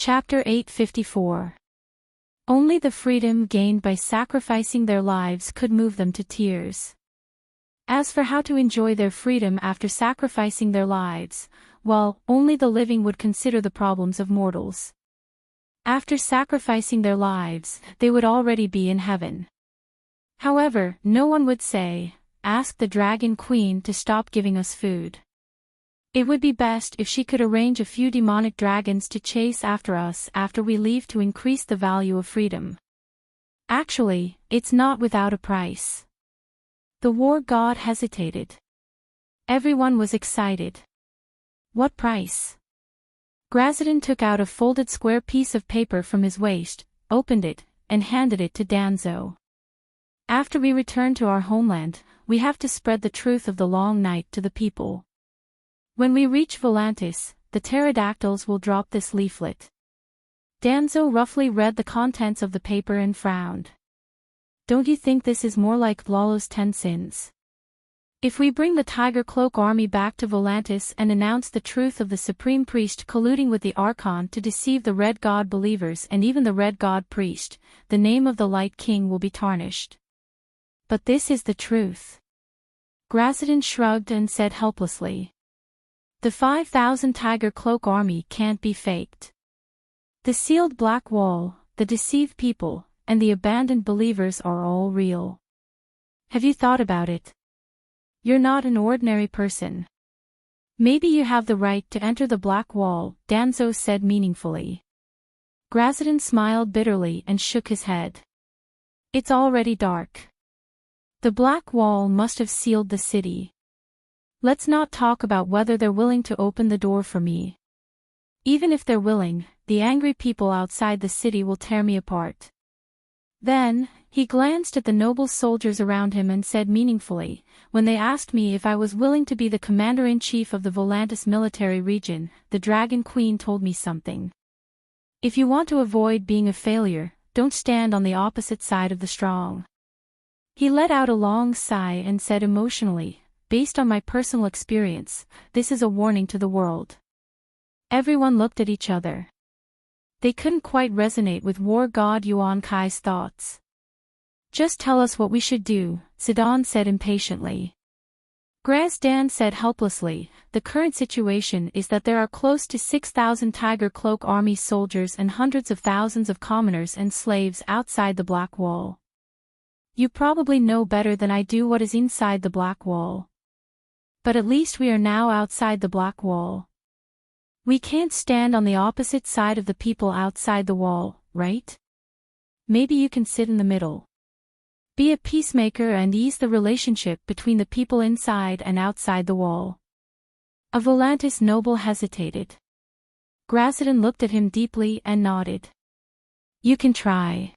Chapter 854. Only the freedom gained by sacrificing their lives could move them to tears. As for how to enjoy their freedom after sacrificing their lives, well, only the living would consider the problems of mortals. After sacrificing their lives, they would already be in heaven. However, no one would say, "Ask the Dragon Queen to stop giving us food." It would be best if she could arrange a few demonic dragons to chase after us after we leave to increase the value of freedom. Actually, it's not without a price. The war god hesitated. Everyone was excited. What price? Grazidan took out a folded square piece of paper from his waist, opened it, and handed it to Danzo. After we return to our homeland, we have to spread the truth of the long night to the people. When we reach Volantis, the pterodactyls will drop this leaflet. Danzo roughly read the contents of the paper and frowned. Don't you think this is more like Lalo's 10 sins? If we bring the Tiger Cloak army back to Volantis and announce the truth of the Supreme Priest colluding with the Archon to deceive the Red God believers and even the Red God Priest, the name of the Light King will be tarnished. But this is the truth. Grazidan shrugged and said helplessly. The 5,000 Tiger Cloak army can't be faked. The sealed black wall, the deceived people, and the abandoned believers are all real. Have you thought about it? You're not an ordinary person. Maybe you have the right to enter the black wall, Danzo said meaningfully. Grazidan smiled bitterly and shook his head. It's already dark. The black wall must have sealed the city. Let's not talk about whether they're willing to open the door for me. Even if they're willing, the angry people outside the city will tear me apart. Then, he glanced at the noble soldiers around him and said meaningfully, when they asked me if I was willing to be the commander-in-chief of the Volantis military region, the Dragon Queen told me something. If you want to avoid being a failure, don't stand on the opposite side of the strong. He let out a long sigh and said emotionally, based on my personal experience, this is a warning to the world. Everyone looked at each other. They couldn't quite resonate with war god Yuan Kai's thoughts. Just tell us what we should do, Zidane said impatiently. Grazdan said helplessly, the current situation is that there are close to 6,000 Tiger Cloak army soldiers and hundreds of thousands of commoners and slaves outside the Black Wall. You probably know better than I do what is inside the Black Wall. But at least we are now outside the Black Wall. We can't stand on the opposite side of the people outside the wall, right? Maybe you can sit in the middle. Be a peacemaker and ease the relationship between the people inside and outside the wall. A Volantis noble hesitated. Grazidan looked at him deeply and nodded. You can try.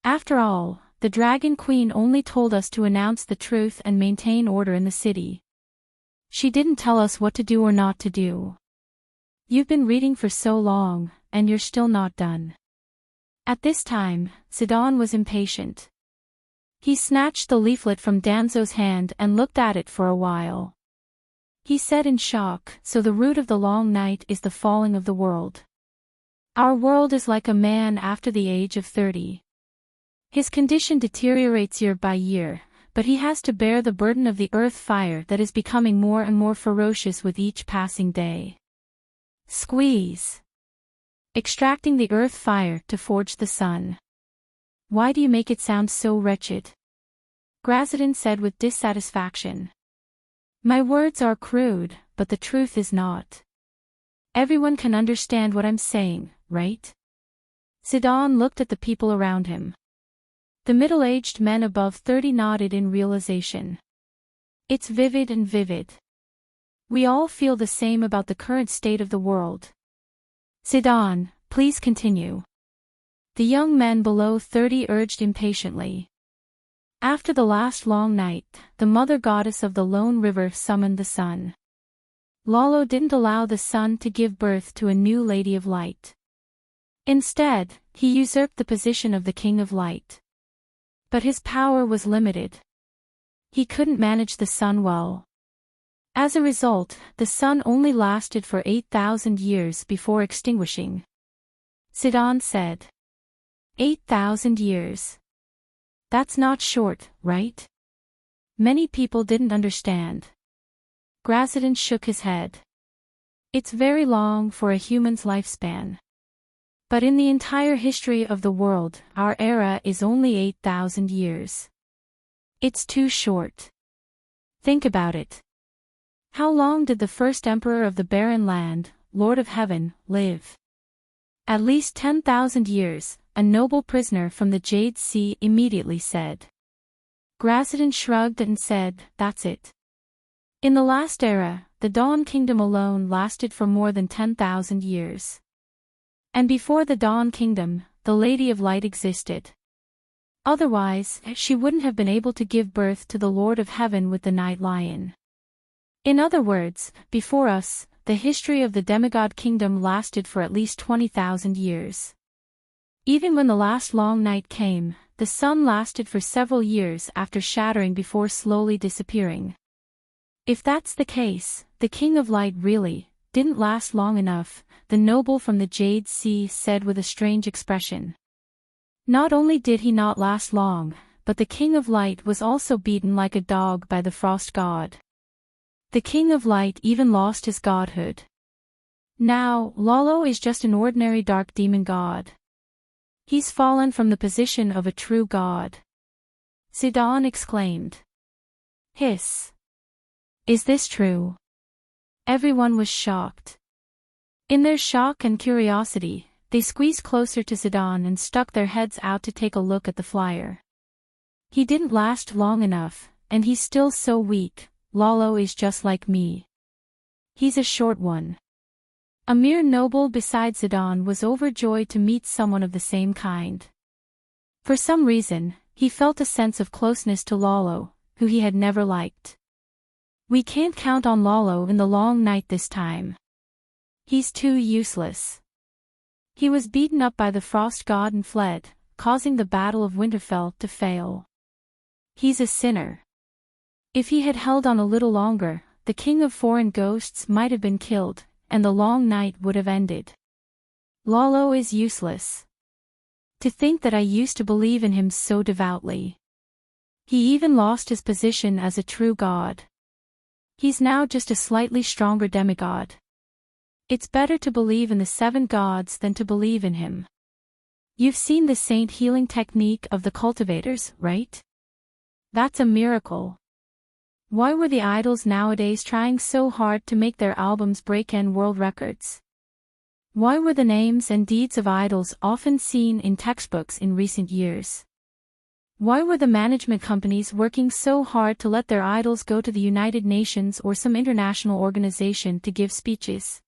After all, the Dragon Queen only told us to announce the truth and maintain order in the city. She didn't tell us what to do or not to do. You've been reading for so long, and you're still not done. At this time, Zidane was impatient. He snatched the leaflet from Danzo's hand and looked at it for a while. He said in shock, so the root of the long night is the falling of the world. Our world is like a man after the age of 30. His condition deteriorates year by year, but he has to bear the burden of the earth fire that is becoming more and more ferocious with each passing day. Squeeze. Extracting the earth fire to forge the sun. Why do you make it sound so wretched? Grazidan said with dissatisfaction. My words are crude, but the truth is not. Everyone can understand what I'm saying, right? Zidane looked at the people around him. The middle-aged men above 30 nodded in realization. It's vivid and vivid. We all feel the same about the current state of the world. Zidane, please continue. The young men below 30 urged impatiently. After the last long night, the mother goddess of the lone river summoned the sun. Lalo didn't allow the sun to give birth to a new Lady of Light. Instead, he usurped the position of the King of Light. But his power was limited. He couldn't manage the sun well. As a result, the sun only lasted for 8,000 years before extinguishing. Sidon said. 8,000 years. That's not short, right? Many people didn't understand. Gracidon shook his head. It's very long for a human's lifespan. But in the entire history of the world, our era is only 8,000 years. It's too short. Think about it. How long did the first emperor of the barren land, Lord of Heaven, live? At least 10,000 years, a noble prisoner from the Jade Sea immediately said. Gracidon shrugged and said, that's it. In the last era, the Dawn Kingdom alone lasted for more than 10,000 years. And before the Dawn Kingdom, the Lady of Light existed. Otherwise, she wouldn't have been able to give birth to the Lord of Heaven with the Night Lion. In other words, before us, the history of the demigod kingdom lasted for at least 20,000 years. Even when the last long night came, the sun lasted for several years after shattering before slowly disappearing. If that's the case, the King of Light really didn't last long enough, the noble from the Jade Sea said with a strange expression. Not only did he not last long, but the King of Light was also beaten like a dog by the Frost God. The King of Light even lost his godhood. Now, LoveLore is just an ordinary dark demon god. He's fallen from the position of a true god. Sidon exclaimed. Hiss. Is this true? Everyone was shocked. In their shock and curiosity, they squeezed closer to Sidon and stuck their heads out to take a look at the flyer. He didn't last long enough, and he's still so weak. LoveLore is just like me. He's a short one. A mere noble beside Sidon was overjoyed to meet someone of the same kind. For some reason, he felt a sense of closeness to LoveLore, who he had never liked. We can't count on LoveLore in the long night this time. He's too useless. He was beaten up by the Frost God and fled, causing the Battle of Winterfell to fail. He's a sinner. If he had held on a little longer, the King of Foreign Ghosts might have been killed, and the long night would have ended. LoveLore is useless. To think that I used to believe in him so devoutly. He even lost his position as a true god. He's now just a slightly stronger demigod. It's better to believe in the 7 gods than to believe in him. You've seen the saint healing technique of the cultivators, right? That's a miracle. Why were the idols nowadays trying so hard to make their albums break world records? Why were the names and deeds of idols often seen in textbooks in recent years? Why were the management companies working so hard to let their idols go to the United Nations or some international organization to give speeches?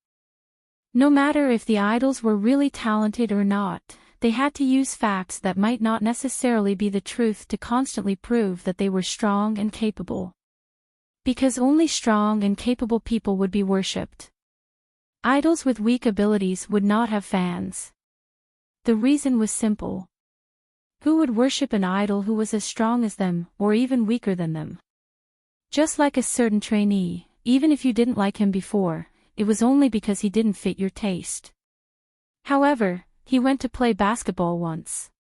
No matter if the idols were really talented or not, they had to use facts that might not necessarily be the truth to constantly prove that they were strong and capable. Because only strong and capable people would be worshipped. Idols with weak abilities would not have fans. The reason was simple. Who would worship an idol who was as strong as them, or even weaker than them? Just like a certain trainee, even if you didn't like him before, it was only because he didn't fit your taste. However, he went to play basketball once.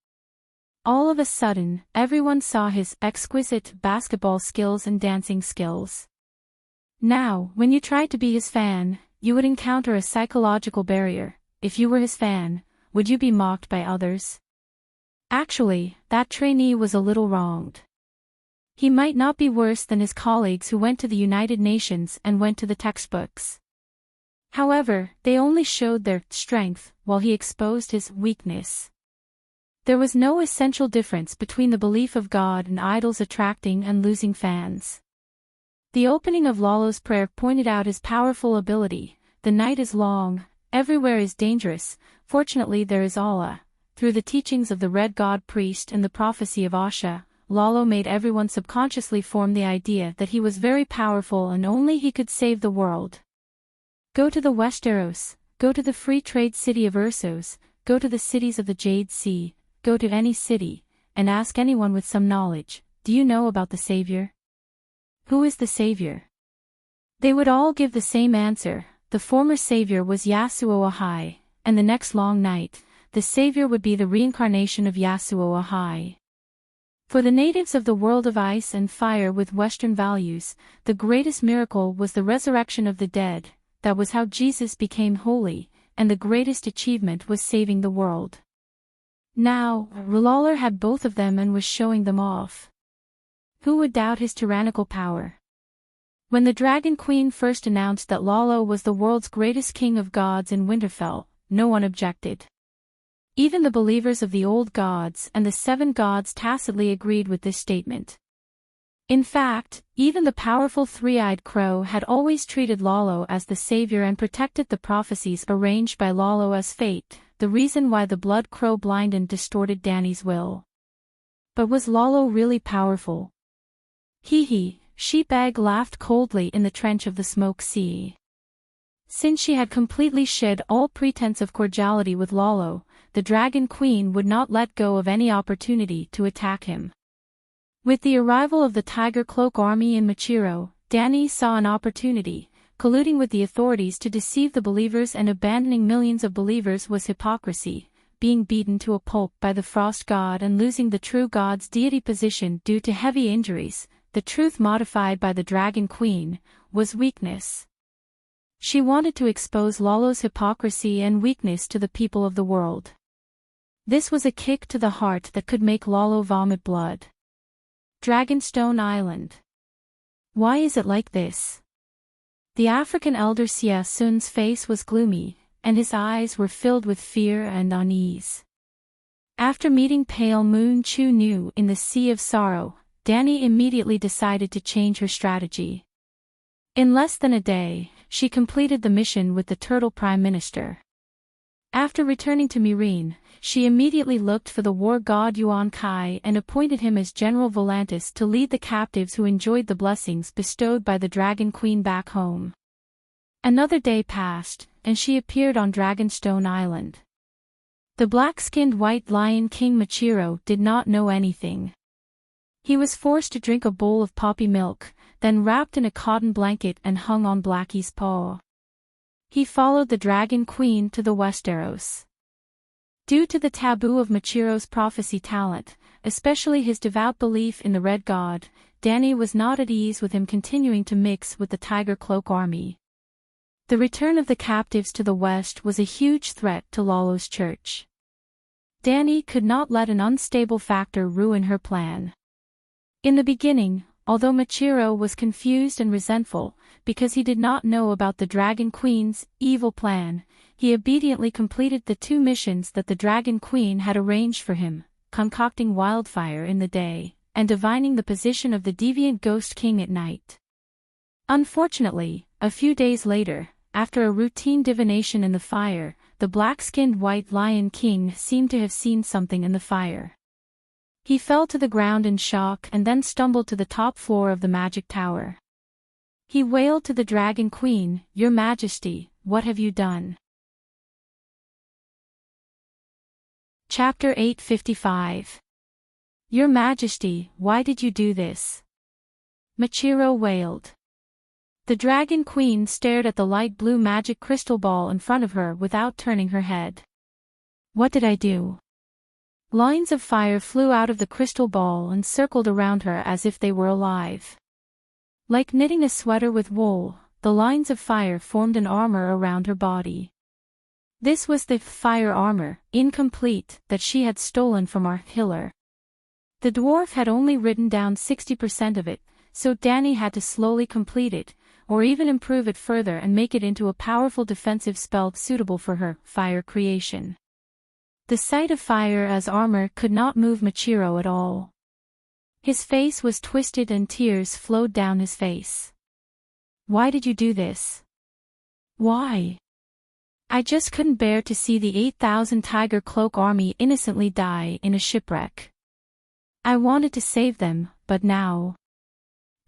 All of a sudden, everyone saw his exquisite basketball skills and dancing skills. Now, when you tried to be his fan, you would encounter a psychological barrier. If you were his fan, would you be mocked by others? Actually, that trainee was a little wronged. He might not be worse than his colleagues who went to the United Nations and went to the textbooks. However, they only showed their strength, while he exposed his weakness. There was no essential difference between the belief of God and idols attracting and losing fans. The opening of LoveLore's prayer pointed out his powerful ability. The night is long, everywhere is dangerous, fortunately there is Allah. Through the teachings of the Red God Priest and the prophecy of Asha, LoveLore made everyone subconsciously form the idea that he was very powerful and only he could save the world. Go to the Westeros, go to the free trade city of Ursos, go to the cities of the Jade Sea, go to any city, and ask anyone with some knowledge, do you know about the Savior? Who is the Savior? They would all give the same answer. The former Savior was Yasuo Ahai, and the next long night, the savior would be the reincarnation of Yasuo Ahai. For the natives of the world of ice and fire with Western values, the greatest miracle was the resurrection of the dead. That was how Jesus became holy, and the greatest achievement was saving the world. Now, Rollercoasters had both of them and was showing them off. Who would doubt his tyrannical power? When the Dragon Queen first announced that Lolo was the world's greatest king of gods in Winterfell, no one objected. Even the believers of the old gods and the seven gods tacitly agreed with this statement. In fact, even the powerful three-eyed crow had always treated Lolo as the savior and protected the prophecies arranged by Lolo as fate, the reason why the blood crow blinded and distorted Dany's will. But was Lolo really powerful? Hee, Sheepegg laughed coldly in the trench of the smoke sea. Since she had completely shed all pretense of cordiality with Lolo, the Dragon Queen would not let go of any opportunity to attack him. With the arrival of the Tiger Cloak army in Machiro, Dany saw an opportunity. Colluding with the authorities to deceive the believers and abandoning millions of believers was hypocrisy. Being beaten to a pulp by the Frost God and losing the true God's deity position due to heavy injuries, the truth modified by the Dragon Queen, was weakness. She wanted to expose Lolo's hypocrisy and weakness to the people of the world. This was a kick to the heart that could make Lolo vomit blood. Dragonstone Island. Why is it like this? The African elder Sia Sun's face was gloomy, and his eyes were filled with fear and unease. After meeting Pale Moon Chu Nu in the Sea of Sorrow, Dany immediately decided to change her strategy. In less than a day, she completed the mission with the Turtle Prime Minister. After returning to Meereen, she immediately looked for the war god Yuan Kai and appointed him as General Volantis to lead the captives who enjoyed the blessings bestowed by the Dragon Queen back home. Another day passed, and she appeared on Dragonstone Island. The black-skinned White Lion King Machiro did not know anything. He was forced to drink a bowl of poppy milk, then wrapped in a cotton blanket and hung on Blackie's paw. He followed the Dragon Queen to the Westeros. Due to the taboo of Machiro's prophecy talent, especially his devout belief in the Red God, Dany was not at ease with him continuing to mix with the Tiger Cloak army. The return of the captives to the west was a huge threat to Lolo's church. Dany could not let an unstable factor ruin her plan. In the beginning, although Machiro was confused and resentful, because he did not know about the Dragon Queen's evil plan, he obediently completed the 2 missions that the Dragon Queen had arranged for him, concocting wildfire in the day, and divining the position of the deviant Ghost King at night. Unfortunately, a few days later, after a routine divination in the fire, the black-skinned White Lion King seemed to have seen something in the fire. He fell to the ground in shock and then stumbled to the top floor of the magic tower. He wailed to the Dragon Queen, "Your Majesty, what have you done?" Chapter 855. Your Majesty, why did you do this? Machiro wailed. The Dragon Queen stared at the light blue magic crystal ball in front of her without turning her head. What did I do? Lines of fire flew out of the crystal ball and circled around her as if they were alive. Like knitting a sweater with wool, the lines of fire formed an armor around her body. This was the fire armor, incomplete, that she had stolen from our healer. The dwarf had only written down 60% of it, so Dany had to slowly complete it, or even improve it further and make it into a powerful defensive spell suitable for her fire creation. The sight of fire as armor could not move Machiro at all. His face was twisted and tears flowed down his face. Why did you do this? Why? I just couldn't bear to see the 8,000 Tiger Cloak army innocently die in a shipwreck. I wanted to save them, but now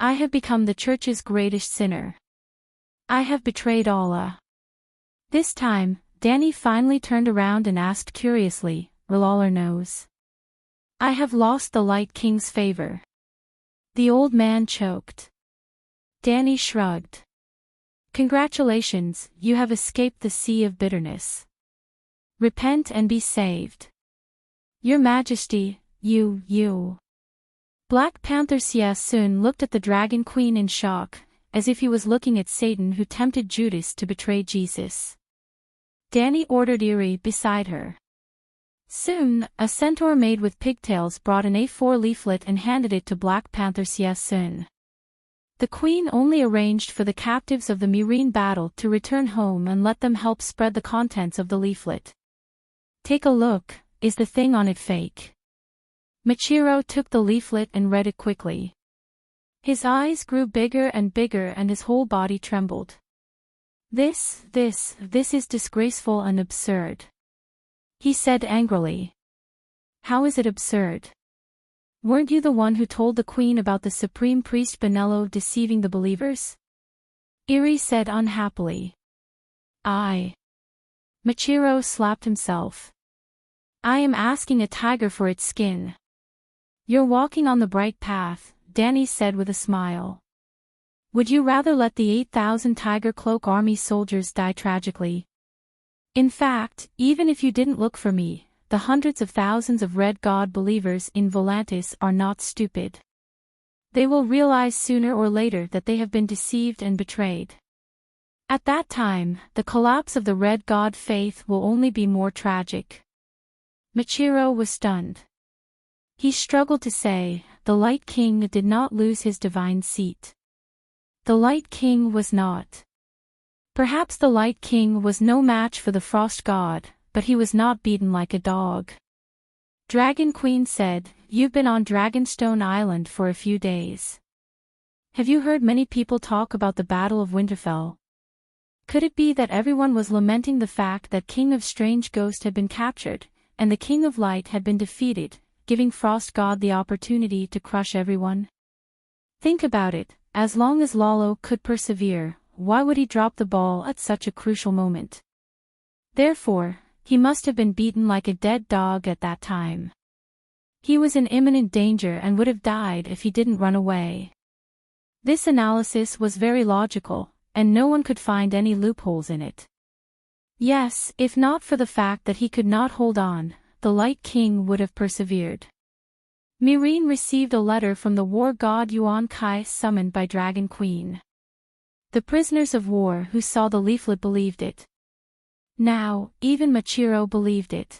I have become the church's greatest sinner. I have betrayed Allah. This time, Dany finally turned around and asked curiously, "Rollercoasters knows? I have lost the Light King's favor." The old man choked. Dany shrugged. Congratulations, you have escaped the sea of bitterness. Repent and be saved. Your Majesty, you. Black Panther Sia soon looked at the Dragon Queen in shock, as if he was looking at Satan who tempted Judas to betray Jesus. Danny ordered Eerie beside her. Soon, a centaur made with pigtails brought an A4 leaflet and handed it to Black Panther Sia soon. The Queen only arranged for the captives of the Murine battle to return home and let them help spread the contents of the leaflet. Take a look, is the thing on it fake? Machiro took the leaflet and read it quickly. His eyes grew bigger and his whole body trembled. This is disgraceful and absurd. He said angrily. How is it absurd? Weren't you the one who told the Queen about the Supreme Priest Benello deceiving the believers? Eerie said unhappily. I. Machiro slapped himself. I am asking a tiger for its skin. You're walking on the bright path, Danny said with a smile. Would you rather let the 8,000 Tiger Cloak Army soldiers die tragically? In fact, even if you didn't look for me, the hundreds of thousands of Red God believers in Volantis are not stupid. They will realize sooner or later that they have been deceived and betrayed. At that time, the collapse of the Red God faith will only be more tragic. Machiro was stunned. He struggled to say, the Light King did not lose his divine seat. The Light King was not. Perhaps the Light King was no match for the Frost God, but he was not beaten like a dog. Dragon Queen said, You've been on Dragonstone Island for a few days. Have you heard many people talk about the Battle of Winterfell? Could it be that everyone was lamenting the fact that King of Strange Ghost had been captured, and the King of Light had been defeated, giving Frost God the opportunity to crush everyone? Think about it, as long as Lalo could persevere, why would he drop the ball at such a crucial moment? Therefore, he must have been beaten like a dead dog at that time. He was in imminent danger and would have died if he didn't run away. This analysis was very logical, and no one could find any loopholes in it. Yes, if not for the fact that he could not hold on, the Light King would have persevered. Myrene received a letter from the war god Yuan Kai summoned by Dragon Queen. The prisoners of war who saw the leaflet believed it. Now, even Machiro believed it.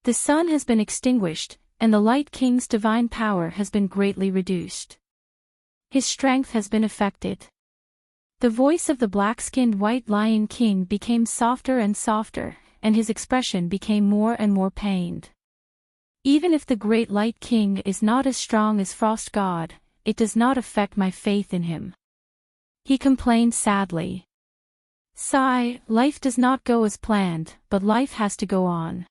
The sun has been extinguished, and the Light King's divine power has been greatly reduced. His strength has been affected. The voice of the black-skinned White Lion King became softer and softer, and his expression became more and more pained. Even if the Great Light King is not as strong as Frost God, it does not affect my faith in him. He complained sadly. Sigh, life does not go as planned, but life has to go on.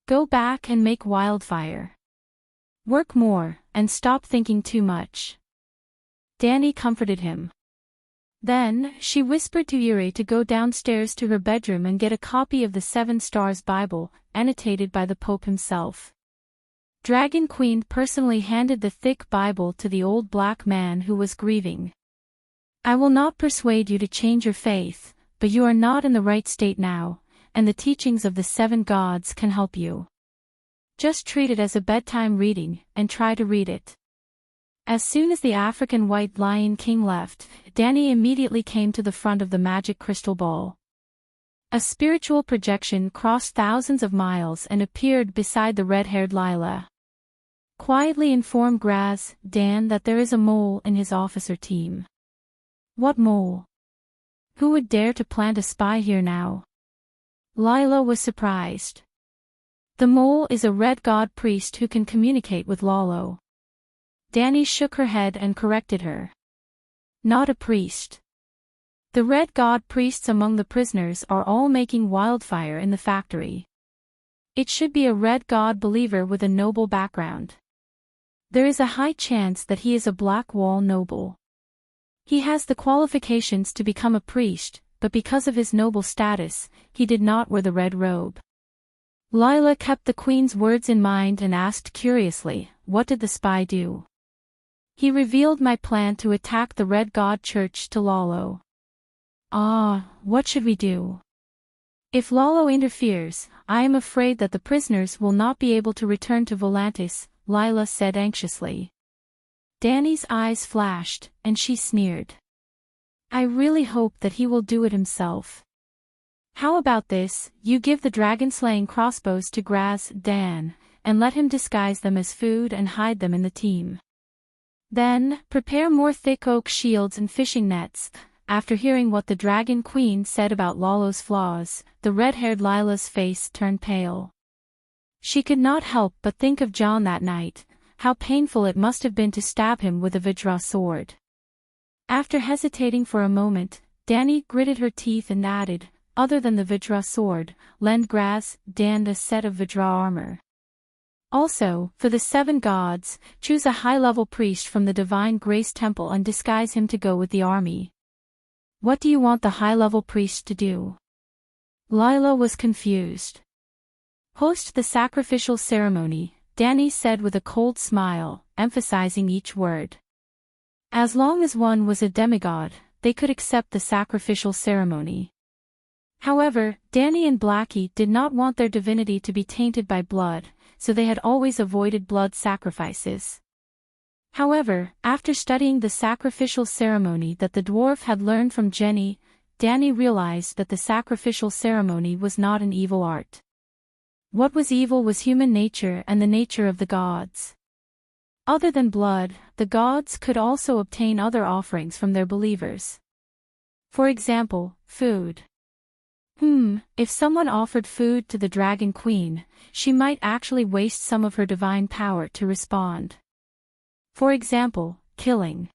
Go back and make wildfire. Work more, and stop thinking too much. Danny comforted him. Then, she whispered to Eerie to go downstairs to her bedroom and get a copy of the Seven Stars Bible, annotated by the Pope himself. Dragon Queen personally handed the thick Bible to the old black man who was grieving. I will not persuade you to change your faith, but you are not in the right state now, and the teachings of the seven gods can help you. Just treat it as a bedtime reading, and try to read it. As soon as the African White Lion King left, Danny immediately came to the front of the magic crystal ball. A spiritual projection crossed thousands of miles and appeared beside the red-haired Lila. Quietly inform Graz, Dan, that there is a mole in his officer team. What mole? Who would dare to plant a spy here now? Lila was surprised. The mole is a red god priest who can communicate with Lalo. Danny shook her head and corrected her. Not a priest. The red god priests among the prisoners are all making wildfire in the factory. It should be a red god believer with a noble background. There is a high chance that he is a Black Wall noble. He has the qualifications to become a priest, but because of his noble status, he did not wear the red robe. Lila kept the queen's words in mind and asked curiously, what did the spy do? He revealed my plan to attack the Red God Church to Lalo. Ah, what should we do? If Lalo interferes, I am afraid that the prisoners will not be able to return to Volantis, Lila said anxiously. Danny's eyes flashed, and she sneered. I really hope that he will do it himself. How about this, you give the dragon-slaying crossbows to Graz, Dan, and let him disguise them as food and hide them in the team. Then, prepare more thick oak shields and fishing nets. After hearing what the Dragon Queen said about Lalo's flaws, the red-haired Lila's face turned pale. She could not help but think of John that night, how painful it must have been to stab him with a Vajra sword. After hesitating for a moment, Danny gritted her teeth and added, other than the Vajra sword, lend Graz, Dan a set of Vajra armor. Also, for the 7 gods, choose a high-level priest from the Divine Grace Temple and disguise him to go with the army. What do you want the high-level priest to do? Lila was confused. Host the sacrificial ceremony, Danny said with a cold smile, emphasizing each word. As long as one was a demigod, they could accept the sacrificial ceremony. However, Danny and Blackie did not want their divinity to be tainted by blood, so they had always avoided blood sacrifices. However, after studying the sacrificial ceremony that the dwarf had learned from Jenny, Danny realized that the sacrificial ceremony was not an evil art. What was evil was human nature and the nature of the gods. Other than blood, the gods could also obtain other offerings from their believers. For example, food. If someone offered food to the Dragon Queen, she might actually waste some of her divine power to respond. For example, killing.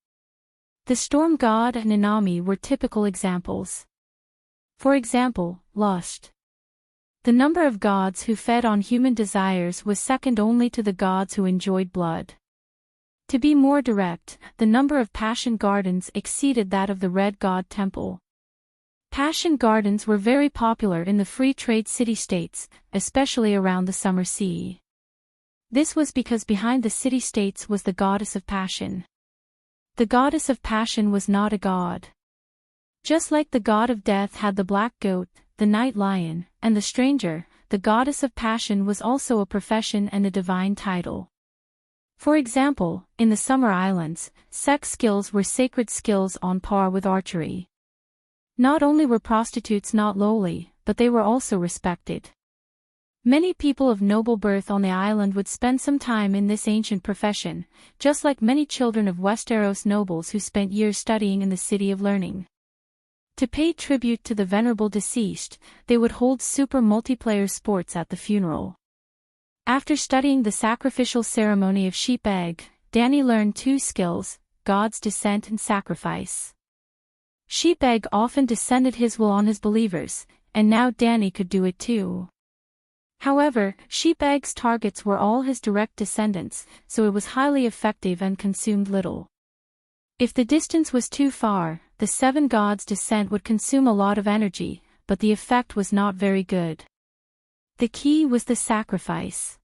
The storm god and Nanami were typical examples. For example, lust. The number of gods who fed on human desires was second only to the gods who enjoyed blood. To be more direct, the number of passion gardens exceeded that of the Red God Temple. Passion gardens were very popular in the free trade city-states, especially around the Summer Sea. This was because behind the city-states was the goddess of passion. The goddess of passion was not a god. Just like the god of death had the black goat, the night lion, and the stranger, the goddess of passion was also a profession and a divine title. For example, in the Summer Islands, sex skills were sacred skills on par with archery. Not only were prostitutes not lowly, but they were also respected. Many people of noble birth on the island would spend some time in this ancient profession, just like many children of Westeros nobles who spent years studying in the City of Learning. To pay tribute to the venerable deceased, they would hold super multiplayer sports at the funeral. After studying the sacrificial ceremony of Sheep Egg, Danny learned 2 skills, God's Descent and Sacrifice. Sheep Egg often descended his will on his believers, and now Danny could do it too. However, Sheep Egg's targets were all his direct descendants, so it was highly effective and consumed little. If the distance was too far, the 7 gods' descent would consume a lot of energy, but the effect was not very good. The key was the sacrifice.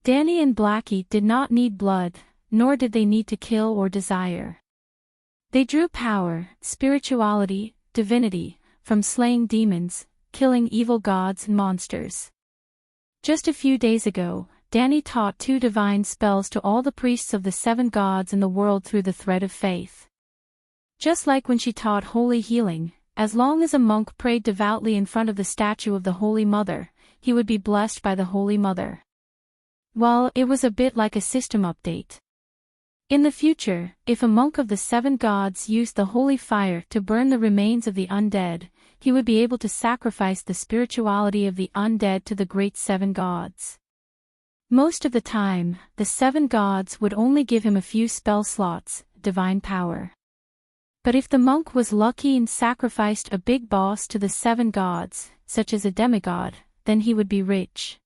Danny and Blackie did not need blood, nor did they need to kill or desire. They drew power, spirituality, divinity, from slaying demons, killing evil gods and monsters. Just a few days ago, Danny taught 2 divine spells to all the priests of the 7 gods in the world through the thread of faith. Just like when she taught holy healing, as long as a monk prayed devoutly in front of the statue of the Holy Mother, he would be blessed by the Holy Mother. Well, it was a bit like a system update. In the future, if a monk of the 7 gods used the holy fire to burn the remains of the undead, he would be able to sacrifice the spirituality of the undead to the great 7 gods. Most of the time, the 7 gods would only give him a few spell slots, divine power. But if the monk was lucky and sacrificed a big boss to the 7 gods, such as a demigod, then he would be rich.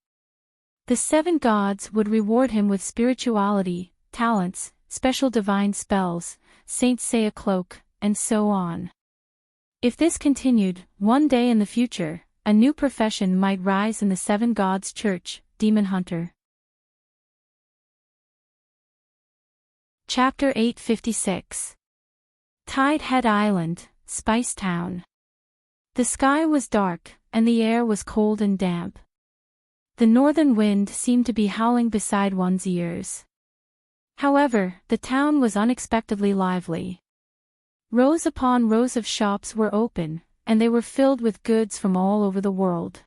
The 7 gods would reward him with spirituality, talents, special divine spells, Saint Seiya cloak, and so on. If this continued, one day in the future, a new profession might rise in the 7 gods' church, Demon Hunter. Chapter 856. Tide Head Island, Spice Town. The sky was dark, and the air was cold and damp. The northern wind seemed to be howling beside one's ears. However, the town was unexpectedly lively. Rows upon rows of shops were open, and they were filled with goods from all over the world.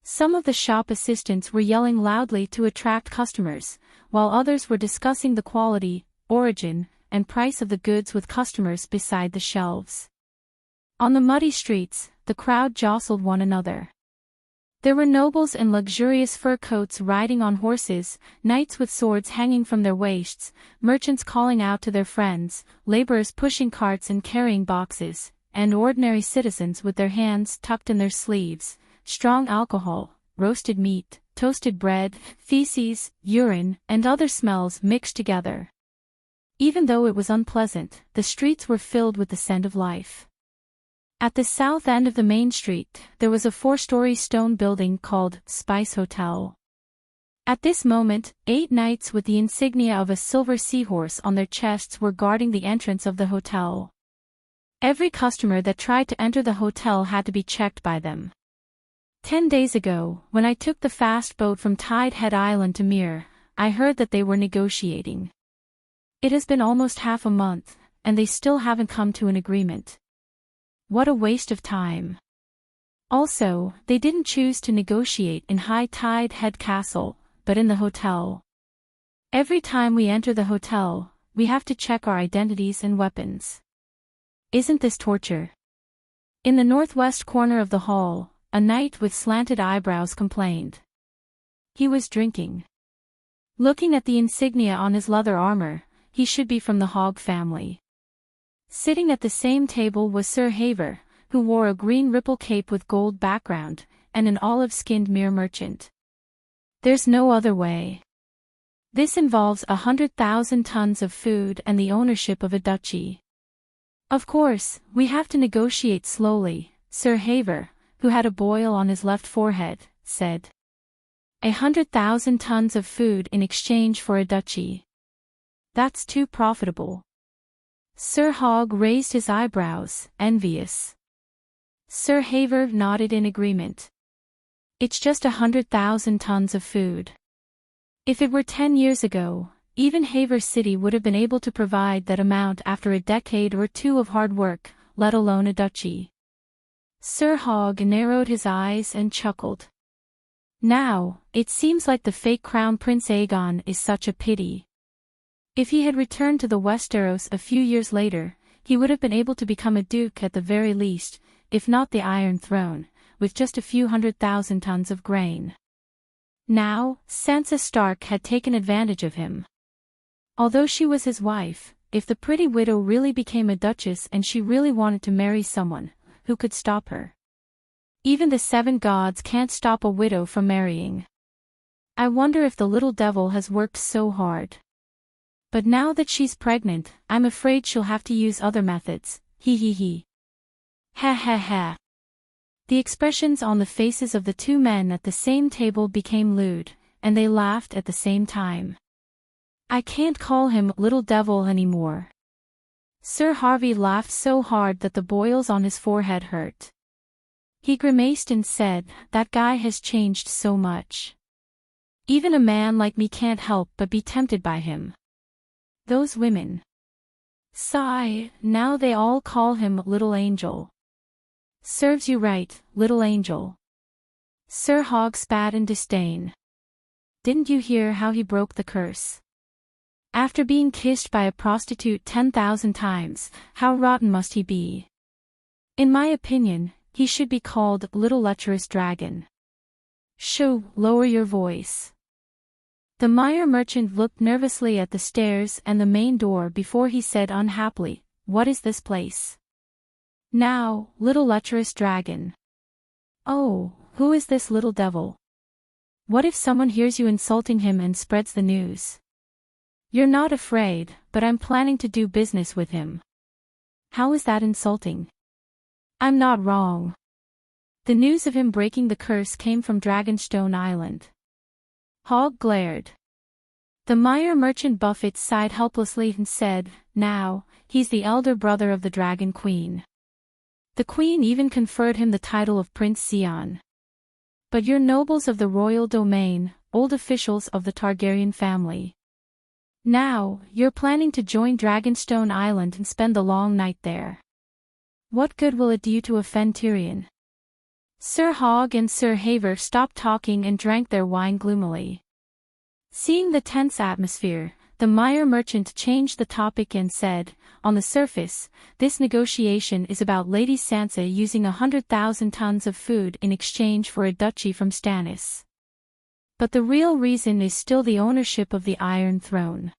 Some of the shop assistants were yelling loudly to attract customers, while others were discussing the quality, origin, and price of the goods with customers beside the shelves. On the muddy streets, the crowd jostled one another. There were nobles in luxurious fur coats riding on horses, knights with swords hanging from their waists, merchants calling out to their friends, laborers pushing carts and carrying boxes, and ordinary citizens with their hands tucked in their sleeves. Strong alcohol, roasted meat, toasted bread, feces, urine, and other smells mixed together. Even though it was unpleasant, the streets were filled with the scent of life. At the south end of the main street, there was a 4-story stone building called Spice Hotel. At this moment, 8 knights with the insignia of a silver seahorse on their chests were guarding the entrance of the hotel. Every customer that tried to enter the hotel had to be checked by them. 10 days ago, when I took the fast boat from Tide Head Island to Mere, I heard that they were negotiating. It has been almost half a month, and they still haven't come to an agreement. What a waste of time. Also, they didn't choose to negotiate in High Tide Head Castle, but in the hotel. Every time we enter the hotel, we have to check our identities and weapons. Isn't this torture? In the northwest corner of the hall, a knight with slanted eyebrows complained. He was drinking. Looking at the insignia on his leather armor, he should be from the Hog family. Sitting at the same table was Sir Haver, who wore a green ripple cape with gold background, and an olive-skinned mere merchant. There's no other way. This involves 100,000 tons of food and the ownership of a duchy. Of course, we have to negotiate slowly, Sir Haver, who had a boil on his left forehead, said. 100,000 tons of food in exchange for a duchy. That's too profitable. Sir Hog raised his eyebrows, envious. Sir Haver nodded in agreement. It's just 100,000 tons of food. If it were 10 years ago, even Haver City would have been able to provide that amount after a decade or two of hard work, let alone a duchy. Sir Hog narrowed his eyes and chuckled. Now, it seems like the fake Crown Prince Aegon is such a pity. If he had returned to the Westeros a few years later, he would have been able to become a duke at the very least, if not the Iron Throne, with just a few 100,000 tons of grain. Now, Sansa Stark had taken advantage of him. Although she was his wife, if the pretty widow really became a duchess and she really wanted to marry someone, who could stop her? Even the 7 gods can't stop a widow from marrying. I wonder if the little devil has worked so hard. But now that she's pregnant, I'm afraid she'll have to use other methods, he. Ha ha ha. The expressions on the faces of the 2 men at the same table became lewd, and they laughed at the same time. I can't call him little devil anymore. Sir Harvey laughed so hard that the boils on his forehead hurt. He grimaced and said, that guy has changed so much. Even a man like me can't help but be tempted by him. Those women. Sigh, now they all call him Little Angel. Serves you right, Little Angel. Sir Hog spat in disdain. Didn't you hear how he broke the curse? After being kissed by a prostitute 10,000 times, how rotten must he be? In my opinion, he should be called Little Lecherous Dragon. Shoo, lower your voice. The Meyer merchant looked nervously at the stairs and the main door before he said unhappily, what is this place? Now, Little Lecherous Dragon. Oh, who is this little devil? What if someone hears you insulting him and spreads the news? You're not afraid, but I'm planning to do business with him. How is that insulting? I'm not wrong. The news of him breaking the curse came from Dragonstone Island. Hog glared. The Meyer merchant Buffett sighed helplessly and said, now, he's the elder brother of the Dragon Queen. The queen even conferred him the title of Prince Sion. But you're nobles of the royal domain, old officials of the Targaryen family. Now, you're planning to join Dragonstone Island and spend the long night there. What good will it do you to offend Tyrion? Sir Hogg and Sir Haver stopped talking and drank their wine gloomily. Seeing the tense atmosphere, the Meyer merchant changed the topic and said, on the surface, this negotiation is about Lady Sansa using 100,000 tons of food in exchange for a duchy from Stannis. But the real reason is still the ownership of the Iron Throne.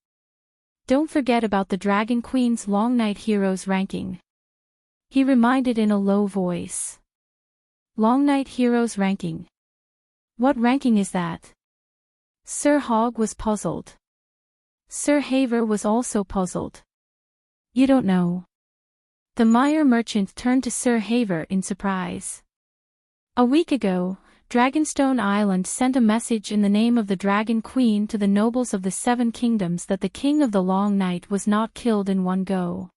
Don't forget about the Dragon Queen's Long Night Heroes ranking. He reminded in a low voice. Long Night Heroes ranking. What ranking is that? Sir Hogg was puzzled. Sir Haver was also puzzled. You don't know. The Meyer merchant turned to Sir Haver in surprise. A week ago, Dragonstone Island sent a message in the name of the Dragon Queen to the nobles of the Seven Kingdoms that the King of the Long Night was not killed in one go.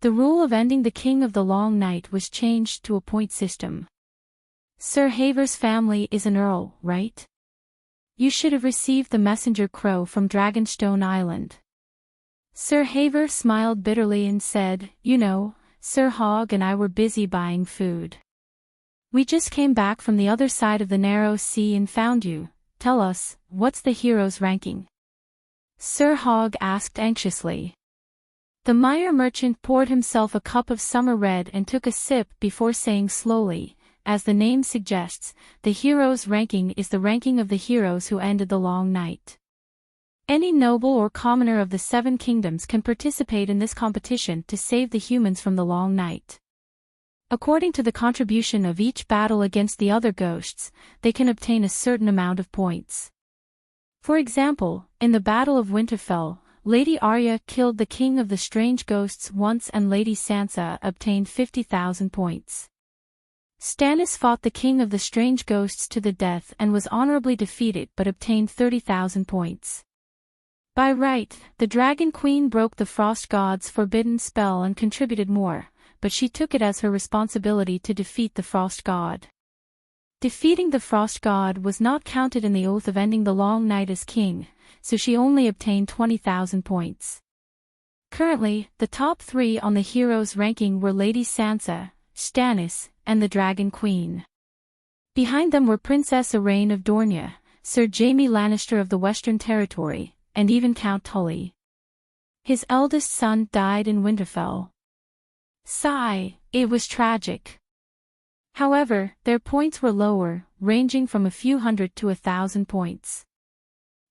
The rule of ending the King of the Long Night was changed to a point system. Sir Haver's family is an earl, right? You should have received the messenger crow from Dragonstone Island. Sir Haver smiled bitterly and said, you know, Sir Hogg and I were busy buying food. We just came back from the other side of the narrow sea and found you. Tell us, what's the hero's ranking? Sir Hogg asked anxiously. The Meyer merchant poured himself a cup of summer red and took a sip before saying slowly, as the name suggests, the hero's ranking is the ranking of the heroes who ended the long night. Any noble or commoner of the Seven Kingdoms can participate in this competition to save the humans from the long night. According to the contribution of each battle against the other ghosts, they can obtain a certain amount of points. For example, in the Battle of Winterfell, Lady Arya killed the King of the Strange Ghosts once and Lady Sansa obtained 50,000 points. Stannis fought the King of the Strange Ghosts to the death and was honorably defeated but obtained 30,000 points. By right, the Dragon Queen broke the Frost God's forbidden spell and contributed more, but she took it as her responsibility to defeat the Frost God. Defeating the Frost God was not counted in the oath of ending the long night as king, so she only obtained 20,000 points. Currently, the top three on the heroes ranking were Lady Sansa, Stannis, and the Dragon Queen. Behind them were Princess Elaine of Dorne, Sir Jaime Lannister of the Western Territory, and even Count Tully. His eldest son died in Winterfell. Sigh, it was tragic. However, their points were lower, ranging from a few hundred to 1,000 points.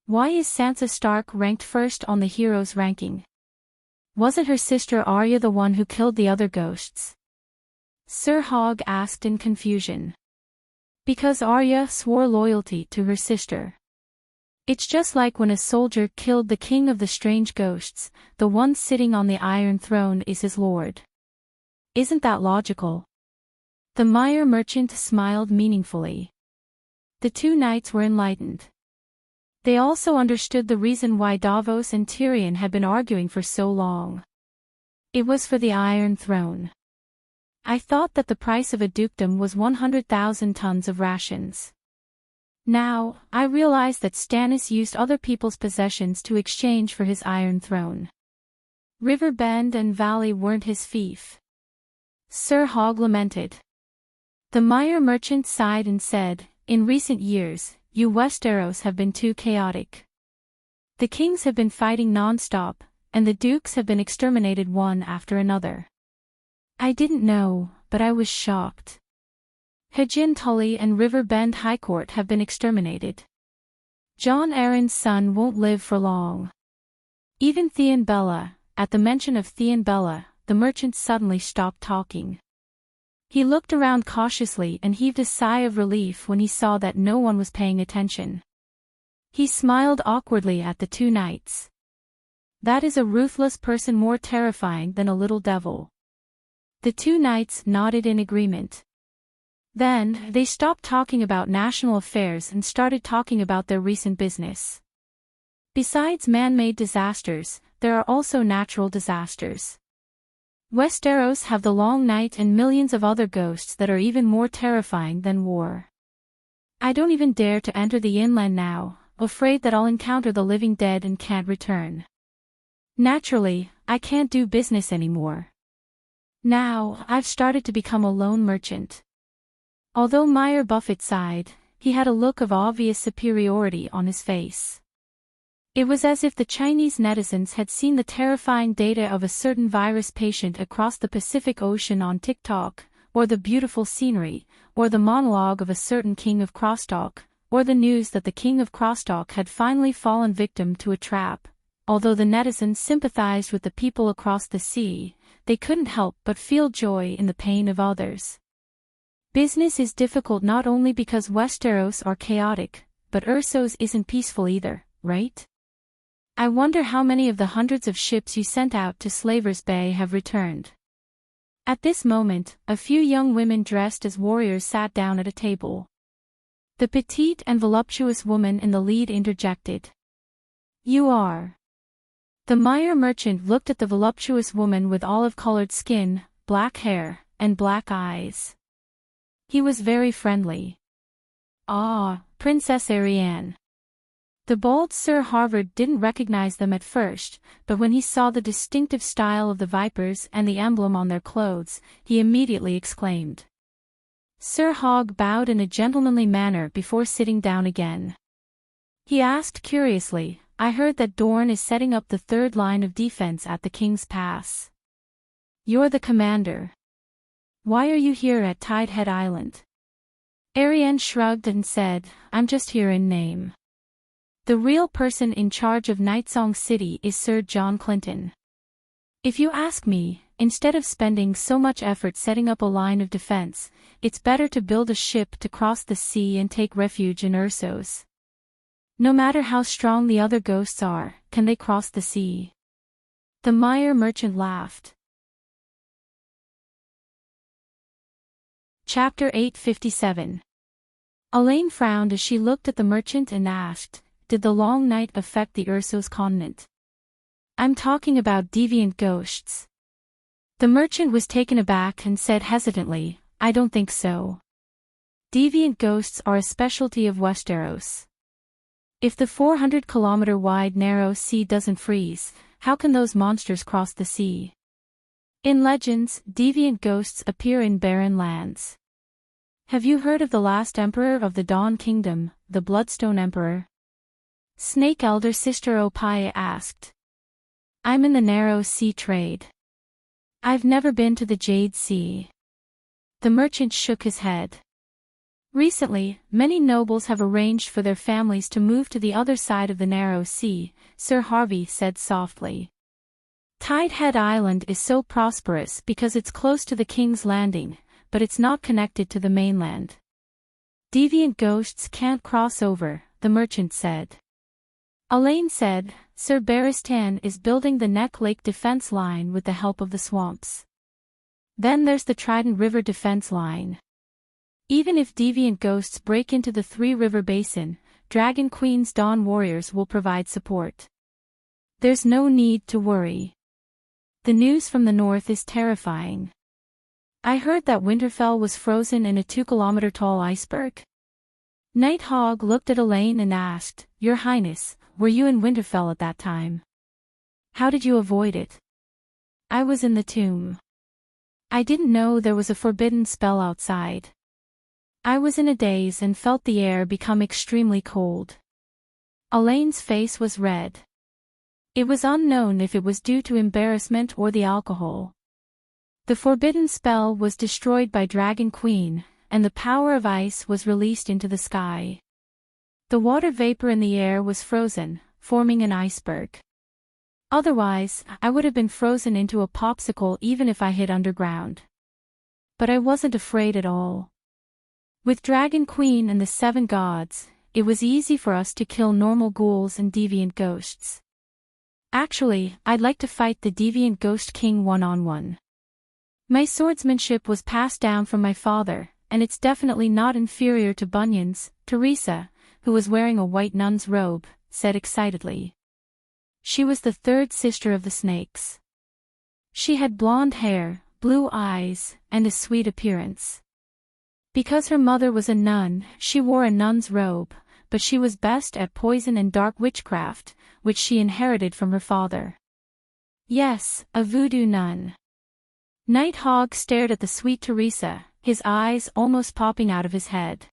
Why is Sansa Stark ranked first on the heroes ranking? Wasn't her sister Arya the one who killed the other ghosts? Sir Hogg asked in confusion. Because Arya swore loyalty to her sister. It's just like when a soldier killed the King of the Strange Ghosts, the one sitting on the Iron Throne is his lord. Isn't that logical? The Meyer merchant smiled meaningfully. The two knights were enlightened. They also understood the reason why Davos and Tyrion had been arguing for so long. It was for the Iron Throne. I thought that the price of a dukedom was 100,000 tons of rations. Now, I realize that Stannis used other people's possessions to exchange for his Iron Throne. River Bend and Valley weren't his fief. Sir Hogg lamented. The Meyer merchant sighed and said, in recent years, you Westeros have been too chaotic. The kings have been fighting non-stop, and the dukes have been exterminated one after another. I didn't know, but I was shocked. Hajin Tully and River Bend High Court have been exterminated. Jon Arryn's son won't live for long. Even Theon Bella, at the mention of Theon Bella, the merchant suddenly stopped talking. He looked around cautiously and heaved a sigh of relief when he saw that no one was paying attention. He smiled awkwardly at the two knights. That is a ruthless person more terrifying than a little devil. The two knights nodded in agreement. Then, they stopped talking about national affairs and started talking about their recent business. Besides man-made disasters, there are also natural disasters. Westeros have the long night and millions of other ghosts that are even more terrifying than war. I don't even dare to enter the inland now, afraid that I'll encounter the living dead and can't return. Naturally, I can't do business anymore. Now, I've started to become a lone merchant. Although Meyer Buffett sighed, he had a look of obvious superiority on his face. It was as if the Chinese netizens had seen the terrifying data of a certain virus patient across the Pacific Ocean on TikTok, or the beautiful scenery, or the monologue of a certain king of Crosstalk, or the news that the king of Crosstalk had finally fallen victim to a trap. Although the netizens sympathized with the people across the sea, they couldn't help but feel joy in the pain of others. Business is difficult not only because Westeros are chaotic, but Essos isn't peaceful either, right? I wonder how many of the hundreds of ships you sent out to Slavers Bay have returned. At this moment, a few young women dressed as warriors sat down at a table. The petite and voluptuous woman in the lead interjected. You are. The Meyer merchant looked at the voluptuous woman with olive-colored skin, black hair, and black eyes. He was very friendly. Ah, Princess Ariane. The bald Sir Harvard didn't recognize them at first, but when he saw the distinctive style of the vipers and the emblem on their clothes, he immediately exclaimed. Sir Hogg bowed in a gentlemanly manner before sitting down again. He asked curiously, I heard that Dorne is setting up the third line of defense at the King's Pass. You're the commander. Why are you here at Tidehead Island? Ariane shrugged and said, I'm just here in name. The real person in charge of Nightsong City is Sir John Clinton. If you ask me, instead of spending so much effort setting up a line of defense, it's better to build a ship to cross the sea and take refuge in Essos. No matter how strong the other ghosts are, can they cross the sea? The Meyer merchant laughed. Chapter 857. Elaine frowned as she looked at the merchant and asked, did the long night affect the Essos continent? I'm talking about deviant ghosts. The merchant was taken aback and said hesitantly, I don't think so. Deviant ghosts are a specialty of Westeros. If the 400-kilometer-wide narrow sea doesn't freeze, how can those monsters cross the sea? In legends, deviant ghosts appear in barren lands. Have you heard of the last emperor of the Dawn Kingdom, the Bloodstone Emperor? Snake elder sister Opaya asked. I'm in the narrow sea trade. I've never been to the Jade Sea. The merchant shook his head. Recently, many nobles have arranged for their families to move to the other side of the narrow sea, Sir Harvey said softly. Tidehead Island is so prosperous because it's close to the King's Landing, but it's not connected to the mainland. Deviant ghosts can't cross over, the merchant said. Elaine said, Sir Barristan is building the Neck Lake defense line with the help of the swamps. Then there's the Trident River defense line. Even if deviant ghosts break into the Three River Basin, Dragon Queen's Dawn warriors will provide support. There's no need to worry. The news from the north is terrifying. I heard that Winterfell was frozen in a 2-kilometer-tall iceberg. Nighthawk looked at Elaine and asked, Your Highness, were you in Winterfell at that time? How did you avoid it? I was in the tomb. I didn't know there was a forbidden spell outside. I was in a daze and felt the air become extremely cold. Elaine's face was red. It was unknown if it was due to embarrassment or the alcohol. The forbidden spell was destroyed by Dragon Queen, and the power of ice was released into the sky. The water vapor in the air was frozen, forming an iceberg. Otherwise, I would have been frozen into a popsicle even if I hid underground. But I wasn't afraid at all. With Dragon Queen and the 7 gods, it was easy for us to kill normal ghouls and deviant ghosts. Actually, I'd like to fight the deviant ghost king one-on-one. My swordsmanship was passed down from my father, and it's definitely not inferior to Bunyan's. Teresa, who was wearing a white nun's robe, said excitedly. She was the third sister of the snakes. She had blonde hair, blue eyes, and a sweet appearance. Because her mother was a nun, she wore a nun's robe, but she was best at poison and dark witchcraft, which she inherited from her father. Yes, a voodoo nun. Nighthawk stared at the sweet Teresa, his eyes almost popping out of his head.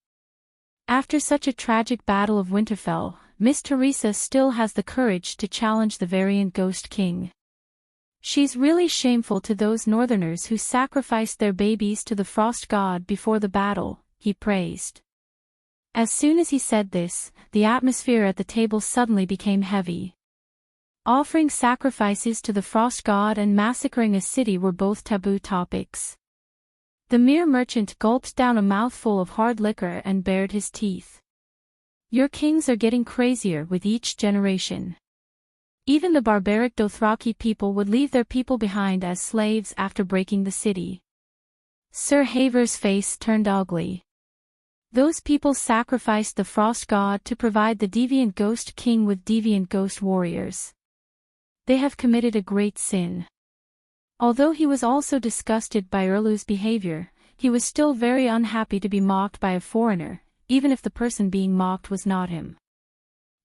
After such a tragic battle of Winterfell, Miss Teresa still has the courage to challenge the variant Ghost King. She's really shameful to those northerners who sacrificed their babies to the frost god before the battle, he praised. As soon as he said this, the atmosphere at the table suddenly became heavy. Offering sacrifices to the frost god and massacring a city were both taboo topics. The mere merchant gulped down a mouthful of hard liquor and bared his teeth. Your kings are getting crazier with each generation. Even the barbaric Dothraki people would leave their people behind as slaves after breaking the city. Sir Haver's face turned ugly. Those people sacrificed the frost god to provide the deviant ghost king with deviant ghost warriors. They have committed a great sin. Although he was also disgusted by Erlu's behavior, he was still very unhappy to be mocked by a foreigner, even if the person being mocked was not him.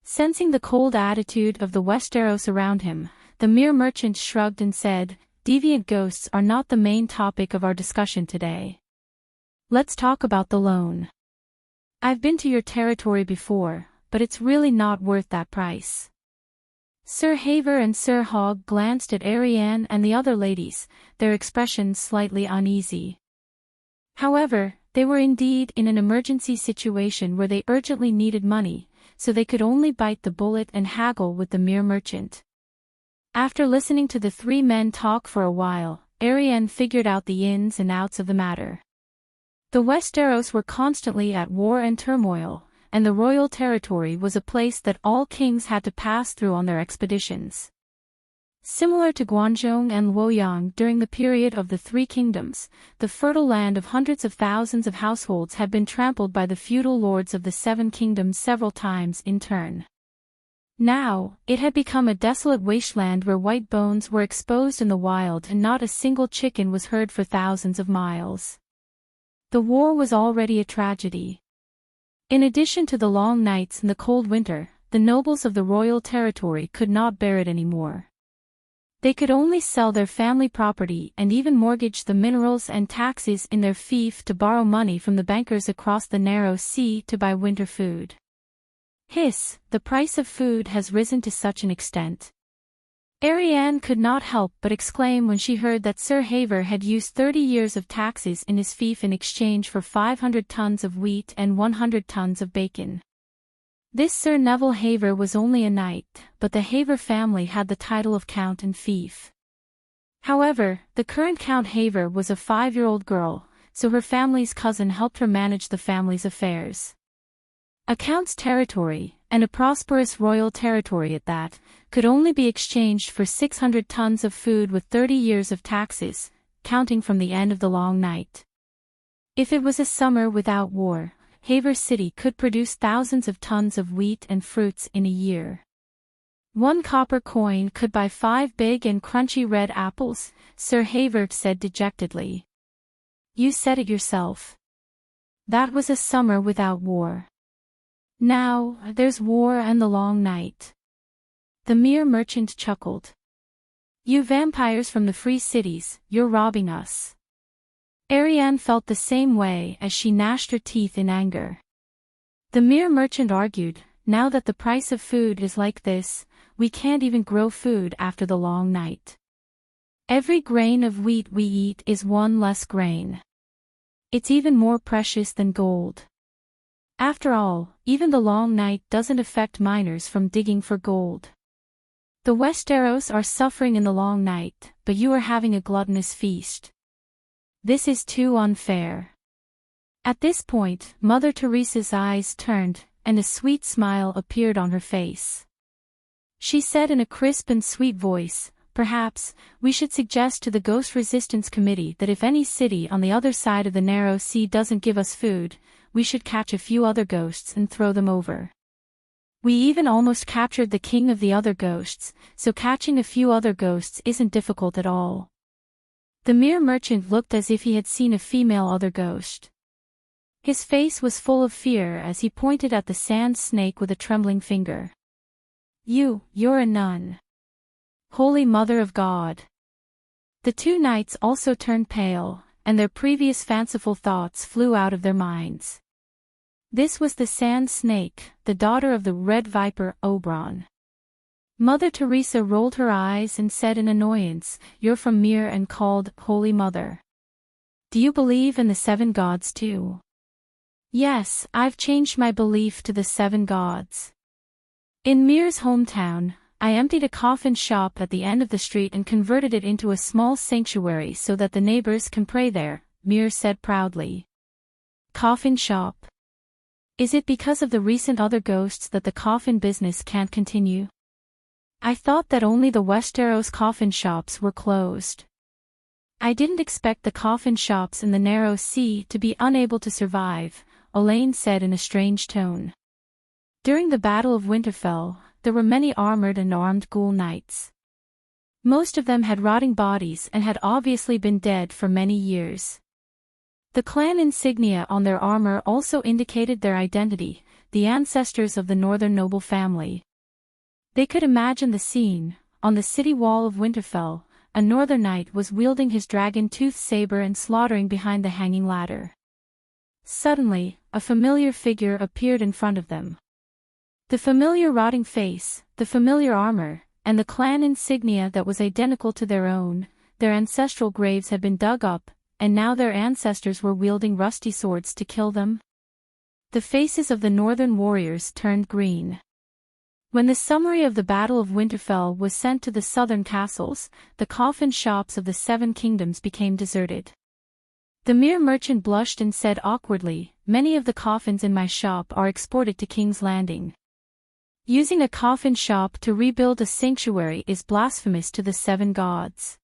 Sensing the cold attitude of the Westeros around him, the mere merchant shrugged and said, "Deviant ghosts are not the main topic of our discussion today. Let's talk about the loan. I've been to your territory before, but it's really not worth that price." Sir Haver and Sir Hogg glanced at Arianne and the other ladies, their expressions slightly uneasy. However, they were indeed in an emergency situation where they urgently needed money, so they could only bite the bullet and haggle with the mere merchant. After listening to the three men talk for a while, Arianne figured out the ins and outs of the matter. The Westeros were constantly at war and turmoil, and the royal territory was a place that all kings had to pass through on their expeditions. Similar to Guangzhong and Luoyang during the period of the Three Kingdoms, the fertile land of hundreds of thousands of households had been trampled by the feudal lords of the Seven Kingdoms several times in turn. Now, it had become a desolate wasteland where white bones were exposed in the wild and not a single chicken was heard for thousands of miles. The war was already a tragedy. In addition to the long nights and the cold winter, the nobles of the royal territory could not bear it anymore. They could only sell their family property and even mortgage the minerals and taxes in their fief to borrow money from the bankers across the narrow sea to buy winter food. Hiss, the price of food has risen to such an extent. Arianne could not help but exclaim when she heard that Sir Haver had used 30 years of taxes in his fief in exchange for 500 tons of wheat and 100 tons of bacon. This Sir Neville Haver was only a knight, but the Haver family had the title of Count and Fief. However, the current Count Haver was a 5-year-old girl, so her family's cousin helped her manage the family's affairs. A count's territory, and a prosperous royal territory at that, could only be exchanged for 600 tons of food with 30 years of taxes, counting from the end of the long night. If it was a summer without war, Haver City could produce thousands of tons of wheat and fruits in a year. 1 copper coin could buy 5 big and crunchy red apples, Sir Haver said dejectedly. You said it yourself. That was a summer without war. Now, there's war and the long night. The mere merchant chuckled. You vampires from the free cities, you're robbing us. Arianne felt the same way as she gnashed her teeth in anger. The mere merchant argued, now that the price of food is like this, we can't even grow food after the long night. Every grain of wheat we eat is 1 less grain. It's even more precious than gold. After all, even the long night doesn't affect miners from digging for gold. The Westeros are suffering in the long night, but you are having a gluttonous feast. This is too unfair. At this point, Mother Teresa's eyes turned, and a sweet smile appeared on her face. She said in a crisp and sweet voice, perhaps, we should suggest to the Ghost Resistance Committee that if any city on the other side of the narrow sea doesn't give us food, we should catch a few other ghosts and throw them over. We even almost captured the king of the other ghosts, so catching a few other ghosts isn't difficult at all. The mere merchant looked as if he had seen a female other ghost. His face was full of fear as he pointed at the sand snake with a trembling finger. You're a nun. Holy Mother of God. The two knights also turned pale, and their previous fanciful thoughts flew out of their minds. This was the sand snake, the daughter of the red viper Oberon. Mother Teresa rolled her eyes and said in annoyance, "You're from Myr and called Holy Mother. Do you believe in the 7 gods too?" "Yes, I've changed my belief to the 7 gods. In Myr's hometown, I emptied a coffin shop at the end of the street and converted it into a small sanctuary so that the neighbors can pray there," Myr said proudly. "Coffin shop? Is it because of the recent other ghosts that the coffin business can't continue? I thought that only the Westeros coffin shops were closed. I didn't expect the coffin shops in the narrow sea to be unable to survive," Elaine said in a strange tone. During the Battle of Winterfell, there were many armored and armed ghoul knights. Most of them had rotting bodies and had obviously been dead for many years. The clan insignia on their armor also indicated their identity, the ancestors of the northern noble family. They could imagine the scene. On the city wall of Winterfell, a northern knight was wielding his dragon-toothed saber and slaughtering behind the hanging ladder. Suddenly, a familiar figure appeared in front of them. The familiar rotting face, the familiar armor, and the clan insignia that was identical to their own. Their ancestral graves had been dug up, and now their ancestors were wielding rusty swords to kill them. The faces of the northern warriors turned green. When the summary of the Battle of Winterfell was sent to the southern castles, the coffin shops of the 7 kingdoms became deserted. The mere merchant blushed and said awkwardly, "Many of the coffins in my shop are exported to King's Landing. Using a coffin shop to rebuild a sanctuary is blasphemous to the 7 gods."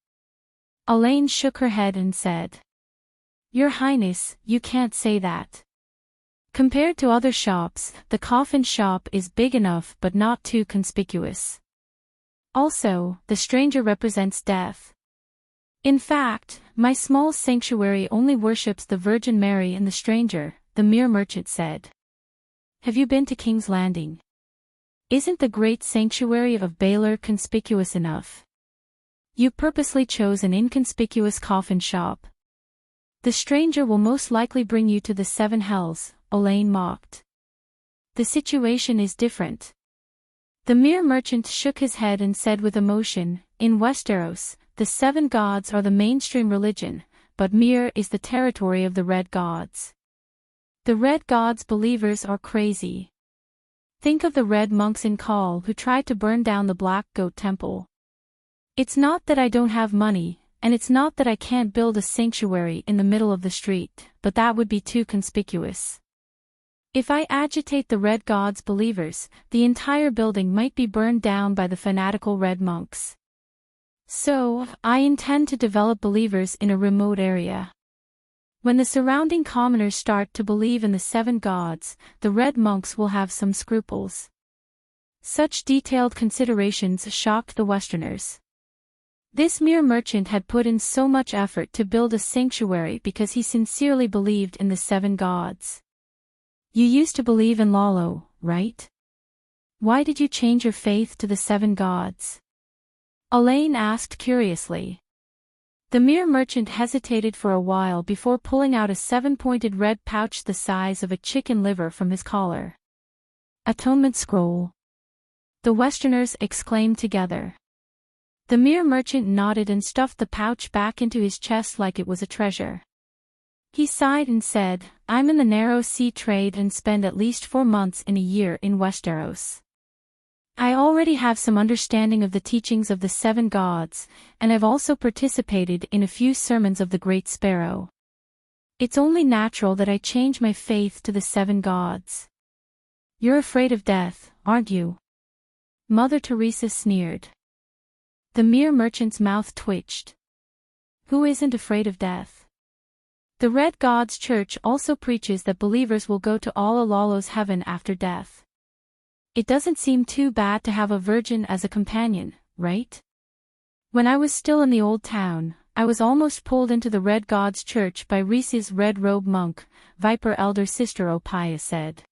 Elaine shook her head and said, "Your Highness, you can't say that. Compared to other shops, the coffin shop is big enough but not too conspicuous. Also, the stranger represents death. In fact, my small sanctuary only worships the Virgin Mary and the stranger," the mere merchant said. "Have you been to King's Landing? Isn't the great sanctuary of Baelor conspicuous enough? You purposely chose an inconspicuous coffin shop. The stranger will most likely bring you to the 7 hells," Elaine mocked. "The situation is different." The mere merchant shook his head and said with emotion, "In Westeros, the 7 gods are the mainstream religion, but Myr is the territory of the Red Gods. The Red Gods believers are crazy. Think of the Red monks in Khal who tried to burn down the Black Goat Temple. It's not that I don't have money, and it's not that I can't build a sanctuary in the middle of the street, but that would be too conspicuous. If I agitate the Red Gods believers, the entire building might be burned down by the fanatical Red monks. So, I intend to develop believers in a remote area. When the surrounding commoners start to believe in the 7 gods, the Red monks will have some scruples." Such detailed considerations shocked the Westerners. This mere merchant had put in so much effort to build a sanctuary because he sincerely believed in the 7 gods. "You used to believe in Lalo, right? Why did you change your faith to the 7 gods?" Elaine asked curiously. The mere merchant hesitated for a while before pulling out a 7-pointed red pouch the size of a chicken liver from his collar. "Atonement scroll," the Westerners exclaimed together. The mere merchant nodded and stuffed the pouch back into his chest like it was a treasure. He sighed and said, "I'm in the narrow sea trade and spend at least 4 months in a year in Westeros. I already have some understanding of the teachings of the 7 gods, and I've also participated in a few sermons of the Great Sparrow. It's only natural that I change my faith to the 7 gods." "You're afraid of death, aren't you?" Mother Teresa sneered. The mere merchant's mouth twitched. Who isn't afraid of death? The Red Gods Church also preaches that believers will go to Allahlalo's heaven after death. It doesn't seem too bad to have a virgin as a companion, right? When I was still in the old town, I was almost pulled into the Red God's church by Reese's red-robe monk, Viper elder sister Opaya said.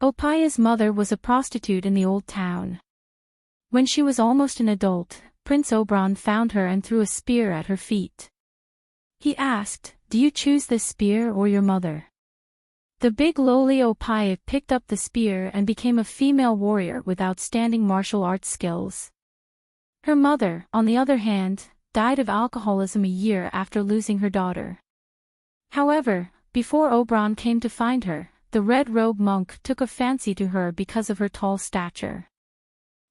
Opaya's mother was a prostitute in the old town. When she was almost an adult, Prince Oberon found her and threw a spear at her feet. He asked, "Do you choose this spear or your mother?" The big lowly Opaya picked up the spear and became a female warrior with outstanding martial arts skills. Her mother, on the other hand, died of alcoholism a year after losing her daughter. However, before Oberon came to find her, the red-robe monk took a fancy to her because of her tall stature.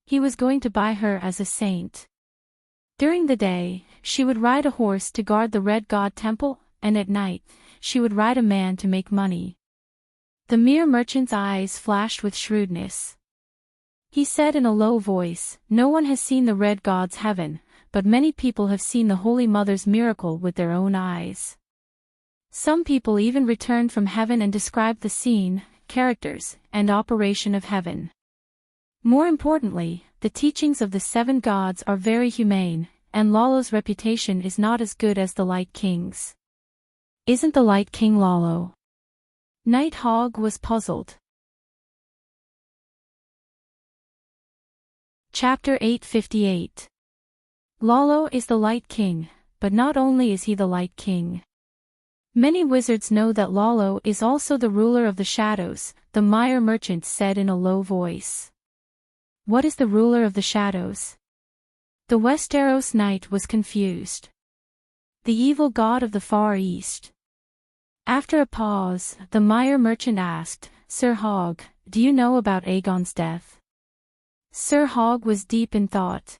He was going to buy her as a saint. During the day, she would ride a horse to guard the Red God Temple, and at night, she would ride a man to make money. The mere merchant's eyes flashed with shrewdness. He said in a low voice, "No one has seen the Red God's heaven, but many people have seen the Holy Mother's miracle with their own eyes. Some people even returned from heaven and described the scene, characters, and operation of heaven. More importantly, the teachings of the 7 gods are very humane, and Lolo's reputation is not as good as the Light King's." "Isn't the Light King Lolo?" Nighthawk was puzzled. Chapter 858. Lolo is the Light King, but not only is he the Light King. Many wizards know that Lolo is also the ruler of the shadows, the Meyer merchant said in a low voice. "What is the ruler of the shadows?" The Westeros knight was confused. "The evil god of the Far East." After a pause, the Meyer merchant asked, "Sir Hogg, do you know about Aegon's death?" Sir Hogg was deep in thought.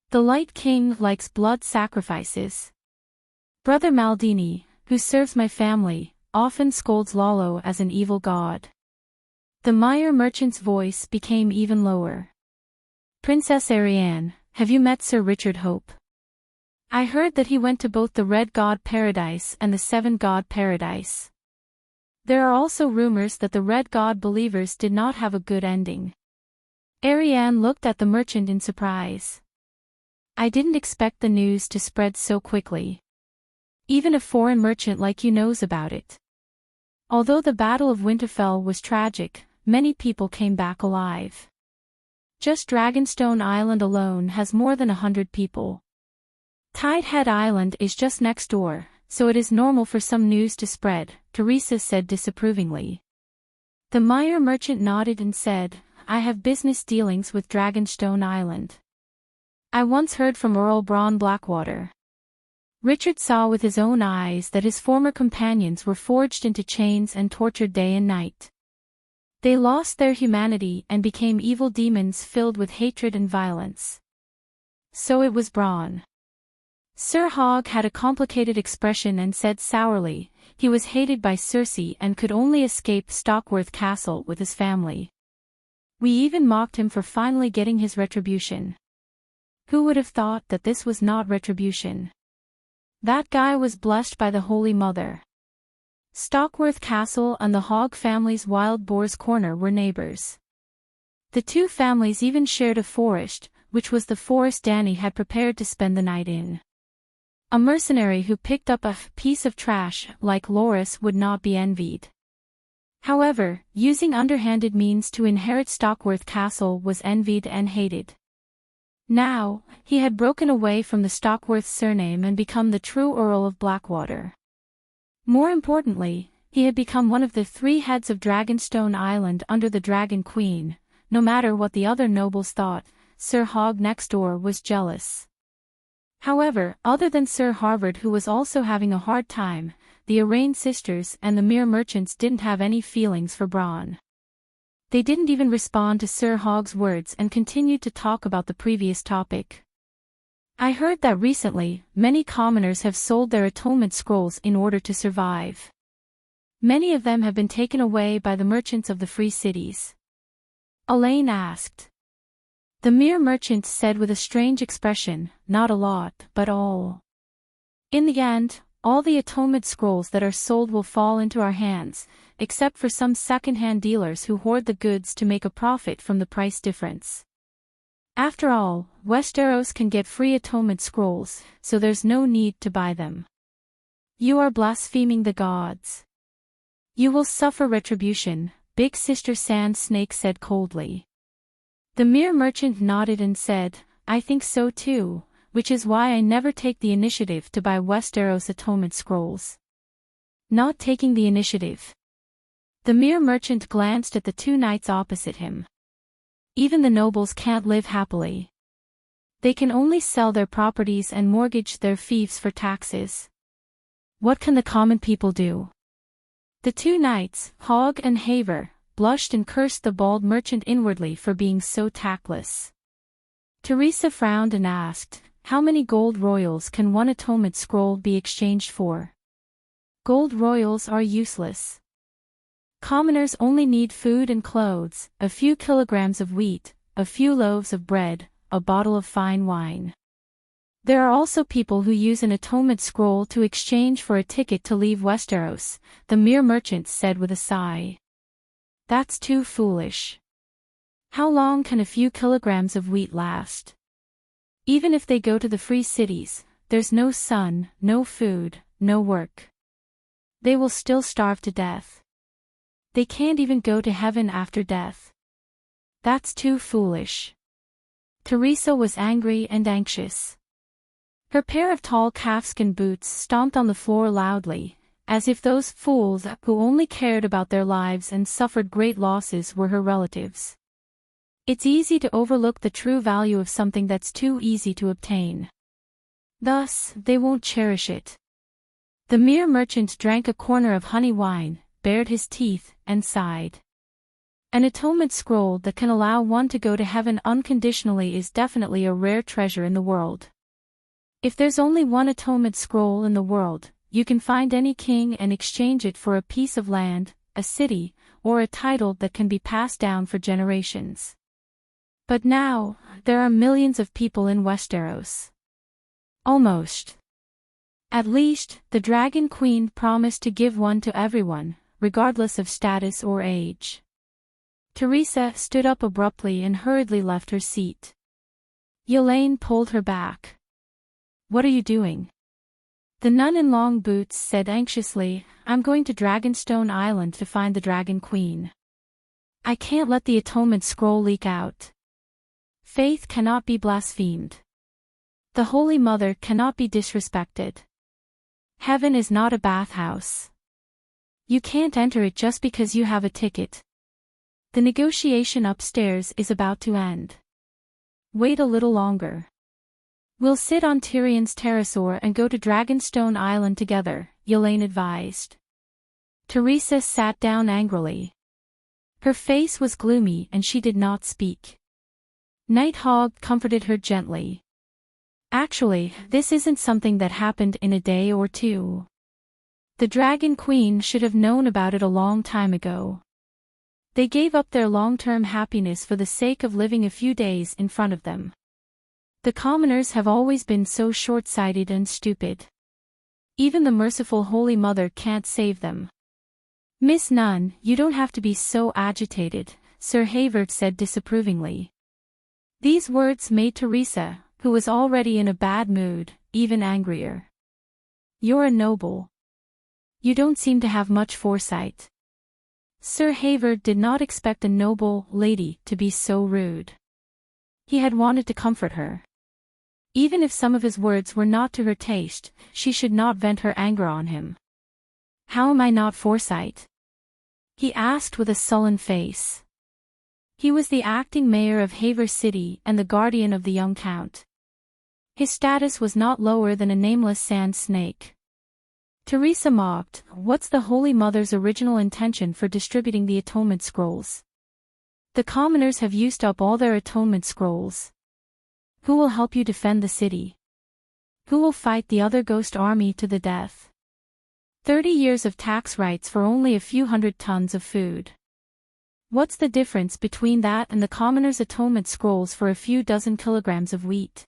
"The Light King likes blood sacrifices. Brother Maldini, who serves my family, often scolds Lolo as an evil god." The Meyer merchant's voice became even lower. "Princess Ariane, have you met Sir Richard Hope? I heard that he went to both the Red God Paradise and the 7 God Paradise. There are also rumors that the Red God believers did not have a good ending." Ariane looked at the merchant in surprise. "I didn't expect the news to spread so quickly. Even a foreign merchant like you knows about it." Although the Battle of Winterfell was tragic, many people came back alive. Just Dragonstone Island alone has more than 100 people. Tidehead Island is just next door, so it is normal for some news to spread, Teresa said disapprovingly. The Meyer merchant nodded and said, "I have business dealings with Dragonstone Island. I once heard from Earl Bronn Blackwater." Richard saw with his own eyes that his former companions were forged into chains and tortured day and night. They lost their humanity and became evil demons filled with hatred and violence. So it was Bronn. Sir Hogg had a complicated expression and said sourly, he was hated by Cersei and could only escape Stockworth Castle with his family. We even mocked him for finally getting his retribution. Who would have thought that this was not retribution? That guy was blessed by the Holy Mother. Stockworth Castle and the Hogg family's Wild Boar's Corner were neighbors. The two families even shared a forest, which was the forest Dany had prepared to spend the night in. A mercenary who picked up a piece of trash like Loras would not be envied. However, using underhanded means to inherit Stockworth Castle was envied and hated. Now, he had broken away from the Stockworth surname and become the true Earl of Blackwater. More importantly, he had become one of the 3 heads of Dragonstone Island under the Dragon Queen. No matter what the other nobles thought, Sir Hogg next door was jealous. However, other than Sir Harvard, who was also having a hard time, the Arrayne sisters and the mere merchants didn't have any feelings for Bronn. They didn't even respond to Sir Hogg's words and continued to talk about the previous topic. "I heard that recently, many commoners have sold their atonement scrolls in order to survive. Many of them have been taken away by the merchants of the free cities." Elaine asked. The mere merchant said with a strange expression, "Not a lot, but all. In the end, all the atonement scrolls that are sold will fall into our hands, except for some second-hand dealers who hoard the goods to make a profit from the price difference." After all, Westeros can get free atonement scrolls, so there's no need to buy them. You are blaspheming the gods. You will suffer retribution, Big Sister Sand Snake said coldly. The mere merchant nodded and said, I think so too, which is why I never take the initiative to buy Westeros atonement scrolls. Not taking the initiative. The mere merchant glanced at the two knights opposite him. Even the nobles can't live happily. They can only sell their properties and mortgage their fiefs for taxes. What can the common people do? The two knights, Hogg and Haver, blushed and cursed the bald merchant inwardly for being so tactless. Teresa frowned and asked, how many gold royals can one atonement scroll be exchanged for? Gold royals are useless. Commoners only need food and clothes, a few kilograms of wheat, a few loaves of bread, a bottle of fine wine. There are also people who use an atonement scroll to exchange for a ticket to leave Westeros, the mere merchant said with a sigh. That's too foolish. How long can a few kilograms of wheat last? Even if they go to the free cities, there's no sun, no food, no work. They will still starve to death. They can't even go to heaven after death. That's too foolish. Teresa was angry and anxious. Her pair of tall calfskin boots stomped on the floor loudly, as if those fools who only cared about their lives and suffered great losses were her relatives. It's easy to overlook the true value of something that's too easy to obtain. Thus, they won't cherish it. The mere merchant drank a corner of honey wine, bared his teeth, and sighed. An atonement scroll that can allow one to go to heaven unconditionally is definitely a rare treasure in the world. If there's only one atonement scroll in the world, you can find any king and exchange it for a piece of land, a city, or a title that can be passed down for generations. But now, there are millions of people in Westeros. Almost. At least, the Dragon Queen promised to give one to everyone, regardless of status or age. Teresa stood up abruptly and hurriedly left her seat. Elaine pulled her back. What are you doing? The nun in long boots said anxiously, I'm going to Dragonstone Island to find the Dragon Queen. I can't let the atonement scroll leak out. Faith cannot be blasphemed. The Holy Mother cannot be disrespected. Heaven is not a bathhouse. You can't enter it just because you have a ticket. The negotiation upstairs is about to end. Wait a little longer. We'll sit on Tyrion's terrace and go to Dragonstone Island together, Elaine advised. Teresa sat down angrily. Her face was gloomy and she did not speak. Nighthawk comforted her gently. Actually, this isn't something that happened in a day or two. The Dragon Queen should have known about it a long time ago. They gave up their long-term happiness for the sake of living a few days in front of them. The commoners have always been so short-sighted and stupid. Even the merciful Holy Mother can't save them. Miss Nunn, you don't have to be so agitated, Sir Havert said disapprovingly. These words made Teresa, who was already in a bad mood, even angrier. You're a noble. You don't seem to have much foresight. Sir Havert did not expect a noble lady to be so rude. He had wanted to comfort her. Even if some of his words were not to her taste, she should not vent her anger on him. How am I not foresight? He asked with a sullen face. He was the acting mayor of Haver City and the guardian of the young count. His status was not lower than a nameless sand snake. Teresa mocked, what's the Holy Mother's original intention for distributing the atonement scrolls? The commoners have used up all their atonement scrolls. Who will help you defend the city? Who will fight the other ghost army to the death? 30 years of tax rights for only a few hundred tons of food. What's the difference between that and the commoners' atonement scrolls for a few dozen kilograms of wheat?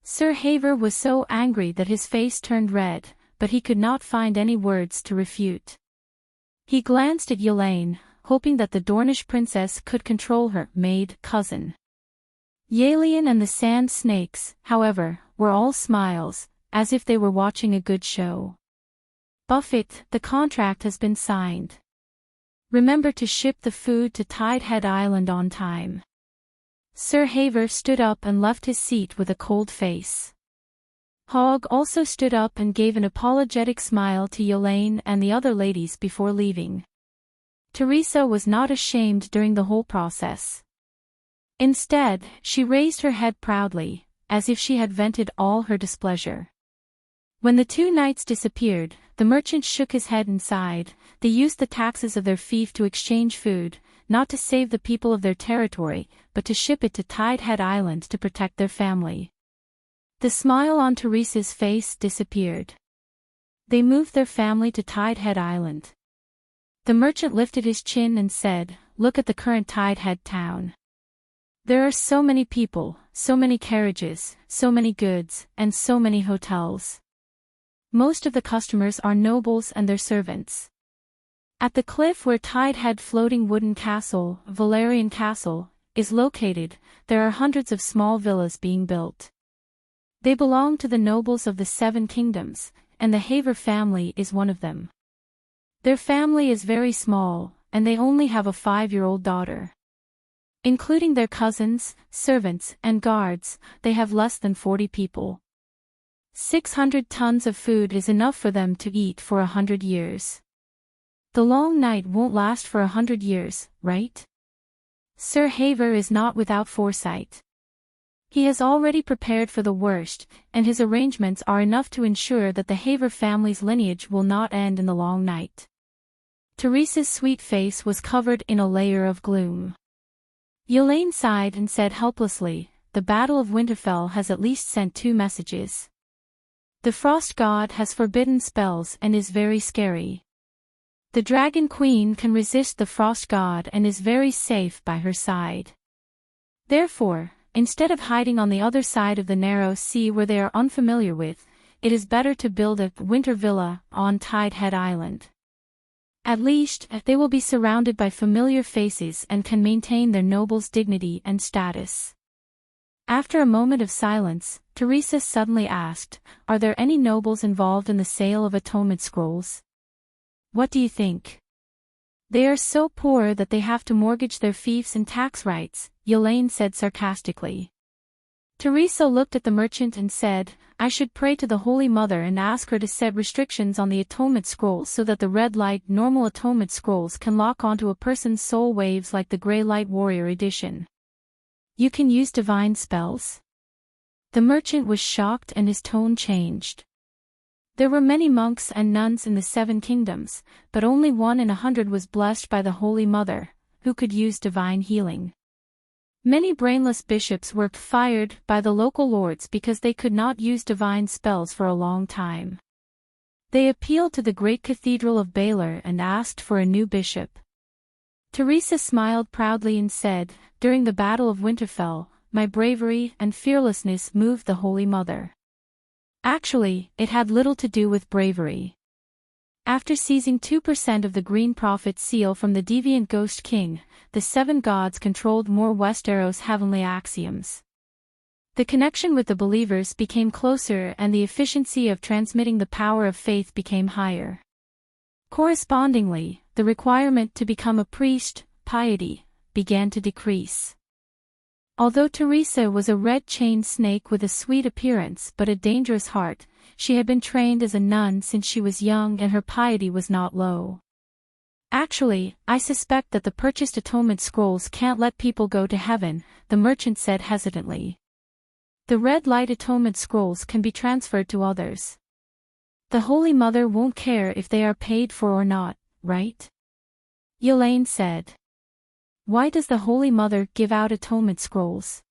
Sir Haver was so angry that his face turned red, but he could not find any words to refute. He glanced at Elaine, hoping that the Dornish princess could control her maid cousin. Yalian and the sand snakes, however, were all smiles, as if they were watching a good show. Buffett, the contract has been signed. Remember to ship the food to Tidehead Island on time. Sir Haver stood up and left his seat with a cold face. Hogg also stood up and gave an apologetic smile to Yolaine and the other ladies before leaving. Teresa was not ashamed during the whole process. Instead, she raised her head proudly, as if she had vented all her displeasure. When the two knights disappeared, the merchant shook his head and sighed. They used the taxes of their fief to exchange food, not to save the people of their territory, but to ship it to Tidehead Island to protect their family. The smile on Teresa's face disappeared. They moved their family to Tidehead Island. The merchant lifted his chin and said, "Look at the current Tidehead town. There are so many people, so many carriages, so many goods, and so many hotels. Most of the customers are nobles and their servants. At the cliff where Tidehead floating wooden castle, Valerian Castle, is located, there are hundreds of small villas being built. They belong to the nobles of the 7 kingdoms, and the Haver family is one of them. Their family is very small, and they only have a 5-year-old daughter. Including their cousins, servants, and guards, they have less than 40 people. 600 tons of food is enough for them to eat for 100 years. The long night won't last for 100 years, right? Sir Haver is not without foresight. He has already prepared for the worst, and his arrangements are enough to ensure that the Haver family's lineage will not end in the long night." Teresa's sweet face was covered in a layer of gloom. Yolaine sighed and said helplessly, "The Battle of Winterfell has at least sent 2 messages. The Frost God has forbidden spells and is very scary. The Dragon Queen can resist the Frost God and is very safe by her side. Therefore, instead of hiding on the other side of the narrow sea where they are unfamiliar with, it is better to build a winter villa on Tidehead Island. At least, they will be surrounded by familiar faces and can maintain their noble's dignity and status." After a moment of silence, Teresa suddenly asked, "Are there any nobles involved in the sale of atonement scrolls? What do you think?" "They are so poor that they have to mortgage their fiefs and tax rights," Yolaine said sarcastically. Teresa looked at the merchant and said, "I should pray to the Holy Mother and ask her to set restrictions on the atonement scrolls so that the red light normal atonement scrolls can lock onto a person's soul waves like the Grey Light Warrior edition." "You can use divine spells?" The merchant was shocked and his tone changed. There were many monks and nuns in the 7 kingdoms, but only 1 in 100 was blessed by the Holy Mother, who could use divine healing. Many brainless bishops were fired by the local lords because they could not use divine spells for a long time. They appealed to the great cathedral of Baylor and asked for a new bishop. Teresa smiled proudly and said, "During the Battle of Winterfell, my bravery and fearlessness moved the Holy Mother." Actually, it had little to do with bravery. After seizing 2% of the Green Prophet seal from the deviant Ghost King, the 7 gods controlled more Westeros' heavenly axioms. The connection with the believers became closer and the efficiency of transmitting the power of faith became higher. Correspondingly, the requirement to become a priest, piety, began to decrease. Although Teresa was a red-chained snake with a sweet appearance but a dangerous heart, she had been trained as a nun since she was young and her piety was not low. "Actually, I suspect that the purchased atonement scrolls can't let people go to heaven," the merchant said hesitantly. "The red light atonement scrolls can be transferred to others. The Holy Mother won't care if they are paid for or not, right?" Yolaine said. "Why does the Holy Mother give out atonement scrolls?"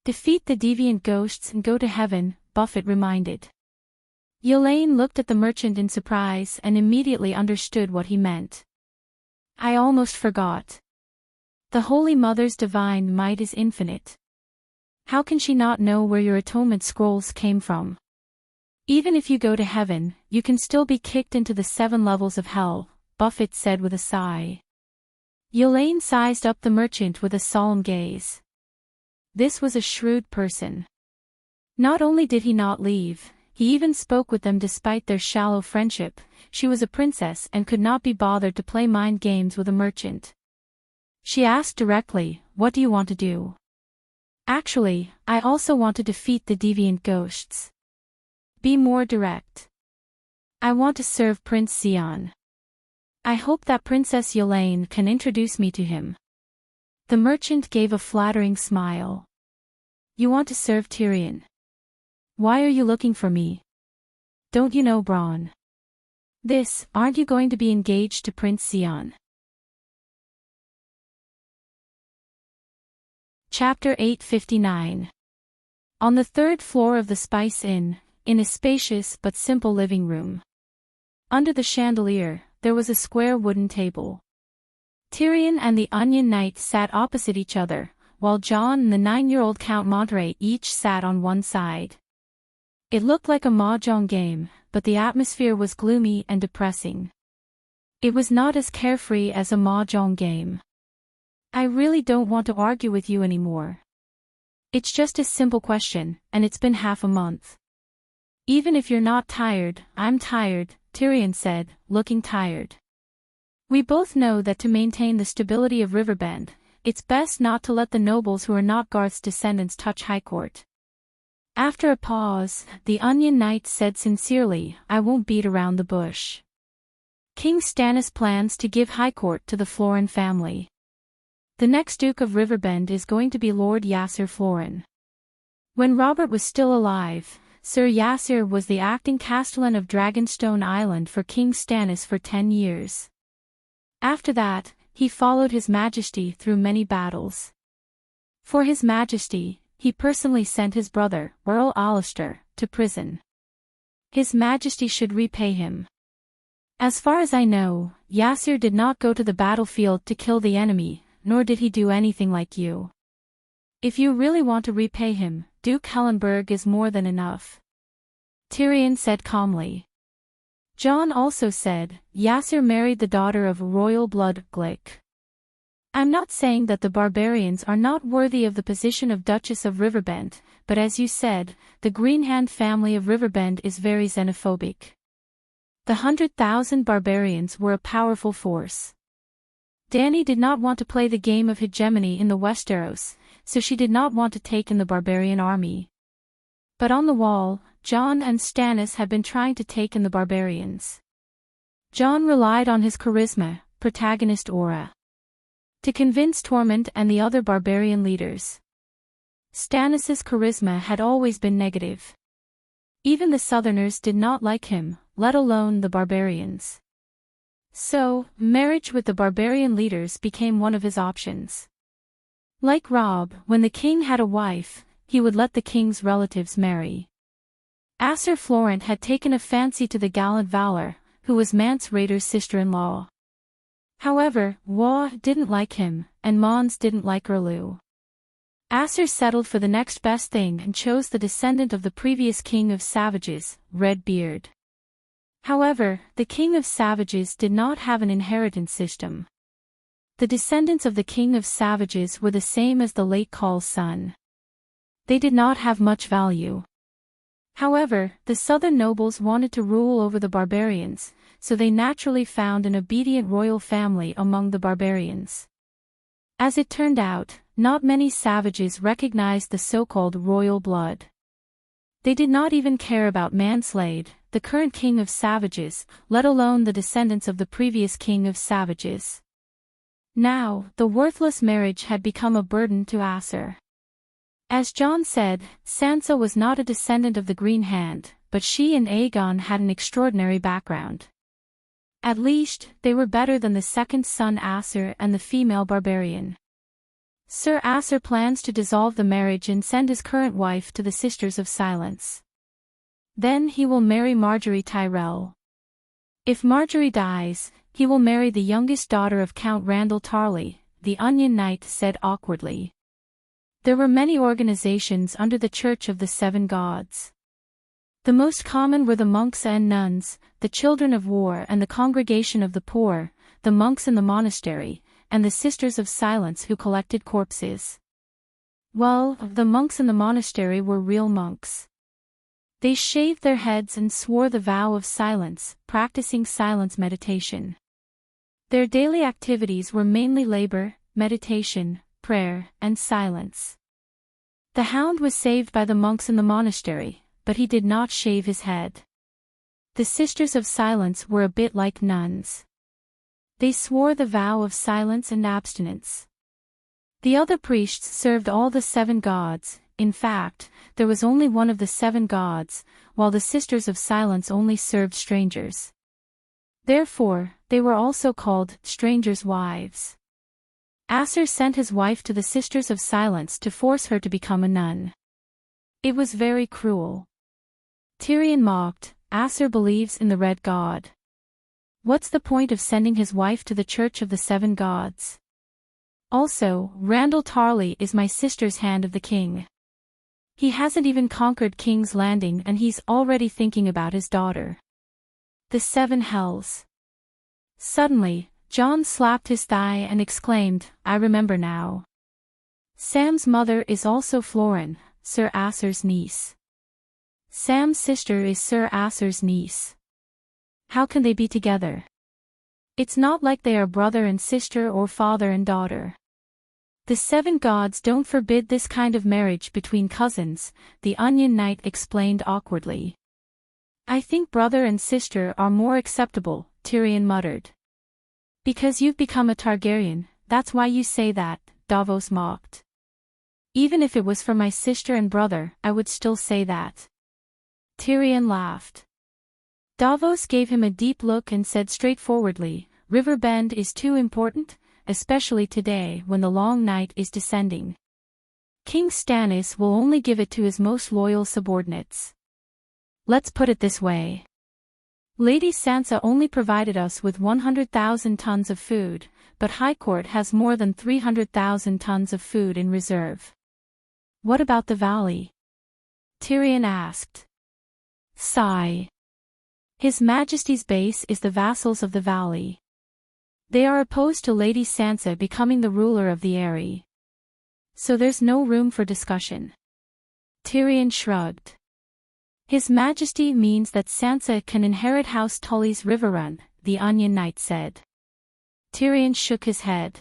"Defeat the deviant ghosts and go to heaven," Buffett reminded. Yolaine looked at the merchant in surprise and immediately understood what he meant. "I almost forgot. The Holy Mother's divine might is infinite. How can she not know where your atonement scrolls came from? Even if you go to heaven, you can still be kicked into the 7 levels of hell," Buffett said with a sigh. Yolaine sized up the merchant with a solemn gaze. This was a shrewd person. Not only did he not leave, he even spoke with them despite their shallow friendship. She was a princess and could not be bothered to play mind games with a merchant. She asked directly, "What do you want to do?" "Actually, I also want to defeat the deviant ghosts." "Be more direct." "I want to serve Prince Sion. I hope that Princess Yolaine can introduce me to him." The merchant gave a flattering smile. "You want to serve Tyrion? Why are you looking for me? Don't you know Bronn? Aren't you going to be engaged to Prince Sion?" Chapter 859. On the third floor of the Spice Inn, in a spacious but simple living room. Under the chandelier, there was a square wooden table. Tyrion and the Onion Knight sat opposite each other, while Jon and the 9-year-old Count Monterey each sat on one side. It looked like a mahjong game, but the atmosphere was gloomy and depressing. It was not as carefree as a mahjong game. "I really don't want to argue with you anymore. It's just a simple question, and it's been half a month." "Even if you're not tired, I'm tired," Tyrion said, looking tired. "We both know that to maintain the stability of Riverbend, it's best not to let the nobles who are not Garth's descendants touch High Court." After a pause, the Onion Knight said sincerely, "I won't beat around the bush. King Stannis plans to give High Court to the Florin family. The next Duke of Riverbend is going to be Lord Yassir Florin. When Robert was still alive, Sir Yassir was the acting castellan of Dragonstone Island for King Stannis for 10 years. After that, he followed His Majesty through many battles. For His Majesty, he personally sent his brother, Earl Alistair, to prison. His Majesty should repay him. As far as I know, Yassir did not go to the battlefield to kill the enemy, nor did he do anything like you. If you really want to repay him, Duke Hellenberg is more than enough," Tyrion said calmly. Jon also said, "Yassir married the daughter of royal blood, Glick. I'm not saying that the barbarians are not worthy of the position of Duchess of Riverbend, but as you said, the Greenhand family of Riverbend is very xenophobic. The 100,000 barbarians were a powerful force. Dany did not want to play the game of hegemony in the Westeros, so she did not want to take in the barbarian army. But on the wall, Jon and Stannis had been trying to take in the barbarians. Jon relied on his charisma, protagonist aura, to convince Tormund and the other barbarian leaders. Stannis's charisma had always been negative. Even the Southerners did not like him, let alone the barbarians. So, marriage with the barbarian leaders became one of his options. Like Robb, when the king had a wife, he would let the king's relatives marry. Asser Florent had taken a fancy to the gallant Valor, who was Mance Rayder's sister-in-law. However, Wa didn't like him, and Mons didn't like Erlu. Asser settled for the next best thing and chose the descendant of the previous king of Savages, Redbeard. However, the king of Savages did not have an inheritance system. The descendants of the king of Savages were the same as the late Khall's son. They did not have much value. However, the southern nobles wanted to rule over the barbarians, so they naturally found an obedient royal family among the barbarians. As it turned out, not many Savages recognized the so-called royal blood. They did not even care about Manslade, the current king of Savages, let alone the descendants of the previous king of Savages. Now, the worthless marriage had become a burden to Asser. As Jon said, Sansa was not a descendant of the Green Hand, but she and Aegon had an extraordinary background. At least, they were better than the second son Asser and the female barbarian. Sir Asser plans to dissolve the marriage and send his current wife to the Sisters of Silence. Then he will marry Margaery Tyrell. If Margaery dies, he will marry the youngest daughter of Count Randall Tarley, the Onion Knight said awkwardly. There were many organizations under the Church of the Seven Gods. The most common were the monks and nuns, the Children of War and the Congregation of the Poor, the monks in the monastery, and the Sisters of Silence who collected corpses. Well, the monks in the monastery were real monks. They shaved their heads and swore the vow of silence, practicing silence meditation. Their daily activities were mainly labor, meditation, prayer, and silence. The hound was saved by the monks in the monastery, but he did not shave his head. The Sisters of Silence were a bit like nuns. They swore the vow of silence and abstinence. The other priests served all the 7 gods. In fact, there was only one of the 7 gods, while the Sisters of Silence only served strangers. Therefore, they were also called strangers' wives. Acer sent his wife to the Sisters of Silence to force her to become a nun. It was very cruel. Tyrion mocked, Acer believes in the red god. What's the point of sending his wife to the Church of the 7 gods? Also, Randall Tarley is my sister's hand of the king. He hasn't even conquered King's Landing and he's already thinking about his daughter. The 7 hells. Suddenly, John slapped his thigh and exclaimed, I remember now. Sam's mother is also Florin, Sir Acer's niece. Sam's sister is Sir Acer's niece. How can they be together? It's not like they are brother and sister or father and daughter. The 7 gods don't forbid this kind of marriage between cousins, the Onion Knight explained awkwardly. I think brother and sister are more acceptable, Tyrion muttered. Because you've become a Targaryen, that's why you say that, Davos mocked. Even if it was for my sister and brother, I would still say that. Tyrion laughed. Davos gave him a deep look and said straightforwardly, Riverbend is too important, especially today when the long night is descending. King Stannis will only give it to his most loyal subordinates. Let's put it this way. Lady Sansa only provided us with 100,000 tons of food, but High Court has more than 300,000 tons of food in reserve. What about the valley? Tyrion asked. Sigh. His Majesty's base is the vassals of the valley. They are opposed to Lady Sansa becoming the ruler of the Eyrie. So there's no room for discussion. Tyrion shrugged. His Majesty means that Sansa can inherit House Tully's Riverrun, the Onion Knight said. Tyrion shook his head.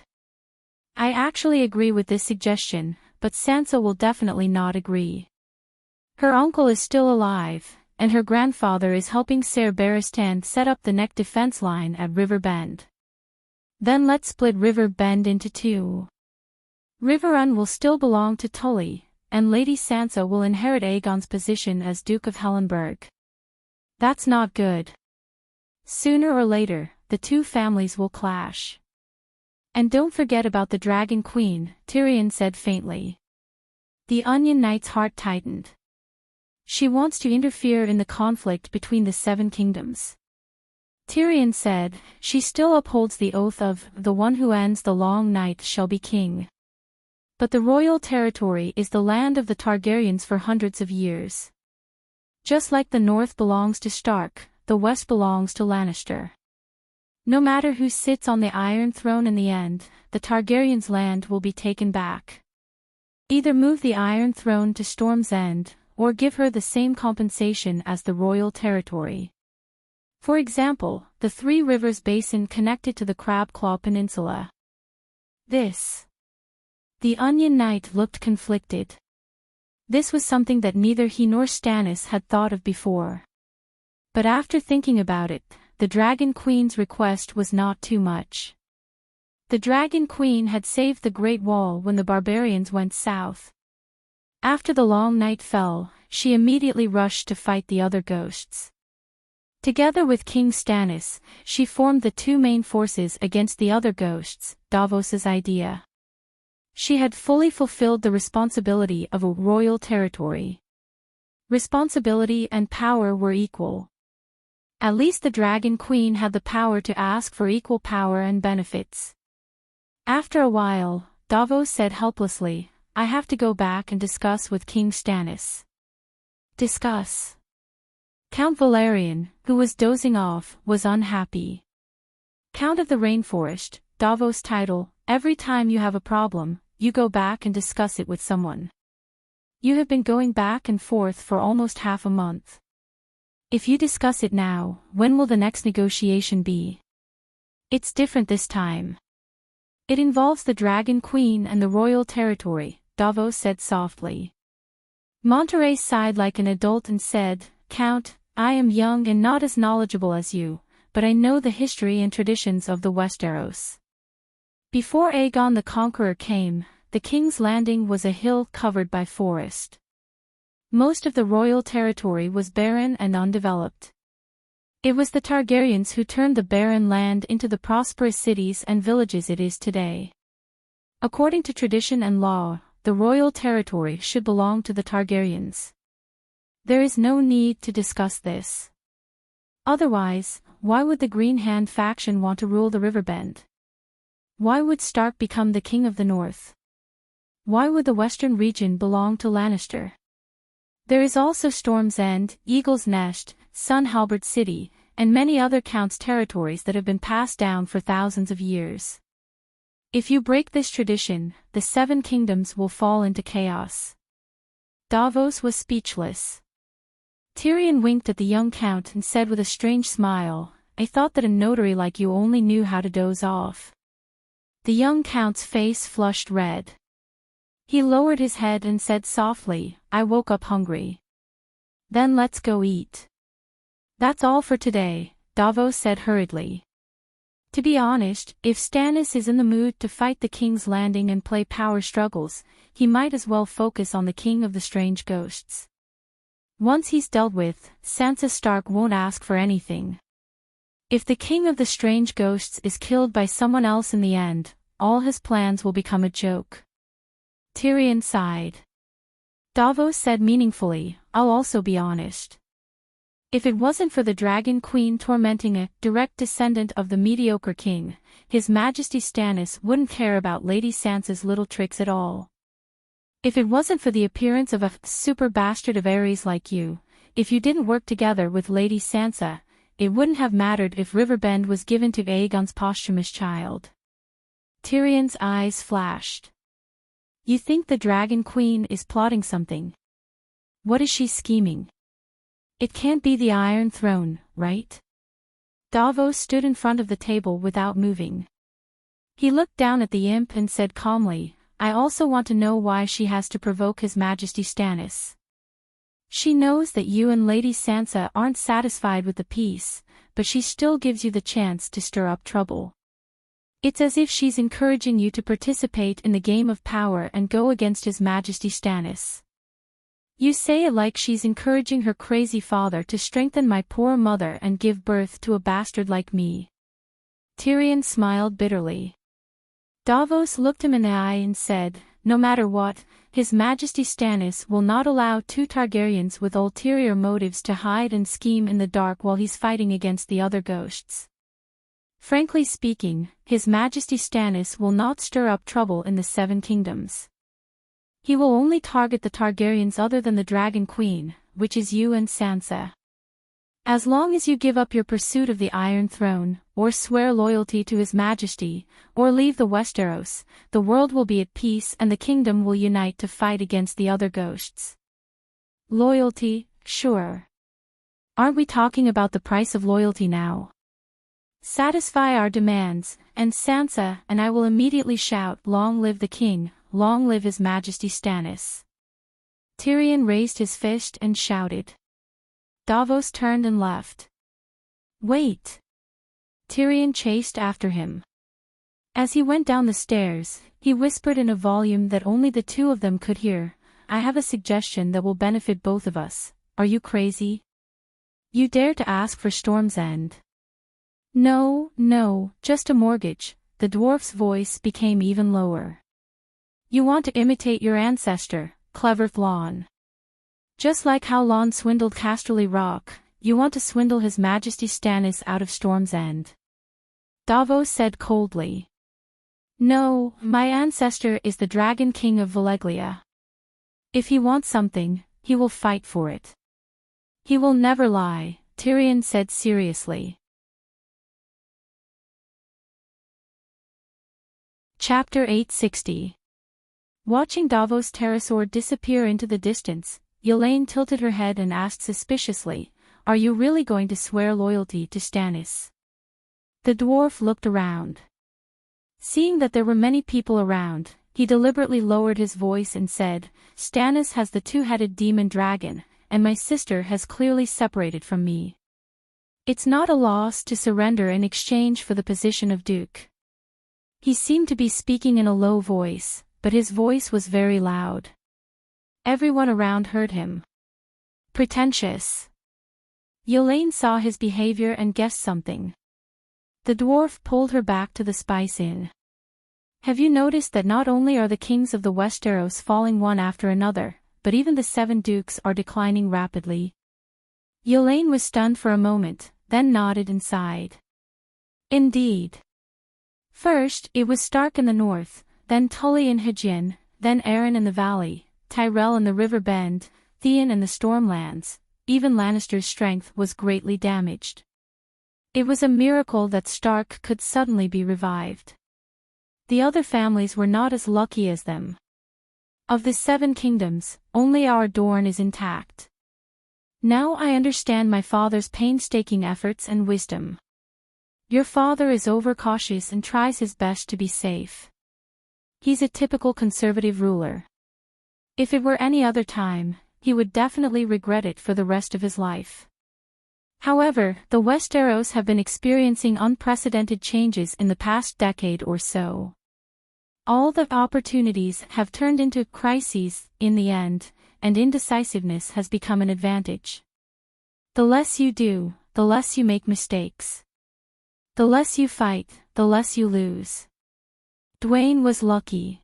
I actually agree with this suggestion, but Sansa will definitely not agree. Her uncle is still alive, and her grandfather is helping Ser Barristan set up the neck defense line at River Bend. Then let's split River Bend into 2. Riverrun will still belong to Tully, and Lady Sansa will inherit Aegon's position as Duke of Hellenberg. That's not good. Sooner or later, the 2 families will clash. And don't forget about the Dragon Queen, Tyrion said faintly. The Onion Knight's heart tightened. She wants to interfere in the conflict between the 7 kingdoms. Tyrion said, she still upholds the oath of, the one who ends the long night shall be king. But the royal territory is the land of the Targaryens for hundreds of years. Just like the north belongs to Stark, the west belongs to Lannister. No matter who sits on the Iron Throne in the end, the Targaryens' land will be taken back. Either move the Iron Throne to Storm's End, or give her the same compensation as the royal territory. For example, the Three Rivers Basin connected to the Crabclaw Peninsula. The Onion Knight looked conflicted. This was something that neither he nor Stannis had thought of before. But after thinking about it, the Dragon Queen's request was not too much. The Dragon Queen had saved the Great Wall when the barbarians went south. After the long night fell, she immediately rushed to fight the other ghosts. Together with King Stannis, she formed the 2 main forces against the other ghosts, Davos's idea. She had fully fulfilled the responsibility of a royal territory. Responsibility and power were equal. At least the Dragon Queen had the power to ask for equal power and benefits. After a while, Davos said helplessly, I have to go back and discuss with King Stannis. Discuss. Count Valerian, who was dozing off, was unhappy. Count of the Rainforest, Davos' title, every time you have a problem, you go back and discuss it with someone. You have been going back and forth for almost half a month. If you discuss it now, when will the next negotiation be? It's different this time. It involves the Dragon Queen and the royal territory, Davos said softly. Monterey sighed like an adult and said, Count, I am young and not as knowledgeable as you, but I know the history and traditions of the Westeros. Before Aegon the Conqueror came, the King's Landing was a hill covered by forest. Most of the royal territory was barren and undeveloped. It was the Targaryens who turned the barren land into the prosperous cities and villages it is today. According to tradition and law, the royal territory should belong to the Targaryens. There is no need to discuss this. Otherwise, why would the Green Hand faction want to rule the Riverbend? Why would Stark become the king of the North? Why would the western region belong to Lannister? There is also Storm's End, Eagle's Nest, Sun Halberd City, and many other counts' territories that have been passed down for thousands of years. If you break this tradition, the Seven Kingdoms will fall into chaos. Davos was speechless. Tyrion winked at the young count and said with a strange smile, I thought that a notary like you only knew how to doze off. The young count's face flushed red. He lowered his head and said softly, I woke up hungry. Then let's go eat. That's all for today, Davos said hurriedly. To be honest, if Stannis is in the mood to fight the King's Landing and play power struggles, he might as well focus on the King of the Strange Ghosts. Once he's dealt with, Sansa Stark won't ask for anything. If the King of the Strange Ghosts is killed by someone else in the end, all his plans will become a joke. Tyrion sighed. Davos said meaningfully, I'll also be honest. If it wasn't for the Dragon Queen tormenting a direct descendant of the mediocre king, His Majesty Stannis wouldn't care about Lady Sansa's little tricks at all. If it wasn't for the appearance of a super bastard of Aerys like you, if you didn't work together with Lady Sansa, it wouldn't have mattered if Riverbend was given to Aegon's posthumous child. Tyrion's eyes flashed. You think the Dragon Queen is plotting something? What is she scheming? It can't be the Iron Throne, right? Davos stood in front of the table without moving. He looked down at the imp and said calmly, I also want to know why she has to provoke His Majesty Stannis. She knows that you and Lady Sansa aren't satisfied with the peace, but she still gives you the chance to stir up trouble. It's as if she's encouraging you to participate in the game of power and go against His Majesty Stannis. You say it like she's encouraging her crazy father to strengthen my poor mother and give birth to a bastard like me. Tyrion smiled bitterly. Davos looked him in the eye and said, no matter what, His Majesty Stannis will not allow two Targaryens with ulterior motives to hide and scheme in the dark while he's fighting against the other ghosts. Frankly speaking, His Majesty Stannis will not stir up trouble in the Seven Kingdoms. He will only target the Targaryens other than the Dragon Queen, which is you and Sansa. As long as you give up your pursuit of the Iron Throne, or swear loyalty to His Majesty, or leave the Westeros, the world will be at peace and the kingdom will unite to fight against the other ghosts. Loyalty, sure. Aren't we talking about the price of loyalty now? Satisfy our demands, and Sansa and I will immediately shout, Long live the king, long live His Majesty Stannis. Tyrion raised his fist and shouted. Davos turned and left. Wait! Tyrion chased after him. As he went down the stairs, he whispered in a volume that only the two of them could hear, I have a suggestion that will benefit both of us. Are you crazy? You dare to ask for Storm's End? No, just a mortgage. The dwarf's voice became even lower. You want to imitate your ancestor, clever Lon. Just like how Lon swindled Casterly Rock, you want to swindle His Majesty Stannis out of Storm's End. Davos said coldly. No, my ancestor is the Dragon King of Valeglia. If he wants something, he will fight for it. He will never lie, Tyrion said seriously. Chapter 860. Watching Davos pterosaur disappear into the distance, Elaine tilted her head and asked suspiciously, "Are you really going to swear loyalty to Stannis?" The dwarf looked around. Seeing that there were many people around, he deliberately lowered his voice and said, "Stannis has the two-headed demon dragon, and my sister has clearly separated from me. It's not a loss to surrender in exchange for the position of Duke." He seemed to be speaking in a low voice, but his voice was very loud. Everyone around heard him. Pretentious. Elaine saw his behavior and guessed something. The dwarf pulled her back to the Spice Inn. "Have you noticed that not only are the kings of the Westeros falling one after another, but even the 7 dukes are declining rapidly?" Elaine was stunned for a moment, then nodded and sighed. Indeed. First, it was Stark in the north, then Tully in Hygin, then Aeron in the valley, Tyrell in the river bend, Theon in the Stormlands. Even Lannister's strength was greatly damaged. It was a miracle that Stark could suddenly be revived. The other families were not as lucky as them. Of the 7 kingdoms, only our Dorne is intact. Now I understand my father's painstaking efforts and wisdom. Your father is overcautious and tries his best to be safe. He's a typical conservative ruler. If it were any other time, he would definitely regret it for the rest of his life. However, the Westeros have been experiencing unprecedented changes in the past decade or so. All the opportunities have turned into crises in the end, and indecisiveness has become an advantage. The less you do, the less you make mistakes. The less you fight, the less you lose. Dwayne was lucky.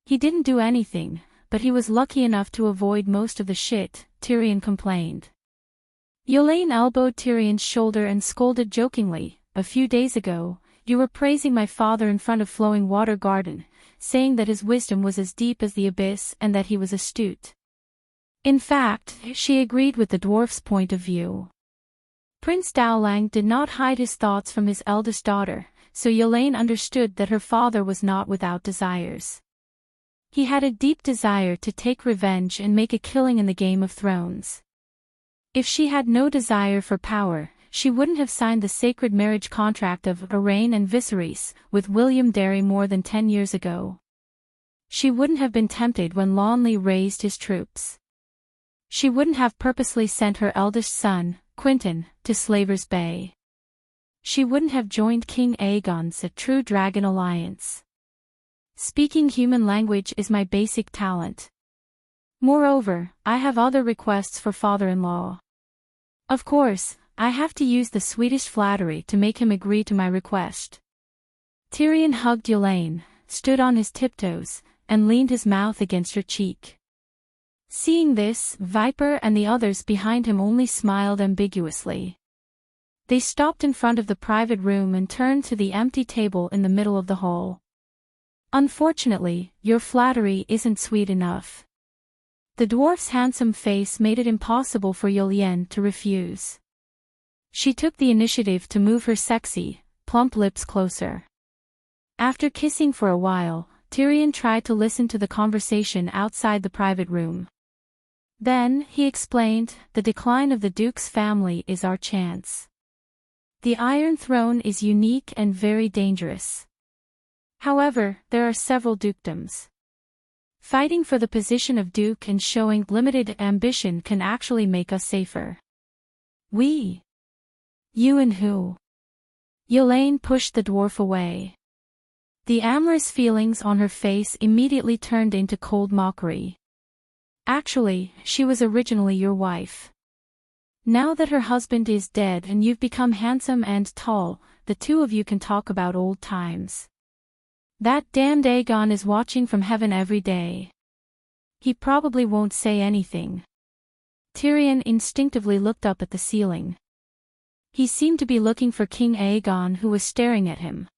He didn't do anything, but he was lucky enough to avoid most of the shit, Tyrion complained. Elaine elbowed Tyrion's shoulder and scolded jokingly, "A few days ago, you were praising my father in front of Flowing Water Garden, saying that his wisdom was as deep as the abyss and that he was astute." In fact, she agreed with the dwarf's point of view. Prince Dowling did not hide his thoughts from his eldest daughter, so Elaine understood that her father was not without desires. He had a deep desire to take revenge and make a killing in the Game of Thrones. If she had no desire for power, she wouldn't have signed the sacred marriage contract of Arrayne and Viserys with William Darry more than 10 years ago. She wouldn't have been tempted when Lonley raised his troops. She wouldn't have purposely sent her eldest son, Quentyn, to Slaver's Bay. She wouldn't have joined King Aegon's True Dragon Alliance. Speaking human language is my basic talent. Moreover, I have other requests for father-in-law. Of course, I have to use the sweetest flattery to make him agree to my request. Tyrion hugged Elaine, stood on his tiptoes, and leaned his mouth against her cheek. Seeing this, Viper and the others behind him only smiled ambiguously. They stopped in front of the private room and turned to the empty table in the middle of the hall. "Unfortunately, your flattery isn't sweet enough." The dwarf's handsome face made it impossible for Yen to refuse. She took the initiative to move her sexy, plump lips closer. After kissing for a while, Tyrion tried to listen to the conversation outside the private room. Then, he explained, "The decline of the Duke's family is our chance. The Iron Throne is unique and very dangerous. However, there are several dukedoms. Fighting for the position of Duke and showing limited ambition can actually make us safer." "We? You and who?" Elaine pushed the dwarf away. The amorous feelings on her face immediately turned into cold mockery. "Actually, she was originally your wife. Now that her husband is dead and you've become handsome and tall, the two of you can talk about old times. That damned Aegon is watching from heaven every day. He probably won't say anything." Tyrion instinctively looked up at the ceiling. He seemed to be looking for King Aegon, who was staring at him.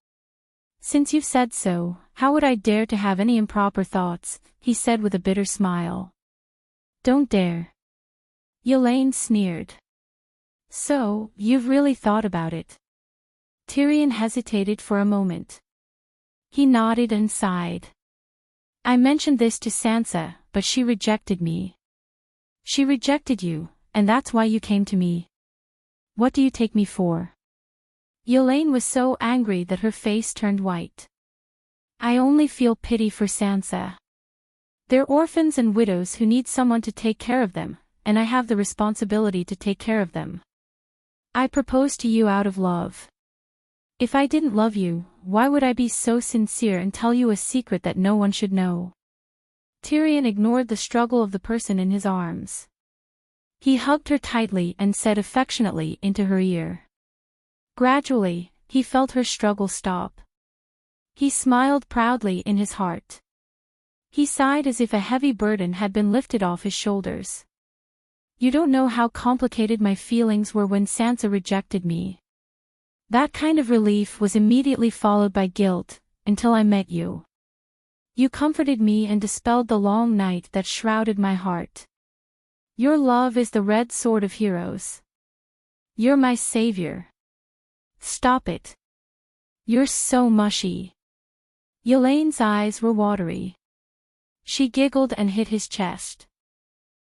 "Since you've said so, how would I dare to have any improper thoughts?" he said with a bitter smile. "Don't dare." Elaine sneered. "So, you've really thought about it?" Tyrion hesitated for a moment. He nodded and sighed. I mentioned this to Sansa, but she rejected me. She rejected you, and that's why you came to me. What do you take me for? Elaine was so angry that her face turned white. I only feel pity for Sansa. They're orphans and widows who need someone to take care of them, and I have the responsibility to take care of them. I proposed to you out of love. If I didn't love you, why would I be so sincere and tell you a secret that no one should know? Tyrion ignored the struggle of the person in his arms. He hugged her tightly and said affectionately into her ear. Gradually, he felt her struggle stop. He smiled proudly in his heart. He sighed as if a heavy burden had been lifted off his shoulders. You don't know how complicated my feelings were when Sansa rejected me. That kind of relief was immediately followed by guilt, until I met you. You comforted me and dispelled the long night that shrouded my heart. Your love is the red sword of heroes. You're my savior. Stop it. You're so mushy. Elaine's eyes were watery. She giggled and hit his chest.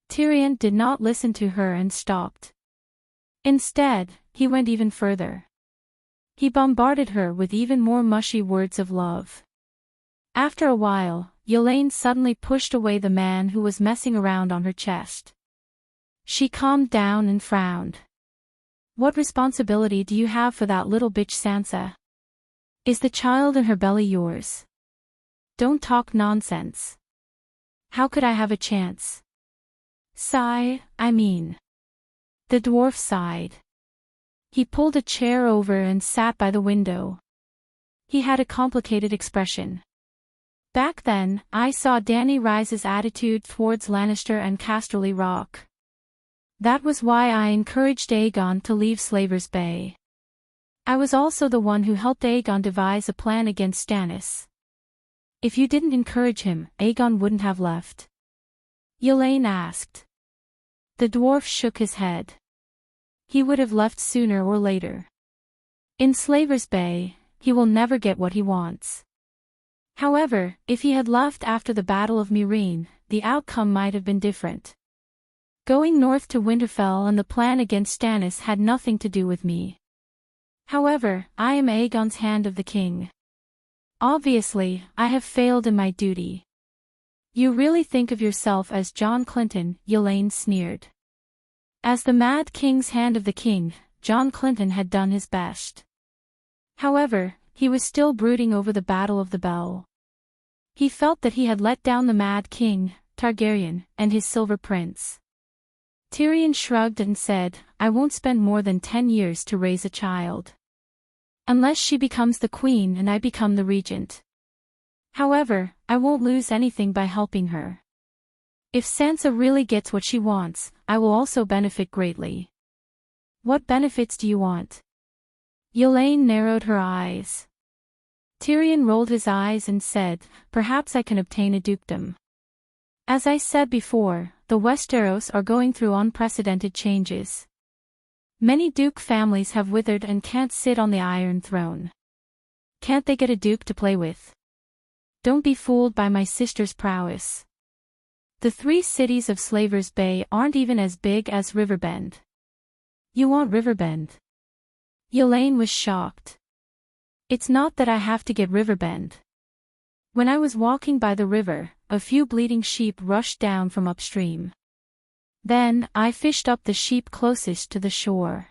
Tyrion did not listen to her and stopped. Instead, he went even further. He bombarded her with even more mushy words of love. After a while, Elaine suddenly pushed away the man who was messing around on her chest. She calmed down and frowned. What responsibility do you have for that little bitch Sansa? Is the child in her belly yours? Don't talk nonsense. How could I have a chance? I mean. The dwarf sighed. He pulled a chair over and sat by the window. He had a complicated expression. Back then, I saw Dany Rice's attitude towards Lannister and Casterly Rock. That was why I encouraged Aegon to leave Slaver's Bay. I was also the one who helped Aegon devise a plan against Stannis. If you didn't encourage him, Aegon wouldn't have left. Elaine asked. The dwarf shook his head. He would have left sooner or later. In Slaver's Bay, he will never get what he wants. However, if he had left after the Battle of Meereen, the outcome might have been different. Going north to Winterfell and the plan against Stannis had nothing to do with me. However, I am Aegon's Hand of the King. Obviously, I have failed in my duty. You really think of yourself as John Clinton, Elaine sneered. As the Mad King's Hand of the King, John Clinton had done his best. However, he was still brooding over the Battle of the Bell. He felt that he had let down the Mad King, Targaryen, and his Silver Prince. Tyrion shrugged and said, I won't spend more than 10 years to raise a child. Unless she becomes the queen and I become the regent. However, I won't lose anything by helping her. If Sansa really gets what she wants, I will also benefit greatly. What benefits do you want? Elaine narrowed her eyes. Tyrion rolled his eyes and said, perhaps I can obtain a dukedom. As I said before, the Westeros are going through unprecedented changes. Many duke families have withered and can't sit on the Iron Throne. Can't they get a duke to play with? Don't be fooled by my sister's prowess. The 3 cities of Slaver's Bay aren't even as big as Riverbend. You want Riverbend? Elaine was shocked. It's not that I have to get Riverbend. When I was walking by the river, a few bleating sheep rushed down from upstream. Then, I fished up the sheep closest to the shore.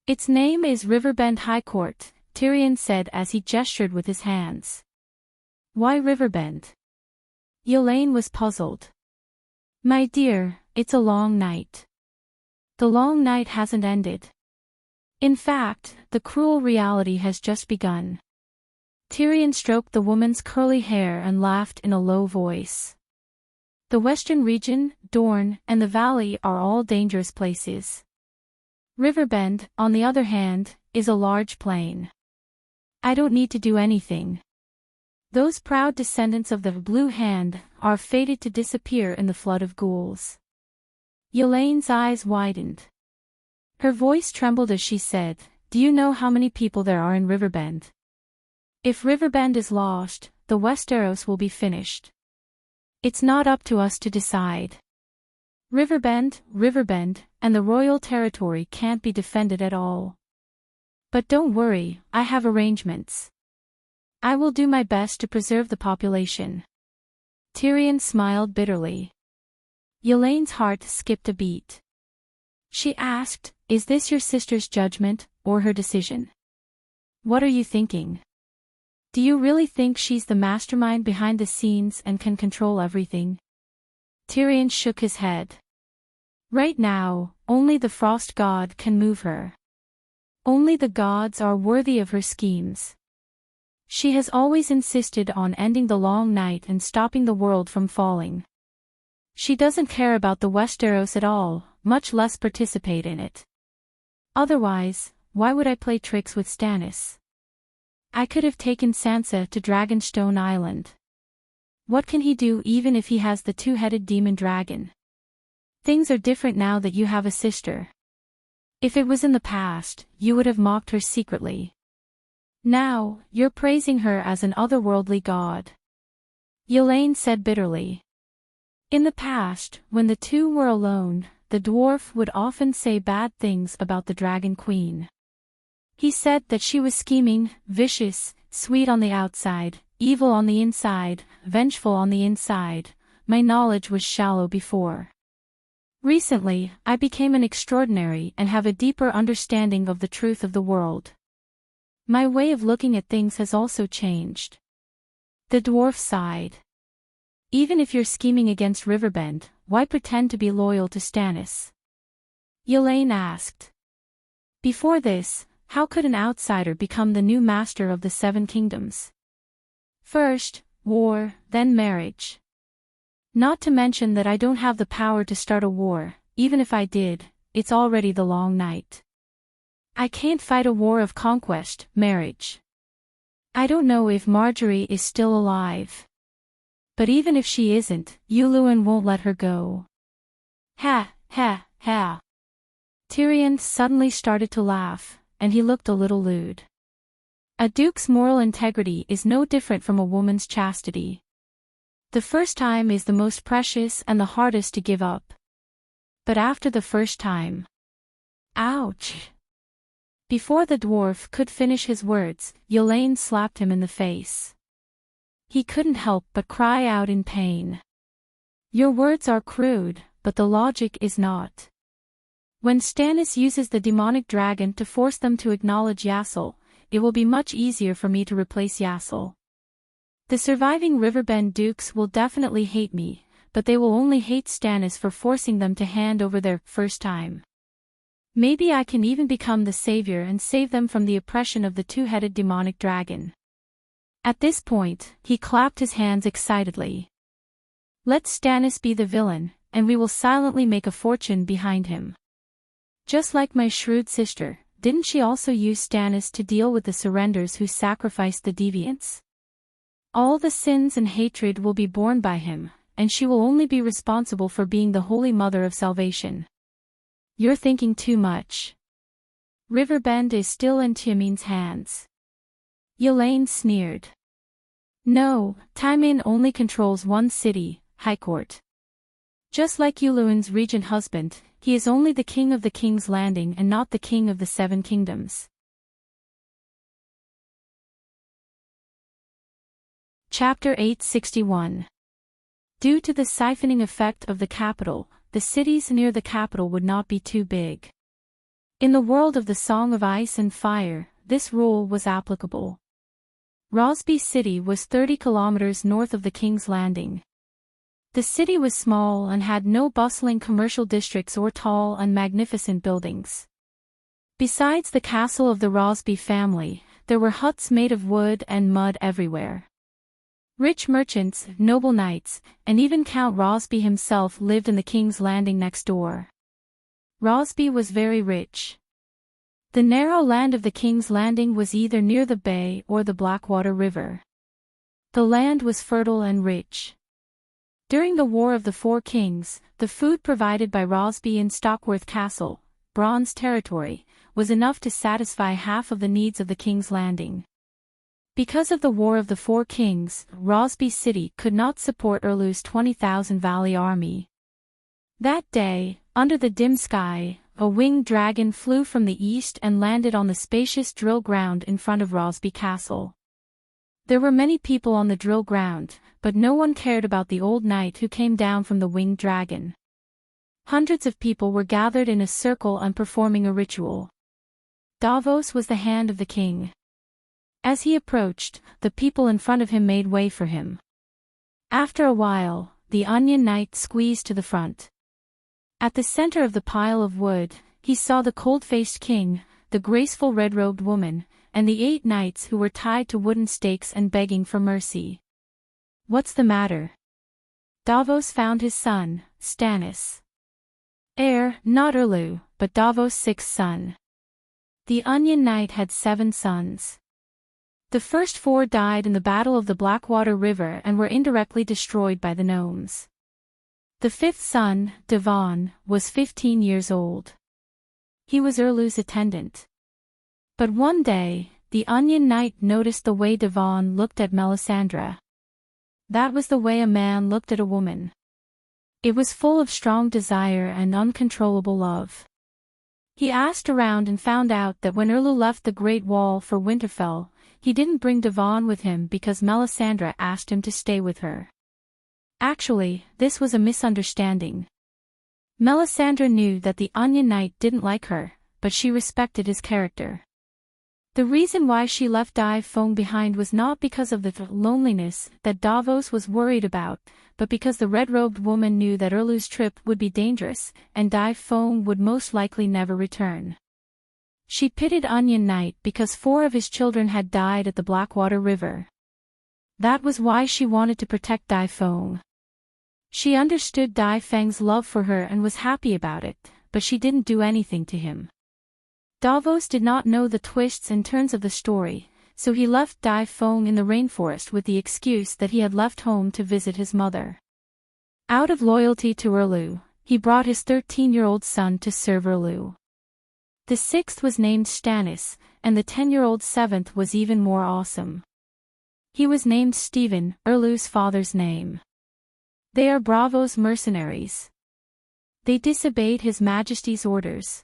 Its name is Riverbend High Court, Tyrion said as he gestured with his hands. Why Riverbend? Elaine was puzzled. My dear, it's a long night. The long night hasn't ended. In fact, the cruel reality has just begun. Tyrion stroked the woman's curly hair and laughed in a low voice. The Western region, Dorne, and the Valley are all dangerous places. Riverbend, on the other hand, is a large plain. I don't need to do anything. Those proud descendants of the Blue Hand are fated to disappear in the flood of ghouls. Elaine's eyes widened. Her voice trembled as she said, do you know how many people there are in Riverbend? If Riverbend is lost, the Westeros will be finished. It's not up to us to decide. Riverbend, and the royal territory can't be defended at all. But don't worry, I have arrangements. I will do my best to preserve the population. Tyrion smiled bitterly. Yelaine's heart skipped a beat. She asked, "Is this your sister's judgment, or her decision? What are you thinking? Do you really think she's the mastermind behind the scenes and can control everything?" Tyrion shook his head. Right now, only the Frost God can move her. Only the gods are worthy of her schemes. She has always insisted on ending the long night and stopping the world from falling. She doesn't care about the Westeros at all, much less participate in it. Otherwise, why would I play tricks with Stannis? I could have taken Sansa to Dragonstone Island. What can he do even if he has the two-headed demon dragon? Things are different now that you have a sister. If it was in the past, you would have mocked her secretly. Now, you're praising her as an otherworldly god. Yelaine said bitterly. In the past, when the two were alone, the dwarf would often say bad things about the Dragon Queen. He said that she was scheming, vicious, sweet on the outside, evil on the inside, vengeful on the inside. My knowledge was shallow before. Recently, I became an extraordinary and have a deeper understanding of the truth of the world. My way of looking at things has also changed. The dwarf sighed. Even if you're scheming against Riverbend, why pretend to be loyal to Stannis? Yelaine asked. Before this, how could an outsider become the new master of the Seven Kingdoms? First, war, then marriage. Not to mention that I don't have the power to start a war. Even if I did, it's already the long night. I can't fight a war of conquest, marriage. I don't know if Marjorie is still alive. But even if she isn't, Yuluen won't let her go. Ha, ha, ha. Tyrion suddenly started to laugh, and he looked a little lewd. A duke's moral integrity is no different from a woman's chastity. The first time is the most precious and the hardest to give up. But after the first time... Ouch! Before the dwarf could finish his words, Yelaine slapped him in the face. He couldn't help but cry out in pain. Your words are crude, but the logic is not. When Stannis uses the demonic dragon to force them to acknowledge Yassel, it will be much easier for me to replace Yassel. The surviving Riverbend dukes will definitely hate me, but they will only hate Stannis for forcing them to hand over their first time. Maybe I can even become the savior and save them from the oppression of the two-headed demonic dragon. At this point, he clapped his hands excitedly. Let Stannis be the villain, and we will silently make a fortune behind him. Just like my shrewd sister, didn't she also use Stannis to deal with the surrenders who sacrificed the deviants? All the sins and hatred will be borne by him, and she will only be responsible for being the Holy Mother of Salvation. You're thinking too much. Riverbend is still in Tyrimon's hands. Yelaine sneered. No, Tywin only controls one city, Highcourt. Just like Yuluen's regent husband, he is only the king of the King's Landing and not the king of the Seven Kingdoms. Chapter 861. Due to the siphoning effect of the capital, the cities near the capital would not be too big. In the world of the Song of Ice and Fire, this rule was applicable. Rosby City was 30 kilometers north of the King's Landing. The city was small and had no bustling commercial districts or tall and magnificent buildings. Besides the castle of the Rosby family, there were huts made of wood and mud everywhere. Rich merchants, noble knights, and even Count Rosby himself lived in the King's Landing next door. Rosby was very rich. The narrow land of the King's Landing was either near the bay or the Blackwater River. The land was fertile and rich. During the War of the Four Kings, the food provided by Rosby in Stockworth Castle, Bronze territory, was enough to satisfy half of the needs of the King's Landing. Because of the War of the Four Kings, Rosby City could not support Erlu's 20,000 Valley army. That day, under the dim sky, a winged dragon flew from the east and landed on the spacious drill ground in front of Rosby Castle. There were many people on the drill ground, but no one cared about the old knight who came down from the winged dragon. Hundreds of people were gathered in a circle and performing a ritual. Davos was the hand of the king. As he approached, the people in front of him made way for him. After a while, the Onion Knight squeezed to the front. At the center of the pile of wood, he saw the cold-faced king, the graceful red-robed woman, and the 8 knights who were tied to wooden stakes and begging for mercy. "What's the matter?" Davos found his son, Stannis. Heir, not Erlu, but Davos' 6th son. The Onion Knight had 7 sons. The first 4 died in the Battle of the Blackwater River and were indirectly destroyed by the gnomes. The 5th son, Devon, was 15 years old. He was Erlu's attendant. But one day, the Onion Knight noticed the way Devon looked at Melisandre. That was the way a man looked at a woman. It was full of strong desire and uncontrollable love. He asked around and found out that when Erlu left the Great Wall for Winterfell, he didn't bring Devon with him because Melisandre asked him to stay with her. Actually, this was a misunderstanding. Melisandre knew that the Onion Knight didn't like her, but she respected his character. The reason why she left Dai Fong behind was not because of the loneliness that Davos was worried about, but because the red-robed woman knew that Erlu's trip would be dangerous, and Dai Fong would most likely never return. She pitied Onion Knight because 4 of his children had died at the Blackwater River. That was why she wanted to protect Dai Fong. She understood Dai Feng's love for her and was happy about it, but she didn't do anything to him. Davos did not know the twists and turns of the story, so he left Dai Fong in the rainforest with the excuse that he had left home to visit his mother. Out of loyalty to Erlu, he brought his 13-year-old son to serve Erlu. The 6th was named Stannis, and the 10-year-old 7th was even more awesome. He was named Stephen, Erlu's father's name. They are Bravo's mercenaries. They disobeyed His Majesty's orders.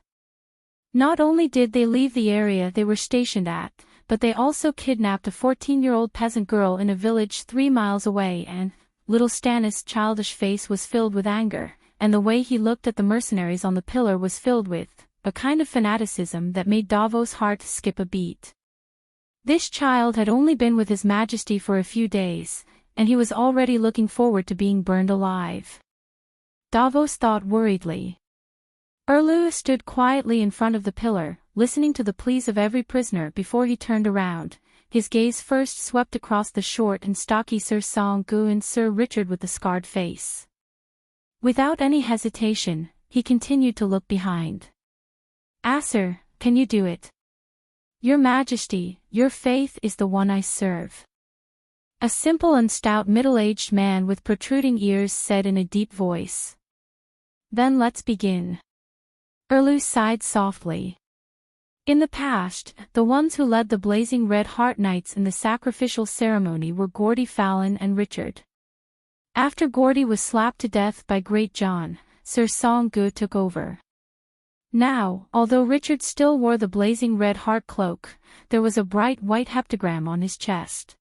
Not only did they leave the area they were stationed at, but they also kidnapped a 14-year-old peasant girl in a village 3 miles away and, little Stannis' childish face was filled with anger, and the way he looked at the mercenaries on the pillar was filled with a kind of fanaticism that made Davos' heart skip a beat. This child had only been with His Majesty for a few days, and he was already looking forward to being burned alive. Davos thought worriedly. Erlu stood quietly in front of the pillar, listening to the pleas of every prisoner before he turned around. His gaze first swept across the short and stocky Sir Song-gu and Sir Richard with the scarred face. Without any hesitation, he continued to look behind. "Sir, can you do it? Your Majesty, your faith is the one I serve." A simple and stout middle-aged man with protruding ears said in a deep voice. "Then let's begin." Erlu sighed softly. In the past, the ones who led the blazing red heart knights in the sacrificial ceremony were Gordy Fallon and Richard. After Gordy was slapped to death by Great John, Sir Song-gu took over. Now, although Richard still wore the blazing red heart cloak, there was a bright white heptagram on his chest.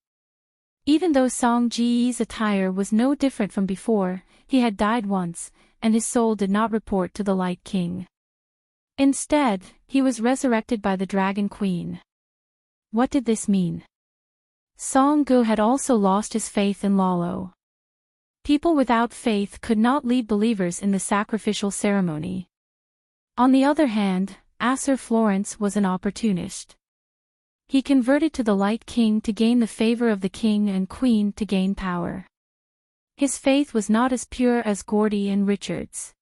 Even though Song-ji's attire was no different from before, he had died once, and his soul did not report to the Light King. Instead, he was resurrected by the Dragon Queen. What did this mean? Song-gu had also lost his faith in Lalo. People without faith could not lead believers in the sacrificial ceremony. On the other hand, Sir Florence was an opportunist. He converted to the Light King to gain the favor of the king and queen to gain power. His faith was not as pure as Gordy and Richard's.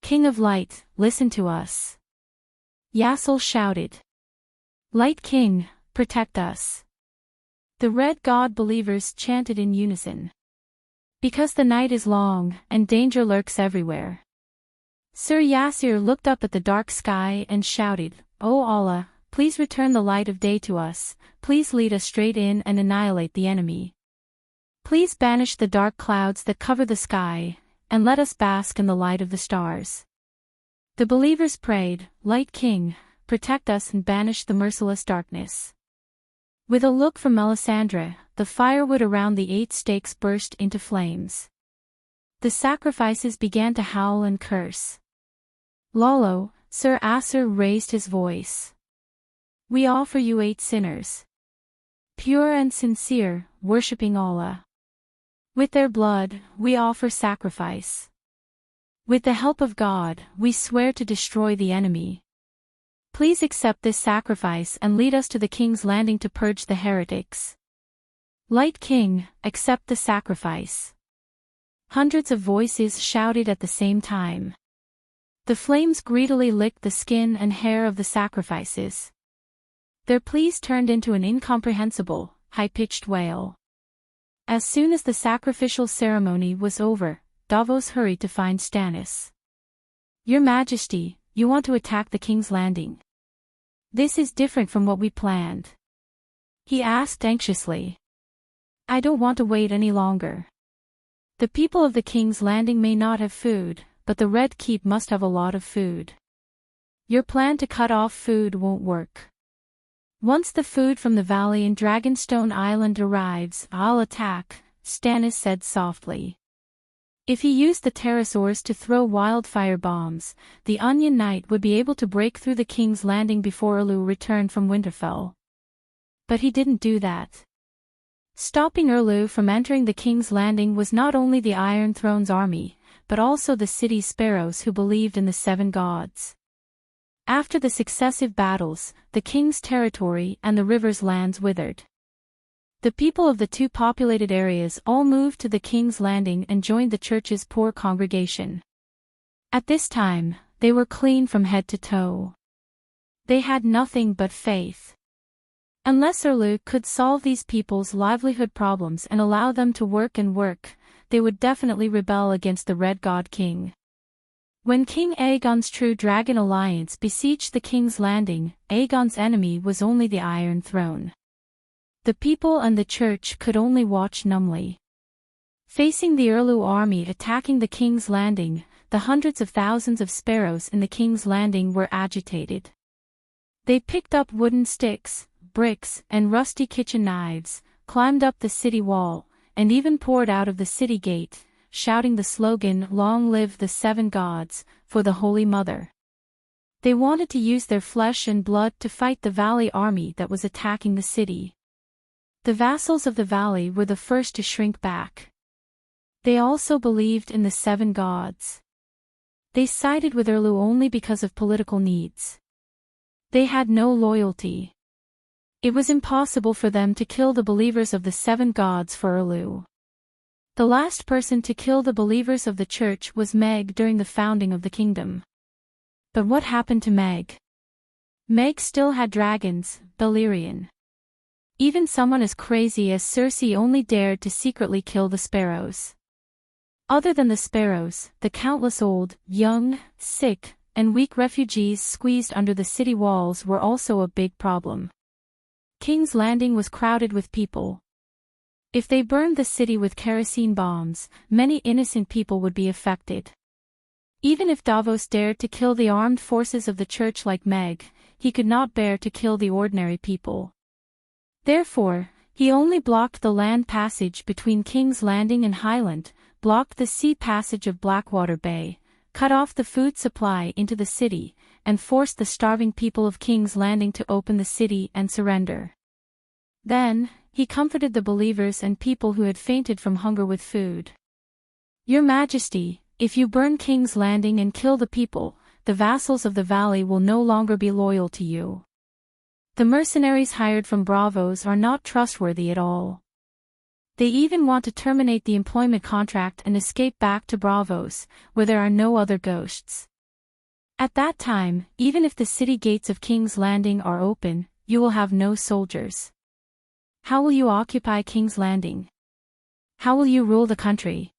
"King of Light, listen to us," Yassel shouted. "Light King, protect us." The Red God believers chanted in unison. "Because the night is long, and danger lurks everywhere." Sir Yassir looked up at the dark sky and shouted, "O Allah, please return the light of day to us, please lead us straight in and annihilate the enemy. Please banish the dark clouds that cover the sky, and let us bask in the light of the stars. The believers prayed, Light King, protect us and banish the merciless darkness. With a look from Melisandre, the firewood around the 8 stakes burst into flames. The sacrifices began to howl and curse. Lolo, Sir Asser raised his voice. We offer you 8 sinners. Pure and sincere, worshipping Allah. With their blood, we offer sacrifice. With the help of God, we swear to destroy the enemy. Please accept this sacrifice and lead us to the King's Landing to purge the heretics. Light King, accept the sacrifice. Hundreds of voices shouted at the same time. The flames greedily licked the skin and hair of the sacrifices. Their pleas turned into an incomprehensible, high-pitched wail. As soon as the sacrificial ceremony was over, Davos hurried to find Stannis. Your Majesty, you want to attack the King's Landing. This is different from what we planned. He asked anxiously. I don't want to wait any longer. The people of the King's Landing may not have food, but the Red Keep must have a lot of food. Your plan to cut off food won't work. Once the food from the valley in Dragonstone Island arrives, I'll attack, Stannis said softly. If he used the pterosaurs to throw wildfire bombs, the Onion Knight would be able to break through the King's Landing before Erlu returned from Winterfell. But he didn't do that. Stopping Erlu from entering the King's Landing was not only the Iron Throne's army, but also the city's sparrows who believed in the 7 gods. After the successive battles, the king's territory and the river's lands withered. The people of the 2 populated areas all moved to the King's Landing and joined the church's poor congregation. At this time, they were clean from head to toe. They had nothing but faith. Unless Erlu could solve these people's livelihood problems and allow them to work, they would definitely rebel against the Red God King. When King Aegon's True Dragon Alliance besieged the King's Landing, Aegon's enemy was only the Iron Throne. The people and the church could only watch numbly. Facing the Erlu army attacking the King's Landing, the hundreds of thousands of sparrows in the King's Landing were agitated. They picked up wooden sticks, bricks, and rusty kitchen knives, climbed up the city wall, and even poured out of the city gate, shouting the slogan, Long live the 7 gods, for the Holy Mother. They wanted to use their flesh and blood to fight the Valley army that was attacking the city. The vassals of the Valley were the first to shrink back. They also believed in the 7 gods. They sided with Erlu only because of political needs. They had no loyalty. It was impossible for them to kill the believers of the 7 gods for Erlu. The last person to kill the believers of the church was Meg during the founding of the kingdom. But what happened to Meg? Meg still had dragons, Balerion. Even someone as crazy as Cersei only dared to secretly kill the sparrows. Other than the sparrows, the countless old, young, sick, and weak refugees squeezed under the city walls were also a big problem. King's Landing was crowded with people. If they burned the city with kerosene bombs, many innocent people would be affected. Even if Davos dared to kill the armed forces of the church like Meg, he could not bear to kill the ordinary people. Therefore, he only blocked the land passage between King's Landing and Highland, blocked the sea passage of Blackwater Bay, cut off the food supply into the city, and forced the starving people of King's Landing to open the city and surrender. Then, he comforted the believers and people who had fainted from hunger with food. Your Majesty, if you burn King's Landing and kill the people, the vassals of the Valley will no longer be loyal to you. The mercenaries hired from Bravos are not trustworthy at all. They even want to terminate the employment contract and escape back to Bravos, where there are no other ghosts. At that time, even if the city gates of King's Landing are open, you will have no soldiers. How will you occupy King's Landing? How will you rule the country?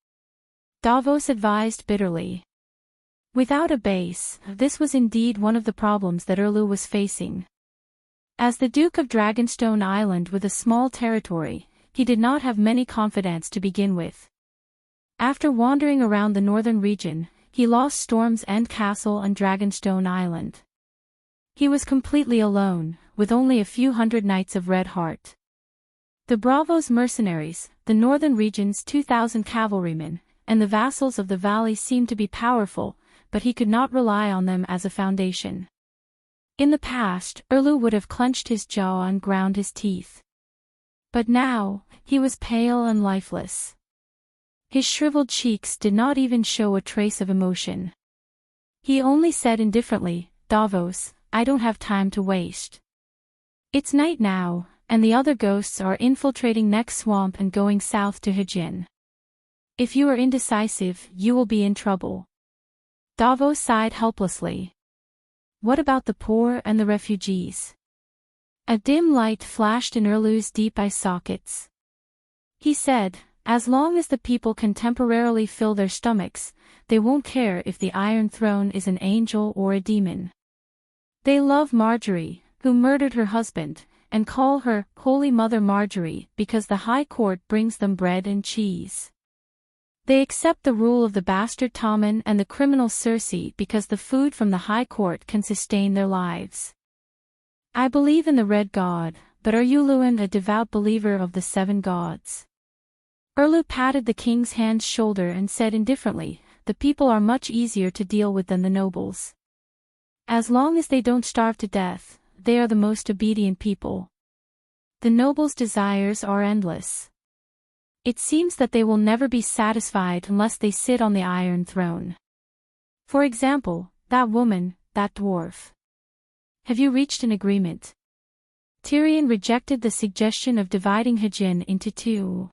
Davos advised bitterly. Without a base, this was indeed one of the problems that Erlu was facing. As the Duke of Dragonstone Island with a small territory, he did not have many confidants to begin with. After wandering around the northern region, he lost Storm's End Castle and Dragonstone Island. He was completely alone, with only a few hundred knights of Red Heart. The Bravos mercenaries, the northern region's 2,000 cavalrymen, and the vassals of the valley seemed to be powerful, but he could not rely on them as a foundation. In the past, Erlu would have clenched his jaw and ground his teeth. But now, he was pale and lifeless. His shriveled cheeks did not even show a trace of emotion. He only said indifferently, "Davos, I don't have time to waste. It's night now, and the other ghosts are infiltrating Neck Swamp and going south to Hijin. If you are indecisive, you will be in trouble." Davos sighed helplessly. What about the poor and the refugees? A dim light flashed in Erlu's deep eye sockets. He said, "As long as the people can temporarily fill their stomachs, they won't care if the Iron Throne is an angel or a demon. They love Marjorie, who murdered her husband, and call her Holy Mother Marjorie because the High Court brings them bread and cheese. They accept the rule of the bastard Tommen and the criminal Cersei because the food from the High Court can sustain their lives. I believe in the Red God, but are you Luin a devout believer of the Seven Gods?" Erlu patted the king's hand's shoulder and said indifferently, "The people are much easier to deal with than the nobles. As long as they don't starve to death, they are the most obedient people. The nobles' desires are endless. It seems that they will never be satisfied unless they sit on the Iron Throne. For example, that woman, that dwarf. Have you reached an agreement?" Tyrion rejected the suggestion of dividing Hijin into two.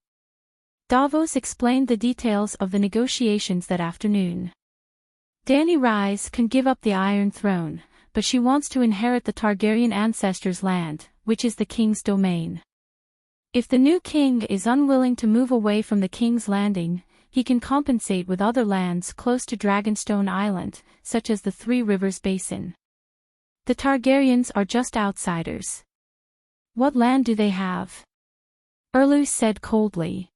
Davos explained the details of the negotiations that afternoon. Dany Rise can give up the Iron Throne, but she wants to inherit the Targaryen ancestors' land, which is the king's domain. If the new king is unwilling to move away from the King's Landing, he can compensate with other lands close to Dragonstone Island, such as the Three Rivers Basin. The Targaryens are just outsiders. What land do they have? Erlu said coldly.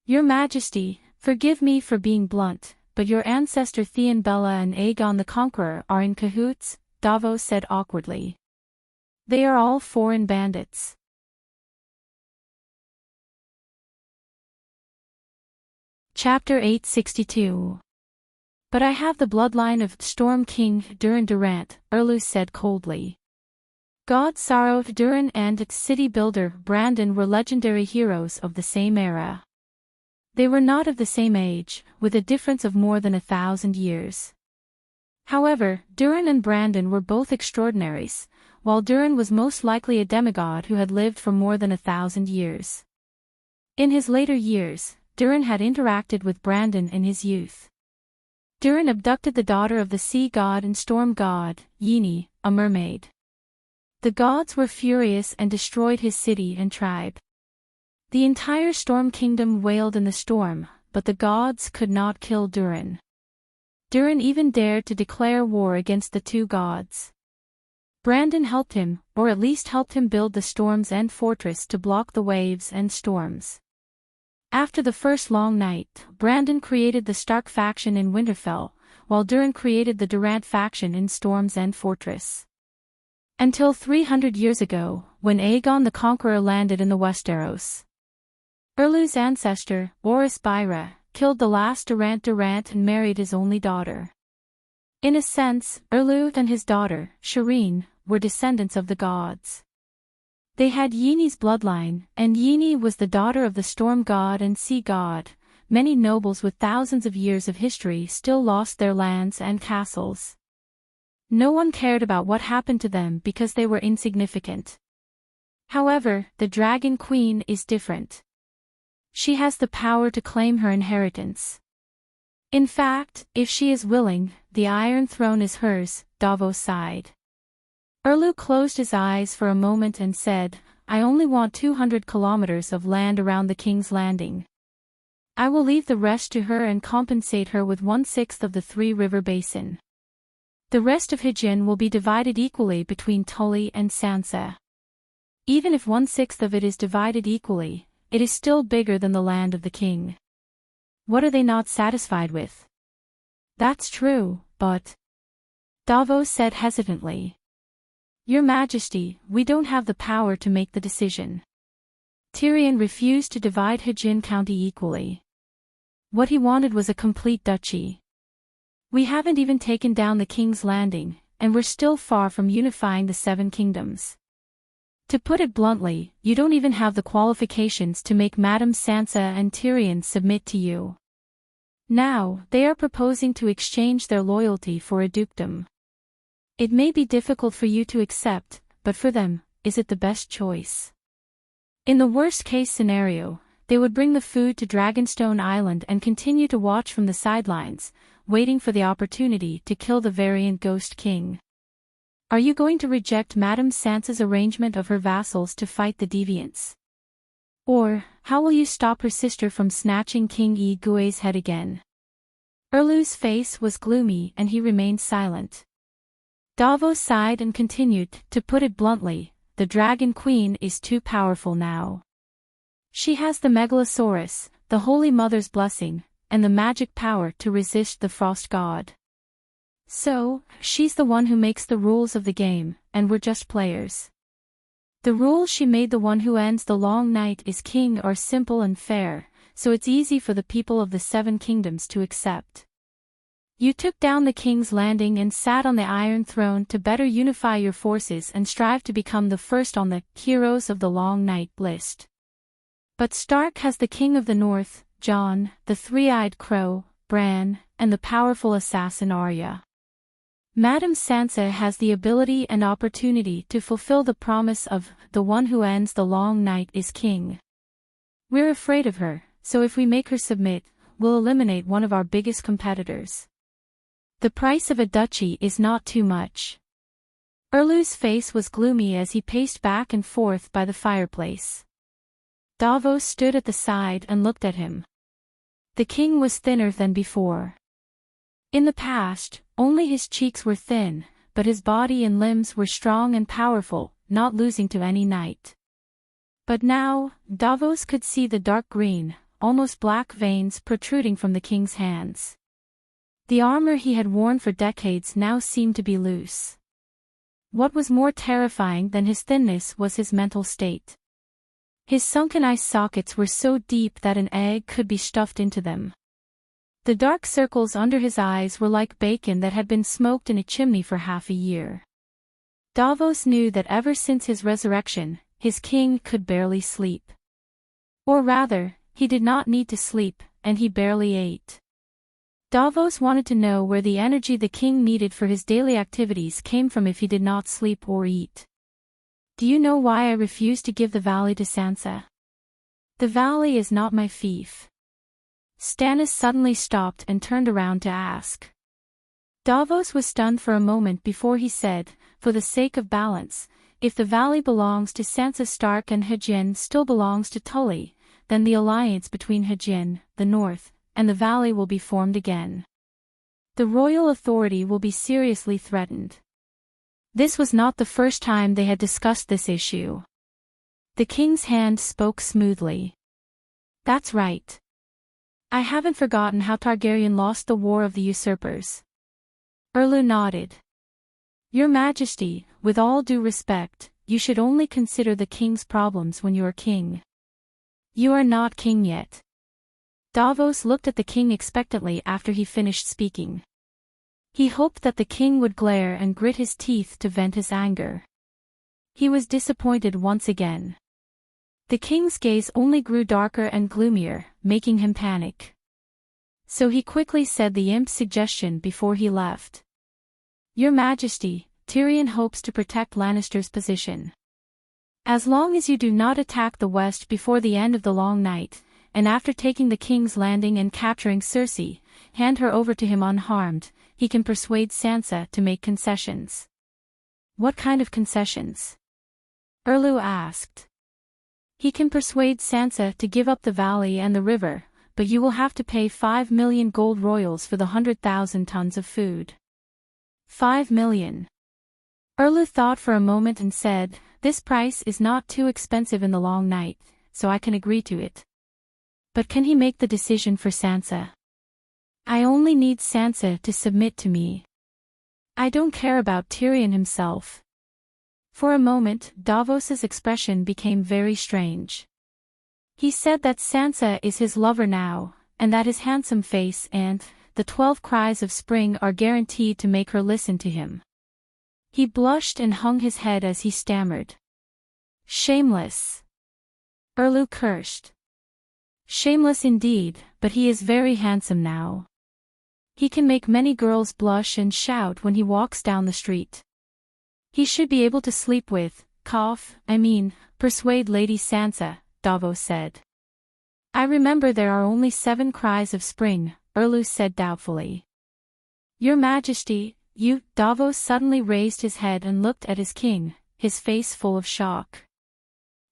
Your Majesty, forgive me for being blunt, but your ancestor Theon Bella and Aegon the Conqueror are in cahoots, Davos said awkwardly. They are all foreign bandits. Chapter 862. But I have the bloodline of Storm King Durin Durant, Erlu said coldly. God Sorrow Durin and city builder Brandon were legendary heroes of the same era. They were not of the same age, with a difference of more than 1,000 years. However, Durin and Brandon were both extraordinaries, while Durin was most likely a demigod who had lived for more than 1,000 years. In his later years, Durin had interacted with Brandon in his youth. Durin abducted the daughter of the sea god and storm god, Ynni, a mermaid. The gods were furious and destroyed his city and tribe. The entire Storm Kingdom wailed in the storm, but the gods could not kill Durin. Durin even dared to declare war against the two gods. Brandon helped him, or at least helped him build the Storm's End fortress to block the waves and storms. After the first long night, Brandon created the Stark faction in Winterfell, while Durin created the Durant faction in Storm's End Fortress. Until 300 years ago, when Aegon the Conqueror landed in the Westeros. Erlu's ancestor, Orys Byra, killed the last Durant and married his only daughter. In a sense, Erlu and his daughter, Shireen, were descendants of the gods. They had Ynni's bloodline, and Ynni was the daughter of the storm god and sea god. Many nobles with thousands of years of history still lost their lands and castles. No one cared about what happened to them because they were insignificant. However, the Dragon Queen is different. She has the power to claim her inheritance. In fact, if she is willing, the Iron Throne is hers, Davos sighed. Erlu closed his eyes for a moment and said, I only want 200 kilometers of land around the King's Landing. I will leave the rest to her and compensate her with 1/6 of the Three River Basin. The rest of Heartfelt will be divided equally between Tully and Sansa. Even if 1/6 of it is divided equally, it is still bigger than the land of the king. What are they not satisfied with? That's true, but... Davos said hesitantly. Your Majesty, we don't have the power to make the decision. Tyrion refused to divide Heartfelt County equally. What he wanted was a complete duchy. We haven't even taken down the King's Landing, and we're still far from unifying the Seven Kingdoms. To put it bluntly, you don't even have the qualifications to make Madame Sansa and Tyrion submit to you. Now, they are proposing to exchange their loyalty for a dukedom. It may be difficult for you to accept, but for them, is it the best choice? In the worst-case scenario, they would bring the food to Dragonstone Island and continue to watch from the sidelines, waiting for the opportunity to kill the variant Ghost King. Are you going to reject Madame Sansa's arrangement of her vassals to fight the deviants? Or, how will you stop her sister from snatching King Igue's head again? Erlu's face was gloomy and he remained silent. Davos sighed and continued, to put it bluntly, the Dragon Queen is too powerful now. She has the Megalosaurus, the Holy Mother's blessing, and the magic power to resist the Frost God. So, she's the one who makes the rules of the game, and we're just players. The rules she made, the one who ends the long night is king, are simple and fair, so it's easy for the people of the Seven Kingdoms to accept. You took down the King's Landing and sat on the Iron Throne to better unify your forces and strive to become the first on the Heroes of the Long Night list. But Stark has the King of the North, Jon, the Three-Eyed Crow, Bran, and the powerful assassin Arya. Madame Sansa has the ability and opportunity to fulfill the promise of the one who ends the long night is king. We're afraid of her, so if we make her submit, we'll eliminate one of our biggest competitors. The price of a duchy is not too much. Erlu's face was gloomy as he paced back and forth by the fireplace. Davos stood at the side and looked at him. The king was thinner than before. In the past, only his cheeks were thin, but his body and limbs were strong and powerful, not losing to any knight. But now, Davos could see the dark green, almost black veins protruding from the king's hands. The armor he had worn for decades now seemed to be loose. What was more terrifying than his thinness was his mental state. His sunken eye sockets were so deep that an egg could be stuffed into them. The dark circles under his eyes were like bacon that had been smoked in a chimney for half a year. Davos knew that ever since his resurrection, his king could barely sleep. Or rather, he did not need to sleep, and he barely ate. Davos wanted to know where the energy the king needed for his daily activities came from if he did not sleep or eat. Do you know why I refuse to give the valley to Sansa? The valley is not my fief. Stannis suddenly stopped and turned around to ask. Davos was stunned for a moment before he said, for the sake of balance, if the valley belongs to Sansa Stark and Heartfelt still belongs to Tully, then the alliance between Heartfelt, the north, and the valley will be formed again. The royal authority will be seriously threatened. This was not the first time they had discussed this issue. The king's hand spoke smoothly. That's right. I haven't forgotten how Targaryen lost the War of the Usurpers. Erlu nodded. Your Majesty, with all due respect, you should only consider the king's problems when you are king. You are not king yet. Davos looked at the king expectantly after he finished speaking. He hoped that the king would glare and grit his teeth to vent his anger. He was disappointed once again. The king's gaze only grew darker and gloomier, making him panic. So he quickly said the imp's suggestion before he left. Your Majesty, Tyrion hopes to protect Lannister's position. As long as you do not attack the west before the end of the long night, and after taking the King's Landing and capturing Cersei, hand her over to him unharmed, he can persuade Sansa to make concessions. What kind of concessions? Erlu asked. He can persuade Sansa to give up the valley and the river, but you will have to pay 5 million gold royals for the 100,000 tons of food. 5 million. Erlu thought for a moment and said, this price is not too expensive in the long night, so I can agree to it. But can he make the decision for Sansa? I only need Sansa to submit to me. I don't care about Tyrion himself. For a moment, Davos's expression became very strange. He said that Sansa is his lover now, and that his handsome face and the 12 cries of spring are guaranteed to make her listen to him. He blushed and hung his head as he stammered. Shameless. Erlu cursed. Shameless indeed, but he is very handsome now. He can make many girls blush and shout when he walks down the street. He should be able to sleep with, persuade Lady Sansa, Davos said. I remember there are only 7 cries of spring, Erlu said doubtfully. Your Majesty, Davos suddenly raised his head and looked at his king, his face full of shock.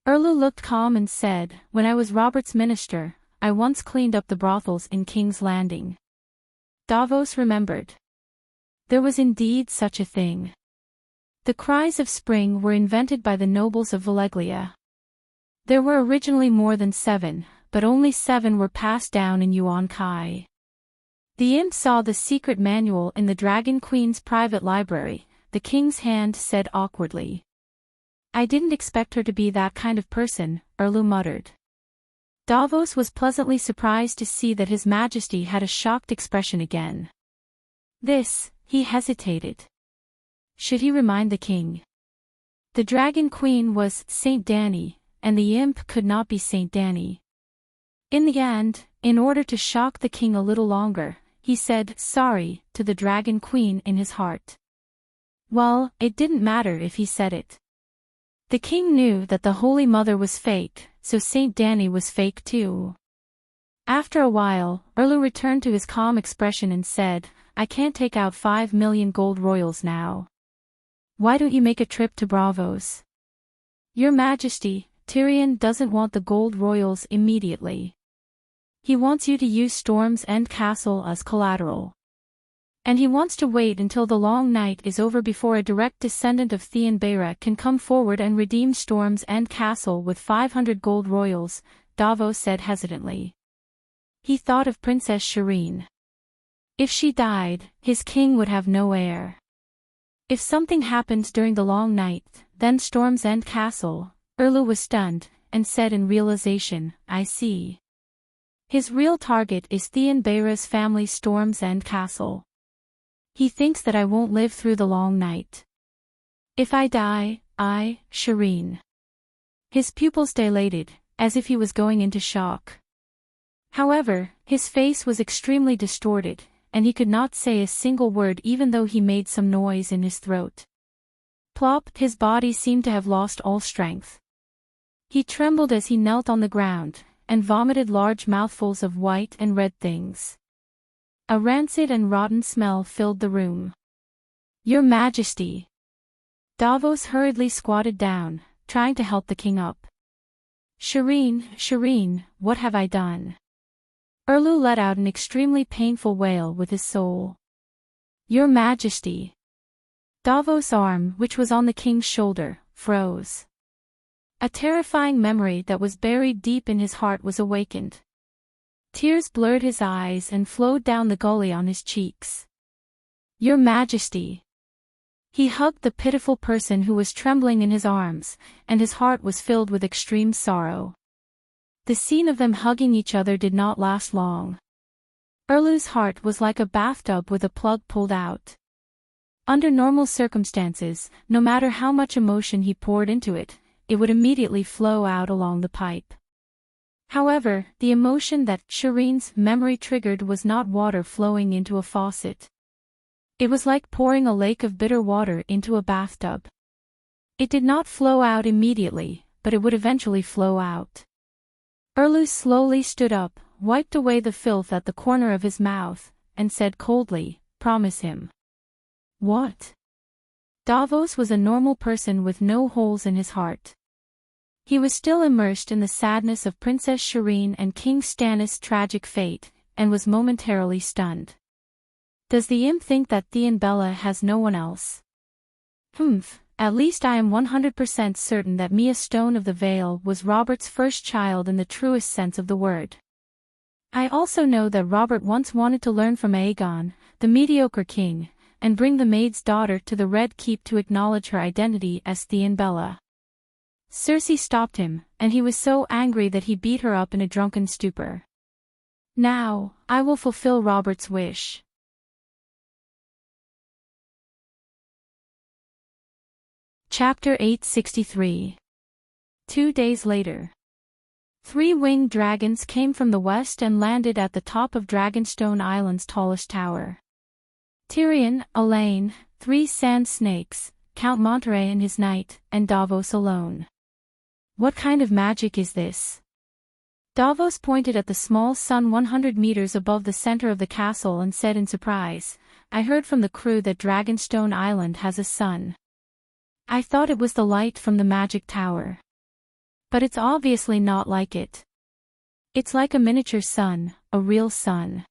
Erlu looked calm and said, when I was Robert's minister, I once cleaned up the brothels in King's Landing. Davos remembered. There was indeed such a thing. The cries of spring were invented by the nobles of Valeglia. There were originally more than 7, but only 7 were passed down in Yuan Kai. The imp saw the secret manual in the Dragon Queen's private library, the king's hand said awkwardly. I didn't expect her to be that kind of person, Erlu muttered. Davos was pleasantly surprised to see that His Majesty had a shocked expression again. He hesitated. Should he remind the king? The Dragon Queen was Saint Dany, and the imp could not be Saint Dany. In the end, in order to shock the king a little longer, he said sorry to the Dragon Queen in his heart. Well, it didn't matter if he said it. The king knew that the Holy Mother was fake, so Saint Dany was fake too. After a while, Erlu returned to his calm expression and said, I can't take out 5 million gold royals now. Why don't you make a trip to Braavos? Your Majesty, Tyrion doesn't want the gold royals immediately. He wants you to use Storm's End Castle as collateral. And he wants to wait until the long night is over before a direct descendant of Theon Bayra can come forward and redeem Storm's End Castle with 500 gold royals, Davos said hesitantly. He thought of Princess Shireen. If she died, his king would have no heir. If something happened during the long night, then Storm's End Castle, Erlu was stunned, and said in realization, I see. His real target is Theon Bayra's family Storm's End Castle. He thinks that I won't live through the long night. If I die, Shireen. His pupils dilated, as if he was going into shock. However, his face was extremely distorted, and he could not say a single word even though he made some noise in his throat. Plop, his body seemed to have lost all strength. He trembled as he knelt on the ground, and vomited large mouthfuls of white and red things. A rancid and rotten smell filled the room. Your Majesty! Davos hurriedly squatted down, trying to help the king up. Shireen, what have I done? Erlu let out an extremely painful wail with his soul. Your Majesty! Davos' arm, which was on the king's shoulder, froze. A terrifying memory that was buried deep in his heart was awakened. Tears blurred his eyes and flowed down the gully on his cheeks. Your Majesty! He hugged the pitiful person who was trembling in his arms, and his heart was filled with extreme sorrow. The scene of them hugging each other did not last long. Erlu's heart was like a bathtub with a plug pulled out. Under normal circumstances, no matter how much emotion he poured into it, it would immediately flow out along the pipe. However, the emotion that Shireen's memory triggered was not water flowing into a faucet. It was like pouring a lake of bitter water into a bathtub. It did not flow out immediately, but it would eventually flow out. Erlu slowly stood up, wiped away the filth at the corner of his mouth, and said coldly, promise him. What? Davos was a normal person with no holes in his heart. He was still immersed in the sadness of Princess Shireen and King Stannis' tragic fate, and was momentarily stunned. Does the imp think that Bella has no one else? Humph, at least I am 100% certain that Mia Stone of the Vale was Robert's first child in the truest sense of the word. I also know that Robert once wanted to learn from Aegon, the mediocre king, and bring the maid's daughter to the Red Keep to acknowledge her identity as Bella. Cersei stopped him, and he was so angry that he beat her up in a drunken stupor. Now, I will fulfill Robert's wish. Chapter 863. 2 days later. 3 winged dragons came from the west and landed at the top of Dragonstone Island's tallest tower. Tyrion, Elaine, 3 sand snakes, Count Monterey and his knight, and Davos alone. What kind of magic is this? Davos pointed at the small sun 100 meters above the center of the castle and said in surprise, I heard from the crew that Dragonstone Island has a sun. I thought it was the light from the magic tower. But it's obviously not like it. It's like a miniature sun, a real sun.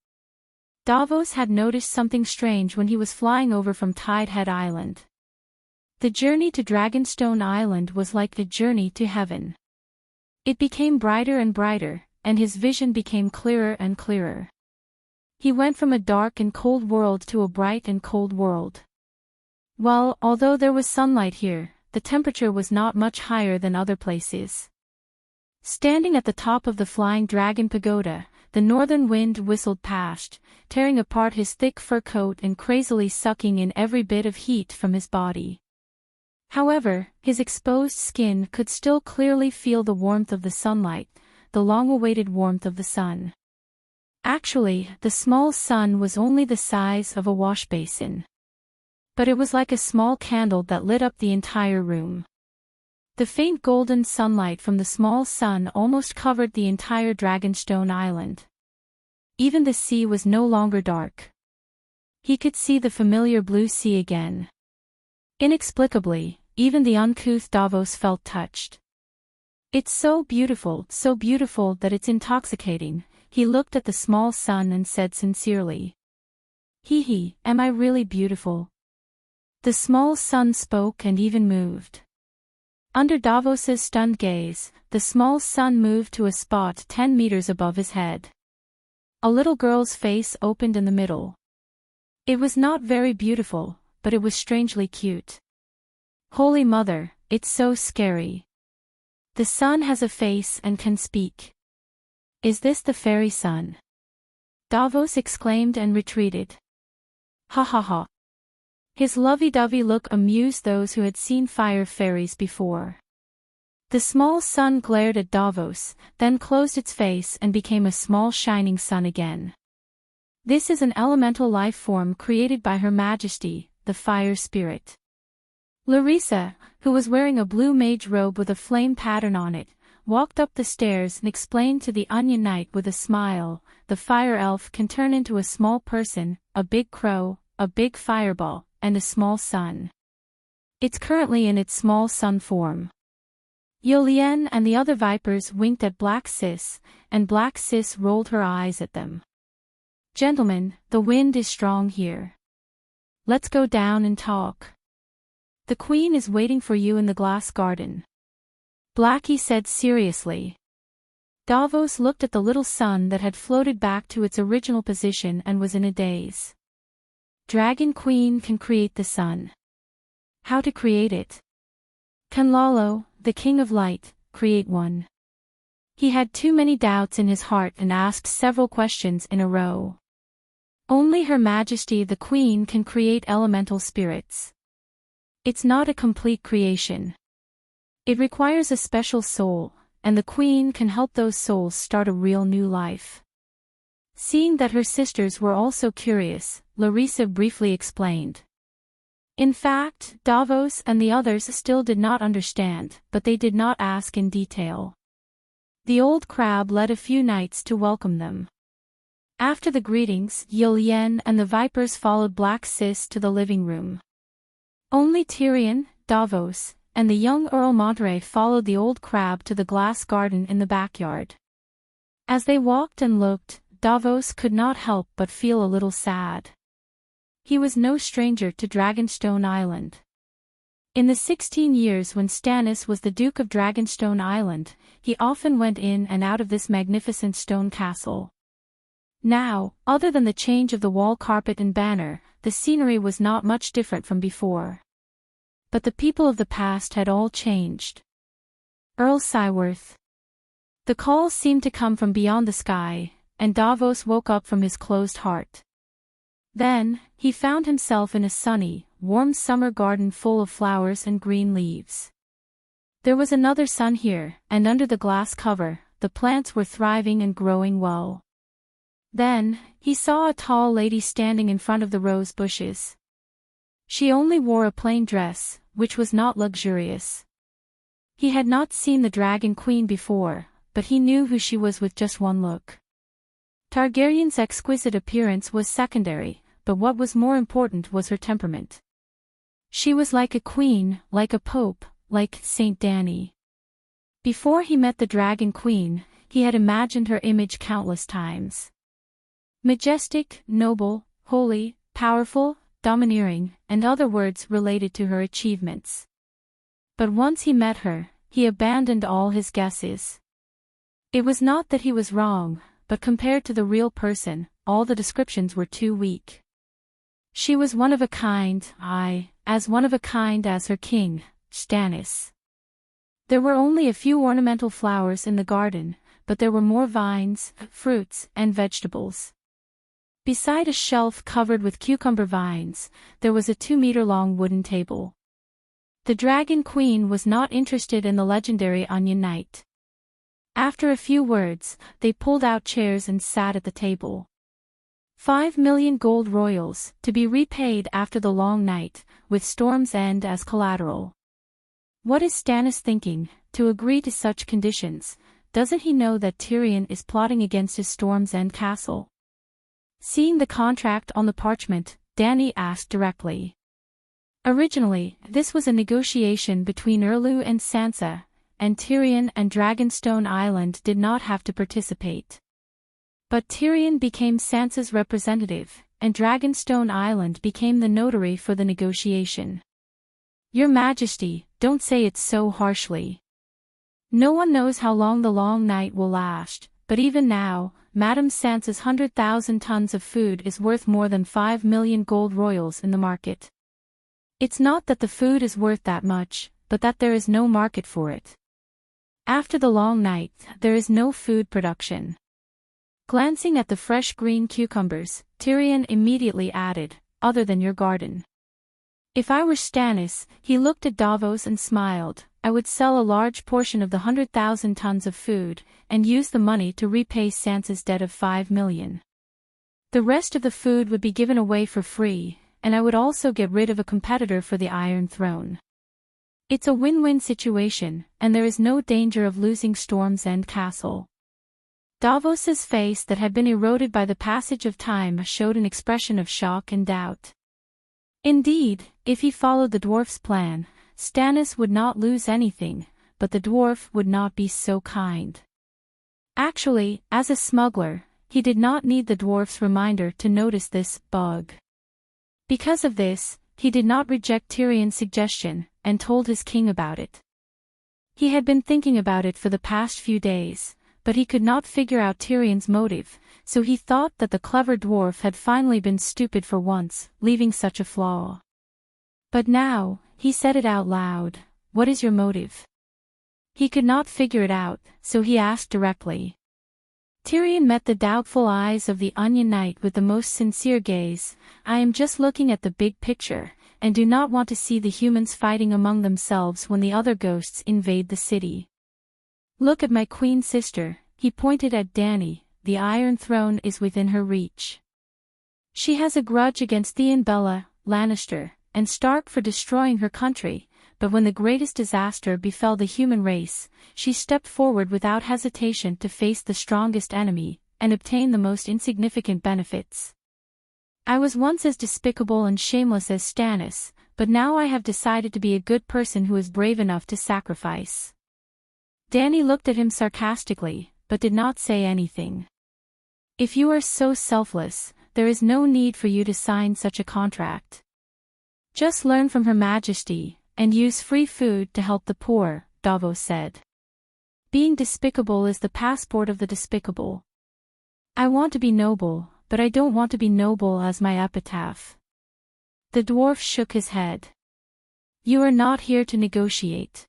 Davos had noticed something strange when he was flying over from Tidehead Island. The journey to Dragonstone Island was like a journey to heaven. It became brighter and brighter, and his vision became clearer and clearer. He went from a dark and cold world to a bright and cold world. Well, although there was sunlight here, the temperature was not much higher than other places. Standing at the top of the Flying Dragon Pagoda, the northern wind whistled past, tearing apart his thick fur coat and crazily sucking in every bit of heat from his body. However, his exposed skin could still clearly feel the warmth of the sunlight, the long-awaited warmth of the sun. Actually, the small sun was only the size of a wash basin. But it was like a small candle that lit up the entire room. The faint golden sunlight from the small sun almost covered the entire Dragonstone Island. Even the sea was no longer dark. He could see the familiar blue sea again. Inexplicably, even the uncouth Davos felt touched. It's so beautiful that it's intoxicating, he looked at the small sun and said sincerely. Hee, am I really beautiful? The small sun spoke and even moved. Under Davos's stunned gaze, the small sun moved to a spot 10 meters above his head. A little girl's face opened in the middle. It was not very beautiful, but it was strangely cute. Holy Mother, it's so scary. The sun has a face and can speak. Is this the fairy sun? Davos exclaimed and retreated. Ha ha ha. His lovey-dovey look amused those who had seen fire fairies before. The small sun glared at Davos, then closed its face and became a small shining sun again. This is an elemental life form created by Her Majesty, the Fire Spirit. Larissa, who was wearing a blue mage robe with a flame pattern on it, walked up the stairs and explained to the Onion Knight with a smile, the fire elf can turn into a small person, a big crow, a big fireball, and a small sun. It's currently in its small sun form. Yolien and the other vipers winked at Black Sis, and Black Sis rolled her eyes at them. Gentlemen, the wind is strong here. Let's go down and talk. The Queen is waiting for you in the glass garden. Blackie said seriously. Davos looked at the little sun that had floated back to its original position and was in a daze. Dragon Queen can create the sun. How to create it? Can Lalo, the King of Light, create one? He had too many doubts in his heart and asked several questions in a row. Only Her Majesty the Queen can create elemental spirits. It's not a complete creation. It requires a special soul, and the Queen can help those souls start a real new life. Seeing that her sisters were also curious, Larissa briefly explained. In fact, Davos and the others still did not understand, but they did not ask in detail. The old crab led a few knights to welcome them. After the greetings, Yolien and the vipers followed Black Sis to the living room. Only Tyrion, Davos, and the young Earl Monterey followed the old crab to the glass garden in the backyard. As they walked and looked, Davos could not help but feel a little sad. He was no stranger to Dragonstone Island. In the 16 years when Stannis was the Duke of Dragonstone Island, he often went in and out of this magnificent stone castle. Now, other than the change of the wall carpet and banner, the scenery was not much different from before. But the people of the past had all changed. Earl Cyworth. The call seemed to come from beyond the sky, and Davos woke up from his closed heart. Then, he found himself in a sunny, warm summer garden full of flowers and green leaves. There was another sun here, and under the glass cover, the plants were thriving and growing well. Then, he saw a tall lady standing in front of the rose bushes. She only wore a plain dress, which was not luxurious. He had not seen the Dragon Queen before, but he knew who she was with just one look. Targaryen's exquisite appearance was secondary, but what was more important was her temperament. She was like a queen, like a pope, like Saint Danny. Before he met the Dragon Queen, he had imagined her image countless times. Majestic, noble, holy, powerful, domineering, and other words related to her achievements. But once he met her, he abandoned all his guesses. It was not that he was wrong, but compared to the real person, all the descriptions were too weak. She was one of a kind, as one of a kind as her king, Stannis. There were only a few ornamental flowers in the garden, but there were more vines, fruits, and vegetables. Beside a shelf covered with cucumber vines, there was a 2-meter-long wooden table. The Dragon Queen was not interested in the legendary Onion Knight. After a few words, they pulled out chairs and sat at the table. 5 million gold royals, to be repaid after the long night, with Storm's End as collateral. What is Stannis thinking, to agree to such conditions? Doesn't he know that Tyrion is plotting against his Storm's End castle? Seeing the contract on the parchment, Dany asked directly. Originally, this was a negotiation between Erlu and Sansa, and Tyrion and Dragonstone Island did not have to participate. But Tyrion became Sansa's representative, and Dragonstone Island became the notary for the negotiation. Your Majesty, don't say it so harshly. No one knows how long the long night will last, but even now, Madame Sansa's 100,000 tons of food is worth more than 5 million gold royals in the market. It's not that the food is worth that much, but that there is no market for it. After the long night, there is no food production. Glancing at the fresh green cucumbers, Tyrion immediately added, other than your garden. If I were Stannis, he looked at Davos and smiled, I would sell a large portion of the 100,000 tons of food, and use the money to repay Sansa's debt of 5 million. The rest of the food would be given away for free, and I would also get rid of a competitor for the Iron Throne. It's a win-win situation, and there is no danger of losing Storm's End Castle. Davos's face that had been eroded by the passage of time showed an expression of shock and doubt. Indeed, if he followed the dwarf's plan, Stannis would not lose anything, but the dwarf would not be so kind. Actually, as a smuggler, he did not need the dwarf's reminder to notice this bug. Because of this, he did not reject Tyrion's suggestion, and told his king about it. He had been thinking about it for the past few days, but he could not figure out Tyrion's motive, so he thought that the clever dwarf had finally been stupid for once, leaving such a flaw. But now, he said it out loud, what is your motive? He could not figure it out, so he asked directly. Tyrion met the doubtful eyes of the Onion Knight with the most sincere gaze. I am just looking at the big picture, and do not want to see the humans fighting among themselves when the other ghosts invade the city. Look at my queen sister, he pointed at Dany, the Iron Throne is within her reach. She has a grudge against Theon Bella, Lannister, and Stark for destroying her country, but when the greatest disaster befell the human race, she stepped forward without hesitation to face the strongest enemy, and obtain the most insignificant benefits. I was once as despicable and shameless as Stannis, but now I have decided to be a good person who is brave enough to sacrifice. Dany looked at him sarcastically, but did not say anything. If you are so selfless, there is no need for you to sign such a contract. Just learn from Her Majesty, and use free food to help the poor, Davos said. Being despicable is the passport of the despicable. I want to be noble, but I don't want to be noble as my epitaph. The dwarf shook his head. You are not here to negotiate.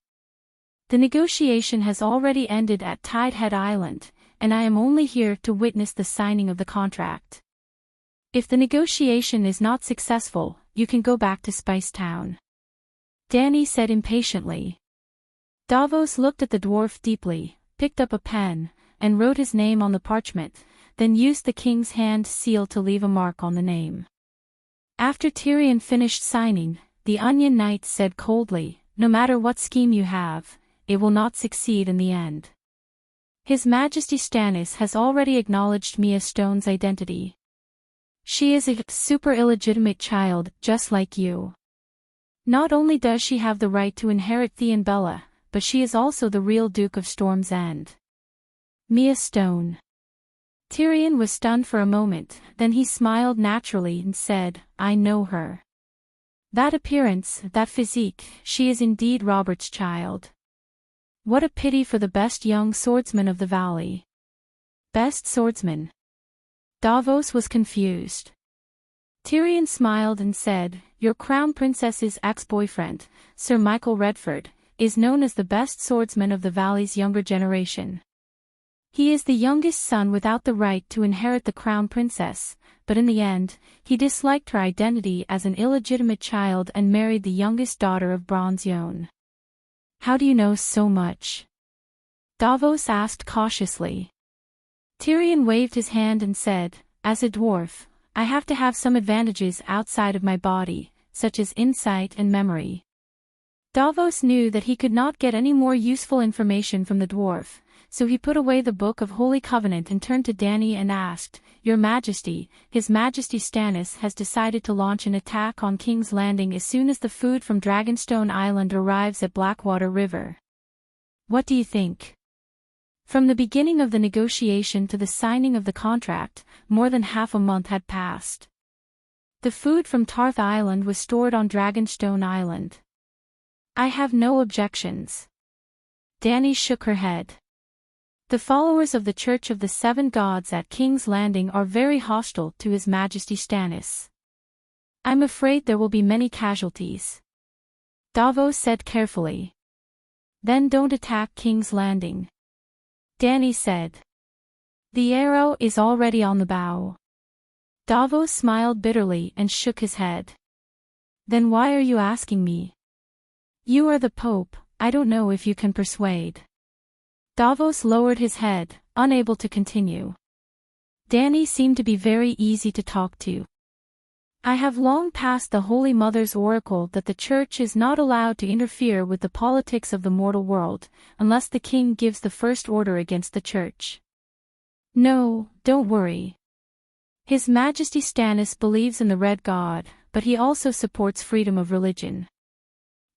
The negotiation has already ended at Tidehead Island, and I am only here to witness the signing of the contract. If the negotiation is not successful, you can go back to Spice Town. Danny said impatiently. Davos looked at the dwarf deeply, picked up a pen, and wrote his name on the parchment, then used the king's hand seal to leave a mark on the name. After Tyrion finished signing, the Onion Knight said coldly, no matter what scheme you have, it will not succeed in the end. His Majesty Stannis has already acknowledged Mia Stone's identity. She is a super illegitimate child, just like you. Not only does she have the right to inherit Theon Bella, but she is also the real Duke of Storm's End. Mia Stone. Tyrion was stunned for a moment, then he smiled naturally and said, I know her. That appearance, that physique, she is indeed Robert's child. What a pity for the best young swordsman of the valley. Best swordsman. Davos was confused. Tyrion smiled and said, Your Crown Princess's ex-boyfriend, Sir Michael Redford, is known as the best swordsman of the valley's younger generation. He is the youngest son without the right to inherit the Crown Princess, but in the end, he disliked her identity as an illegitimate child and married the youngest daughter of Bronze Yohn. How do you know so much? Davos asked cautiously. Tyrion waved his hand and said, As a dwarf, I have to have some advantages outside of my body, such as insight and memory. Davos knew that he could not get any more useful information from the dwarf, so he put away the Book of Holy Covenant and turned to Dany and asked, Your Majesty, His Majesty Stannis has decided to launch an attack on King's Landing as soon as the food from Dragonstone Island arrives at Blackwater River. What do you think? From the beginning of the negotiation to the signing of the contract, more than half a month had passed. The food from Tarth Island was stored on Dragonstone Island. I have no objections. Dany shook her head. The followers of the Church of the Seven Gods at King's Landing are very hostile to His Majesty Stannis. I'm afraid there will be many casualties. Davos said carefully. Then don't attack King's Landing. Dany said. The arrow is already on the bow. Davos smiled bitterly and shook his head. Then why are you asking me? You are the Pope, I don't know if you can persuade. Davos lowered his head, unable to continue. Dany seemed to be very easy to talk to. I have long passed the Holy Mother's oracle that the Church is not allowed to interfere with the politics of the mortal world, unless the king gives the first order against the Church. No, don't worry. His Majesty Stannis believes in the Red God, but he also supports freedom of religion.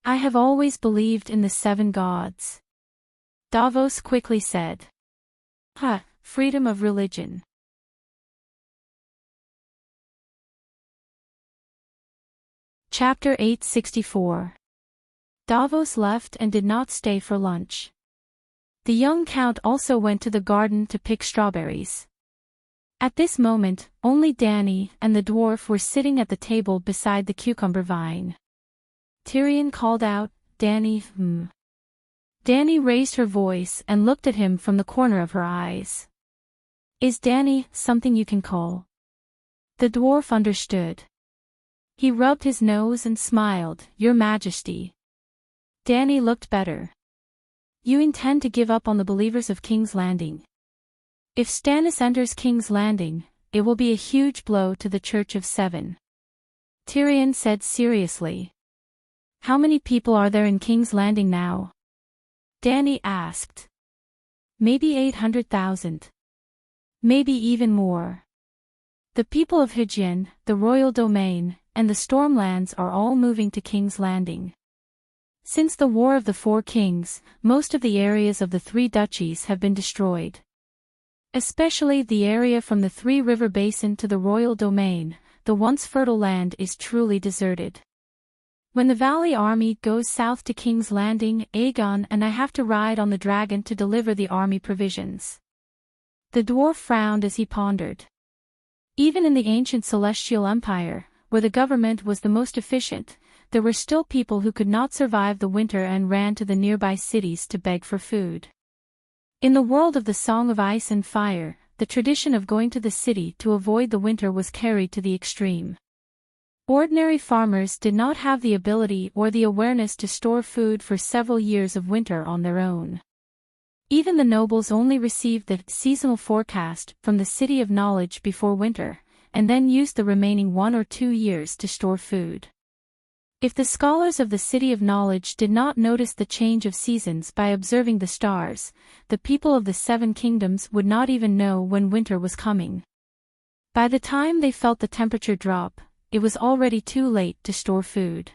I have always believed in the Seven Gods. Davos quickly said. Freedom of religion. Chapter 864. Davos left and did not stay for lunch. The young count also went to the garden to pick strawberries. At this moment, only Dany and the dwarf were sitting at the table beside the cucumber vine. Tyrion called out, Dany, Dany raised her voice and looked at him from the corner of her eyes. Is Dany something you can call? The dwarf understood. He rubbed his nose and smiled, Your Majesty. Dany looked better. You intend to give up on the believers of King's Landing. If Stannis enters King's Landing, it will be a huge blow to the Church of Seven. Tyrion said seriously. How many people are there in King's Landing now? Dany asked. Maybe 800,000. Maybe even more. The people of Hygien, the royal domain, and the Stormlands are all moving to King's Landing. Since the War of the Four Kings, most of the areas of the three duchies have been destroyed. Especially the area from the Three River Basin to the Royal Domain, the once fertile land is truly deserted. When the Valley Army goes south to King's Landing, Aegon and I have to ride on the dragon to deliver the army provisions. The dwarf frowned as he pondered. Even in the ancient Celestial Empire, where the government was the most efficient, there were still people who could not survive the winter and ran to the nearby cities to beg for food. In the world of the Song of Ice and Fire, the tradition of going to the city to avoid the winter was carried to the extreme. Ordinary farmers did not have the ability or the awareness to store food for several years of winter on their own. Even the nobles only received the seasonal forecast from the City of Knowledge before winter, and then used the remaining 1 or 2 years to store food. If the scholars of the City of Knowledge did not notice the change of seasons by observing the stars, the people of the Seven Kingdoms would not even know when winter was coming. By the time they felt the temperature drop, it was already too late to store food.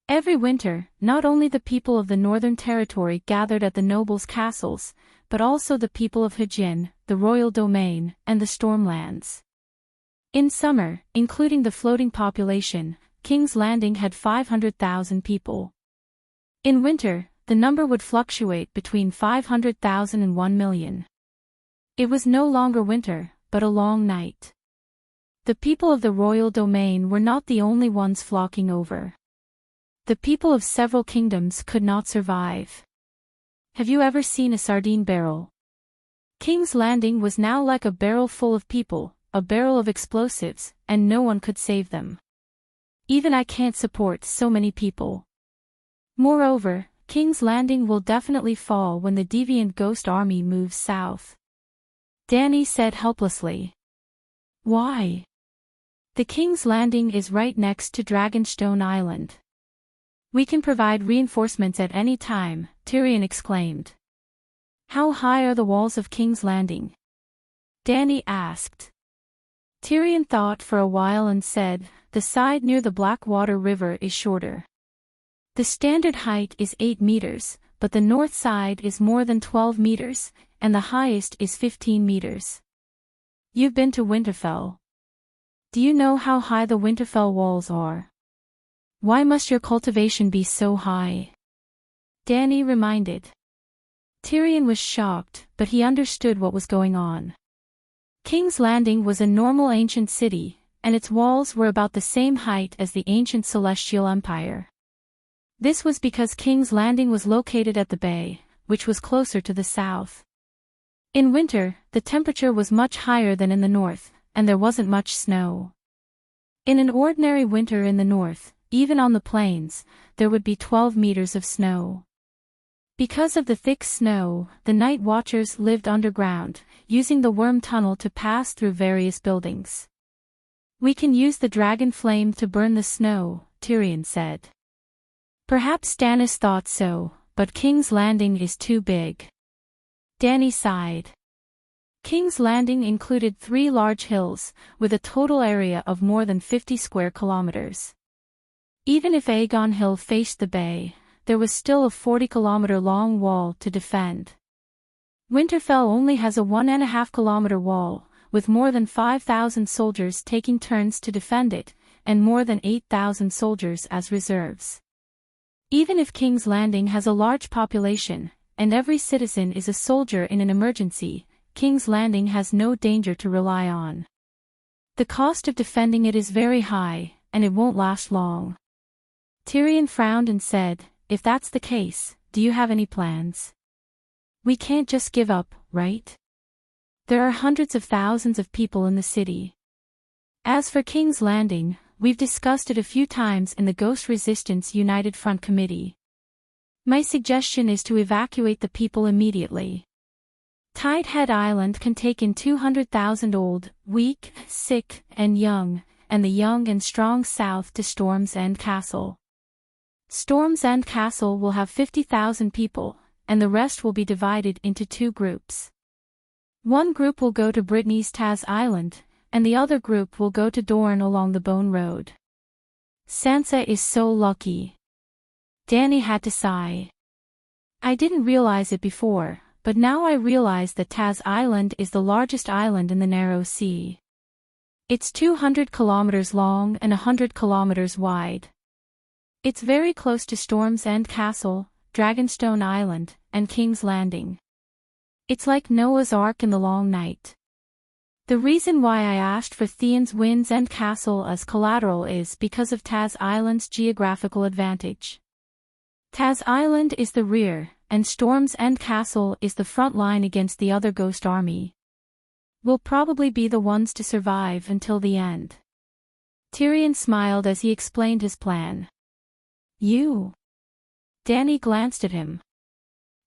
Every winter, not only the people of the Northern Territory gathered at the nobles' castles, but also the people of Hajin, the Royal Domain, and the Stormlands. In summer, including the floating population, King's Landing had 500,000 people. In winter, the number would fluctuate between 500,000 and 1 million. It was no longer winter, but a long night. The people of the Royal Domain were not the only ones flocking over. The people of several kingdoms could not survive. Have you ever seen a sardine barrel? King's Landing was now like a barrel full of people, a barrel of explosives, and no one could save them. Even I can't support so many people. Moreover, King's Landing will definitely fall when the deviant ghost army moves south. Danny said helplessly. Why? The King's Landing is right next to Dragonstone Island. We can provide reinforcements at any time, Tyrion exclaimed. How high are the walls of King's Landing? Danny asked. Tyrion thought for a while and said, the side near the Blackwater River is shorter. The standard height is 8 meters, but the north side is more than 12 meters, and the highest is 15 meters. You've been to Winterfell. Do you know how high the Winterfell walls are? Why must your cultivation be so high? Danny reminded. Tyrion was shocked, but he understood what was going on. King's Landing was a normal ancient city, and its walls were about the same height as the ancient Celestial Empire. This was because King's Landing was located at the bay, which was closer to the south. In winter, the temperature was much higher than in the north, and there wasn't much snow. In an ordinary winter in the north, even on the plains, there would be 12 meters of snow. Because of the thick snow, the night watchers lived underground, using the worm tunnel to pass through various buildings. We can use the dragon flame to burn the snow, Tyrion said. Perhaps Stannis thought so, but King's Landing is too big. Danny sighed. King's Landing included 3 large hills, with a total area of more than 50 square kilometers. Even if Aegon Hill faced the bay, there was still a 40-kilometer-long wall to defend. Winterfell only has a 1.5-kilometer wall, with more than 5,000 soldiers taking turns to defend it, and more than 8,000 soldiers as reserves. Even if King's Landing has a large population, and every citizen is a soldier in an emergency, King's Landing has no danger to rely on. The cost of defending it is very high, and it won't last long. Tyrion frowned and said, if that's the case, do you have any plans? We can't just give up, right? There are hundreds of thousands of people in the city. As for King's Landing, we've discussed it a few times in the Ghost Resistance United Front Committee. My suggestion is to evacuate the people immediately. Tidehead Island can take in 200,000 old, weak, sick, and young, and the young and strong south to Storm's End Castle. Storm's End Castle will have 50,000 people, and the rest will be divided into 2 groups. One group will go to Brittany's Taz Island, and the other group will go to Dorne along the Bone Road. Sansa is so lucky. Danny had to sigh. I didn't realize it before, but now I realize that Taz Island is the largest island in the narrow sea. It's 200 kilometers long and 100 kilometers wide. It's very close to Storm's End Castle, Dragonstone Island, and King's Landing. It's like Noah's Ark in the long night. The reason why I asked for Theon's Wind's End Castle as collateral is because of Taz Island's geographical advantage. Taz Island is the rear, and Storm's End Castle is the front line against the other ghost army. We'll probably be the ones to survive until the end. Tyrion smiled as he explained his plan. You? Dany glanced at him.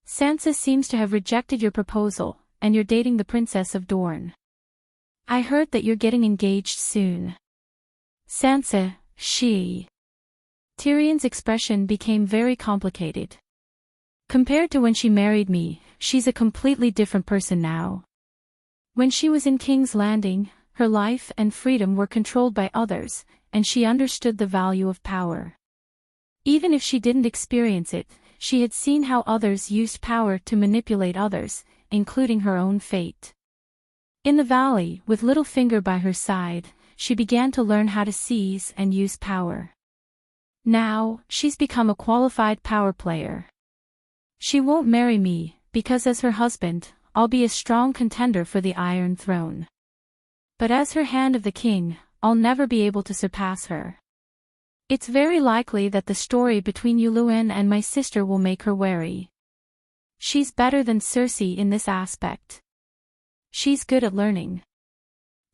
Sansa seems to have rejected your proposal, and you're dating the Princess of Dorne. I heard that you're getting engaged soon. Sansa, she... Tyrion's expression became very complicated. Compared to when she married me, she's a completely different person now. When she was in King's Landing, her life and freedom were controlled by others, and she understood the value of power. Even if she didn't experience it, she had seen how others used power to manipulate others, including her own fate. In the valley, with Littlefinger by her side, she began to learn how to seize and use power. Now, she's become a qualified power player. She won't marry me, because as her husband, I'll be a strong contender for the Iron Throne. But as her Hand of the King, I'll never be able to surpass her. It's very likely that the story between Luwin and my sister will make her wary. She's better than Cersei in this aspect. She's good at learning.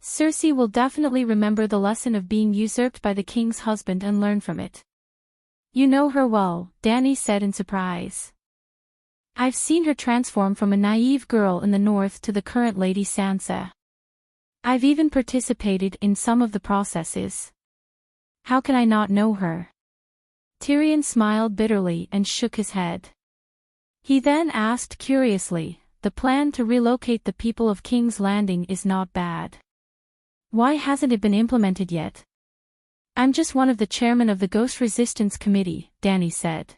Cersei will definitely remember the lesson of being usurped by the king's husband and learn from it. You know her well, Dany said in surprise. I've seen her transform from a naive girl in the north to the current Lady Sansa. I've even participated in some of the processes. How can I not know her? Tyrion smiled bitterly and shook his head. He then asked curiously, the plan to relocate the people of King's Landing is not bad. Why hasn't it been implemented yet? I'm just one of the chairmen of the Ghost Resistance Committee, Dany said.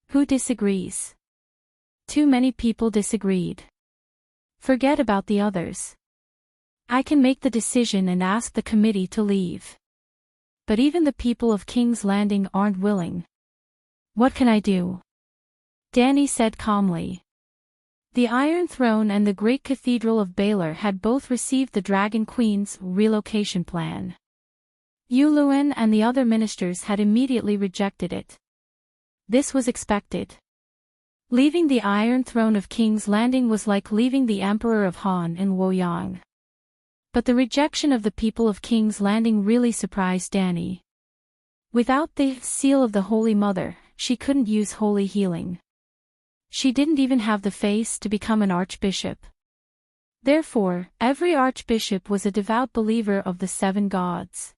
Who disagrees? Too many people disagreed. Forget about the others. I can make the decision and ask the committee to leave. But even the people of King's Landing aren't willing. What can I do? Dany said calmly. The Iron Throne and the Great Cathedral of Baelor had both received the Dragon Queen's relocation plan. Luwin and the other ministers had immediately rejected it. This was expected. Leaving the Iron Throne of King's Landing was like leaving the Emperor of Han in Luoyang. But the rejection of the people of King's Landing really surprised Dany. Without the seal of the Holy Mother, she couldn't use holy healing. She didn't even have the face to become an archbishop. Therefore, every archbishop was a devout believer of the seven gods.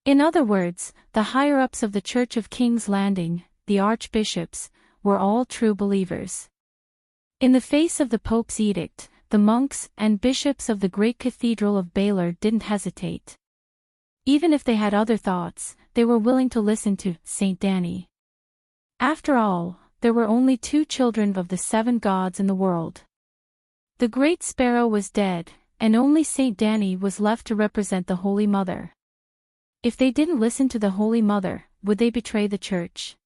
In other words, the higher-ups of the Church of King's Landing, the archbishops, were all true believers. In the face of the Pope's edict, the monks and bishops of the great cathedral of Baelor didn't hesitate. Even if they had other thoughts, they were willing to listen to Saint Dany. After all, there were only 2 children of the 7 gods in the world. The Great Sparrow was dead, and only Saint Dany was left to represent the Holy Mother. If they didn't listen to the Holy Mother, would they betray the Church?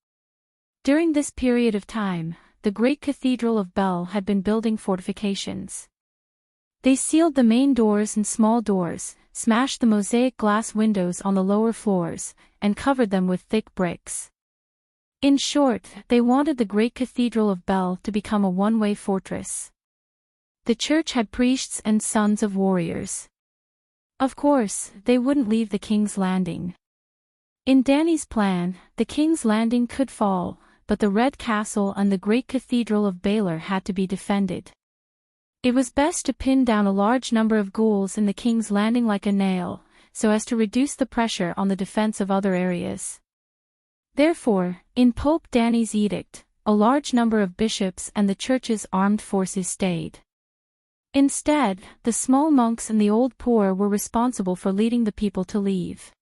During this period of time, the great cathedral of Bel had been building fortifications. They sealed the main doors and small doors, smashed the mosaic glass windows on the lower floors, and covered them with thick bricks. In short, they wanted the great cathedral of Bel to become a one-way fortress. The church had priests and sons of warriors. Of course, they wouldn't leave the King's Landing. In Dany's plan, the King's Landing could fall, but the Red Castle and the great cathedral of Baelor had to be defended. It was best to pin down a large number of ghouls in the King's Landing like a nail, so as to reduce the pressure on the defense of other areas. Therefore, in Pope Dany's edict, a large number of bishops and the church's armed forces stayed. Instead, the small monks and the old poor were responsible for leading the people to leave.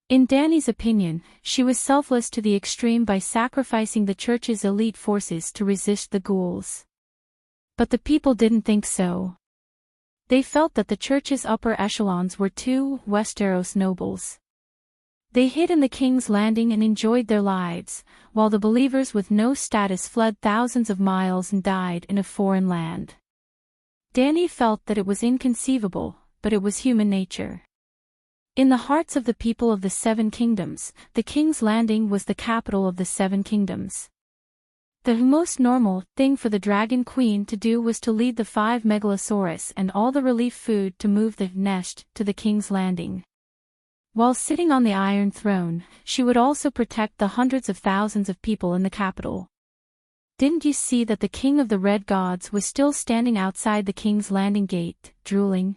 In Dany's opinion, she was selfless to the extreme by sacrificing the church's elite forces to resist the ghouls. But the people didn't think so. They felt that the church's upper echelons were two Westeros nobles. They hid in the King's Landing and enjoyed their lives, while the believers with no status fled thousands of miles and died in a foreign land. Dany felt that it was inconceivable, but it was human nature. In the hearts of the people of the Seven Kingdoms, the King's Landing was the capital of the Seven Kingdoms. The most normal thing for the Dragon Queen to do was to lead the 5 Megalosaurus and all the relief food to move the nest to the King's Landing. While sitting on the Iron Throne, she would also protect the hundreds of thousands of people in the capital. Didn't you see that the King of the Red Gods was still standing outside the King's Landing gate, drooling?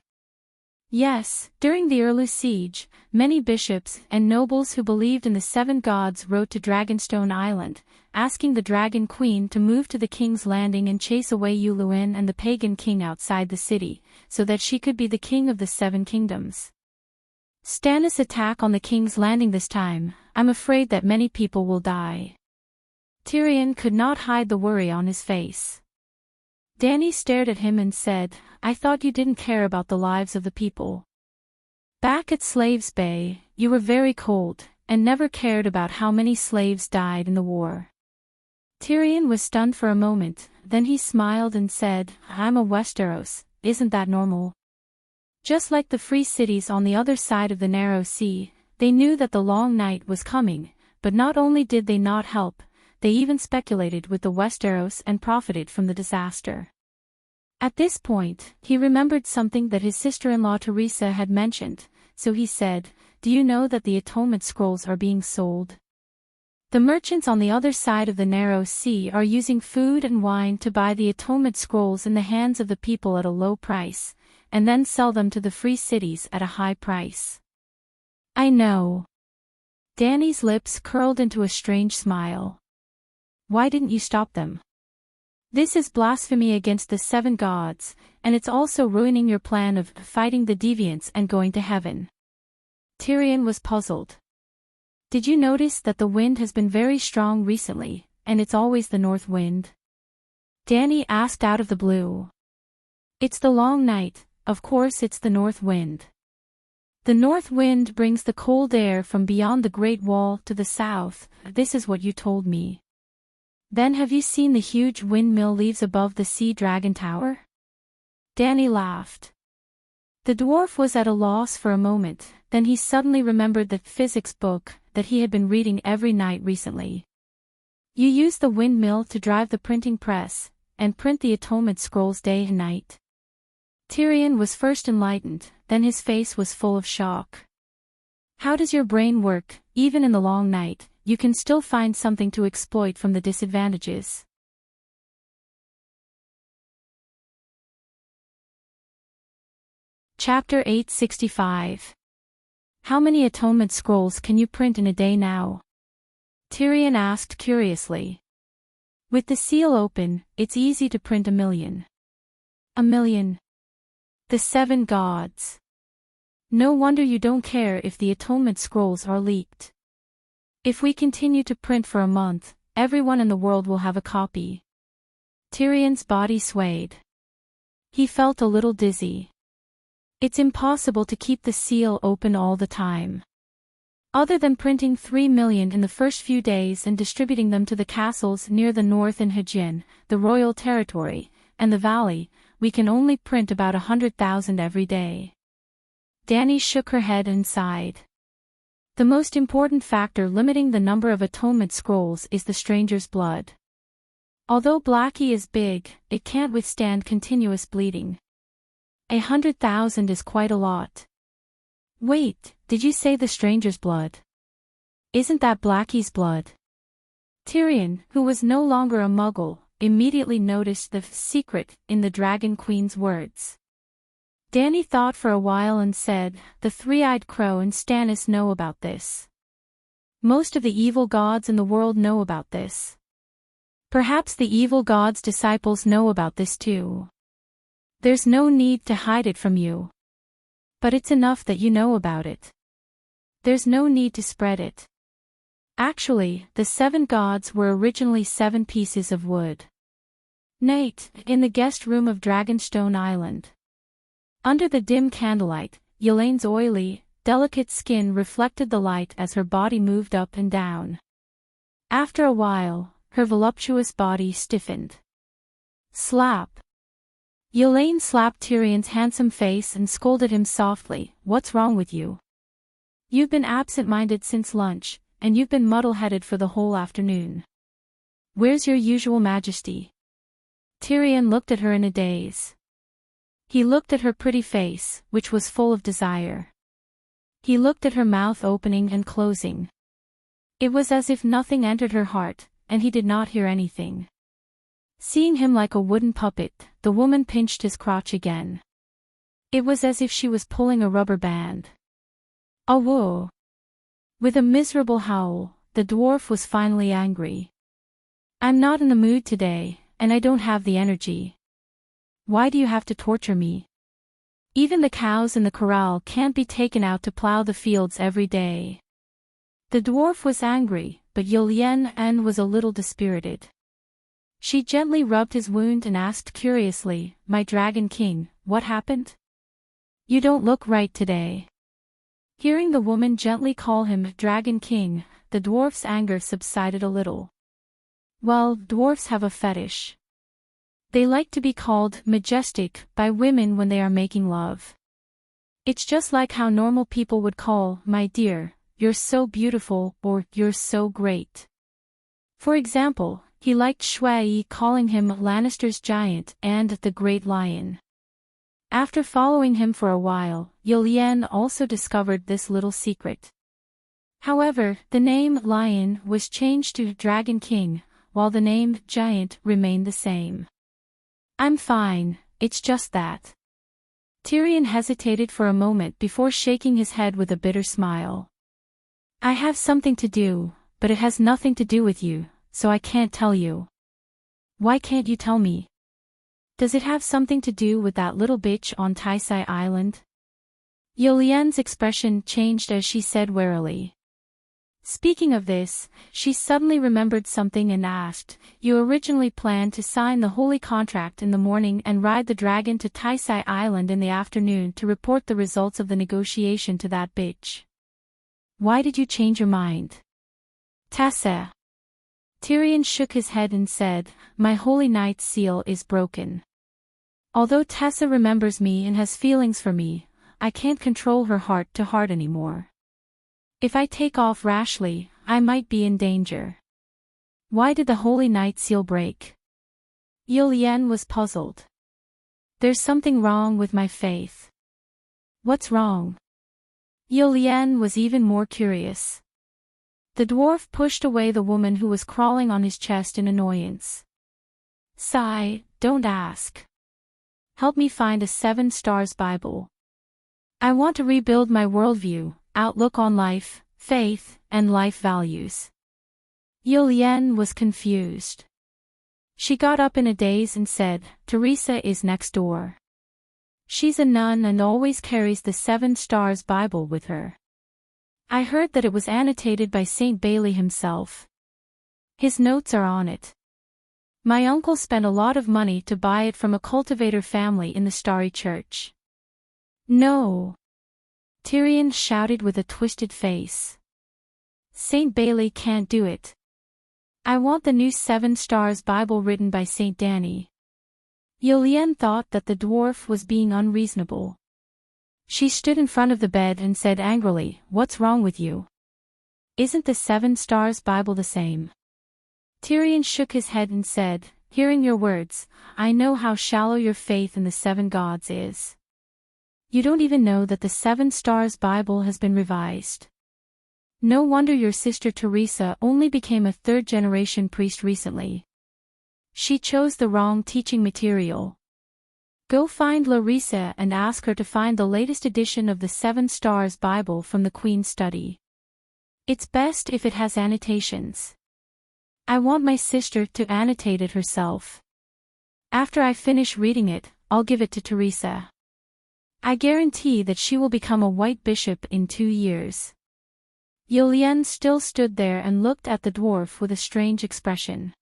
Yes, during the early siege, many bishops and nobles who believed in the 7 gods wrote to Dragonstone Island, asking the Dragon Queen to move to the King's Landing and chase away Yuluin and the pagan king outside the city, so that she could be the king of the 7 kingdoms. Stannis' attack on the King's Landing this time, I'm afraid that many people will die. Tyrion could not hide the worry on his face. Dany stared at him and said, I thought you didn't care about the lives of the people. Back at Slaves Bay, you were very cold, and never cared about how many slaves died in the war. Tyrion was stunned for a moment, then he smiled and said, I'm a Westeros, isn't that normal? Just like the free cities on the other side of the narrow sea, they knew that the long night was coming, but not only did they not help, they even speculated with the Westeros and profited from the disaster. At this point, he remembered something that his sister-in-law Teresa had mentioned, so he said, Do you know that the Atonement Scrolls are being sold? The merchants on the other side of the narrow sea are using food and wine to buy the Atonement Scrolls in the hands of the people at a low price, and then sell them to the free cities at a high price. I know. Dany's lips curled into a strange smile. Why didn't you stop them? This is blasphemy against the 7 gods, and it's also ruining your plan of fighting the deviants and going to heaven. Tyrion was puzzled. Did you notice that the wind has been very strong recently, and it's always the north wind? Dany asked out of the blue. It's the long night, of course it's the north wind. The north wind brings the cold air from beyond the Great Wall to the south, this is what you told me. Then have you seen the huge windmill leaves above the Sea Dragon Tower? Dany laughed. The dwarf was at a loss for a moment, then he suddenly remembered the physics book that he had been reading every night recently. You use the windmill to drive the printing press, and print the Atonement Scrolls day and night. Tyrion was first enlightened, then his face was full of shock. How does your brain work? Even in the long night, you can still find something to exploit from the disadvantages. Chapter 865. How many Atonement Scrolls can you print in a day now? Tyrion asked curiously. With the seal open, it's easy to print 1,000,000. 1,000,000. The 7 gods. No wonder you don't care if the Atonement Scrolls are leaked. If we continue to print for a month, everyone in the world will have a copy. Tyrion's body swayed. He felt a little dizzy. It's impossible to keep the seal open all the time. Other than printing 3 million in the first few days and distributing them to the castles near the north in Hajin, the royal territory, and the valley, we can only print about 100,000 every day. Dany shook her head and sighed. The most important factor limiting the number of Atonement Scrolls is the stranger's blood. Although Blackie is big, it can't withstand continuous bleeding. 100,000 is quite a lot. Wait, did you say the stranger's blood? Isn't that Blackie's blood? Tyrion, who was no longer a muggle, immediately noticed the secret in the Dragon Queen's words. Dany thought for a while and said, The Three-Eyed Crow and Stannis know about this. Most of the evil gods in the world know about this. Perhaps the evil god's disciples know about this too. There's no need to hide it from you. But it's enough that you know about it. There's no need to spread it. Actually, the 7 gods were originally 7 pieces of wood. Night, in the guest room of Dragonstone Island. Under the dim candlelight, Elaine's oily, delicate skin reflected the light as her body moved up and down. After a while, her voluptuous body stiffened. Slap. Elaine slapped Tyrion's handsome face and scolded him softly. What's wrong with you? You've been absent-minded since lunch, and you've been muddle-headed for the whole afternoon. Where's your usual majesty? Tyrion looked at her in a daze. He looked at her pretty face, which was full of desire. He looked at her mouth opening and closing. It was as if nothing entered her heart, and he did not hear anything. Seeing him like a wooden puppet, the woman pinched his crotch again. It was as if she was pulling a rubber band. Oh whoa! With a miserable howl, the dwarf was finally angry. I'm not in the mood today, and I don't have the energy. Why do you have to torture me? Even the cows in the corral can't be taken out to plow the fields every day. The dwarf was angry, but Yen was a little dispirited. She gently rubbed his wound and asked curiously, My Dragon King, what happened? You don't look right today. Hearing the woman gently call him Dragon King, the dwarf's anger subsided a little. Well, dwarfs have a fetish. They like to be called majestic by women when they are making love. It's just like how normal people would call, my dear, you're so beautiful, or you're so great. For example, he liked Shui calling him Lannister's giant and the Great Lion. After following him for a while, Yen also discovered this little secret. However, the name Lion was changed to Dragon King, while the name Giant remained the same. I'm fine, it's just that. Tyrion hesitated for a moment before shaking his head with a bitter smile. I have something to do, but it has nothing to do with you, so I can't tell you. Why can't you tell me? Does it have something to do with that little bitch on Taisai Island? Yen's expression changed as she said warily. Speaking of this, she suddenly remembered something and asked, You originally planned to sign the holy contract in the morning and ride the dragon to Taisai Island in the afternoon to report the results of the negotiation to that bitch. Why did you change your mind? Tessa. Tyrion shook his head and said, My holy knight's seal is broken. Although Tessa remembers me and has feelings for me, I can't control her heart to heart anymore. If I take off rashly, I might be in danger. Why did the holy knight seal break? Yen was puzzled. There's something wrong with my faith. What's wrong? Yen was even more curious. The dwarf pushed away the woman who was crawling on his chest in annoyance. Sigh, don't ask. Help me find a 7 Stars Bible. I want to rebuild my worldview, outlook on life, faith, and life values. Yen was confused. She got up in a daze and said, Teresa is next door. She's a nun and always carries the 7 Stars Bible with her. I heard that it was annotated by St. Bailey himself. His notes are on it. My uncle spent a lot of money to buy it from a cultivator family in the Starry Church. No! Tyrion shouted with a twisted face. St. Bailey can't do it. I want the new 7 Stars Bible written by St. Danny. Yen thought that the dwarf was being unreasonable. She stood in front of the bed and said angrily, What's wrong with you? Isn't the 7 Stars Bible the same? Tyrion shook his head and said, Hearing your words, I know how shallow your faith in the 7 gods is. You don't even know that the 7 Stars Bible has been revised. No wonder your sister Teresa only became a 3rd-generation priest recently. She chose the wrong teaching material. Go find Larissa and ask her to find the latest edition of the 7 Stars Bible from the Queen's study. It's best if it has annotations. I want my sister to annotate it herself. After I finish reading it, I'll give it to Teresa. I guarantee that she will become a white bishop in 2 years. Yen still stood there and looked at the dwarf with a strange expression.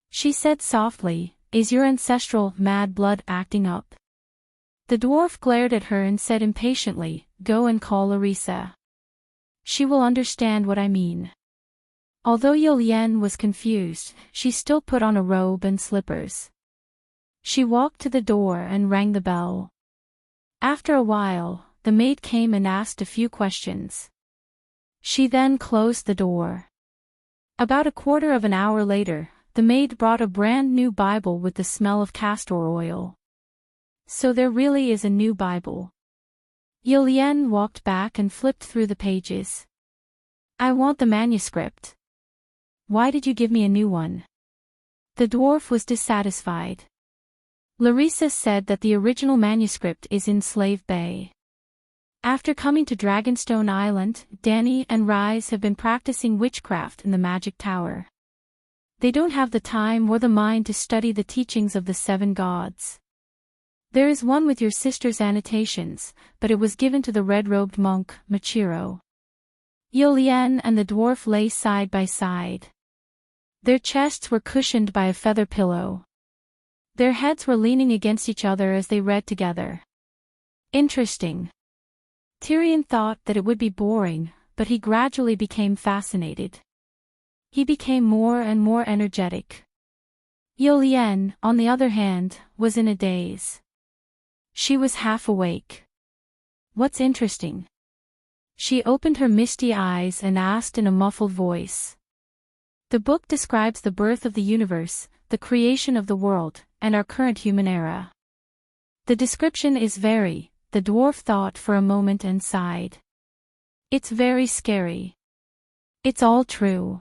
She said softly, is your ancestral mad blood acting up? The dwarf glared at her and said impatiently, "Go and call Larissa. She will understand what I mean." Although Yulien was confused, she still put on a robe and slippers. She walked to the door and rang the bell. After a while, the maid came and asked a few questions. She then closed the door. About a quarter of an hour later, the maid brought a brand new Bible with the smell of castor oil. So there really is a new Bible. Yulien walked back and flipped through the pages. "I want the manuscript. Why did you give me a new one?" The dwarf was dissatisfied. Larissa said that the original manuscript is in Slave Bay. After coming to Dragonstone Island, Danny and Rise have been practicing witchcraft in the Magic Tower. They don't have the time or the mind to study the teachings of the 7 gods. There is one with your sister's annotations, but it was given to the red-robed monk, Machiro. Yulien and the dwarf lay side by side. Their chests were cushioned by a feather pillow. Their heads were leaning against each other as they read together. Interesting. Tyrion thought that it would be boring, but he gradually became fascinated. He became more and more energetic. Yulien, on the other hand, was in a daze. She was half awake. "What's interesting?" She opened her misty eyes and asked in a muffled voice. "The book describes the birth of the universe, the creation of the world, and our current human era." The description is very, the dwarf thought for a moment and sighed. "It's very scary. It's all true.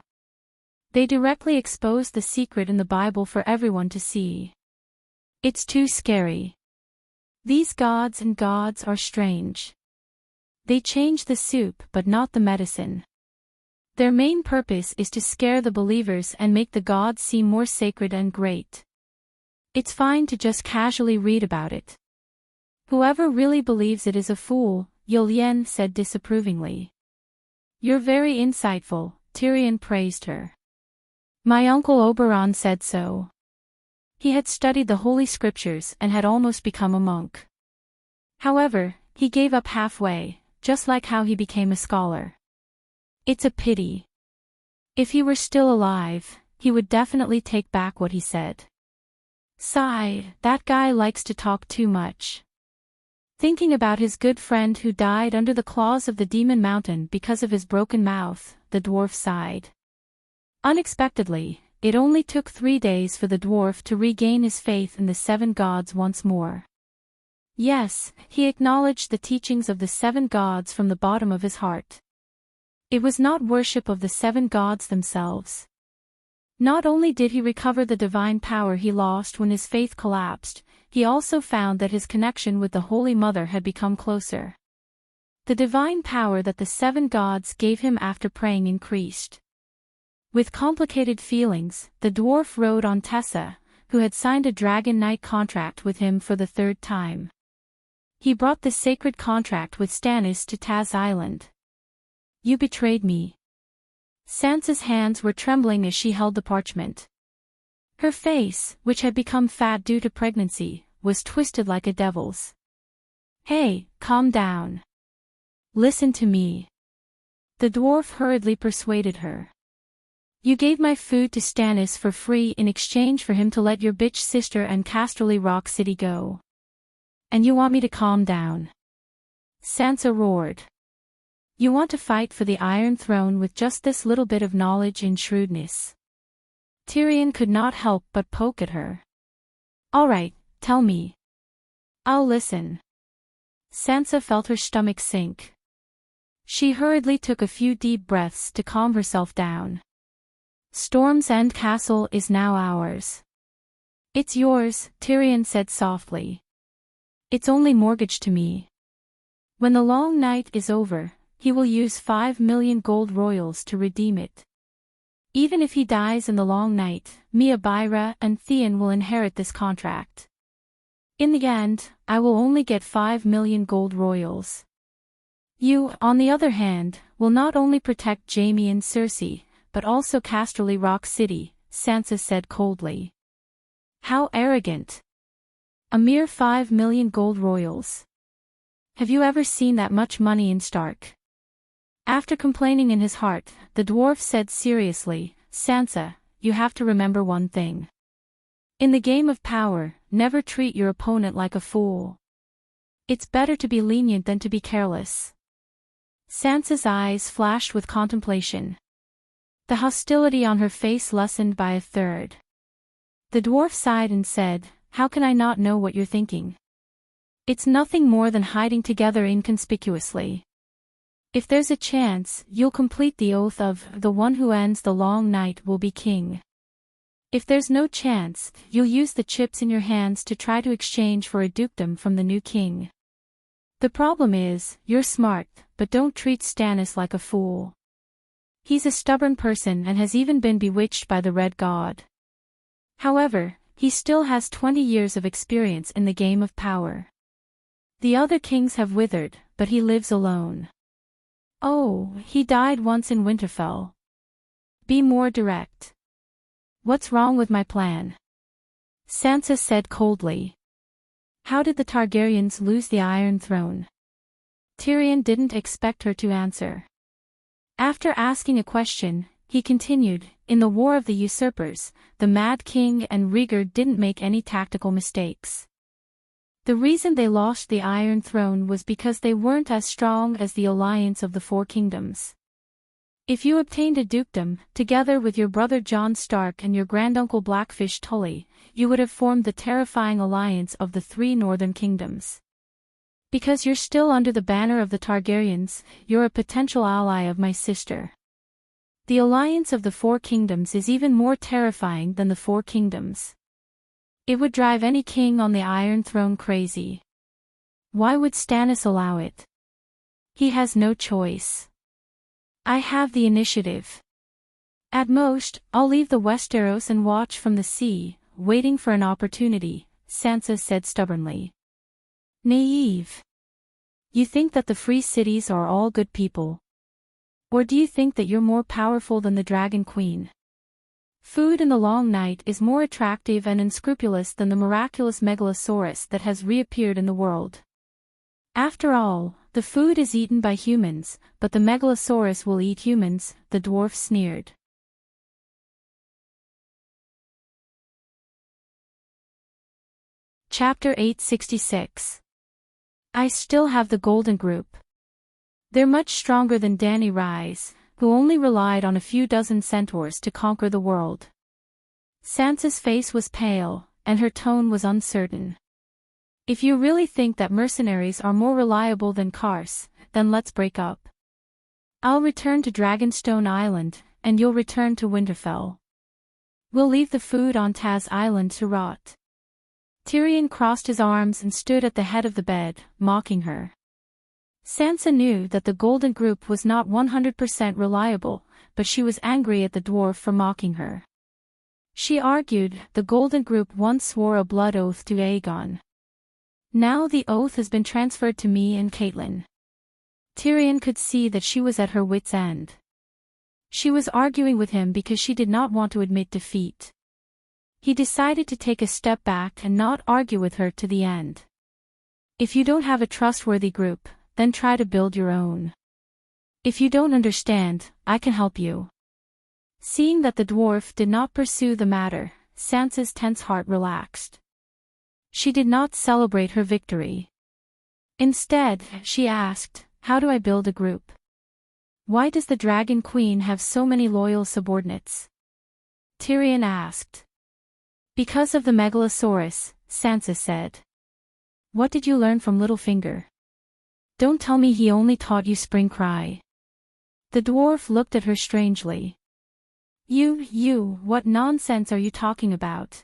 They directly expose the secret in the Bible for everyone to see. It's too scary. These gods and gods are strange. They change the soup but not the medicine. Their main purpose is to scare the believers and make the gods seem more sacred and great. It's fine to just casually read about it. Whoever really believes it is a fool," Yulien said disapprovingly. "You're very insightful," Tyrion praised her. "My uncle Oberon said so. He had studied the Holy Scriptures and had almost become a monk. However, he gave up halfway, just like how he became a scholar. It's a pity. If he were still alive, he would definitely take back what he said." Sigh, that guy likes to talk too much. Thinking about his good friend who died under the claws of the Demon Mountain because of his broken mouth, the dwarf sighed. Unexpectedly, it only took 3 days for the dwarf to regain his faith in the 7 gods once more. Yes, he acknowledged the teachings of the 7 gods from the bottom of his heart. It was not worship of the 7 gods themselves. Not only did he recover the divine power he lost when his faith collapsed, he also found that his connection with the Holy Mother had become closer. The divine power that the 7 gods gave him after praying increased. With complicated feelings, the dwarf rode on Tessa, who had signed a Dragon Knight contract with him for the 3rd time. He brought the sacred contract with Stannis to Taz Island. "You betrayed me." Sansa's hands were trembling as she held the parchment. Her face, which had become fat due to pregnancy, was twisted like a devil's. "Hey, calm down. Listen to me." The dwarf hurriedly persuaded her. "You gave my food to Stannis for free in exchange for him to let your bitch sister and Casterly Rock City go. And you want me to calm down?" Sansa roared. "You want to fight for the Iron Throne with just this little bit of knowledge and shrewdness?" Tyrion could not help but poke at her. "All right, tell me. I'll listen." Sansa felt her stomach sink. She hurriedly took a few deep breaths to calm herself down. "Storm's End Castle is now ours." "It's yours," Tyrion said softly. "It's only mortgaged to me. When the long night is over, he will use 5 million gold royals to redeem it. Even if he dies in the long night, Mia Byra and Theon will inherit this contract. In the end, I will only get 5 million gold royals. You, on the other hand, will not only protect Jaime and Cersei, but also Casterly Rock City," Sansa said coldly. How arrogant! A mere 5 million gold royals. Have you ever seen that much money in Stark? After complaining in his heart, the dwarf said seriously, Sansa, you have to remember one thing. In the game of power, never treat your opponent like a fool. It's better to be lenient than to be careless. Sansa's eyes flashed with contemplation. The hostility on her face lessened by a third. The dwarf sighed and said, How can I not know what you're thinking? It's nothing more than hiding together inconspicuously. If there's a chance, you'll complete the oath of, the one who ends the long night will be king. If there's no chance, you'll use the chips in your hands to try to exchange for a dukedom from the new king. The problem is, you're smart, but don't treat Stannis like a fool. He's a stubborn person and has even been bewitched by the Red God. However, he still has 20 years of experience in the game of power. The other kings have withered, but he lives alone. Oh, he died once in Winterfell. Be more direct. What's wrong with my plan? Sansa said coldly. How did the Targaryens lose the Iron Throne? Tyrion didn't expect her to answer. After asking a question, he continued, in the War of the Usurpers, the Mad King and Rhaegar didn't make any tactical mistakes. The reason they lost the Iron Throne was because they weren't as strong as the alliance of the Four Kingdoms. If you obtained a dukedom, together with your brother Jon Stark and your granduncle Blackfish Tully, you would have formed the terrifying alliance of the three northern kingdoms. Because you're still under the banner of the Targaryens, you're a potential ally of my sister. The alliance of the Four Kingdoms is even more terrifying than the Four Kingdoms. It would drive any king on the Iron Throne crazy. Why would Stannis allow it? He has no choice. I have the initiative. At most, I'll leave the Westeros and watch from the sea, waiting for an opportunity, Sansa said stubbornly. Naive. You think that the free cities are all good people? Or do you think that you're more powerful than the Dragon Queen? Food in the long night is more attractive and unscrupulous than the miraculous megalosaurus that has reappeared in the world. After all, the food is eaten by humans, but the megalosaurus will eat humans, the dwarf sneered. Chapter 866. I still have the Golden Group. They're much stronger than Dany Rise, who only relied on a few dozen centaurs to conquer the world. Sansa's face was pale, and her tone was uncertain. If you really think that mercenaries are more reliable than Kars, then let's break up. I'll return to Dragonstone Island, and you'll return to Winterfell. We'll leave the food on Taz Island to rot. Tyrion crossed his arms and stood at the head of the bed, mocking her. Sansa knew that the Golden Group was not 100% reliable, but she was angry at the dwarf for mocking her. She argued, the Golden Group once swore a blood oath to Aegon. Now the oath has been transferred to me and Catelyn. Tyrion could see that she was at her wit's end. She was arguing with him because she did not want to admit defeat. He decided to take a step back and not argue with her to the end. If you don't have a trustworthy group, then try to build your own. If you don't understand, I can help you. Seeing that the dwarf did not pursue the matter, Sansa's tense heart relaxed. She did not celebrate her victory. Instead, she asked, how do I build a group? Why does the Dragon Queen have so many loyal subordinates? Tyrion asked. Because of the megalosaurus, Sansa said. What did you learn from Littlefinger? Don't tell me he only taught you Spring Cry. The dwarf looked at her strangely. What nonsense are you talking about?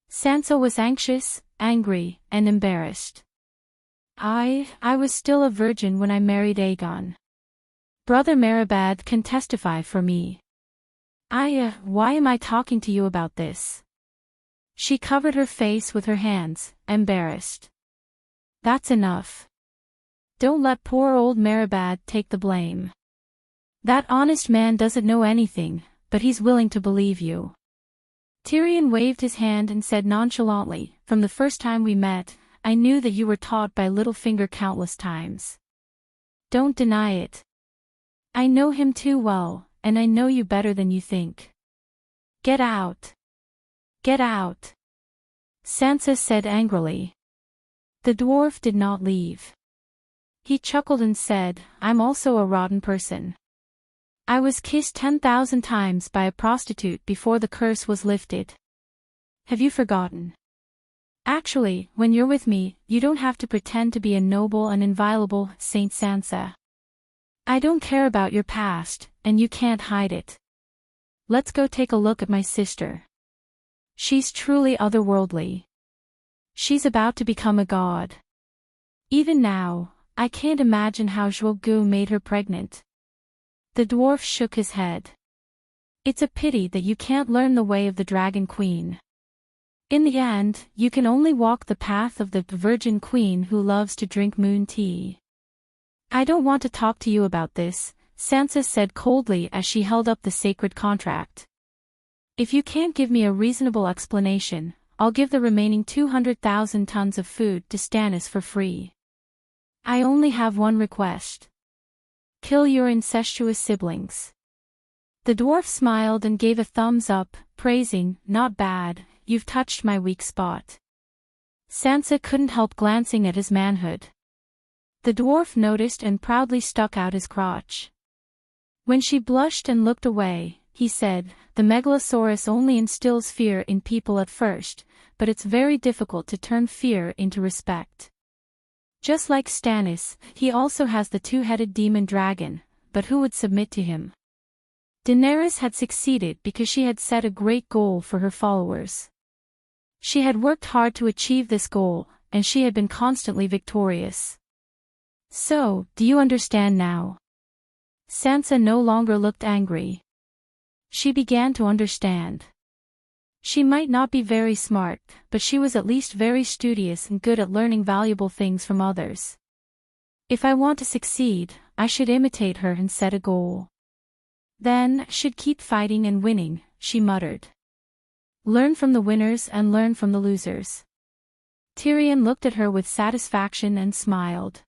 Sansa was anxious, angry, and embarrassed. I was still a virgin when I married Aegon. Brother Meribad can testify for me. Why am I talking to you about this? She covered her face with her hands, embarrassed. That's enough. Don't let poor old Meribad take the blame. That honest man doesn't know anything, but he's willing to believe you. Tyrion waved his hand and said nonchalantly, "From the first time we met, I knew that you were taught by Littlefinger countless times. Don't deny it. I know him too well, and I know you better than you think. Get out. Get out," Sansa said angrily. The dwarf did not leave. He chuckled and said, "I'm also a rotten person. I was kissed 10,000 times by a prostitute before the curse was lifted. Have you forgotten? Actually, when you're with me, you don't have to pretend to be a noble and inviolable Saint Sansa. I don't care about your past, and you can't hide it. Let's go take a look at my sister. She's truly otherworldly. She's about to become a god. Even now, I can't imagine how Zhuogu made her pregnant." The dwarf shook his head. "It's a pity that you can't learn the way of the Dragon Queen. In the end, you can only walk the path of the Virgin Queen who loves to drink moon tea." "I don't want to talk to you about this," Sansa said coldly as she held up the sacred contract. "If you can't give me a reasonable explanation, I'll give the remaining 200,000 tons of food to Stannis for free. I only have one request. Kill your incestuous siblings." The dwarf smiled and gave a thumbs up, praising, "Not bad, you've touched my weak spot." Sansa couldn't help glancing at his manhood. The dwarf noticed and proudly stuck out his crotch. When she blushed and looked away, he said, "The Megalosaurus only instills fear in people at first, but it's very difficult to turn fear into respect. Just like Stannis, he also has the two-headed demon dragon, but who would submit to him?" Daenerys had succeeded because she had set a great goal for her followers. She had worked hard to achieve this goal, and she had been constantly victorious. "So, do you understand now?" Sansa no longer looked angry. She began to understand. She might not be very smart, but she was at least very studious and good at learning valuable things from others. "If I want to succeed, I should imitate her and set a goal. Then, should keep fighting and winning," she muttered. "Learn from the winners and learn from the losers." Tyrion looked at her with satisfaction and smiled.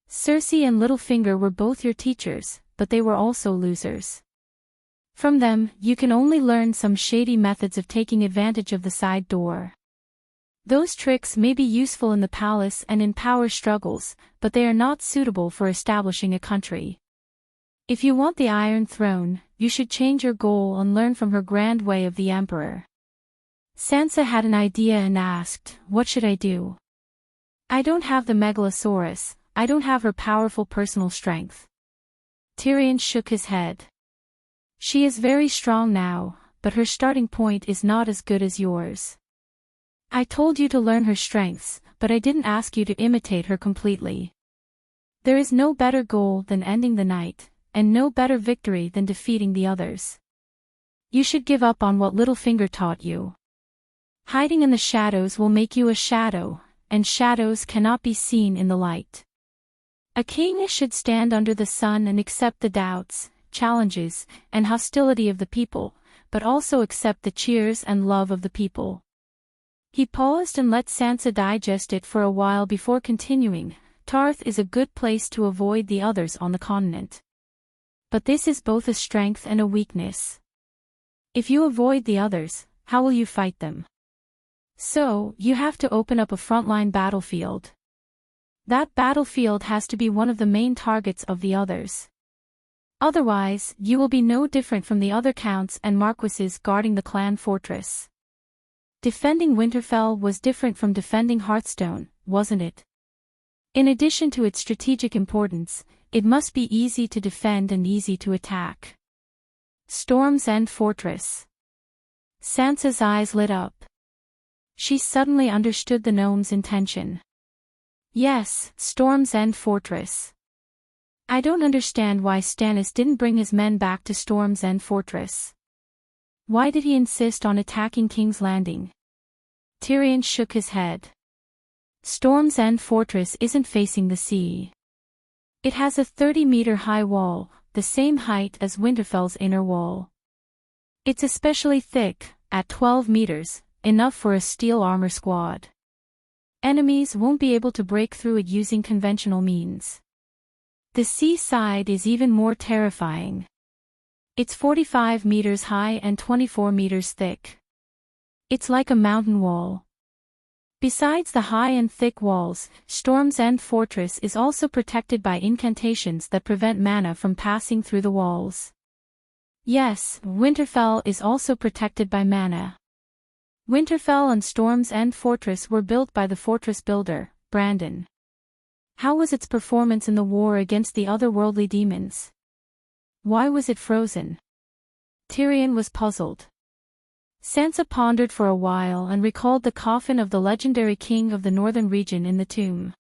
"Cersei and Littlefinger were both your teachers, but they were also losers. From them, you can only learn some shady methods of taking advantage of the side door. Those tricks may be useful in the palace and in power struggles, but they are not suitable for establishing a country. If you want the Iron Throne, you should change your goal and learn from her grand way of the Emperor." Sansa had an idea and asked, "What should I do? I don't have the Megalosaurus, I don't have her powerful personal strength." Tyrion shook his head. "She is very strong now, but her starting point is not as good as yours. I told you to learn her strengths, but I didn't ask you to imitate her completely. There is no better goal than ending the night, and no better victory than defeating the others. You should give up on what Littlefinger taught you. Hiding in the shadows will make you a shadow, and shadows cannot be seen in the light. A king should stand under the sun and accept the doubts, challenges, and hostility of the people, but also accept the cheers and love of the people." He paused and let Sansa digest it for a while before continuing, "Tarth is a good place to avoid the others on the continent. But this is both a strength and a weakness. If you avoid the others, how will you fight them? So, you have to open up a frontline battlefield. That battlefield has to be one of the main targets of the others. Otherwise, you will be no different from the other counts and marquises guarding the clan fortress. Defending Winterfell was different from defending Hearthstone, wasn't it? In addition to its strategic importance, it must be easy to defend and easy to attack. Storm's End Fortress." Sansa's eyes lit up. She suddenly understood the gnome's intention. "Yes, Storm's End Fortress. I don't understand why Stannis didn't bring his men back to Storm's End Fortress. Why did he insist on attacking King's Landing?" Tyrion shook his head. "Storm's End Fortress isn't facing the sea. It has a 30-meter-high wall, the same height as Winterfell's inner wall. It's especially thick, at 12 meters, enough for a steel armor squad. Enemies won't be able to break through it using conventional means. The seaside is even more terrifying. It's 45 meters high and 24 meters thick. It's like a mountain wall. Besides the high and thick walls, Storm's End Fortress is also protected by incantations that prevent mana from passing through the walls. Yes, Winterfell is also protected by mana. Winterfell and Storm's End Fortress were built by the fortress builder, Brandon. How was its performance in the war against the otherworldly demons? Why was it frozen? Tyrion was puzzled. Sansa pondered for a while and recalled the coffin of the legendary king of the northern region in the tomb.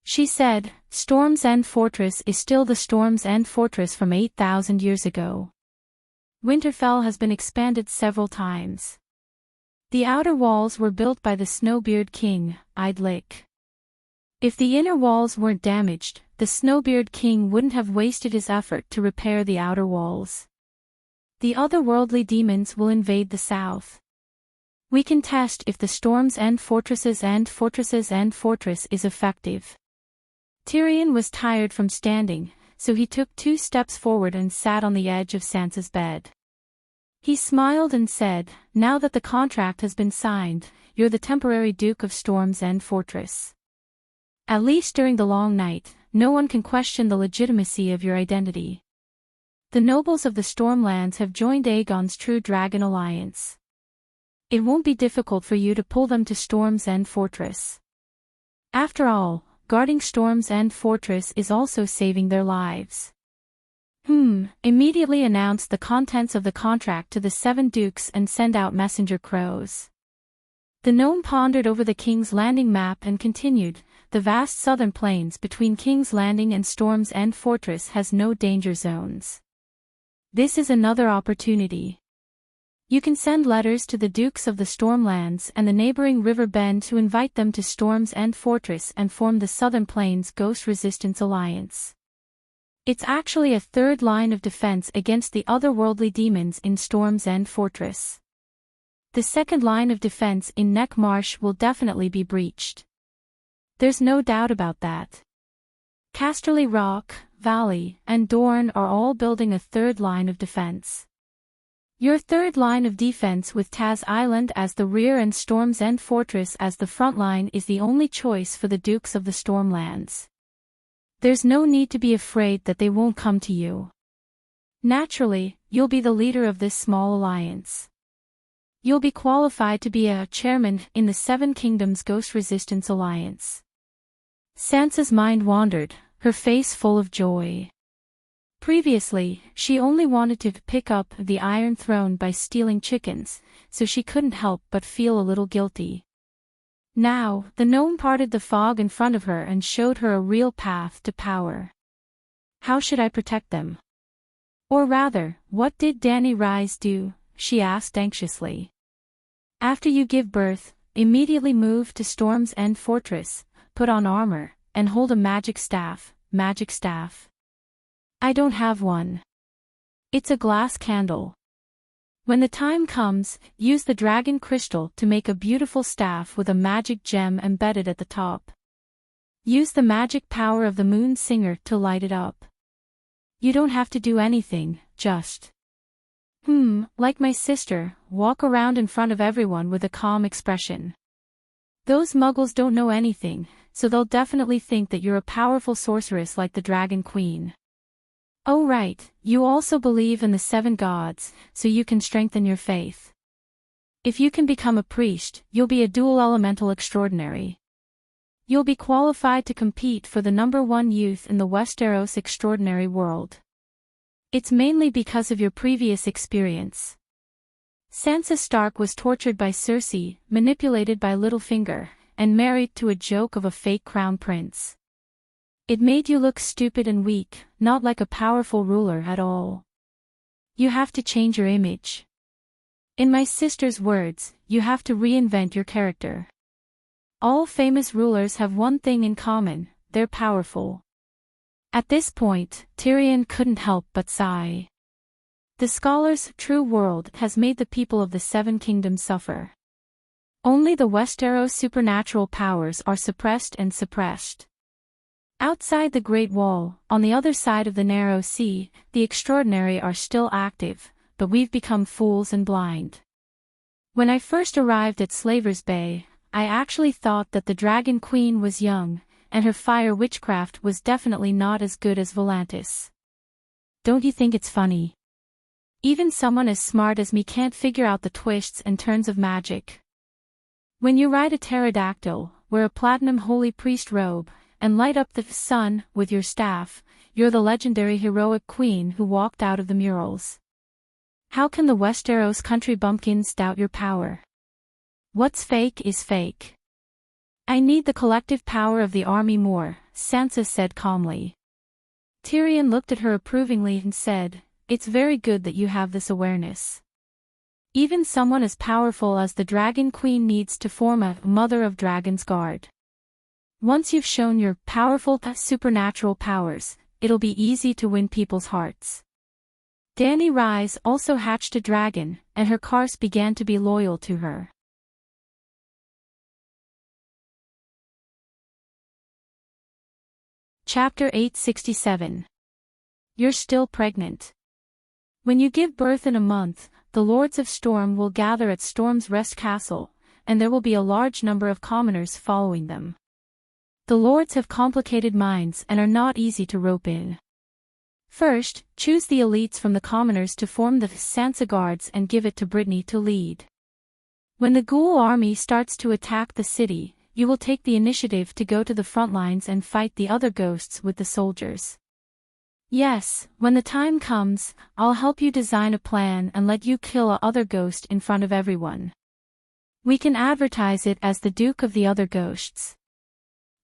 She said, Storm's End Fortress is still the Storm's End Fortress from 8,000 years ago. Winterfell has been expanded several times. The outer walls were built by the Snowbeard King, Idlik. If the inner walls weren't damaged, the Snowbeard King wouldn't have wasted his effort to repair the outer walls. The otherworldly demons will invade the south. We can test if the Storm's End Fortress's End Fortress is effective. Tyrion was tired from standing, so he took 2 steps forward and sat on the edge of Sansa's bed. He smiled and said, now that the contract has been signed, you're the temporary Duke of Storm's End Fortress. At least during the long night, no one can question the legitimacy of your identity. The nobles of the Stormlands have joined Aegon's True Dragon Alliance. It won't be difficult for you to pull them to Storm's End Fortress. After all, guarding Storm's End Fortress is also saving their lives. Immediately announce the contents of the contract to the 7 dukes and send out messenger crows. The gnome pondered over the King's Landing map and continued, the vast southern plains between King's Landing and Storm's End Fortress has no danger zones. This is another opportunity. You can send letters to the Dukes of the Stormlands and the neighboring River Bend to invite them to Storm's End Fortress and form the Southern Plains Ghost Resistance Alliance. It's actually a third line of defense against the otherworldly demons in Storm's End Fortress. The second line of defense in Neck Marsh will definitely be breached. There's no doubt about that. Casterly Rock, Valley, and Dorne are all building a third line of defense. Your third line of defense with Taz Island as the rear and Storm's End Fortress as the front line is the only choice for the Dukes of the Stormlands. There's no need to be afraid that they won't come to you. Naturally, you'll be the leader of this small alliance. You'll be qualified to be a chairman in the Seven Kingdoms Ghost Resistance Alliance. Sansa's mind wandered, her face full of joy. Previously, she only wanted to pick up the Iron Throne by stealing chickens, so she couldn't help but feel a little guilty. Now, the gnome parted the fog in front of her and showed her a real path to power. How should I protect them? Or rather, what did Dany Rise do? She asked anxiously. After you give birth, immediately move to Storm's End Fortress, put on armor, and hold a magic staff, I don't have one. It's a glass candle. When the time comes, use the dragon crystal to make a beautiful staff with a magic gem embedded at the top. Use the magic power of the Moon Singer to light it up. You don't have to do anything, just like my sister, walk around in front of everyone with a calm expression. Those muggles don't know anything, so they'll definitely think that you're a powerful sorceress like the Dragon Queen. Oh right, you also believe in the 7 gods, so you can strengthen your faith. If you can become a priest, you'll be a dual elemental extraordinary. You'll be qualified to compete for the #1 youth in the Westeros extraordinary world. It's mainly because of your previous experience. Sansa Stark was tortured by Cersei, manipulated by Littlefinger, and married to a joke of a fake crown prince. It made you look stupid and weak, not like a powerful ruler at all. You have to change your image. In my sister's words, you have to reinvent your character. All famous rulers have one thing in common, they're powerful. At this point, Tyrion couldn't help but sigh. The scholar's true world has made the people of the Seven Kingdoms suffer. Only the Westeros supernatural powers are suppressed and suppressed. Outside the Great Wall, on the other side of the narrow sea, the extraordinary are still active, but we've become fools and blind. When I first arrived at Slaver's Bay, I actually thought that the Dragon Queen was young, and her fire witchcraft was definitely not as good as Volantis. Don't you think it's funny? Even someone as smart as me can't figure out the twists and turns of magic. When you ride a pterodactyl, wear a platinum holy priest robe, and light up the sun with your staff, you're the legendary heroic queen who walked out of the murals. How can the Westeros country bumpkins doubt your power? What's fake is fake. I need the collective power of the army more, Sansa said calmly. Tyrion looked at her approvingly and said, "It's very good that you have this awareness. Even someone as powerful as the Dragon Queen needs to form a Mother of Dragons Guard. Once you've shown your powerful supernatural powers, it'll be easy to win people's hearts." Dany Rise also hatched a dragon, and her cars began to be loyal to her. Chapter 867. You're still pregnant. When you give birth in a month, the Lords of Storm will gather at Storm's Rest Castle, and there will be a large number of commoners following them. The Lords have complicated minds and are not easy to rope in. First, choose the elites from the commoners to form the Sansa Guards and give it to Brittany to lead. When the Ghoul army starts to attack the city, you will take the initiative to go to the front lines and fight the other ghosts with the soldiers. Yes, when the time comes, I'll help you design a plan and let you kill a other ghost in front of everyone. We can advertise it as the Duke of the Other Ghosts.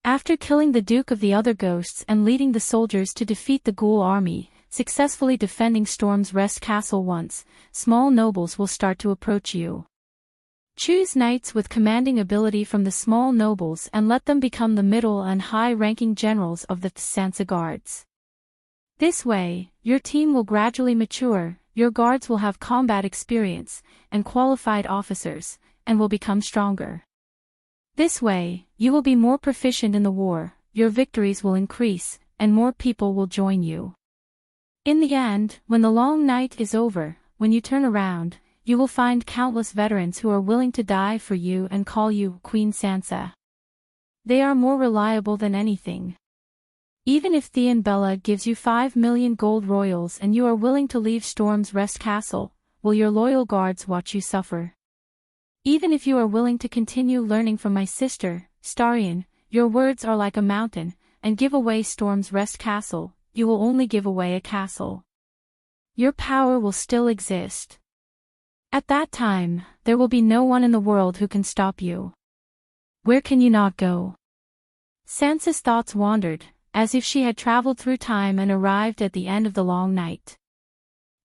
After killing the Duke of the Other Ghosts and leading the soldiers to defeat the Ghoul army, successfully defending Storm's Rest Castle once, small nobles will start to approach you. Choose knights with commanding ability from the small nobles and let them become the middle and high-ranking generals of the Sansa Guards. This way, your team will gradually mature, your guards will have combat experience, and qualified officers, and will become stronger. This way, you will be more proficient in the war, your victories will increase, and more people will join you. In the end, when the long night is over, when you turn around, you will find countless veterans who are willing to die for you and call you Queen Sansa. They are more reliable than anything. Even if Theon Bella gives you 5 million gold royals and you are willing to leave Storm's Rest Castle, will your loyal guards watch you suffer? Even if you are willing to continue learning from my sister, Starion, your words are like a mountain, and give away Storm's Rest Castle, you will only give away a castle. Your power will still exist. At that time, there will be no one in the world who can stop you. Where can you not go? Sansa's thoughts wandered, as if she had traveled through time and arrived at the end of the long night.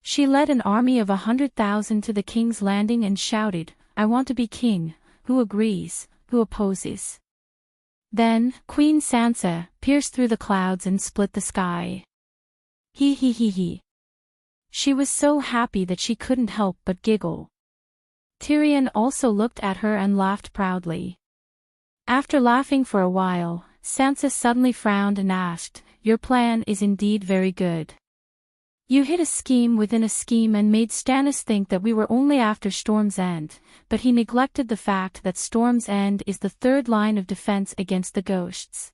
She led an army of 100,000 to the king's landing and shouted, "I want to be king, who agrees, who opposes?" Then, Queen Sansa pierced through the clouds and split the sky. He. She was so happy that she couldn't help but giggle. Tyrion also looked at her and laughed proudly. After laughing for a while, Sansa suddenly frowned and asked, "Your plan is indeed very good. You hid a scheme within a scheme and made Stannis think that we were only after Storm's End, but he neglected the fact that Storm's End is the third line of defense against the ghosts.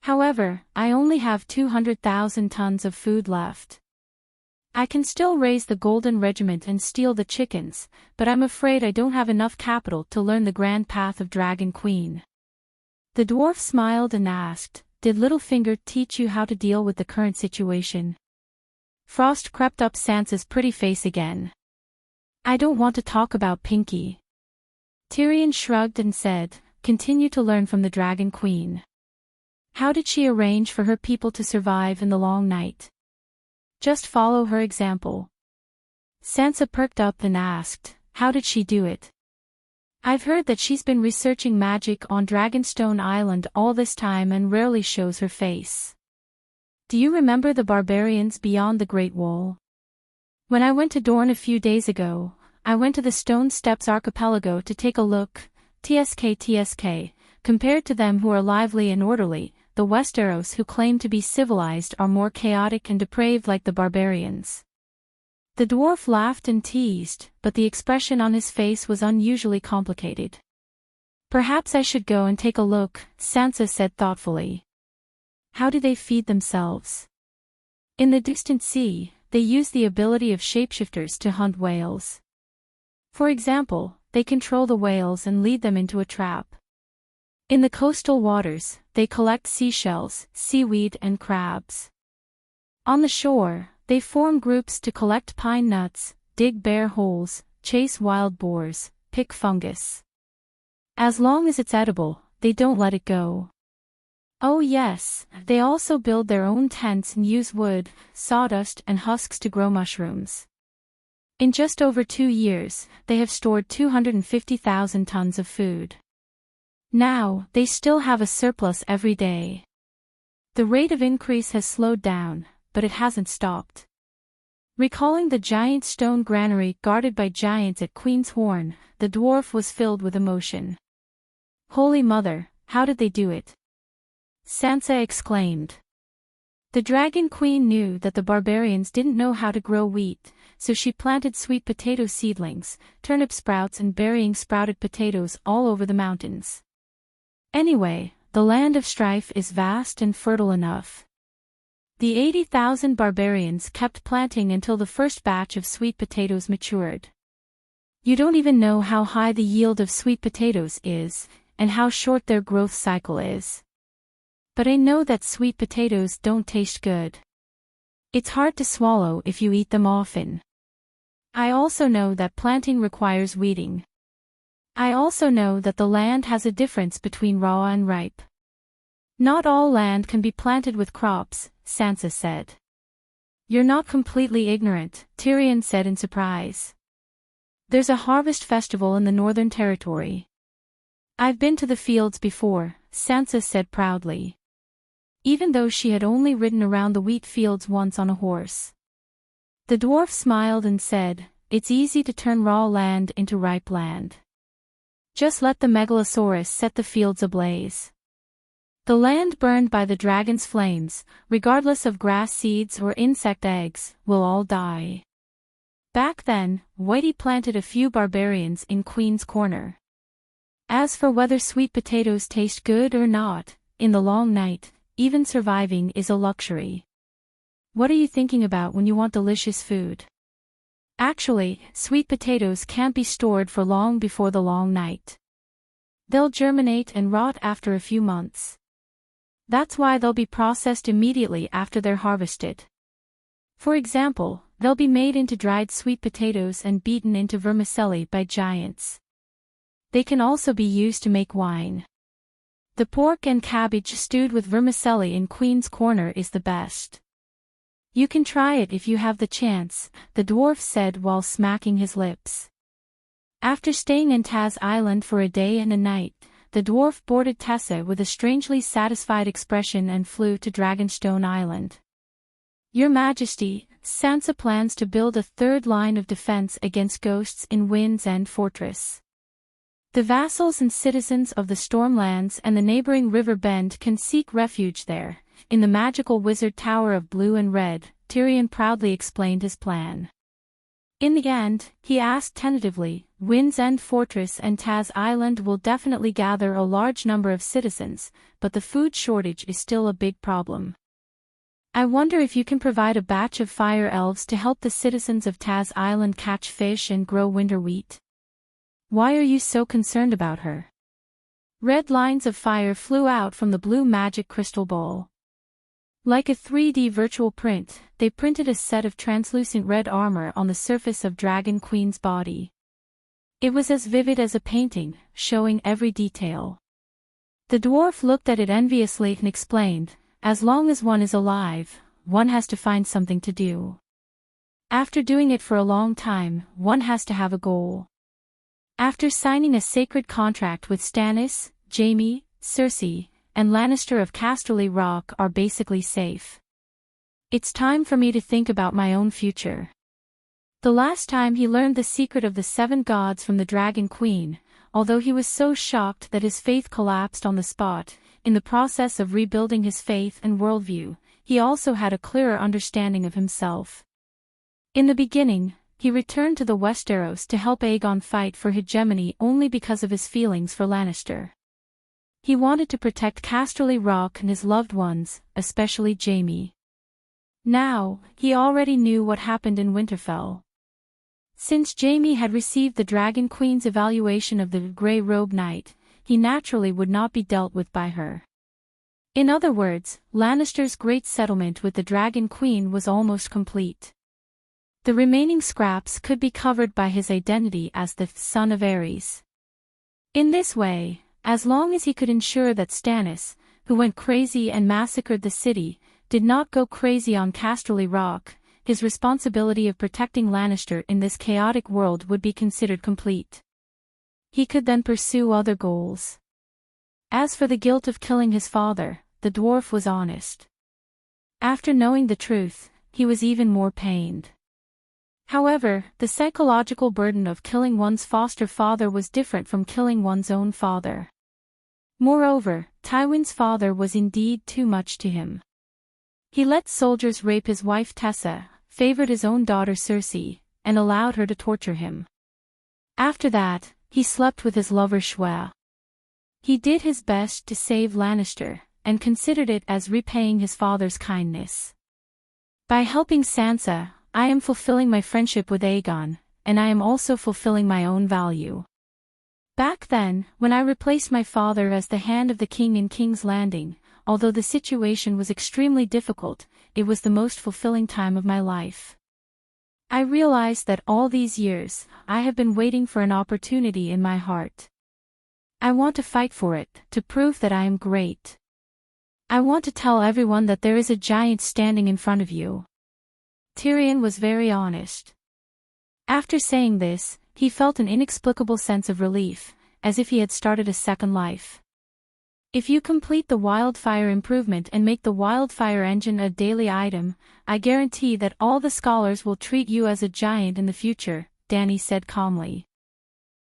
However, I only have 200,000 tons of food left. I can still raise the Golden Regiment and steal the chickens, but I'm afraid I don't have enough capital to learn the grand path of Dragon Queen." The dwarf smiled and asked, "Did Littlefinger teach you how to deal with the current situation?" Frost crept up Sansa's pretty face again. "I don't want to talk about Pinky." Tyrion shrugged and said, "Continue to learn from the Dragon Queen. How did she arrange for her people to survive in the long night? Just follow her example." Sansa perked up and asked, "How did she do it?" "I've heard that she's been researching magic on Dragonstone Island all this time and rarely shows her face. Do you remember the barbarians beyond the Great Wall? When I went to Dorne a few days ago, I went to the Stone Steps archipelago to take a look. TSK. Compared to them who are lively and orderly, the Westeros who claim to be civilized are more chaotic and depraved like the barbarians. The dwarf laughed and teased, but the expression on his face was unusually complicated. Perhaps I should go and take a look, Sansa said thoughtfully. How do they feed themselves? In the distant sea, they use the ability of shapeshifters to hunt whales. For example, they control the whales and lead them into a trap. In the coastal waters, they collect seashells, seaweed and crabs. On the shore, they form groups to collect pine nuts, dig bear holes, chase wild boars, pick fungus. As long as it's edible, they don't let it go. Oh yes, they also build their own tents and use wood, sawdust and husks to grow mushrooms. In just over 2 years, they have stored 250,000 tons of food. Now, they still have a surplus every day. The rate of increase has slowed down, but it hasn't stopped. Recalling the giant stone granary guarded by giants at Queen's Horn, the dwarf was filled with emotion. Holy Mother, how did they do it? Sansa exclaimed. The Dragon Queen knew that the barbarians didn't know how to grow wheat, so she planted sweet potato seedlings, turnip sprouts and burying sprouted potatoes all over the mountains. Anyway, the land of strife is vast and fertile enough. The 80,000 barbarians kept planting until the first batch of sweet potatoes matured. You don't even know how high the yield of sweet potatoes is, and how short their growth cycle is. But I know that sweet potatoes don't taste good. It's hard to swallow if you eat them often. I also know that planting requires weeding. I also know that the land has a difference between raw and ripe. Not all land can be planted with crops, Sansa said. You're not completely ignorant, Tyrion said in surprise. There's a harvest festival in the Northern Territory. I've been to the fields before, Sansa said proudly. Even though she had only ridden around the wheat fields once on a horse. The dwarf smiled and said, it's easy to turn raw land into ripe land. Just let the megalosaurus set the fields ablaze. The land burned by the dragon's flames, regardless of grass seeds or insect eggs, will all die. Back then, Whitey planted a few barbarians in Queen's Corner. As for whether sweet potatoes taste good or not, in the long night, even surviving is a luxury. What are you thinking about when you want delicious food? Actually, sweet potatoes can't be stored for long before the long night. They'll germinate and rot after a few months. That's why they'll be processed immediately after they're harvested. For example, they'll be made into dried sweet potatoes and beaten into vermicelli by giants. They can also be used to make wine. The pork and cabbage stewed with vermicelli in Queen's Corner is the best. You can try it if you have the chance, the dwarf said while smacking his lips. After staying in Taz Island for a day and a night, the dwarf boarded Tessa with a strangely satisfied expression and flew to Dragonstone Island. Your Majesty, Sansa plans to build a third line of defense against ghosts in Wind's End Fortress. The vassals and citizens of the Stormlands and the neighboring River Bend can seek refuge there, in the magical wizard tower of blue and red, Tyrion proudly explained his plan. In the end, he asked tentatively, Wind's End Fortress and Taz Island will definitely gather a large number of citizens, but the food shortage is still a big problem. I wonder if you can provide a batch of fire elves to help the citizens of Taz Island catch fish and grow winter wheat. Why are you so concerned about her? Red lines of fire flew out from the blue magic crystal ball. Like a 3D virtual print, they printed a set of translucent red armor on the surface of Dragon Queen's body. It was as vivid as a painting, showing every detail. The dwarf looked at it enviously and explained, as long as one is alive, one has to find something to do. After doing it for a long time, one has to have a goal. After signing a sacred contract with Stannis, Jaime, Cersei, and Lannister of Casterly Rock are basically safe. It's time for me to think about my own future. The last time he learned the secret of the 7 gods from the Dragon Queen, although he was so shocked that his faith collapsed on the spot, in the process of rebuilding his faith and worldview, he also had a clearer understanding of himself. In the beginning, he returned to the Westeros to help Aegon fight for hegemony only because of his feelings for Lannister. He wanted to protect Casterly Rock and his loved ones, especially Jaime. Now, he already knew what happened in Winterfell. Since Jaime had received the Dragon Queen's evaluation of the Grey Robe Knight, he naturally would not be dealt with by her. In other words, Lannister's great settlement with the Dragon Queen was almost complete. The remaining scraps could be covered by his identity as the son of Aerys. In this way, as long as he could ensure that Stannis, who went crazy and massacred the city, did not go crazy on Casterly Rock, his responsibility of protecting Lannister in this chaotic world would be considered complete. He could then pursue other goals. As for the guilt of killing his father, the dwarf was honest. After knowing the truth, he was even more pained. However, the psychological burden of killing one's foster father was different from killing one's own father. Moreover, Tywin's father was indeed too much to him. He let soldiers rape his wife Tessa, favored his own daughter Cersei, and allowed her to torture him. After that, he slept with his lover Shwe. He did his best to save Lannister, and considered it as repaying his father's kindness. By helping Sansa, I am fulfilling my friendship with Aegon, and I am also fulfilling my own value. Back then, when I replaced my father as the Hand of the King in King's Landing, although the situation was extremely difficult, it was the most fulfilling time of my life. I realized that all these years, I have been waiting for an opportunity in my heart. I want to fight for it, to prove that I am great. I want to tell everyone that there is a giant standing in front of you. Tyrion was very honest. After saying this, he felt an inexplicable sense of relief, as if he had started a second life. If you complete the wildfire improvement and make the wildfire engine a daily item, I guarantee that all the scholars will treat you as a giant in the future, Dany said calmly.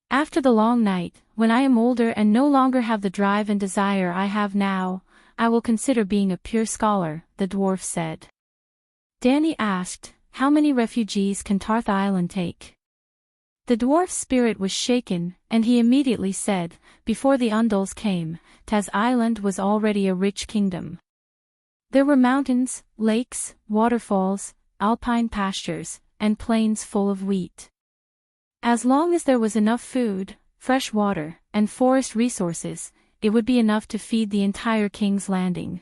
After the long night, when I am older and no longer have the drive and desire I have now, I will consider being a pure scholar, the dwarf said. Dany asked, how many refugees can Tarth Island take? The dwarf's spirit was shaken, and he immediately said, before the Undals came, Taz Island was already a rich kingdom. There were mountains, lakes, waterfalls, alpine pastures, and plains full of wheat. As long as there was enough food, fresh water, and forest resources, it would be enough to feed the entire King's Landing.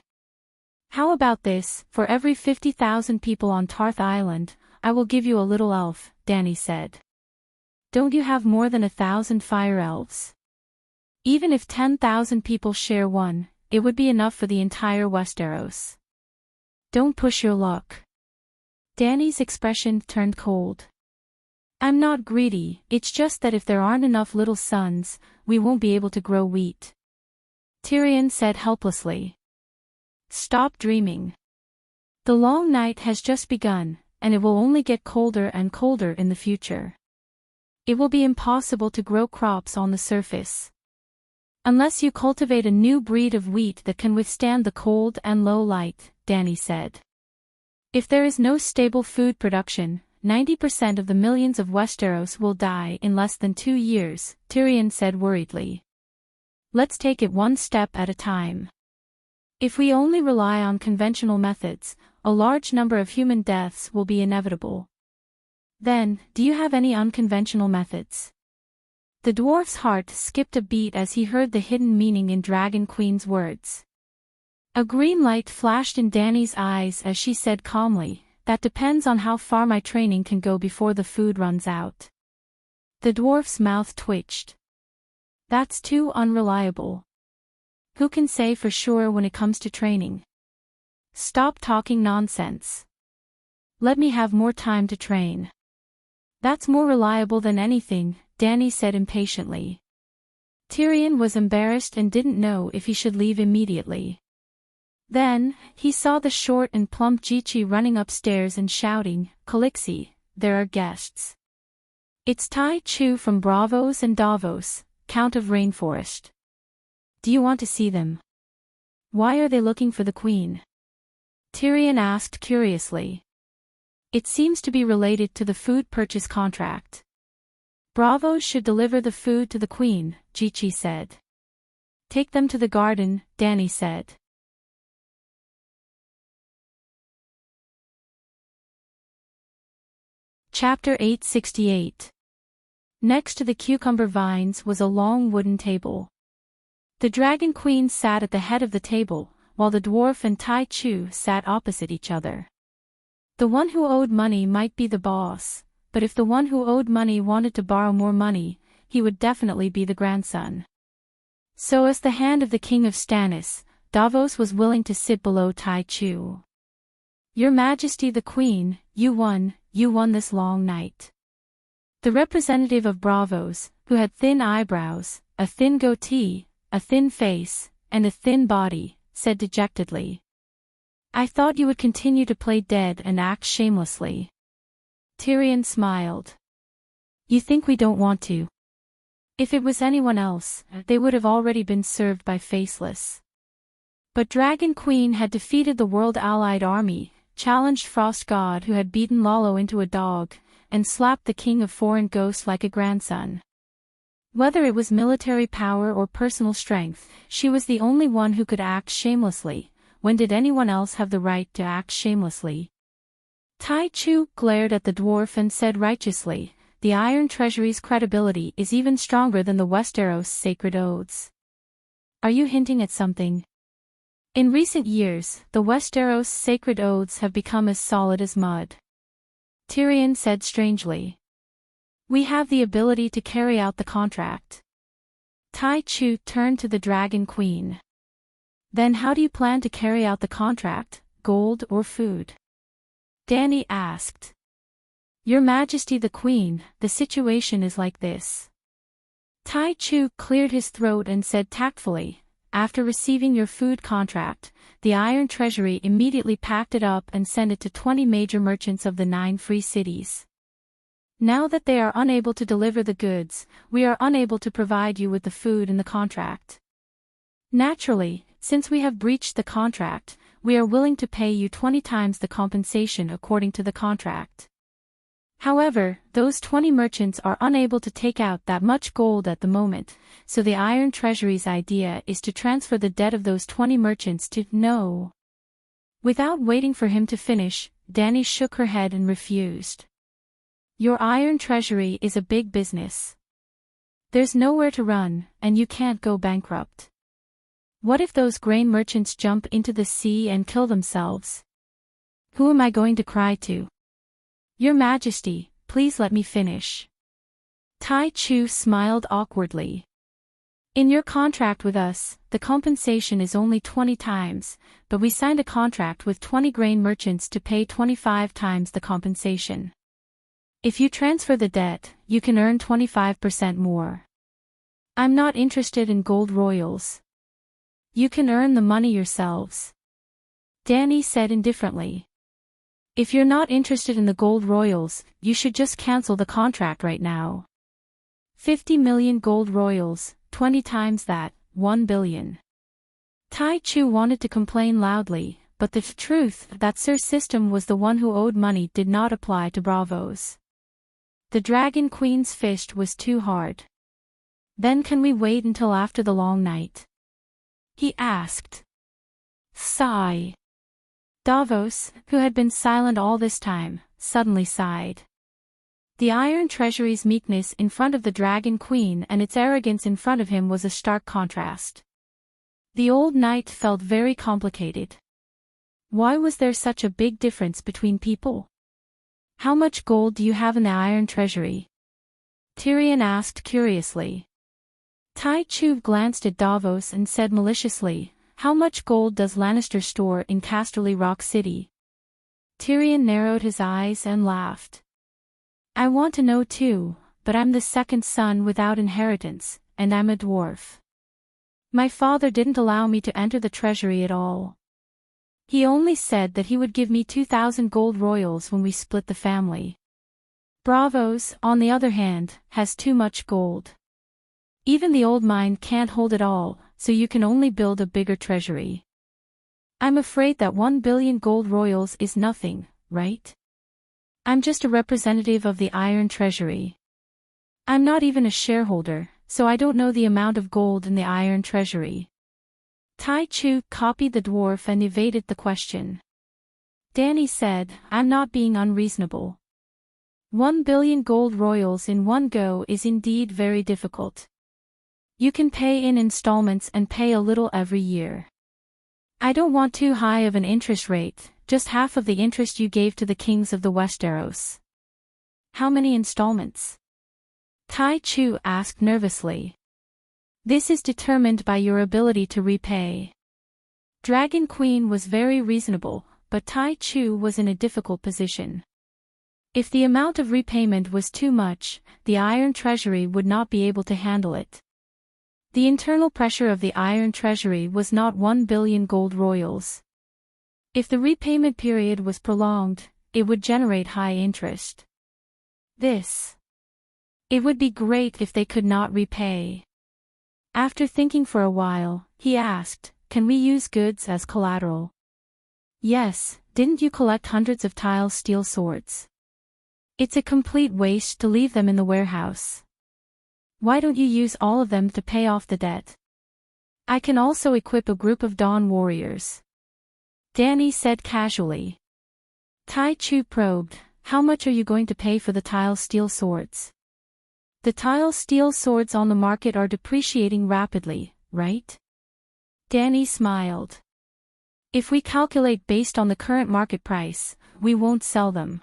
How about this, for every 50,000 people on Tarth Island, I will give you a little elf, Dany said. Don't you have more than 1,000 fire elves? Even if 10,000 people share one, it would be enough for the entire Westeros. Don't push your luck. Dany's expression turned cold. I'm not greedy, it's just that if there aren't enough little sons, we won't be able to grow wheat. Tyrion said helplessly. Stop dreaming. The long night has just begun, and it will only get colder and colder in the future. It will be impossible to grow crops on the surface. Unless you cultivate a new breed of wheat that can withstand the cold and low light, Dany said. If there is no stable food production, 90% of the millions of Westeros will die in less than 2 years, Tyrion said worriedly. Let's take it one step at a time. If we only rely on conventional methods, a large number of human deaths will be inevitable. Then, do you have any unconventional methods? The dwarf's heart skipped a beat as he heard the hidden meaning in Dragon Queen's words. A green light flashed in Dany's eyes as she said calmly, that depends on how far my training can go before the food runs out. The dwarf's mouth twitched. That's too unreliable. Who can say for sure when it comes to training? Stop talking nonsense. Let me have more time to train. That's more reliable than anything, Dany said impatiently. Tyrion was embarrassed and didn't know if he should leave immediately. Then, he saw the short and plump Jichi running upstairs and shouting, Calixi, there are guests. It's Tai Chu from Bravos and Davos, Count of Rainforest. Do you want to see them? Why are they looking for the queen? Tyrion asked curiously. It seems to be related to the food purchase contract. Bravos should deliver the food to the queen, Jichi said. Take them to the garden, Dany said. Chapter 868. Next to the cucumber vines was a long wooden table. The Dragon Queen sat at the head of the table, while the dwarf and Tai Chu sat opposite each other. The one who owed money might be the boss, but if the one who owed money wanted to borrow more money, he would definitely be the grandson. So as the hand of the king of Stannis, Davos was willing to sit below Tai Chu. Your Majesty the Queen, you won this long night. The representative of Bravos, who had thin eyebrows, a thin goatee, a thin face, and a thin body, said dejectedly. I thought you would continue to play dead and act shamelessly. Tyrion smiled. You think we don't want to? If it was anyone else, they would have already been served by Faceless. But Dragon Queen had defeated the World Allied Army, challenged Frost God who had beaten Lalo into a dog, and slapped the King of Foreign Ghosts like a grandson. Whether it was military power or personal strength, she was the only one who could act shamelessly. When did anyone else have the right to act shamelessly? Tai Chu glared at the dwarf and said righteously, the Iron Treasury's credibility is even stronger than the Westeros sacred oaths. Are you hinting at something? In recent years, the Westeros sacred oaths have become as solid as mud. Tyrion said strangely. We have the ability to carry out the contract. Tai Chu turned to the Dragon Queen. Then how do you plan to carry out the contract, gold or food? Dany asked. Your Majesty the Queen, the situation is like this. Tai Chu cleared his throat and said tactfully, after receiving your food contract, the Iron Treasury immediately packed it up and sent it to 20 major merchants of the 9 free cities. Now that they are unable to deliver the goods, we are unable to provide you with the food in the contract. Naturally, since we have breached the contract, we are willing to pay you 20 times the compensation according to the contract. However, those 20 merchants are unable to take out that much gold at the moment, so the Iron Treasury's idea is to transfer the debt of those 20 merchants to No. Without waiting for him to finish, Dany shook her head and refused. Your Iron Treasury is a big business. There's nowhere to run, and you can't go bankrupt. What if those grain merchants jump into the sea and kill themselves? Who am I going to cry to? Your Majesty, please let me finish. Tai Chu smiled awkwardly. In your contract with us, the compensation is only 20 times, but we signed a contract with 20 grain merchants to pay 25 times the compensation. If you transfer the debt, you can earn 25% more. I'm not interested in gold royals. You can earn the money yourselves. Dany said indifferently. If you're not interested in the gold royals, you should just cancel the contract right now. 50 million gold royals, 20 times that, 1 billion. Tai Chu wanted to complain loudly, but the truth that Sir System was the one who owed money did not apply to Bravos. The Dragon Queen's fist was too hard. Then can we wait until after the long night? He asked. Sigh. Davos, who had been silent all this time, suddenly sighed. The Iron Treasury's meekness in front of the Dragon Queen and its arrogance in front of him was a stark contrast. The old knight felt very complicated. Why was there such a big difference between people? How much gold do you have in the Iron Treasury? Tyrion asked curiously. Tai Chu glanced at Davos and said maliciously, how much gold does Lannister store in Casterly Rock City? Tyrion narrowed his eyes and laughed. I want to know too, but I'm the second son without inheritance, and I'm a dwarf. My father didn't allow me to enter the treasury at all. He only said that he would give me 2,000 gold royals when we split the family. Bravos, on the other hand, has too much gold. Even the old mine can't hold it all, so you can only build a bigger treasury. I'm afraid that 1 billion gold royals is nothing, right? I'm just a representative of the Iron Treasury. I'm not even a shareholder, so I don't know the amount of gold in the Iron Treasury. Tai Chu copied the dwarf and evaded the question. Danny said, I'm not being unreasonable. 1 billion gold royals in one go is indeed very difficult. You can pay in installments and pay a little every year. I don't want too high of an interest rate, just half of the interest you gave to the kings of the Westeros. How many installments? Tai Chu asked nervously. This is determined by your ability to repay. Dragon Queen was very reasonable, but Tai Chu was in a difficult position. If the amount of repayment was too much, the Iron Treasury would not be able to handle it. The internal pressure of the Iron Treasury was not 1 billion gold royals. If the repayment period was prolonged, it would generate high interest. It would be great if they could not repay. After thinking for a while, he asked, can we use goods as collateral? Yes, didn't you collect hundreds of tile steel swords? It's a complete waste to leave them in the warehouse. Why don't you use all of them to pay off the debt? I can also equip a group of Dawn warriors. Danny said casually. Tai Chu probed, how much are you going to pay for the tile steel swords? The tile steel swords on the market are depreciating rapidly, right? Danny smiled. If we calculate based on the current market price, we won't sell them.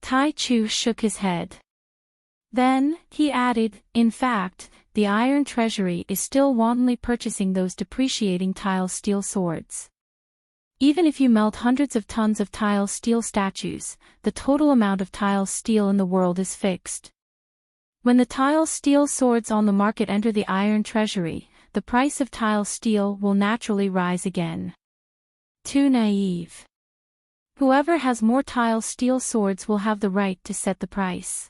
Tai Chu shook his head. Then, he added, in fact, the Iron Treasury is still wantonly purchasing those depreciating tile steel swords. Even if you melt hundreds of tons of tile steel statues, the total amount of tile steel in the world is fixed. When the tile steel swords on the market enter the Iron Treasury, the price of tile steel will naturally rise again. Too naive. Whoever has more tile steel swords will have the right to set the price.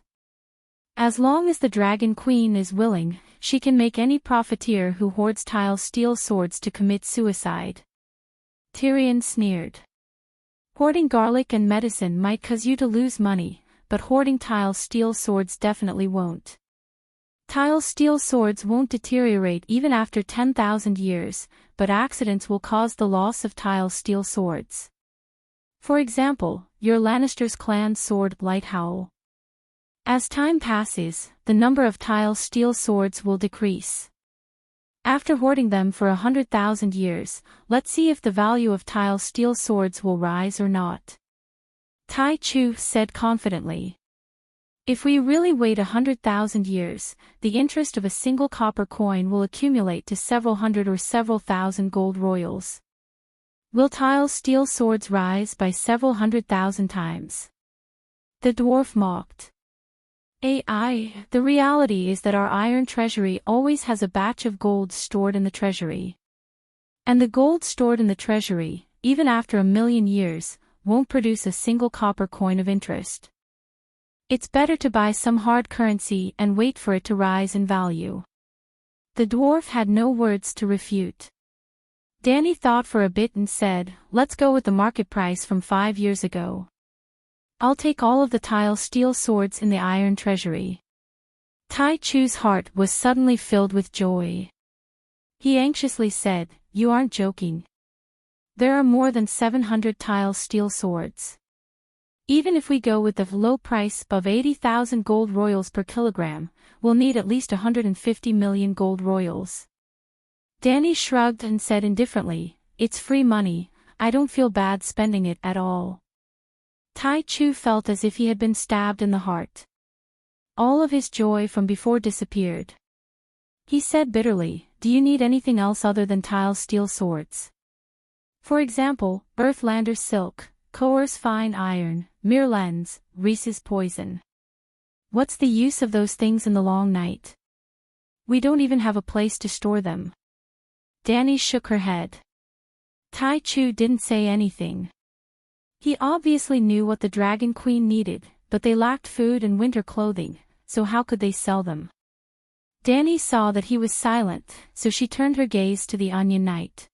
As long as the Dragon Queen is willing, she can make any profiteer who hoards tile steel swords to commit suicide. Tyrion sneered. Hoarding garlic and medicine might cause you to lose money, but hoarding tile steel swords definitely won't. Tile steel swords won't deteriorate even after 10,000 years, but accidents will cause the loss of tile steel swords. For example, your Lannister's clan sword Lighthowl. As time passes, the number of tile steel swords will decrease. After hoarding them for 100,000 years, let's see if the value of tile steel swords will rise or not. Tai Chu said confidently. If we really wait 100,000 years, the interest of a single copper coin will accumulate to several hundred or several thousand gold royals. Will tile steel swords rise by several 100,000 times? The dwarf mocked. The reality is that our Iron Treasury always has a batch of gold stored in the treasury. And the gold stored in the treasury, even after 1,000,000 years, won't produce a single copper coin of interest. It's better to buy some hard currency and wait for it to rise in value. The dwarf had no words to refute. Danny thought for a bit and said, let's go with the market price from 5 years ago. I'll take all of the tile steel swords in the Iron Treasury. Tai Chu's heart was suddenly filled with joy. He anxiously said, you aren't joking. There are more than 700 tile steel swords. Even if we go with the low price of 80,000 gold royals per kilogram, we'll need at least 150 million gold royals. Danny shrugged and said indifferently, it's free money, I don't feel bad spending it at all. Tai Chu felt as if he had been stabbed in the heart. All of his joy from before disappeared. He said bitterly, do you need anything else other than tile steel swords? For example, Earthlander's silk, Coer's fine iron, Mirlen's, Reese's poison. What's the use of those things in the long night? We don't even have a place to store them. Danny shook her head. Tai Chu didn't say anything. He obviously knew what the Dragon Queen needed, but they lacked food and winter clothing, so how could they sell them? Danny saw that he was silent, so she turned her gaze to the Onion Knight.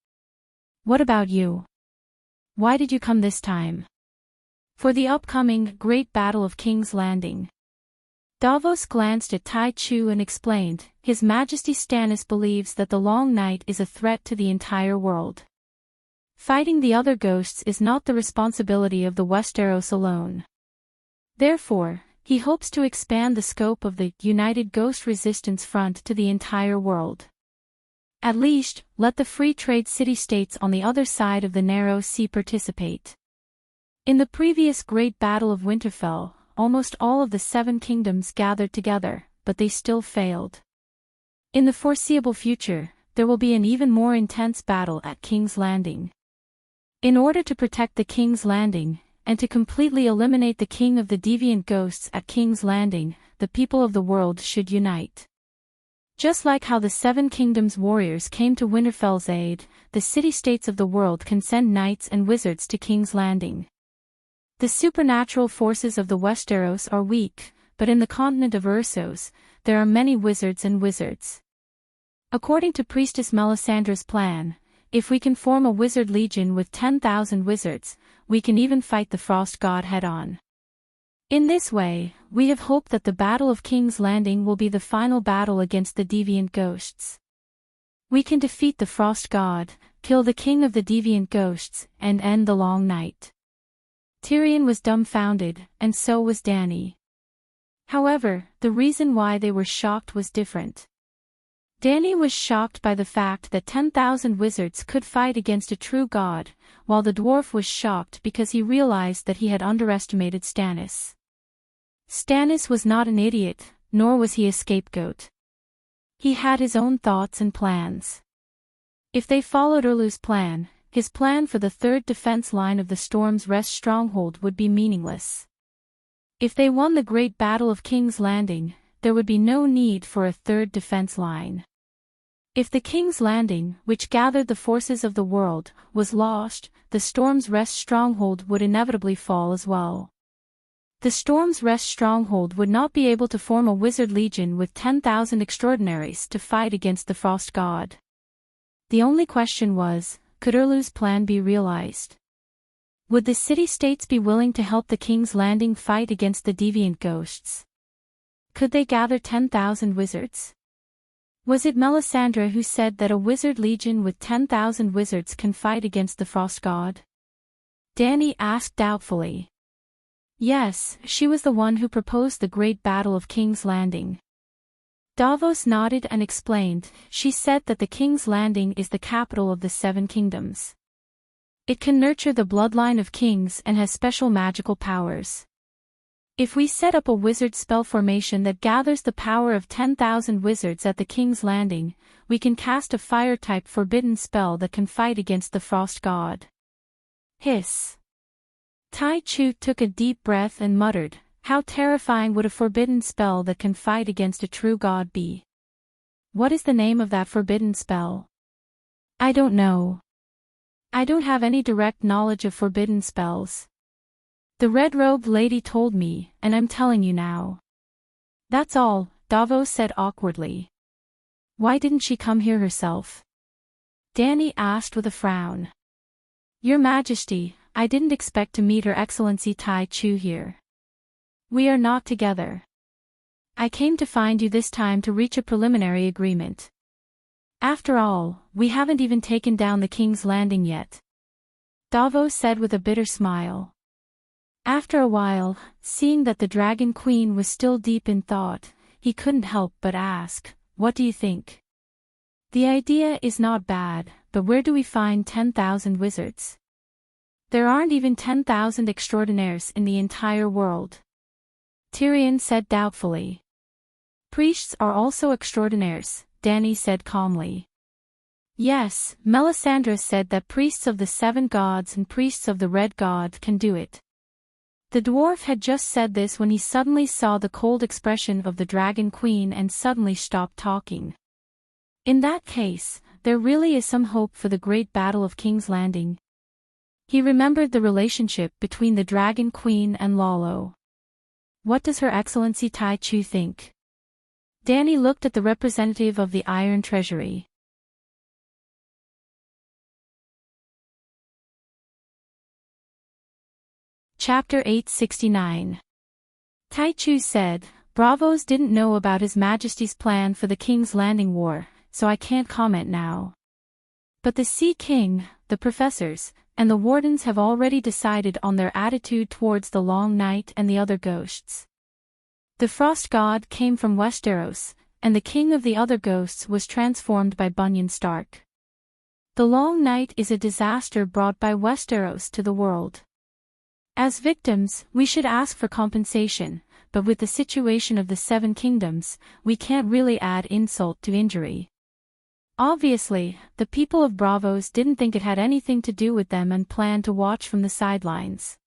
What about you? Why did you come this time? For the upcoming Great Battle of King's Landing. Davos glanced at Tai Chu and explained, His Majesty Stannis believes that the Long Night is a threat to the entire world. Fighting the other ghosts is not the responsibility of the Westeros alone. Therefore, he hopes to expand the scope of the United Ghost Resistance Front to the entire world. At least, let the free trade city-states on the other side of the narrow sea participate. In the previous Great Battle of Winterfell, almost all of the Seven Kingdoms gathered together, but they still failed. In the foreseeable future, there will be an even more intense battle at King's Landing. In order to protect the King's Landing, and to completely eliminate the King of the Deviant Ghosts at King's Landing, the people of the world should unite. Just like how the Seven Kingdoms warriors came to Winterfell's aid, the city-states of the world can send knights and wizards to King's Landing. The supernatural forces of the Westeros are weak, but in the continent of Ursos, there are many wizards and wizards. According to Priestess Melisandre's plan, if we can form a wizard legion with 10,000 wizards, we can even fight the Frost God head-on. In this way, we have hope that the Battle of King's Landing will be the final battle against the Deviant Ghosts. We can defeat the Frost God, kill the King of the Deviant Ghosts, and end the Long Night. Tyrion was dumbfounded, and so was Dany. However, the reason why they were shocked was different. Dany was shocked by the fact that 10,000 wizards could fight against a true god, while the dwarf was shocked because he realized that he had underestimated Stannis. Stannis was not an idiot, nor was he a scapegoat. He had his own thoughts and plans. If they followed Erlu's plan, his plan for the third defense line of the Storm's Rest stronghold would be meaningless. If they won the Great Battle of King's Landing, there would be no need for a third defense line. If the King's Landing, which gathered the forces of the world, was lost, the Storm's Rest stronghold would inevitably fall as well. The Storm's Rest stronghold would not be able to form a wizard legion with 10,000 extraordinaries to fight against the Frost God. The only question was, could Erlu's plan be realized? Would the city-states be willing to help the King's Landing fight against the Deviant Ghosts? Could they gather 10,000 wizards? Was it Melisandre who said that a wizard legion with 10,000 wizards can fight against the Frost God? Dany asked doubtfully. Yes, she was the one who proposed the Great Battle of King's Landing. Davos nodded and explained, she said that the King's Landing is the capital of the Seven Kingdoms. It can nurture the bloodline of kings and has special magical powers. If we set up a wizard spell formation that gathers the power of 10,000 wizards at the King's Landing, we can cast a fire-type forbidden spell that can fight against the Frost God. Hiss. Tai Chu took a deep breath and muttered, how terrifying would a forbidden spell that can fight against a true god be? What is the name of that forbidden spell? I don't know. I don't have any direct knowledge of forbidden spells. The red-robed lady told me, and I'm telling you now. That's all, Davos said awkwardly. Why didn't she come here herself? Dany asked with a frown. Your Majesty, I didn't expect to meet Her Excellency Tai Chu here. We are not together. I came to find you this time to reach a preliminary agreement. After all, we haven't even taken down the King's Landing yet. Davos said with a bitter smile. After a while, seeing that the Dragon Queen was still deep in thought, he couldn't help but ask, what do you think? The idea is not bad, but where do we find 10,000 wizards? There aren't even 10,000 extraordinaires in the entire world. Tyrion said doubtfully. Priests are also extraordinaires, Dany said calmly. Yes, Melisandre said that priests of the seven gods and priests of the red god can do it. The dwarf had just said this when he suddenly saw the cold expression of the Dragon Queen and suddenly stopped talking. In that case, there really is some hope for the Great Battle of King's Landing. He remembered the relationship between the Dragon Queen and Lalo. What does Her Excellency Tai Chu think? Danny looked at the representative of the Iron Treasury. Chapter 869. Tai Chu said, Bravos didn't know about His Majesty's plan for the King's Landing War, so I can't comment now. But the Sea King, the professors, and the wardens have already decided on their attitude towards the Long Night and the other ghosts. The Frost God came from Westeros, and the king of the other ghosts was transformed by Bunyan Stark. The Long Night is a disaster brought by Westeros to the world. As victims, we should ask for compensation, but with the situation of the Seven Kingdoms, we can't really add insult to injury. Obviously, the people of Bravos didn't think it had anything to do with them and planned to watch from the sidelines.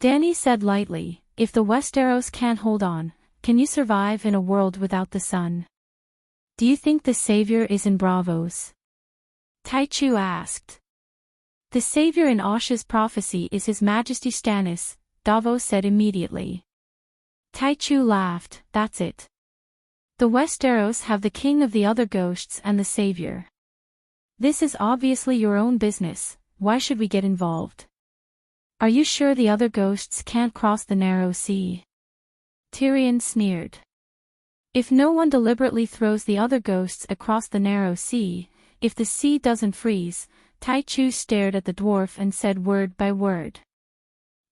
Danny said lightly, if the Westeros can't hold on, can you survive in a world without the sun? Do you think the savior is in Bravos? Tai Chu asked. The savior in Asha's prophecy is His Majesty Stannis, Davos said immediately. Tai Chu laughed, that's it. The Westeros have the king of the other ghosts and the savior. This is obviously your own business, why should we get involved? Are you sure the other ghosts can't cross the narrow sea? Tyrion sneered. If no one deliberately throws the other ghosts across the narrow sea, if the sea doesn't freeze, Tai Chu stared at the dwarf and said word by word.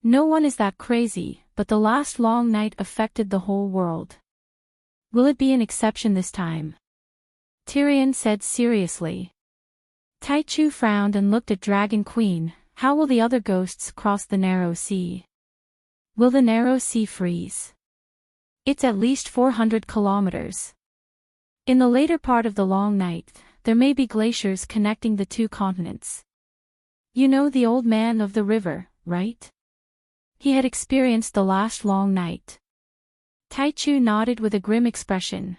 No one is that crazy, but the last long night affected the whole world. Will it be an exception this time? Tyrion said seriously. Tai Chu frowned and looked at Dragon Queen. How will the other ghosts cross the narrow sea? Will the narrow sea freeze? It's at least 400 kilometers. In the later part of the long night, there may be glaciers connecting the two continents. You know the old man of the river, right? He had experienced the last long night. Tai Chu nodded with a grim expression.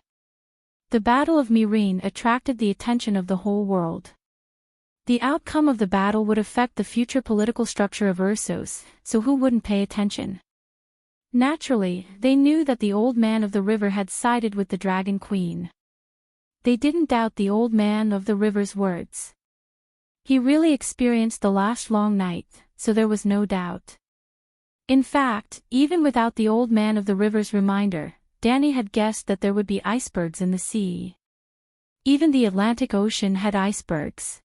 The Battle of Meereen attracted the attention of the whole world. The outcome of the battle would affect the future political structure of Essos, so who wouldn't pay attention? Naturally, they knew that the old man of the river had sided with the Dragon Queen. They didn't doubt the old man of the river's words. He really experienced the last long night, so there was no doubt. In fact, even without the old man of the river's reminder, Danny had guessed that there would be icebergs in the sea. Even the Atlantic Ocean had icebergs.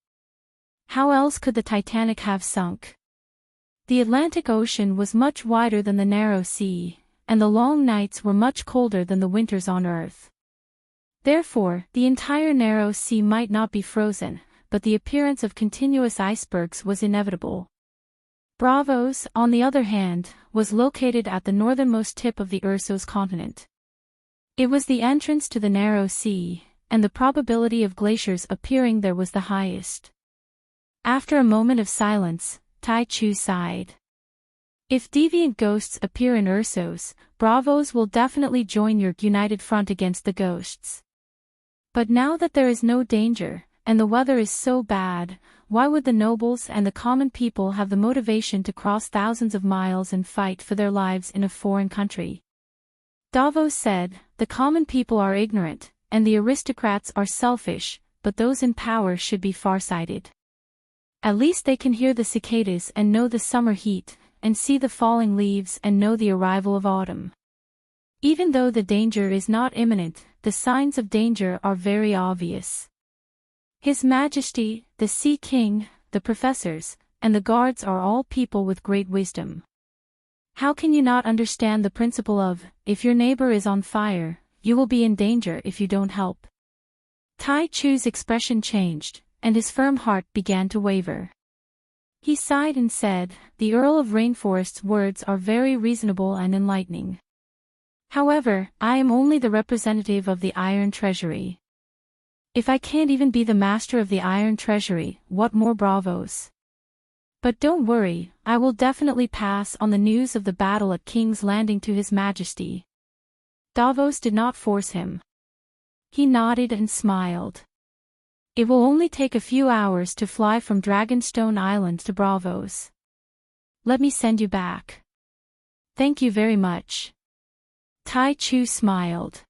How else could the Titanic have sunk? The Atlantic Ocean was much wider than the narrow sea, and the long nights were much colder than the winters on Earth. Therefore, the entire narrow sea might not be frozen, but the appearance of continuous icebergs was inevitable. Bravos, on the other hand, was located at the northernmost tip of the Essos continent. It was the entrance to the narrow sea, and the probability of glaciers appearing there was the highest. After a moment of silence, Tai Chu sighed. If deviant ghosts appear in Essos, Bravos will definitely join your united front against the ghosts. But now that there is no danger, and the weather is so bad, why would the nobles and the common people have the motivation to cross thousands of miles and fight for their lives in a foreign country? Davos said, the common people are ignorant, and the aristocrats are selfish, but those in power should be farsighted. At least they can hear the cicadas and know the summer heat, and see the falling leaves and know the arrival of autumn. Even though the danger is not imminent, the signs of danger are very obvious. His Majesty, the Sea King, the professors, and the guards are all people with great wisdom. How can you not understand the principle of, if your neighbor is on fire, you will be in danger if you don't help? Tai Chu's expression changed, and his firm heart began to waver. He sighed and said, the Earl of Rainforest's words are very reasonable and enlightening. However, I am only the representative of the Iron Treasury. If I can't even be the master of the Iron Treasury, what more Bravos? But don't worry, I will definitely pass on the news of the battle at King's Landing to His Majesty. Davos did not force him. He nodded and smiled. It will only take a few hours to fly from Dragonstone Island to Bravos. Let me send you back. Thank you very much. Tai Chu smiled.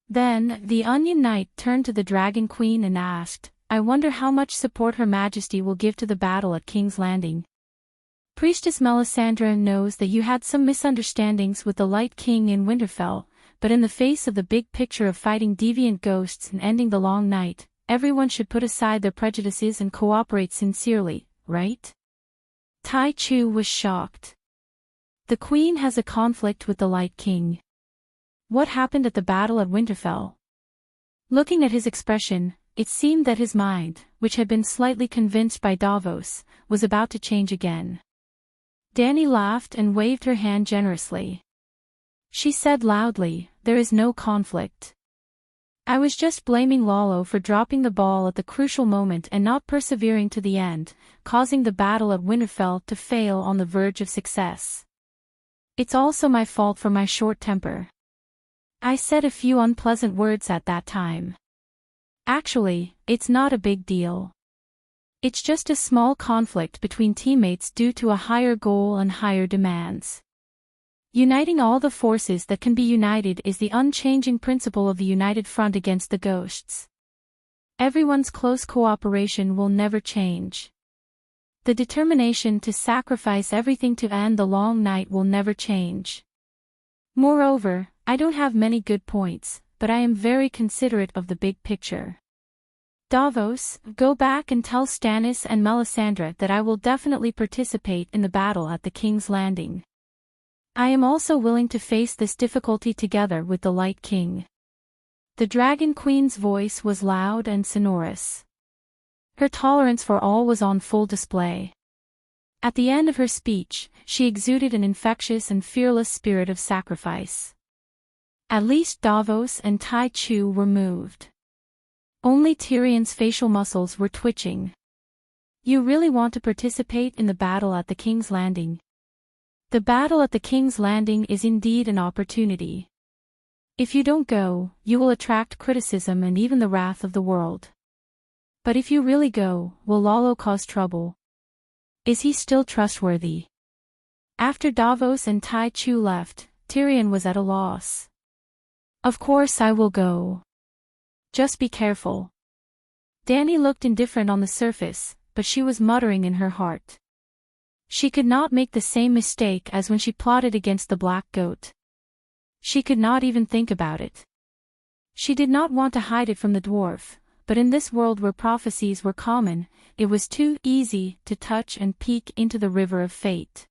Then, the Onion Knight turned to the Dragon Queen and asked, I wonder how much support Her Majesty will give to the battle at King's Landing. Priestess Melisandre knows that you had some misunderstandings with the Light King in Winterfell, but in the face of the big picture of fighting deviant ghosts and ending the long night, everyone should put aside their prejudices and cooperate sincerely, right? Tai Chu was shocked. The Queen has a conflict with the Light King. What happened at the battle at Winterfell? Looking at his expression, it seemed that his mind, which had been slightly convinced by Davos, was about to change again. Dany laughed and waved her hand generously. She said loudly, there is no conflict. I was just blaming Lalo for dropping the ball at the crucial moment and not persevering to the end, causing the battle at Winterfell to fail on the verge of success. It's also my fault for my short temper. I said a few unpleasant words at that time. Actually, it's not a big deal. It's just a small conflict between teammates due to a higher goal and higher demands. Uniting all the forces that can be united is the unchanging principle of the united front against the ghosts. Everyone's close cooperation will never change. The determination to sacrifice everything to end the long night will never change. Moreover, I don't have many good points, but I am very considerate of the big picture. Davos, go back and tell Stannis and Melisandre that I will definitely participate in the battle at the King's Landing. I am also willing to face this difficulty together with the Light King. The Dragon Queen's voice was loud and sonorous. Her tolerance for all was on full display. At the end of her speech, she exuded an infectious and fearless spirit of sacrifice. At least Davos and Tai Chu were moved. Only Tyrion's facial muscles were twitching. You really want to participate in the battle at the King's Landing? The battle at the King's Landing is indeed an opportunity. If you don't go, you will attract criticism and even the wrath of the world. But if you really go, will Lalo cause trouble? Is he still trustworthy? After Davos and Tai Chu left, Tyrion was at a loss. Of course I will go. Just be careful. Dany looked indifferent on the surface, but she was muttering in her heart. She could not make the same mistake as when she plotted against the Black Goat. She could not even think about it. She did not want to hide it from the dwarf, but in this world where prophecies were common, it was too easy to touch and peek into the river of fate.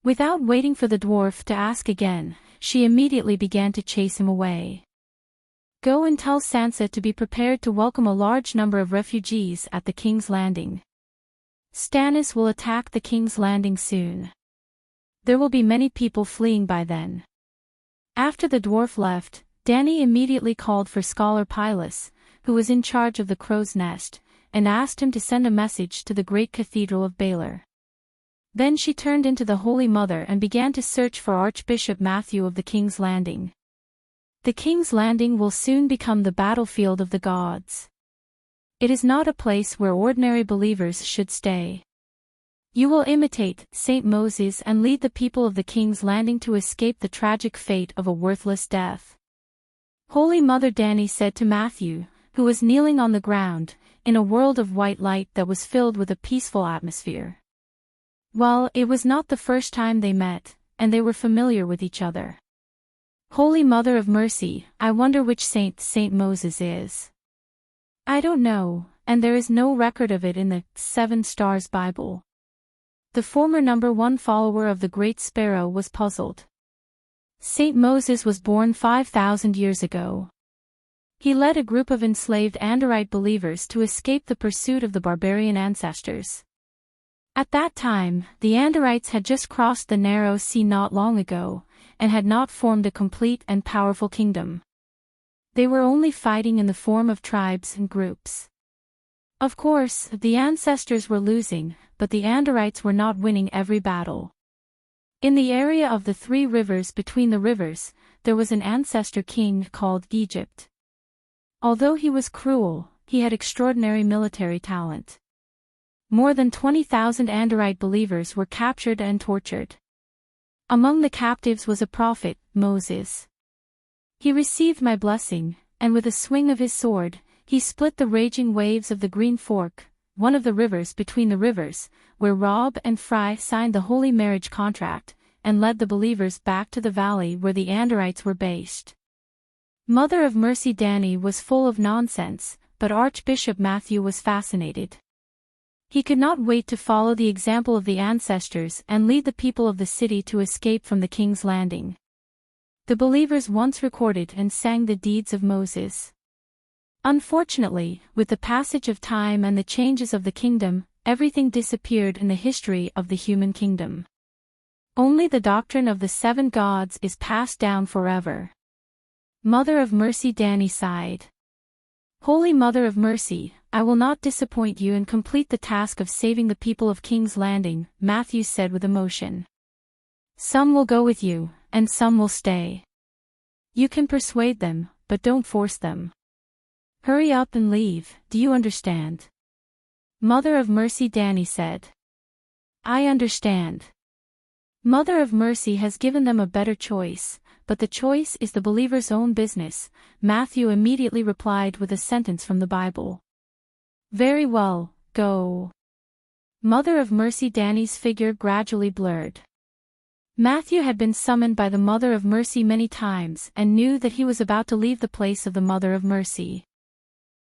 Without waiting for the dwarf to ask again, she immediately began to chase him away. Go and tell Sansa to be prepared to welcome a large number of refugees at the King's Landing. Stannis will attack the King's Landing soon. There will be many people fleeing by then. After the dwarf left, Dany immediately called for Scholar Pylus, who was in charge of the Crow's Nest, and asked him to send a message to the great cathedral of Baelor. Then she turned into the Holy Mother and began to search for Archbishop Matthew of the King's Landing. The King's Landing will soon become the battlefield of the gods. It is not a place where ordinary believers should stay. You will imitate Saint Moses and lead the people of the King's Landing to escape the tragic fate of a worthless death. Holy Mother, Dany said to Matthew, who was kneeling on the ground, in a world of white light that was filled with a peaceful atmosphere. Well, it was not the first time they met, and they were familiar with each other. Holy Mother of Mercy, I wonder which Saint Moses is. I don't know, and there is no record of it in the 7 Stars Bible. The former number 1 follower of the Great Sparrow was puzzled. Saint Moses was born 5,000 years ago. He led a group of enslaved Anderite believers to escape the pursuit of the barbarian ancestors. At that time, the Andorites had just crossed the narrow sea not long ago, and had not formed a complete and powerful kingdom. They were only fighting in the form of tribes and groups. Of course, the ancestors were losing, but the Andorites were not winning every battle. In the area of the 3 rivers between the rivers, there was an ancestor king called Egypt. Although he was cruel, he had extraordinary military talent. More than 20,000 Andorite believers were captured and tortured. Among the captives was a prophet, Moses. He received my blessing, and with a swing of his sword, he split the raging waves of the Green Fork, one of the rivers between the rivers, where Rob and Fry signed the holy marriage contract, and led the believers back to the valley where the Andorites were based. Mother of Mercy Danny was full of nonsense, but Archbishop Matthew was fascinated. He could not wait to follow the example of the ancestors and lead the people of the city to escape from the King's Landing. The believers once recorded and sang the deeds of Moses. Unfortunately, with the passage of time and the changes of the kingdom, everything disappeared in the history of the human kingdom. Only the doctrine of the 7 gods is passed down forever. Mother of Mercy Danny sighed. Holy Mother of Mercy, I will not disappoint you and complete the task of saving the people of King's Landing, Matthew said with emotion. Some will go with you, and some will stay. You can persuade them, but don't force them. Hurry up and leave, do you understand? Mother of Mercy Danny said. I understand. Mother of Mercy has given them a better choice, but the choice is the believer's own business, Matthew immediately replied with a sentence from the Bible. Very well, go. Mother of Mercy Danny's figure gradually blurred. Matthew had been summoned by the Mother of Mercy many times and knew that he was about to leave the place of the Mother of Mercy.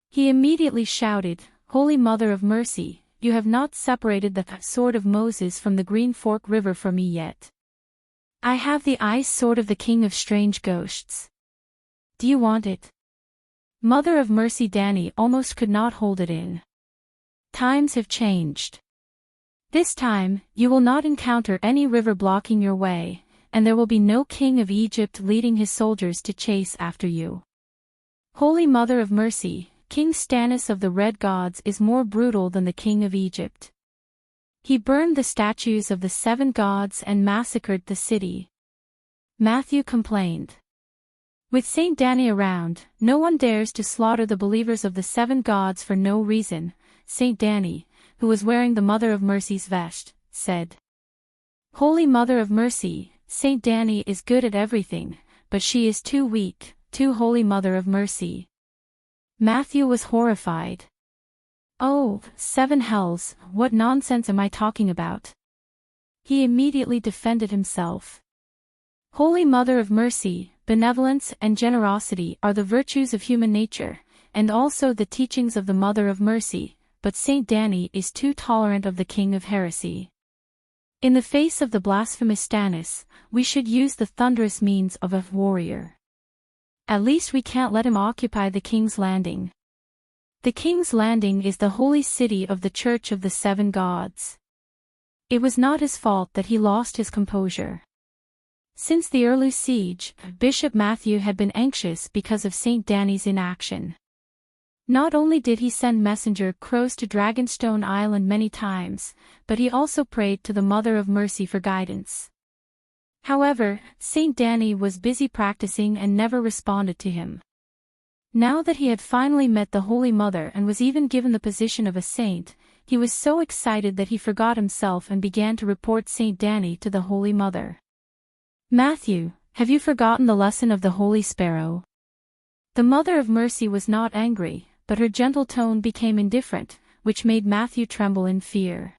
He immediately shouted, Holy Mother of Mercy, you have not separated the sword of Moses from the Green Fork River from me yet. I have the ice sword of the King of Strange Ghosts. Do you want it? Mother of Mercy Danny almost could not hold it in. Times have changed. This time, you will not encounter any river blocking your way, and there will be no king of Egypt leading his soldiers to chase after you. Holy Mother of Mercy, King Stannis of the Red Gods is more brutal than the King of Egypt. He burned the statues of the 7 gods and massacred the city. Matthew complained. With Saint Danny around, no one dares to slaughter the believers of the 7 gods for no reason, Saint Danny, who was wearing the Mother of Mercy's vest, said. Holy Mother of Mercy, Saint Danny is good at everything, but she is too weak, too Holy Mother of Mercy. Matthew was horrified. Oh, 7 hells, what nonsense am I talking about? He immediately defended himself. Holy Mother of Mercy, benevolence and generosity are the virtues of human nature, and also the teachings of the Mother of Mercy, but Saint Danny is too tolerant of the King of Heresy. In the face of the blasphemous Stannis, we should use the thunderous means of a warrior. At least we can't let him occupy the King's Landing. The King's Landing is the holy city of the Church of the 7 Gods. It was not his fault that he lost his composure. Since the early siege, Bishop Matthew had been anxious because of Saint Danny's inaction. Not only did he send messenger crows to Dragonstone Island many times, but he also prayed to the Mother of Mercy for guidance. However, Saint Danny was busy practicing and never responded to him. Now that he had finally met the Holy Mother and was even given the position of a saint, he was so excited that he forgot himself and began to report Saint Danny to the Holy Mother. Matthew, have you forgotten the lesson of the Holy Sparrow? The Mother of Mercy was not angry, but her gentle tone became indifferent, which made Matthew tremble in fear.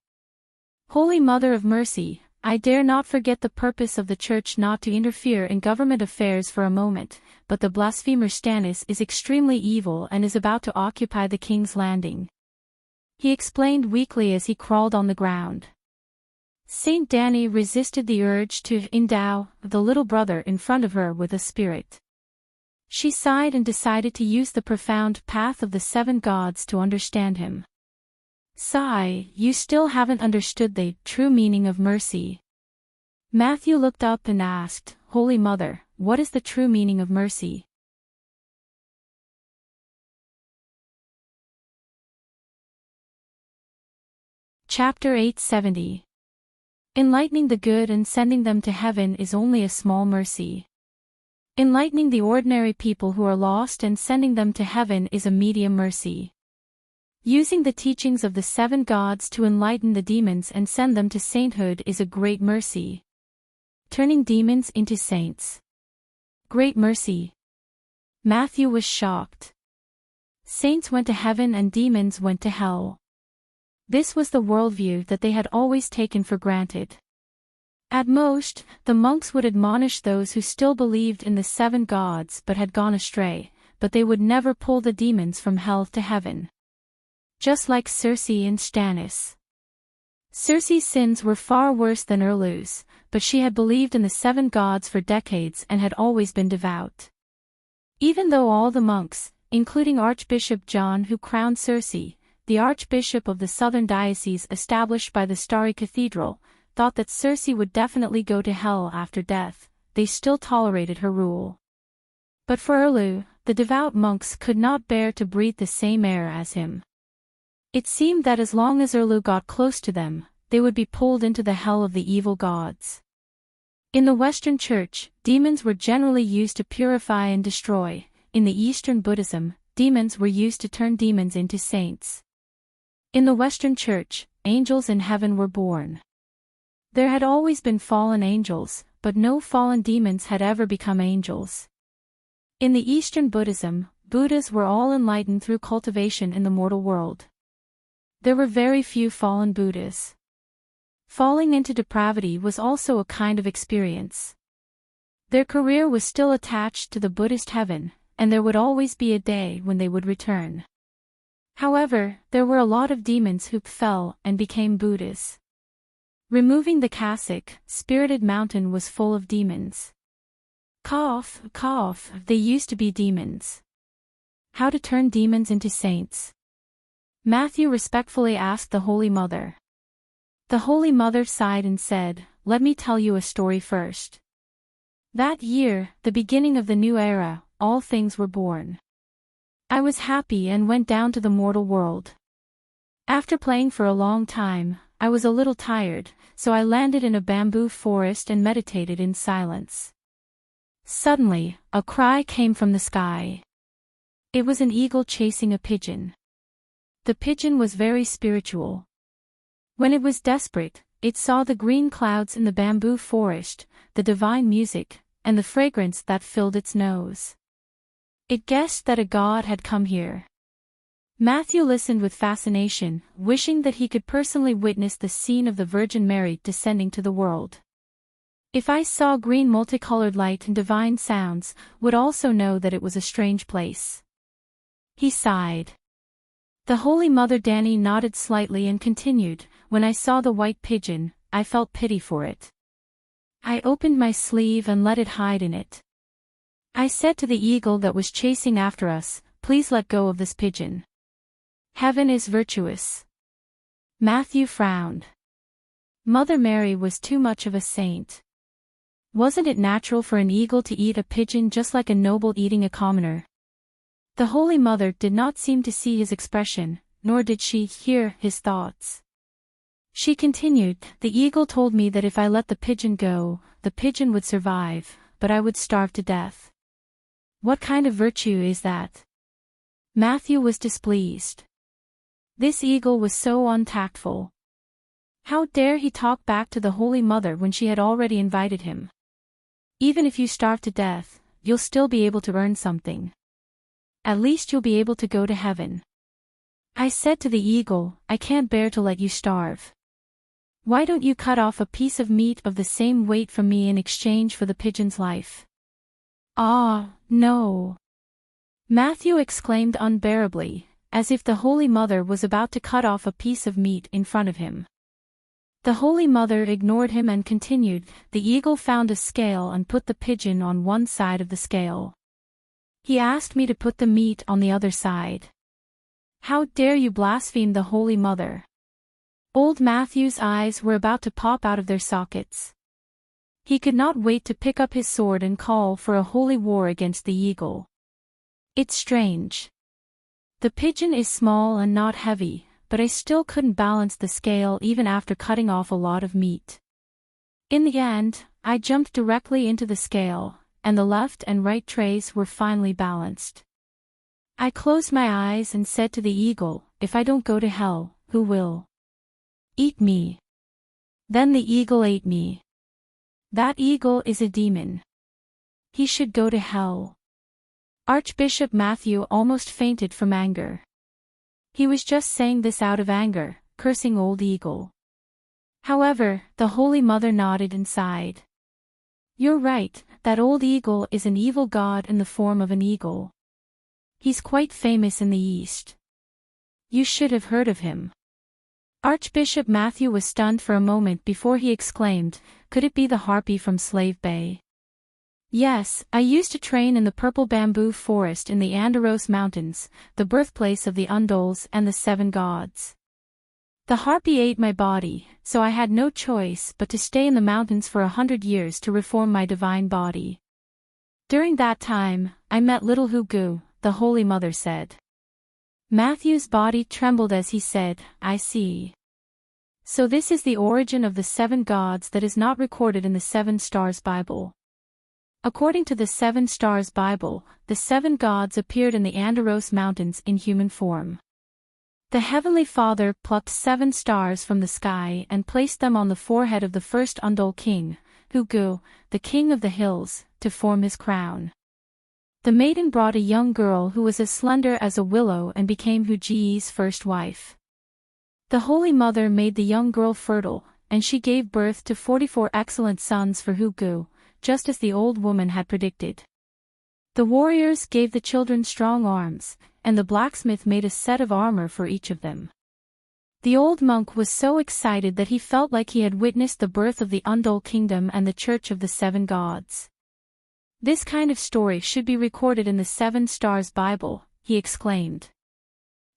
Holy Mother of Mercy, I dare not forget the purpose of the Church not to interfere in government affairs for a moment, but the blasphemer Stannis is extremely evil and is about to occupy the King's Landing. He explained weakly as he crawled on the ground. Saint Danny resisted the urge to endow the little brother in front of her with a spirit. She sighed and decided to use the profound path of the 7 gods to understand him. Sigh, you still haven't understood the true meaning of mercy. Matthew looked up and asked, Holy Mother, what is the true meaning of mercy? Chapter 870. Enlightening the good and sending them to heaven is only a small mercy. Enlightening the ordinary people who are lost and sending them to heaven is a medium mercy. Using the teachings of the 7 gods to enlighten the demons and send them to sainthood is a great mercy. Turning demons into saints. Great mercy. Matthew was shocked. Saints went to heaven and demons went to hell. This was the worldview that they had always taken for granted. At most, the monks would admonish those who still believed in the 7 gods but had gone astray, but they would never pull the demons from hell to heaven. Just like Circe and Stannis. Circe's sins were far worse than Erlu's, but she had believed in the 7 gods for decades and had always been devout. Even though all the monks, including Archbishop John who crowned Circe, the Archbishop of the southern diocese established by the Starry Cathedral, thought that Circe would definitely go to hell after death, they still tolerated her rule. But for Erlu, the devout monks could not bear to breathe the same air as him. It seemed that as long as Erlu got close to them, they would be pulled into the hell of the evil gods. In the Western Church, demons were generally used to purify and destroy. In the Eastern Buddhism, demons were used to turn demons into saints. In the Western Church, angels in heaven were born. There had always been fallen angels, but no fallen demons had ever become angels. In the Eastern Buddhism, Buddhas were all enlightened through cultivation in the mortal world. There were very few fallen Buddhas. Falling into depravity was also a kind of experience. Their career was still attached to the Buddhist heaven, and there would always be a day when they would return. However, there were a lot of demons who fell and became Buddhas. Removing the cassock, Spirited Mountain was full of demons. Cough, cough, they used to be demons. How to turn demons into saints? Matthew respectfully asked the Holy Mother. The Holy Mother sighed and said, "Let me tell you a story first. That year, the beginning of the new era, all things were born. I was happy and went down to the mortal world. After playing for a long time, I was a little tired, so I landed in a bamboo forest and meditated in silence. Suddenly, a cry came from the sky. It was an eagle chasing a pigeon. The pigeon was very spiritual. When it was desperate, it saw the green clouds in the bamboo forest, the divine music, and the fragrance that filled its nose. It guessed that a god had come here. Matthew listened with fascination, wishing that he could personally witness the scene of the Virgin Mary descending to the world. If I saw green multicolored light and divine sounds, would also know that it was a strange place. He sighed. The Holy Mother Dani nodded slightly and continued, when I saw the white pigeon, I felt pity for it. I opened my sleeve and let it hide in it. I said to the eagle that was chasing after us, please let go of this pigeon. Heaven is virtuous. Matthew frowned. Mother Mary was too much of a saint. Wasn't it natural for an eagle to eat a pigeon just like a noble eating a commoner? The Holy Mother did not seem to see his expression, nor did she hear his thoughts. She continued, the eagle told me that if I let the pigeon go, the pigeon would survive, but I would starve to death. What kind of virtue is that? Matthew was displeased. This eagle was so untactful. How dare he talk back to the Holy Mother when she had already invited him? Even if you starve to death, you'll still be able to earn something. At least you'll be able to go to heaven. I said to the eagle, I can't bear to let you starve. Why don't you cut off a piece of meat of the same weight from me in exchange for the pigeon's life? Ah, no. Matthew exclaimed unbearably, as if the Holy Mother was about to cut off a piece of meat in front of him. The Holy Mother ignored him and continued, the eagle found a scale and put the pigeon on one side of the scale. He asked me to put the meat on the other side. How dare you blaspheme the Holy Mother? Old Matthew's eyes were about to pop out of their sockets. He could not wait to pick up his sword and call for a holy war against the eagle. It's strange. The pigeon is small and not heavy, but I still couldn't balance the scale even after cutting off a lot of meat. In the end, I jumped directly into the scale, and the left and right trays were finally balanced. I closed my eyes and said to the eagle, if I don't go to hell, who will? Eat me. Then the eagle ate me. That eagle is a demon. He should go to hell. Archbishop Matthew almost fainted from anger. He was just saying this out of anger, cursing Old Eagle. However, the Holy Mother nodded and sighed. You're right, that Old Eagle is an evil god in the form of an eagle. He's quite famous in the East. You should have heard of him. Archbishop Matthew was stunned for a moment before he exclaimed, could it be the harpy from Slave Bay? Yes, I used to train in the purple bamboo forest in the Andros Mountains, the birthplace of the Undols and the Seven Gods. The harpy ate my body, so I had no choice but to stay in the mountains for 100 years to reform my divine body. During that time, I met little Hugu, the Holy Mother said. Matthew's body trembled as he said, I see. So this is the origin of the seven gods that is not recorded in the Seven Stars Bible. According to the Seven Stars Bible, the seven gods appeared in the Andros Mountains in human form. The Heavenly Father plucked 7 stars from the sky and placed them on the forehead of the first Undol king, Hugu, the king of the hills, to form his crown. The maiden brought a young girl who was as slender as a willow and became Hugi's first wife. The Holy Mother made the young girl fertile, and she gave birth to 44 excellent sons for Hugu, just as the old woman had predicted. The warriors gave the children strong arms, and the blacksmith made a set of armor for each of them. The old monk was so excited that he felt like he had witnessed the birth of the Undol kingdom and the Church of the Seven Gods. This kind of story should be recorded in the Seven Stars Bible, he exclaimed.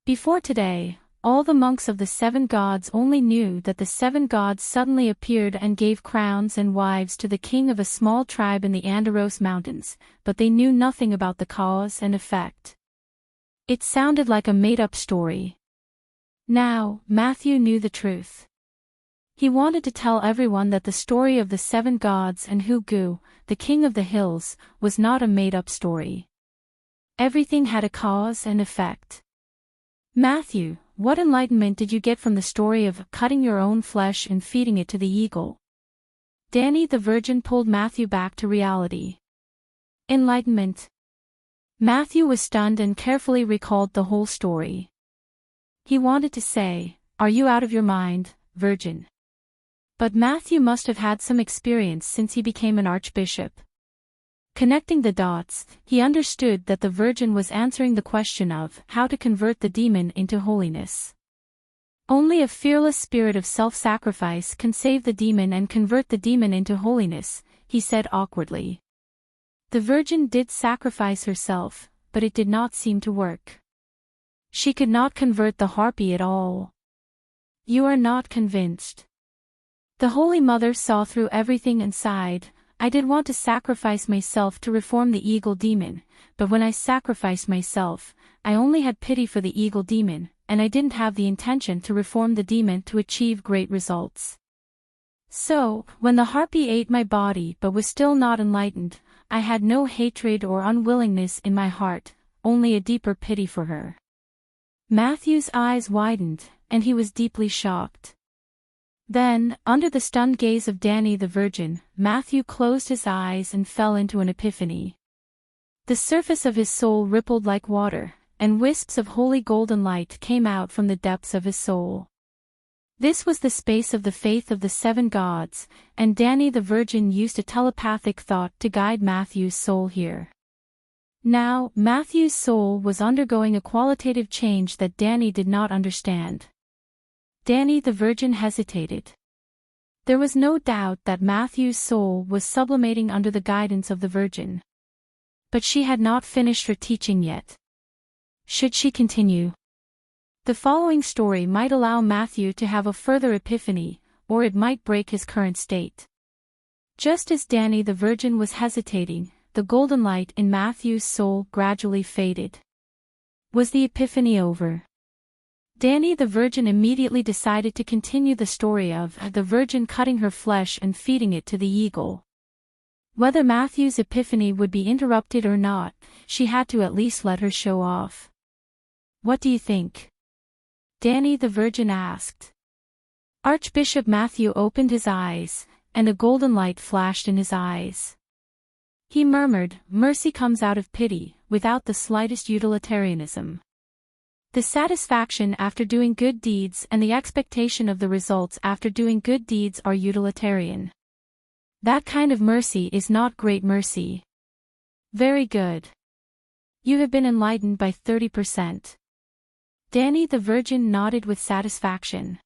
Before today, all the monks of the seven gods only knew that the seven gods suddenly appeared and gave crowns and wives to the king of a small tribe in the Andros Mountains, but they knew nothing about the cause and effect. It sounded like a made-up story. Now, Matthew knew the truth. He wanted to tell everyone that the story of the seven gods and Hugu, the king of the hills, was not a made-up story. Everything had a cause and effect. Matthew, what enlightenment did you get from the story of cutting your own flesh and feeding it to the eagle? Danny the Virgin pulled Matthew back to reality. Enlightenment. Matthew was stunned and carefully recalled the whole story. He wanted to say, "Are you out of your mind, Virgin?" But Matthew must have had some experience since he became an archbishop. Connecting the dots, he understood that the Virgin was answering the question of how to convert the demon into holiness. Only a fearless spirit of self-sacrifice can save the demon and convert the demon into holiness, he said awkwardly. The Virgin did sacrifice herself, but it did not seem to work. She could not convert the harpy at all. You are not convinced. The Holy Mother saw through everything and sighed, I did want to sacrifice myself to reform the eagle demon, but when I sacrificed myself, I only had pity for the eagle demon, and I didn't have the intention to reform the demon to achieve great results. So, when the harpy ate my body but was still not enlightened, I had no hatred or unwillingness in my heart, only a deeper pity for her. Matthew's eyes widened, and he was deeply shocked. Then, under the stunned gaze of Danny the Virgin, Matthew closed his eyes and fell into an epiphany. The surface of his soul rippled like water, and wisps of holy golden light came out from the depths of his soul. This was the space of the faith of the seven gods, and Danny the Virgin used a telepathic thought to guide Matthew's soul here. Now, Matthew's soul was undergoing a qualitative change that Danny did not understand. Danny the Virgin hesitated. There was no doubt that Matthew's soul was sublimating under the guidance of the Virgin. But she had not finished her teaching yet. Should she continue? The following story might allow Matthew to have a further epiphany, or it might break his current state. Just as Danny the Virgin was hesitating, the golden light in Matthew's soul gradually faded. Was the epiphany over? Danny the Virgin immediately decided to continue the story of the Virgin cutting her flesh and feeding it to the eagle. Whether Matthew's epiphany would be interrupted or not, she had to at least let her show off. What do you think? Danny the Virgin asked. Archbishop Matthew opened his eyes, and a golden light flashed in his eyes. He murmured, "Mercy comes out of pity, without the slightest utilitarianism. The satisfaction after doing good deeds and the expectation of the results after doing good deeds are utilitarian. That kind of mercy is not great mercy." "Very good. You have been enlightened by 30%. Danny the Virgin nodded with satisfaction.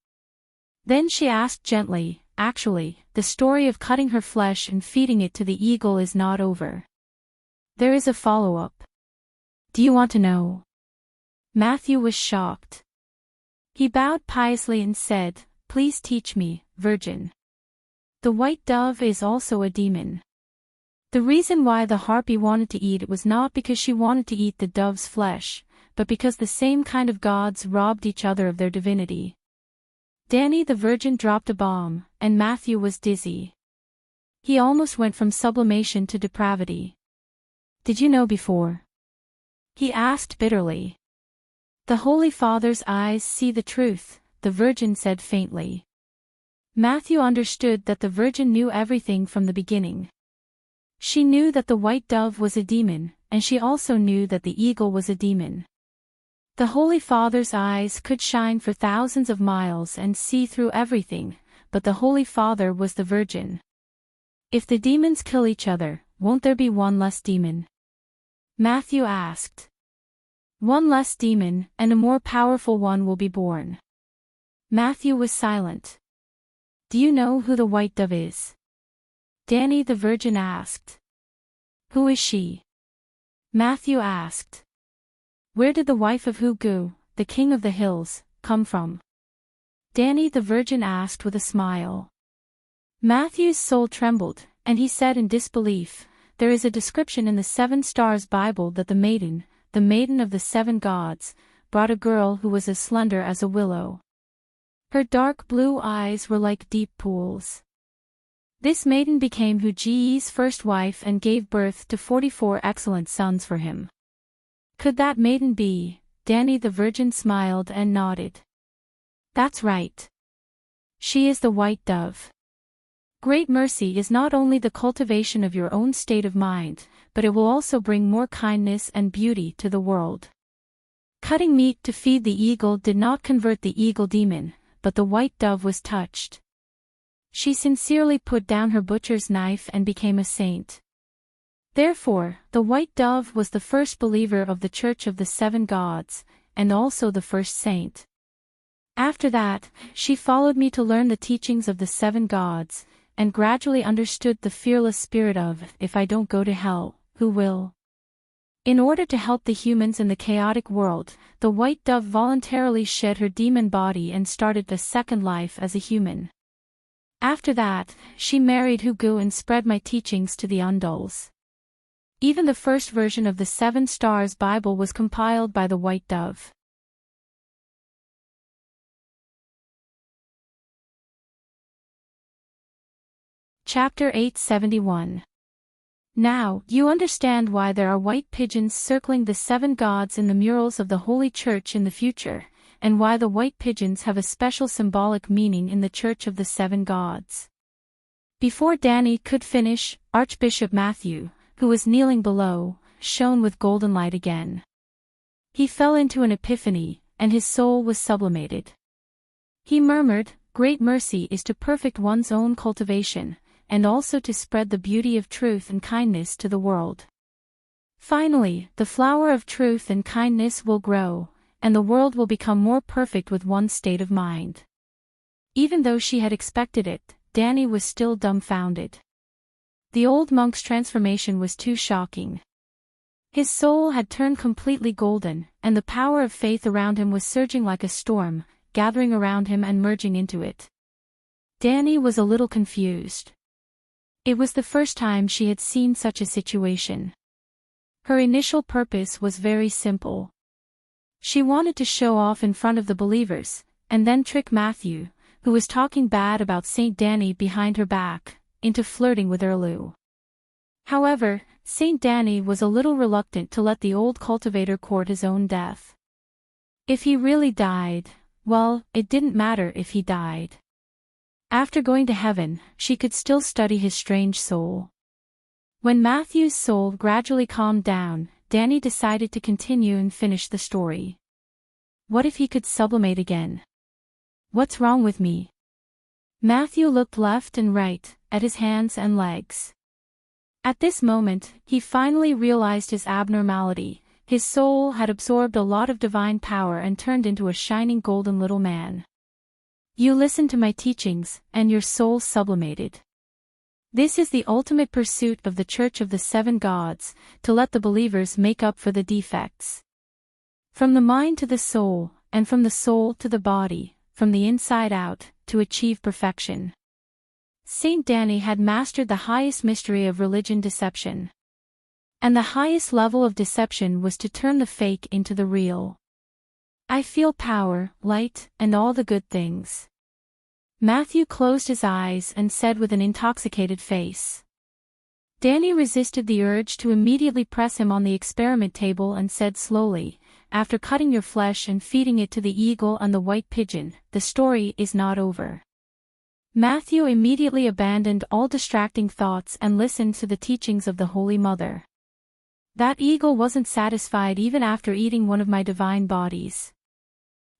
Then she asked gently, "Actually, the story of cutting her flesh and feeding it to the eagle is not over. There is a follow-up. Do you want to know?" Matthew was shocked. He bowed piously and said, "Please teach me, Virgin." The white dove is also a demon. The reason why the harpy wanted to eat it was not because she wanted to eat the dove's flesh, but because the same kind of gods robbed each other of their divinity. Danny the Virgin dropped a bomb, and Matthew was dizzy. He almost went from sublimation to depravity. "Did you know before?" he asked bitterly. "The Holy Father's eyes see the truth," the Virgin said faintly. Matthew understood that the Virgin knew everything from the beginning. She knew that the white dove was a demon, and she also knew that the eagle was a demon. The Holy Father's eyes could shine for thousands of miles and see through everything, but the Holy Father was the Virgin. "If the demons kill each other, won't there be one less demon?" Matthew asked. "One less demon, and a more powerful one will be born." Matthew was silent. "Do you know who the white dove is?" Danny the Virgin asked. "Who is she?" Matthew asked. "Where did the wife of Hugu, the king of the hills, come from?" Danny the Virgin asked with a smile. Matthew's soul trembled, and he said in disbelief, "There is a description in the Seven Stars Bible that the maiden of the seven gods, brought a girl who was as slender as a willow. Her dark blue eyes were like deep pools. This maiden became Huji's first wife and gave birth to 44 excellent sons for him." "Could that maiden be?" Danny the Virgin smiled and nodded. "That's right. She is the white dove. Great mercy is not only the cultivation of your own state of mind, but it will also bring more kindness and beauty to the world." Cutting meat to feed the eagle did not convert the eagle demon, but the white dove was touched. She sincerely put down her butcher's knife and became a saint. Therefore, the white dove was the first believer of the Church of the Seven Gods, and also the first saint. After that, she followed me to learn the teachings of the seven gods, and gradually understood the fearless spirit of, "If I don't go to hell, who will?" In order to help the humans in the chaotic world, the white dove voluntarily shed her demon body and started a second life as a human. After that, she married Hugu and spread my teachings to the Undulls. Even the first version of the Seven Stars Bible was compiled by the white dove. Chapter 871. Now, you understand why there are white pigeons circling the seven gods in the murals of the Holy Church in the future, and why the white pigeons have a special symbolic meaning in the Church of the Seven Gods. Before Danny could finish, Archbishop Matthew, who was kneeling below, shone with golden light again. He fell into an epiphany, and his soul was sublimated. He murmured, "Great mercy is to perfect one's own cultivation, and also to spread the beauty of truth and kindness to the world. Finally, the flower of truth and kindness will grow, and the world will become more perfect with one state of mind." Even though she had expected it, Danny was still dumbfounded. The old monk's transformation was too shocking. His soul had turned completely golden, and the power of faith around him was surging like a storm, gathering around him and merging into it. Danny was a little confused. It was the first time she had seen such a situation. Her initial purpose was very simple. She wanted to show off in front of the believers, and then trick Matthew, who was talking bad about Saint Danny behind her back, into flirting with Erlu. However, Saint Danny was a little reluctant to let the old cultivator court his own death. If he really died, well, it didn't matter if he died. After going to heaven, she could still study his strange soul. When Matthew's soul gradually calmed down, Danny decided to continue and finish the story. What if he could sublimate again? What's wrong with me? Matthew looked left and right, at his hands and legs. At this moment, he finally realized his abnormality. His soul had absorbed a lot of divine power and turned into a shining golden little man. You listened to my teachings, and your soul sublimated. This is the ultimate pursuit of the Church of the Seven Gods, to let the believers make up for the defects. From the mind to the soul, and from the soul to the body, from the inside out, to achieve perfection. Saint Danny had mastered the highest mystery of religion deception. And the highest level of deception was to turn the fake into the real. I feel power, light, and all the good things. Matthew closed his eyes and said with an intoxicated face. Danny resisted the urge to immediately press him on the experiment table and said slowly, after cutting your flesh and feeding it to the eagle and the white pigeon, the story is not over. Matthew immediately abandoned all distracting thoughts and listened to the teachings of the Holy Mother. That eagle wasn't satisfied even after eating one of my divine bodies.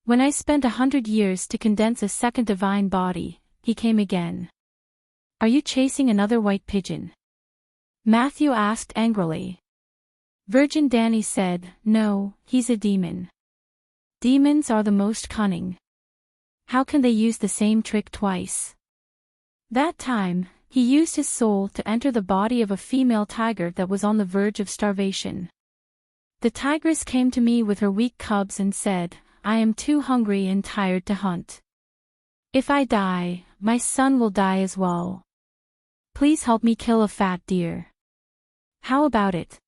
When I spent 100 years to condense a second divine body, he came again. Are you chasing another white pigeon? Matthew asked angrily. Virgin Danny said, no, he's a demon. Demons are the most cunning. How can they use the same trick twice? That time, he used his soul to enter the body of a female tiger that was on the verge of starvation. The tigress came to me with her weak cubs and said, I am too hungry and tired to hunt. If I die, my son will die as well. Please help me kill a fat deer. How about it?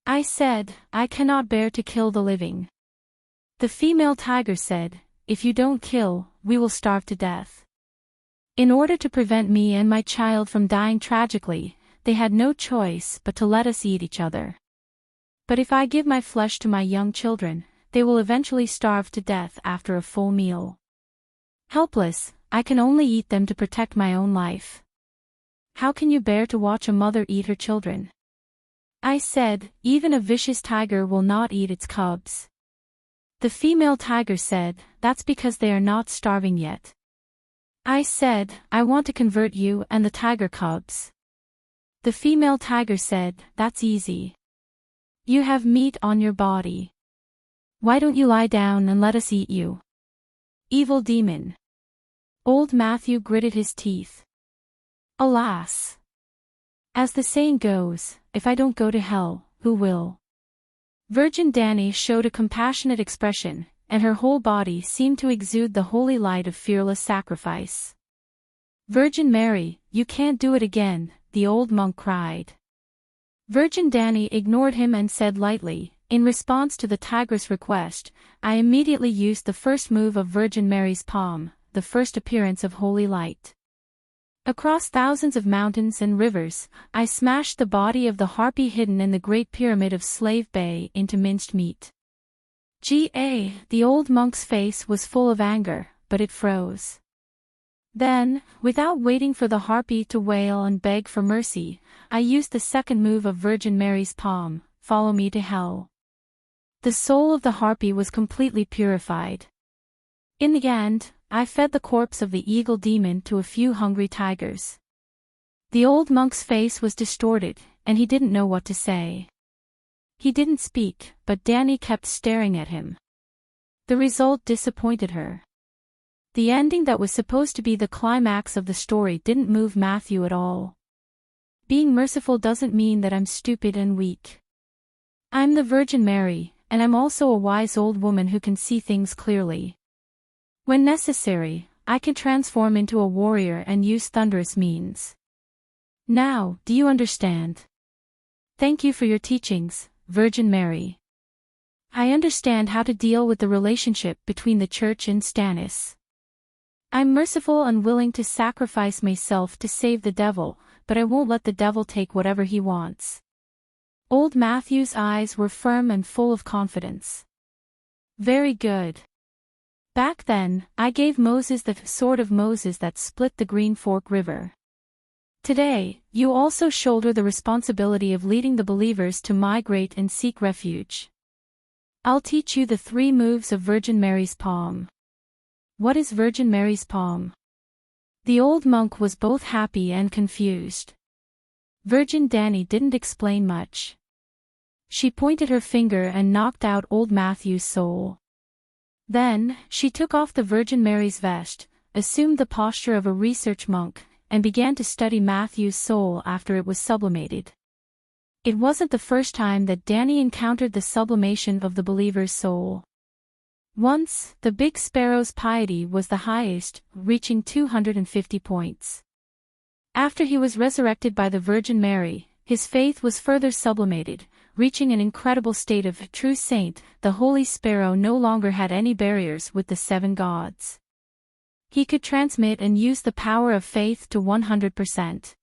I said, I cannot bear to kill the living. The female tiger said, if you don't kill, we will starve to death. In order to prevent me and my child from dying tragically, they had no choice but to let us eat each other. But if I give my flesh to my young children, they will eventually starve to death after a full meal. Helpless, I can only eat them to protect my own life. How can you bear to watch a mother eat her children? I said, even a vicious tiger will not eat its cubs. The female tiger said, that's because they are not starving yet. I said, I want to convert you and the tiger cubs. The female tiger said, that's easy. You have meat on your body. Why don't you lie down and let us eat you? Evil demon. Old Matthew gritted his teeth. Alas! As the saying goes, if I don't go to hell, who will? Virgin Danny showed a compassionate expression, and her whole body seemed to exude the holy light of fearless sacrifice. Virgin Mary, you can't do it again, the old monk cried. Virgin Danny ignored him and said lightly, in response to the tigress' request, I immediately used the first move of Virgin Mary's palm, the first appearance of holy light. Across thousands of mountains and rivers, I smashed the body of the harpy hidden in the Great Pyramid of Slave Bay into minced meat. The old monk's face was full of anger, but it froze. Then, without waiting for the harpy to wail and beg for mercy, I used the second move of Virgin Mary's palm, follow me to hell. The soul of the harpy was completely purified. In the end, I fed the corpse of the eagle demon to a few hungry tigers. The old monk's face was distorted, and he didn't know what to say. He didn't speak, but Danny kept staring at him. The result disappointed her. The ending that was supposed to be the climax of the story didn't move Matthew at all. Being merciful doesn't mean that I'm stupid and weak. I'm the Virgin Mary, and I'm also a wise old woman who can see things clearly. When necessary, I can transform into a warrior and use thunderous means. Now, do you understand? Thank you for your teachings, Virgin Mary. I understand how to deal with the relationship between the Church and Stannis. I'm merciful and willing to sacrifice myself to save the devil, but I won't let the devil take whatever he wants. Old Matthew's eyes were firm and full of confidence. Very good. Back then, I gave Moses the sword of Moses that split the Green Fork River. Today, you also shoulder the responsibility of leading the believers to migrate and seek refuge. I'll teach you the 3 moves of Virgin Mary's palm. What is Virgin Mary's palm? The old monk was both happy and confused. Virgin Danny didn't explain much. She pointed her finger and knocked out old Matthew's soul. Then, she took off the Virgin Mary's vest, assumed the posture of a research monk, and began to study Matthew's soul after it was sublimated. It wasn't the first time that Danny encountered the sublimation of the believer's soul. Once, the big sparrow's piety was the highest, reaching 250 points. After he was resurrected by the Virgin Mary, his faith was further sublimated, reaching an incredible state of true saint. The holy sparrow no longer had any barriers with the 7 gods. He could transmit and use the power of faith to 100%.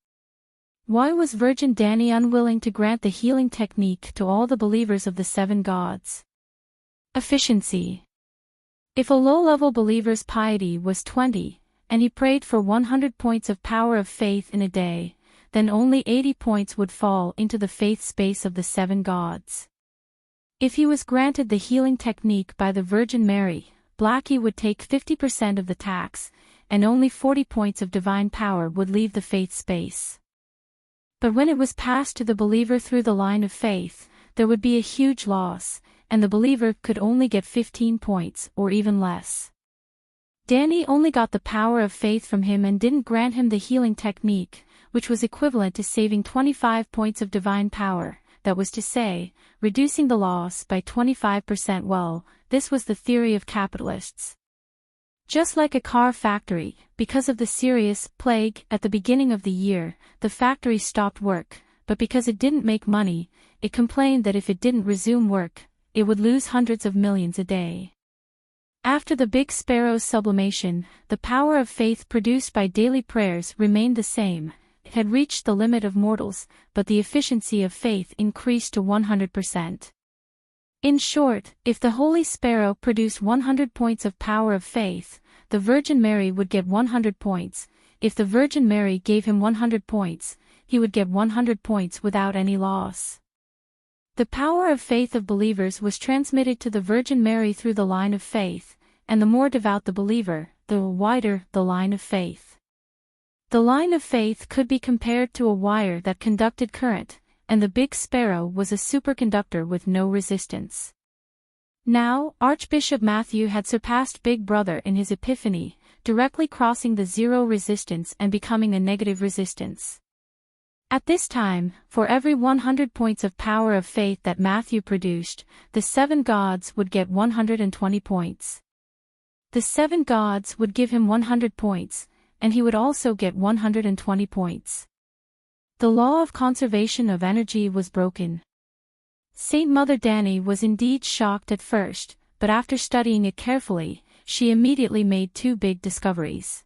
Why was Virgin Danny unwilling to grant the healing technique to all the believers of the 7 gods? Efficiency. If a low-level believer's piety was 20, and he prayed for 100 points of power of faith in a day, then only 80 points would fall into the faith space of the 7 gods. If he was granted the healing technique by the Virgin Mary, Blackie would take 50% of the tax, and only 40 points of divine power would leave the faith space. But when it was passed to the believer through the line of faith, there would be a huge loss, and the believer could only get 15 points or even less. Danny only got the power of faith from him and didn't grant him the healing technique, which was equivalent to saving 25 points of divine power, that was to say, reducing the loss by 25%. Well, this was the theory of capitalists. Just like a car factory, because of the serious plague at the beginning of the year, the factory stopped work, but because it didn't make money, it complained that if it didn't resume work, it would lose hundreds of millions a day. After the big sparrow's sublimation, the power of faith produced by daily prayers remained the same. It had reached the limit of mortals, but the efficiency of faith increased to 100%. In short, if the Holy Sparrow produced 100 points of power of faith, the Virgin Mary would get 100 points. If the Virgin Mary gave him 100 points, he would get 100 points without any loss. The power of faith of believers was transmitted to the Virgin Mary through the line of faith, and the more devout the believer, the wider the line of faith. The line of faith could be compared to a wire that conducted current, and the big sparrow was a superconductor with no resistance. Now, Archbishop Matthew had surpassed Big Brother in his epiphany, directly crossing the zero resistance and becoming a negative resistance. At this time, for every 100 points of power of faith that Matthew produced, the 7 gods would get 120 points. The 7 gods would give him 100 points, and he would also get 120 points. The law of conservation of energy was broken. Saint Mother Danny was indeed shocked at first, but after studying it carefully, she immediately made 2 big discoveries.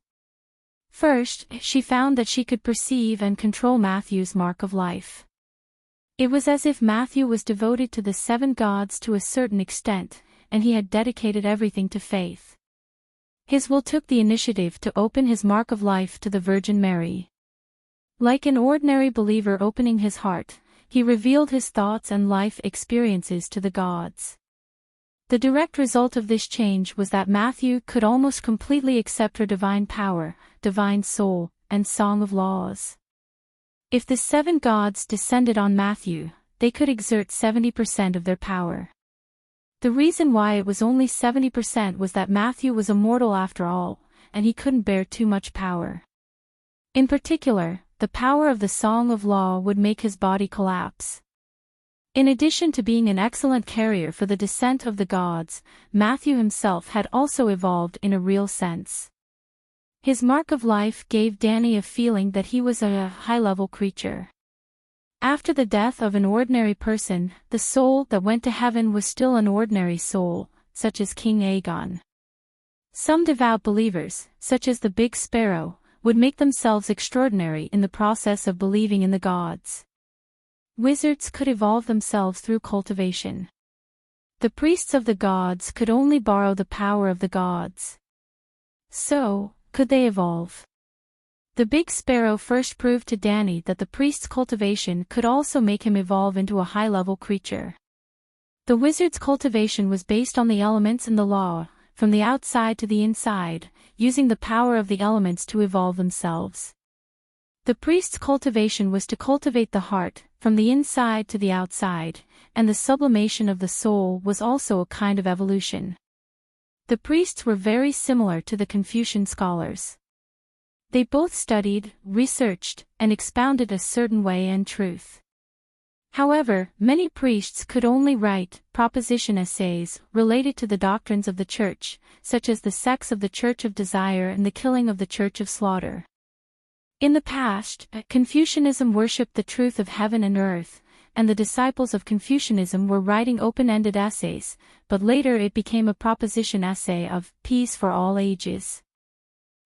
First, she found that she could perceive and control Matthew's mark of life. It was as if Matthew was devoted to the 7 gods to a certain extent, and he had dedicated everything to faith. His will took the initiative to open his mark of life to the Virgin Mary. Like an ordinary believer opening his heart, he revealed his thoughts and life experiences to the gods. The direct result of this change was that Matthew could almost completely accept her divine power, divine soul, and song of laws. If the 7 gods descended on Matthew, they could exert 70% of their power. The reason why it was only 70% was that Matthew was a mortal after all, and he couldn't bear too much power. In particular, the power of the Song of Law would make his body collapse. In addition to being an excellent carrier for the descent of the gods, Matthew himself had also evolved in a real sense. His mark of life gave Danny a feeling that he was a high-level creature. After the death of an ordinary person, the soul that went to heaven was still an ordinary soul, such as King Aegon. Some devout believers, such as the Big Sparrow, would make themselves extraordinary in the process of believing in the gods. Wizards could evolve themselves through cultivation. The priests of the gods could only borrow the power of the gods. So, could they evolve? The big sparrow first proved to Danny that the priest's cultivation could also make him evolve into a high-level creature. The wizard's cultivation was based on the elements and the law, from the outside to the inside, using the power of the elements to evolve themselves. The priest's cultivation was to cultivate the heart, from the inside to the outside, and the sublimation of the soul was also a kind of evolution. The priests were very similar to the Confucian scholars. They both studied, researched, and expounded a certain way and truth. However, many priests could only write proposition essays related to the doctrines of the church, such as the sects of the Church of Desire and the killing of the Church of Slaughter. In the past, Confucianism worshipped the truth of heaven and earth, and the disciples of Confucianism were writing open-ended essays, but later it became a proposition essay of peace for all ages.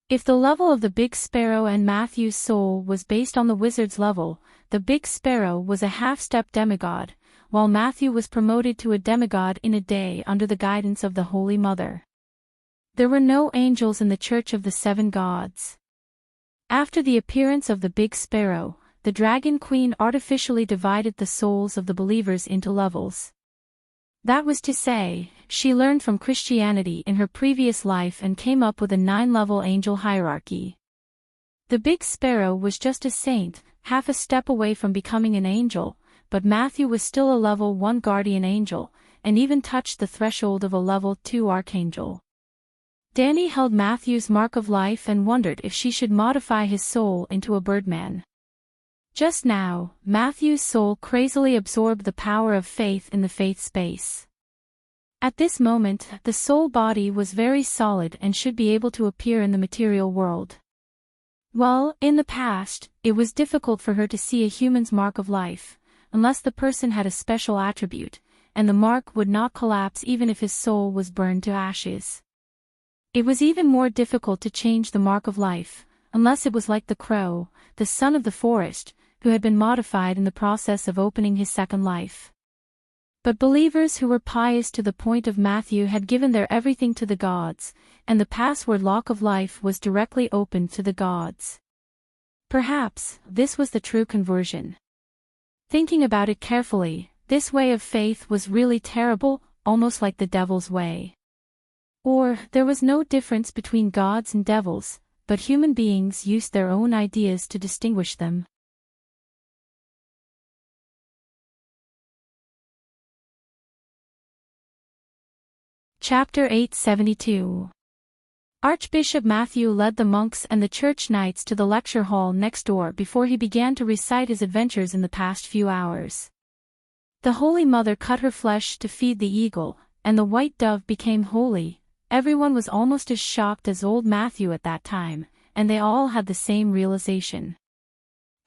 If the level of the big sparrow and Matthew's soul was based on the wizard's level, the big sparrow was a half-step demigod, while Matthew was promoted to a demigod in a day under the guidance of the Holy Mother. There were no angels in the Church of the Seven Gods. After the appearance of the big sparrow, the Dragon Queen artificially divided the souls of the believers into levels. That was to say, she learned from Christianity in her previous life and came up with a 9-level angel hierarchy. The big sparrow was just a saint, half a step away from becoming an angel, but Matthew was still a level 1 guardian angel, and even touched the threshold of a level 2 archangel. Danny held Matthew's mark of life and wondered if she should modify his soul into a birdman. Just now, Matthew's soul crazily absorbed the power of faith in the faith space. At this moment, the soul body was very solid and should be able to appear in the material world. Well, in the past, it was difficult for her to see a human's mark of life, unless the person had a special attribute, and the mark would not collapse even if his soul was burned to ashes. It was even more difficult to change the mark of life, unless it was like the crow, the son of the forest, who had been modified in the process of opening his second life. But believers who were pious to the point of Matthew had given their everything to the gods, and the password lock of life was directly opened to the gods. Perhaps, this was the true conversion. Thinking about it carefully, this way of faith was really terrible, almost like the devil's way. Or, there was no difference between gods and devils, but human beings used their own ideas to distinguish them. Chapter 872. Archbishop Matthew led the monks and the church knights to the lecture hall next door before he began to recite his adventures in the past few hours. The Holy Mother cut her flesh to feed the eagle, and the white dove became holy. Everyone was almost as shocked as old Matthew at that time, and they all had the same realization.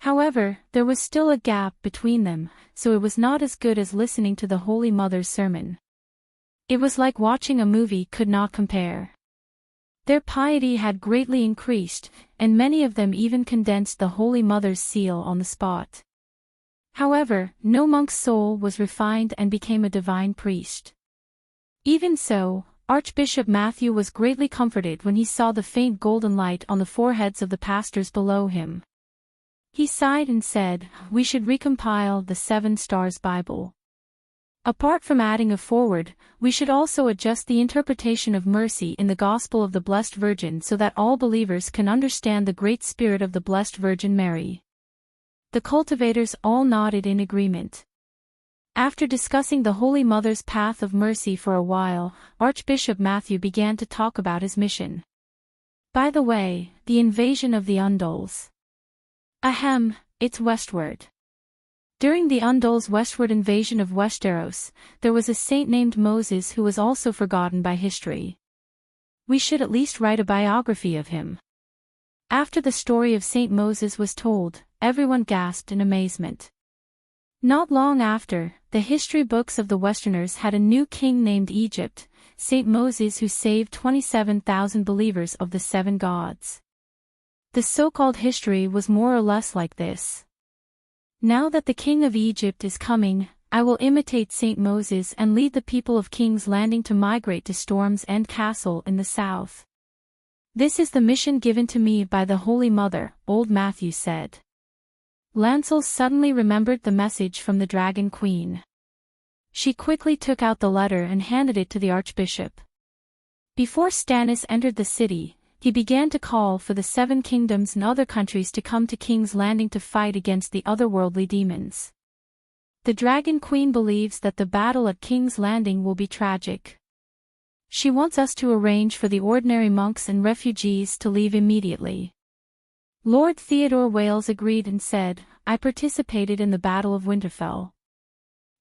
However, there was still a gap between them, so it was not as good as listening to the Holy Mother's sermon. It was like watching a movie could not compare. Their piety had greatly increased, and many of them even condensed the Holy Mother's seal on the spot. However, no monk's soul was refined and became a divine priest. Even so, Archbishop Matthew was greatly comforted when he saw the faint golden light on the foreheads of the pastors below him. He sighed and said, "We should recompile the Seven Stars Bible. Apart from adding a foreword, we should also adjust the interpretation of mercy in the Gospel of the Blessed Virgin so that all believers can understand the great spirit of the Blessed Virgin Mary." The cultivators all nodded in agreement. After discussing the Holy Mother's path of mercy for a while, Archbishop Matthew began to talk about his mission. By the way, the invasion of the Undulls. Ahem, it's westward. During the Undulls' westward invasion of Westeros, there was a saint named Moses who was also forgotten by history. We should at least write a biography of him. After the story of Saint Moses was told, everyone gasped in amazement. Not long after, the history books of the Westerners had a new king named Egypt, Saint Moses, who saved 27,000 believers of the seven gods. The so-called history was more or less like this. Now that the king of Egypt is coming, I will imitate Saint Moses and lead the people of King's Landing to migrate to Storm's End Castle in the south. "This is the mission given to me by the Holy Mother," old Matthew said. Lancel suddenly remembered the message from the Dragon Queen. She quickly took out the letter and handed it to the Archbishop. Before Stannis entered the city, he began to call for the 7 kingdoms and other countries to come to King's Landing to fight against the otherworldly demons. The Dragon Queen believes that the battle at King's Landing will be tragic. She wants us to arrange for the ordinary monks and refugees to leave immediately. Lord Theodore Wales agreed and said, "I participated in the Battle of Winterfell.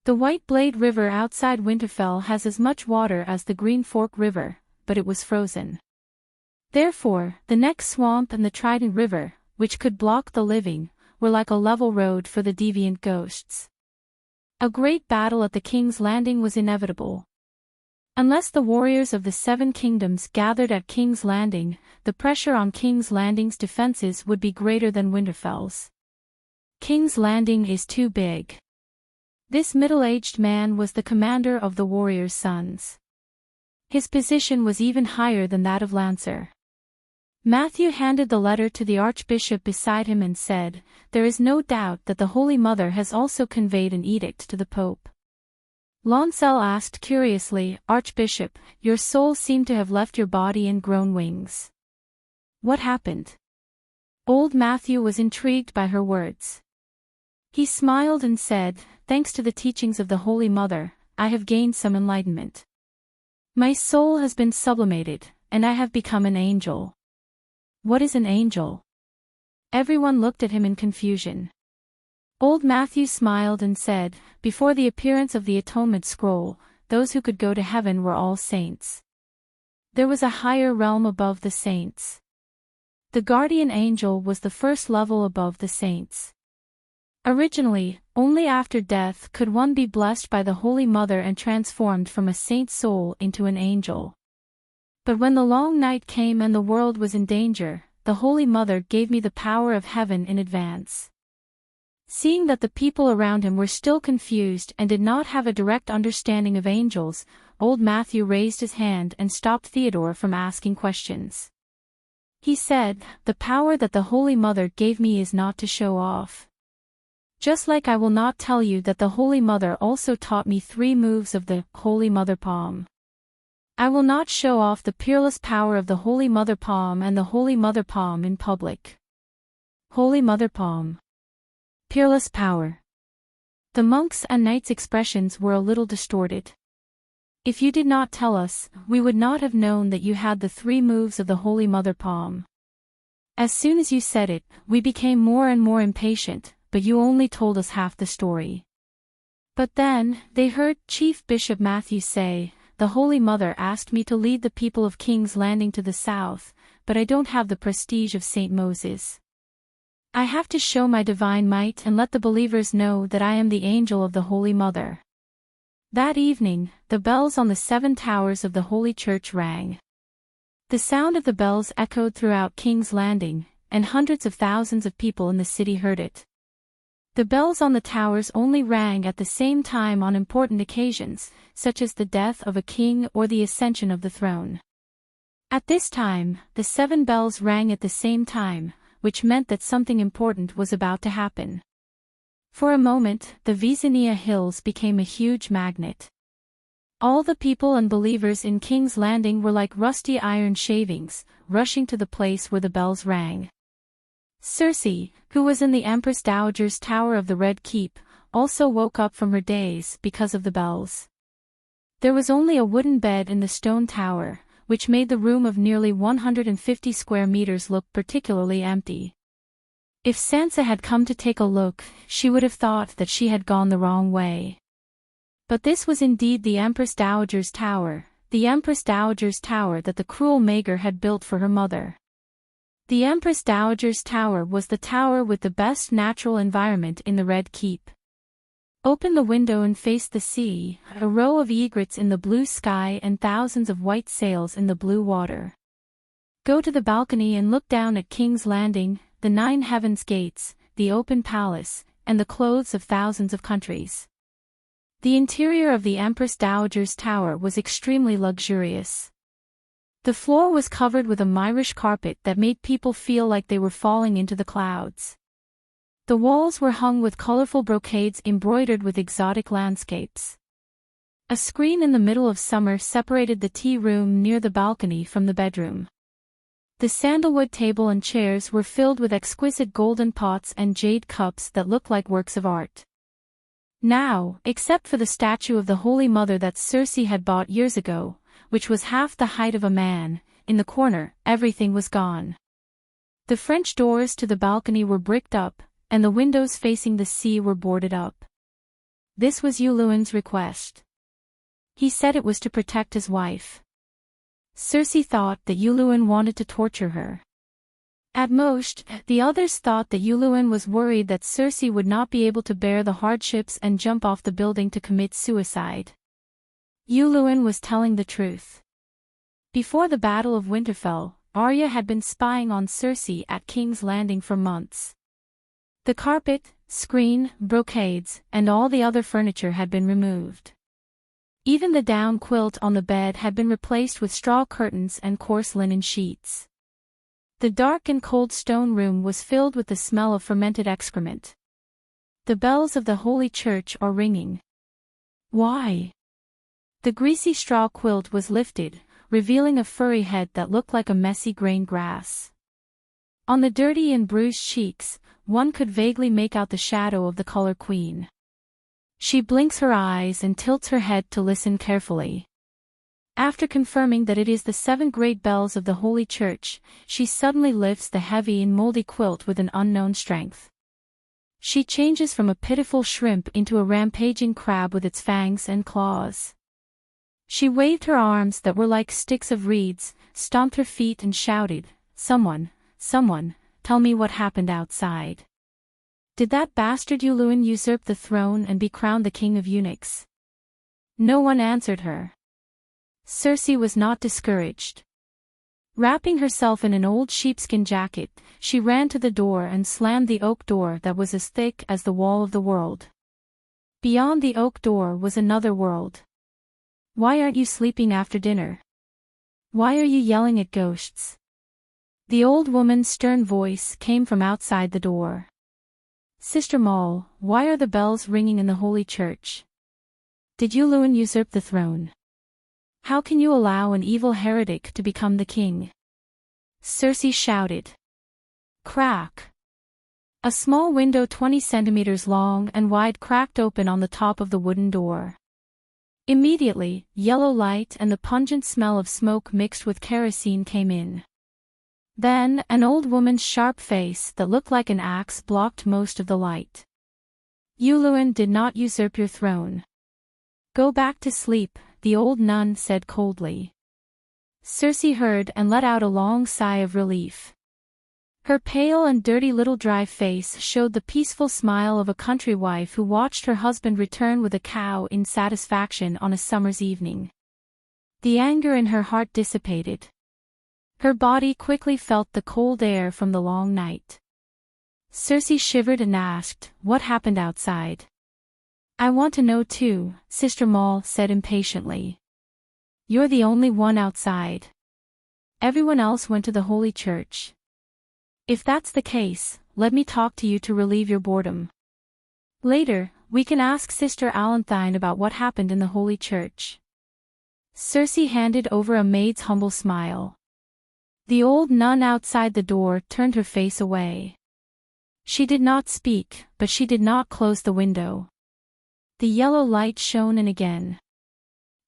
The White Blade River outside Winterfell has as much water as the Green Fork River, but it was frozen. Therefore, the Neck Swamp and the Trident River, which could block the living, were like a level road for the deviant ghosts. A great battle at the King's Landing was inevitable. Unless the warriors of the 7 kingdoms gathered at King's Landing, the pressure on King's Landing's defenses would be greater than Winterfell's. King's Landing is too big." This middle-aged man was the commander of the warriors' sons. His position was even higher than that of Lancer. Matthew handed the letter to the Archbishop beside him and said, "There is no doubt that the Holy Mother has also conveyed an edict to the Pope." Lancel asked curiously, "Archbishop, your soul seemed to have left your body and grown wings. What happened?" Old Matthew was intrigued by her words. He smiled and said, "Thanks to the teachings of the Holy Mother, I have gained some enlightenment. My soul has been sublimated, and I have become an angel." "What is an angel?" Everyone looked at him in confusion. Old Matthew smiled and said, "Before the appearance of the Atonement Scroll, those who could go to heaven were all saints. There was a higher realm above the saints. The guardian angel was the first level above the saints. Originally, only after death could one be blessed by the Holy Mother and transformed from a saint's soul into an angel. But when the long night came and the world was in danger, the Holy Mother gave me the power of heaven in advance." Seeing that the people around him were still confused and did not have a direct understanding of angels, old Matthew raised his hand and stopped Theodore from asking questions. He said, "The power that the Holy Mother gave me is not to show off. Just like I will not tell you that the Holy Mother also taught me 3 moves of the Holy Mother Palm. I will not show off the peerless power of the Holy Mother Palm and the Holy Mother Palm in public." Holy Mother Palm. Peerless power. The monks' and knights' expressions were a little distorted. "If you did not tell us, we would not have known that you had the 3 moves of the Holy Mother Palm. As soon as you said it, we became more and more impatient, but you only told us half the story." But then, they heard Chief Bishop Matthew say, "The Holy Mother asked me to lead the people of King's Landing to the south, but I don't have the prestige of Saint Moses. I have to show my divine might and let the believers know that I am the angel of the Holy Mother." That evening, the bells on the 7 towers of the Holy Church rang. The sound of the bells echoed throughout King's Landing, and hundreds of thousands of people in the city heard it. The bells on the towers only rang at the same time on important occasions, such as the death of a king or the ascension of the throne. At this time, the 7 bells rang at the same time, which meant that something important was about to happen. For a moment, the Vezania Hills became a huge magnet. All the people and believers in King's Landing were like rusty iron shavings, rushing to the place where the bells rang. Cersei, who was in the Empress Dowager's Tower of the Red Keep, also woke up from her daze because of the bells. There was only a wooden bed in the stone tower, which made the room of nearly 150 square meters look particularly empty. If Sansa had come to take a look, she would have thought that she had gone the wrong way. But this was indeed the Empress Dowager's Tower, the Empress Dowager's Tower that the cruel Maegor had built for her mother. The Empress Dowager's Tower was the tower with the best natural environment in the Red Keep. Open the window and face the sea, a row of egrets in the blue sky and thousands of white sails in the blue water. Go to the balcony and look down at King's Landing, the 9 heavens gates, the open palace, and the clothes of thousands of countries. The interior of the Empress Dowager's Tower was extremely luxurious. The floor was covered with a Myrish carpet that made people feel like they were falling into the clouds. The walls were hung with colorful brocades embroidered with exotic landscapes. A screen in the middle of summer separated the tea room near the balcony from the bedroom. The sandalwood table and chairs were filled with exquisite golden pots and jade cups that looked like works of art. Now, except for the statue of the Holy Mother that Circe had bought years ago, which was half the height of a man, in the corner, everything was gone. The French doors to the balcony were bricked up, and the windows facing the sea were boarded up. This was Yulun's request. He said it was to protect his wife. Circe thought that Yulun wanted to torture her. At most, the others thought that Yulun was worried that Circe would not be able to bear the hardships and jump off the building to commit suicide. Yulun was telling the truth. Before the Battle of Winterfell, Arya had been spying on Circe at King's Landing for months. The carpet, screen, brocades, and all the other furniture had been removed. Even the down quilt on the bed had been replaced with straw curtains and coarse linen sheets. The dark and cold stone room was filled with the smell of fermented excrement. The bells of the Holy Church are ringing. Why? The greasy straw quilt was lifted, revealing a furry head that looked like a messy grain grass. On the dirty and bruised cheeks, one could vaguely make out the shadow of the color queen. She blinks her eyes and tilts her head to listen carefully. After confirming that it is the 7 great bells of the Holy Church, she suddenly lifts the heavy and moldy quilt with an unknown strength. She changes from a pitiful shrimp into a rampaging crab with its fangs and claws. She waved her arms that were like sticks of reeds, stomped her feet and shouted, "Someone, tell me what happened outside. Did that bastard Yulun usurp the throne and be crowned the king of eunuchs?" No one answered her. Circe was not discouraged. Wrapping herself in an old sheepskin jacket, she ran to the door and slammed the oak door that was as thick as the wall of the world. Beyond the oak door was another world. "Why aren't you sleeping after dinner? Why are you yelling at ghosts?" The old woman's stern voice came from outside the door. "Sister Moll, why are the bells ringing in the Holy Church? Did Yulun usurp the throne? How can you allow an evil heretic to become the king?" Circe shouted. Crack! A small window 20 centimeters long and wide cracked open on the top of the wooden door. Immediately, yellow light and the pungent smell of smoke mixed with kerosene came in. Then, an old woman's sharp face that looked like an axe blocked most of the light. "Yulun did not usurp your throne. Go back to sleep," the old nun said coldly. Circe heard and let out a long sigh of relief. Her pale and dirty little dry face showed the peaceful smile of a country wife who watched her husband return with a cow in satisfaction on a summer's evening. The anger in her heart dissipated. Her body quickly felt the cold air from the long night. Circe shivered and asked, "What happened outside?" "I want to know too," Sister Moll said impatiently. "You're the only one outside. Everyone else went to the Holy Church. If that's the case, let me talk to you to relieve your boredom. Later, we can ask Sister Alanthine about what happened in the Holy Church." Circe handed over a maid's humble smile. The old nun outside the door turned her face away. She did not speak, but she did not close the window. The yellow light shone in again.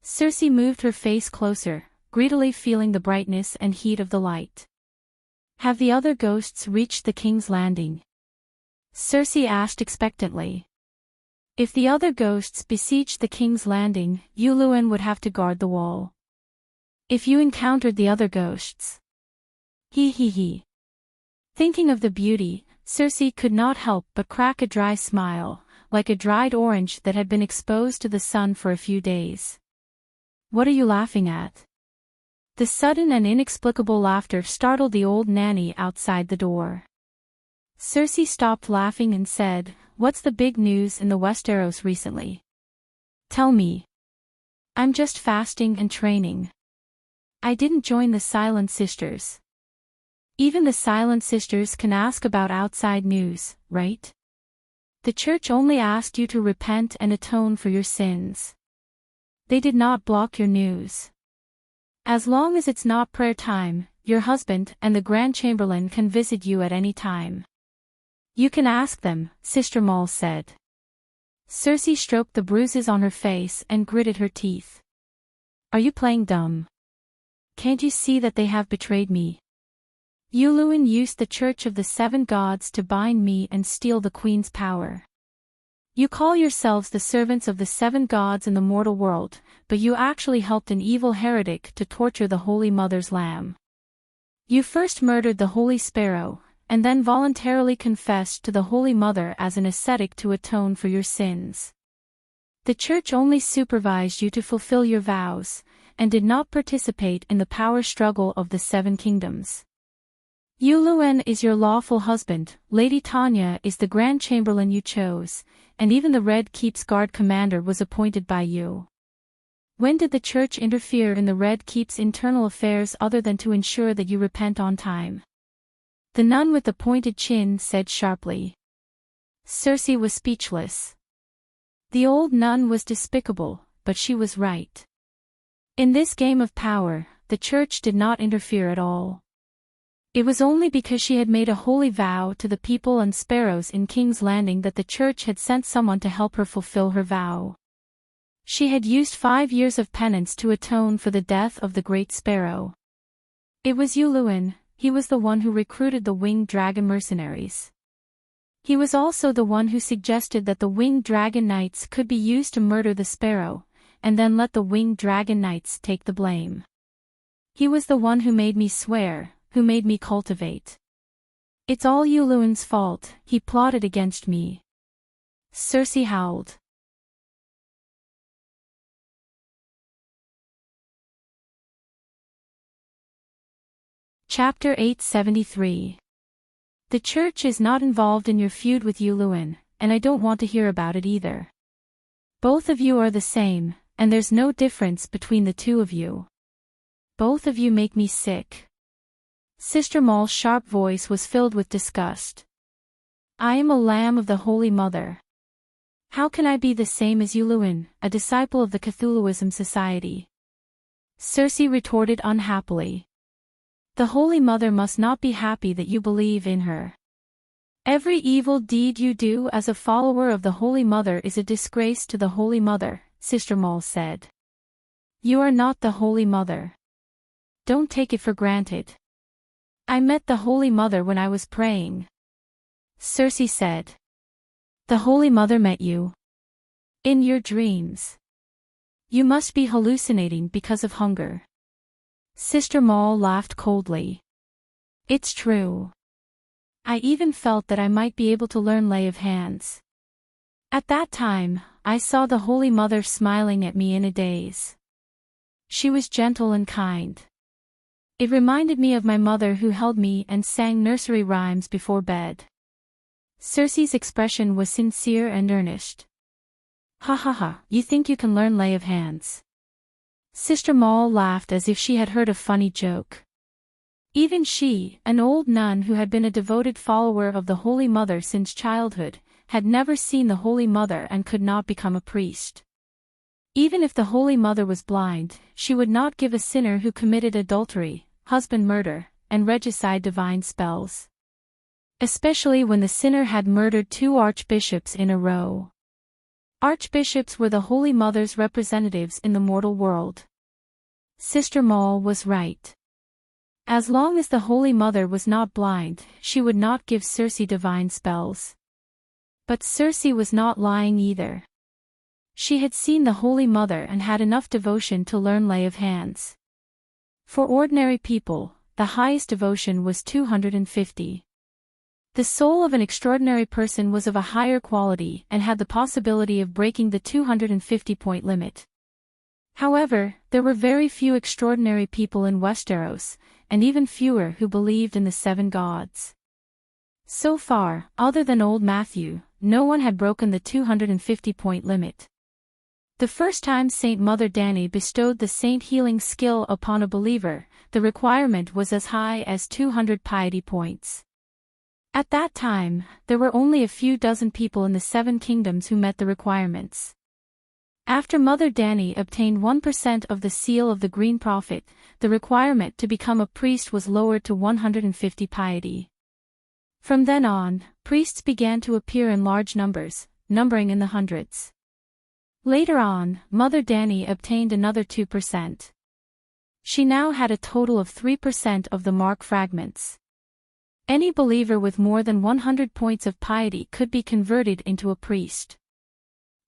Circe moved her face closer, greedily feeling the brightness and heat of the light. "Have the other ghosts reached the King's Landing?" Circe asked expectantly. If the other ghosts besieged the King's Landing, Yulun would have to guard the wall. "If you encountered the other ghosts..." He. Thinking of the beauty, Circe could not help but crack a dry smile, like a dried orange that had been exposed to the sun for a few days. "What are you laughing at?" The sudden and inexplicable laughter startled the old nanny outside the door. Circe stopped laughing and said, "What's the big news in the Westeros recently? Tell me." "I'm just fasting and training." I didn't join the Silent Sisters. Even the Silent Sisters can ask about outside news, right? The church only asked you to repent and atone for your sins. They did not block your news. As long as it's not prayer time, your husband and the Grand Chamberlain can visit you at any time. You can ask them, Sister Moll said. Cersei stroked the bruises on her face and gritted her teeth. Are you playing dumb? Can't you see that they have betrayed me? Yuluen used the Church of the Seven Gods to bind me and steal the Queen's power. You call yourselves the servants of the seven gods in the mortal world, but you actually helped an evil heretic to torture the Holy Mother's lamb. You first murdered the Holy Sparrow, and then voluntarily confessed to the Holy Mother as an ascetic to atone for your sins. The Church only supervised you to fulfill your vows, and did not participate in the power struggle of the Seven Kingdoms. Yuluen is your lawful husband, Lady Tanya is the Grand Chamberlain you chose, and even the Red Keep's guard commander was appointed by you. When did the Church interfere in the Red Keep's internal affairs other than to ensure that you repent on time? The nun with the pointed chin said sharply. Cersei was speechless. The old nun was despicable, but she was right. In this game of power, the Church did not interfere at all. It was only because she had made a holy vow to the people and sparrows in King's Landing that the Church had sent someone to help her fulfill her vow. She had used 5 years of penance to atone for the death of the Great Sparrow. It was Yuluen, he was the one who recruited the Winged Dragon mercenaries. He was also the one who suggested that the Winged Dragon Knights could be used to murder the Sparrow, and then let the Winged Dragon Knights take the blame. He was the one who made me swear, who made me cultivate. It's all Yuluen's fault, he plotted against me. Cersei howled. Chapter 873. The Church is not involved in your feud with Yuluen, and I don't want to hear about it either. Both of you are the same, and there's no difference between the two of you. Both of you make me sick. Sister Moll's sharp voice was filled with disgust. I am a lamb of the Holy Mother. How can I be the same as Yuluen, a disciple of the Cthulhuism Society? Cersei retorted unhappily. The Holy Mother must not be happy that you believe in her. Every evil deed you do as a follower of the Holy Mother is a disgrace to the Holy Mother, Sister Moll said. You are not the Holy Mother. Don't take it for granted. I met the Holy Mother when I was praying. Cersei said. The Holy Mother met you. In your dreams. You must be hallucinating because of hunger. Sister Moll laughed coldly. It's true. I even felt that I might be able to learn lay of hands. At that time, I saw the Holy Mother smiling at me in a daze. She was gentle and kind. It reminded me of my mother who held me and sang nursery rhymes before bed. Cersei's expression was sincere and earnest. Ha ha ha, you think you can learn lay of hands? Sister Moll laughed as if she had heard a funny joke. Even she, an old nun who had been a devoted follower of the Holy Mother since childhood, had never seen the Holy Mother and could not become a priest. Even if the Holy Mother was blind, she would not give a sinner who committed adultery, husband murder, and regicide divine spells. Especially when the sinner had murdered 2 archbishops in a row. Archbishops were the Holy Mother's representatives in the mortal world. Sister Moll was right. As long as the Holy Mother was not blind, she would not give Cersei divine spells. But Cersei was not lying either. She had seen the Holy Mother and had enough devotion to learn lay of hands. For ordinary people, the highest devotion was 250. The soul of an extraordinary person was of a higher quality and had the possibility of breaking the 250-point limit. However, there were very few extraordinary people in Westeros, and even fewer who believed in the 7 gods. So far, other than old Matthew, no one had broken the 250-point limit. The first time Saint Mother Danny bestowed the saint healing skill upon a believer, the requirement was as high as 200 piety points. At that time, there were only a few dozen people in the 7 kingdoms who met the requirements. After Mother Danny obtained 1% of the seal of the Green Prophet, the requirement to become a priest was lowered to 150 piety. From then on, priests began to appear in large numbers, numbering in the hundreds. Later on, Mother Danny obtained another 2%. She now had a total of 3% of the mark fragments. Any believer with more than 100 points of piety could be converted into a priest.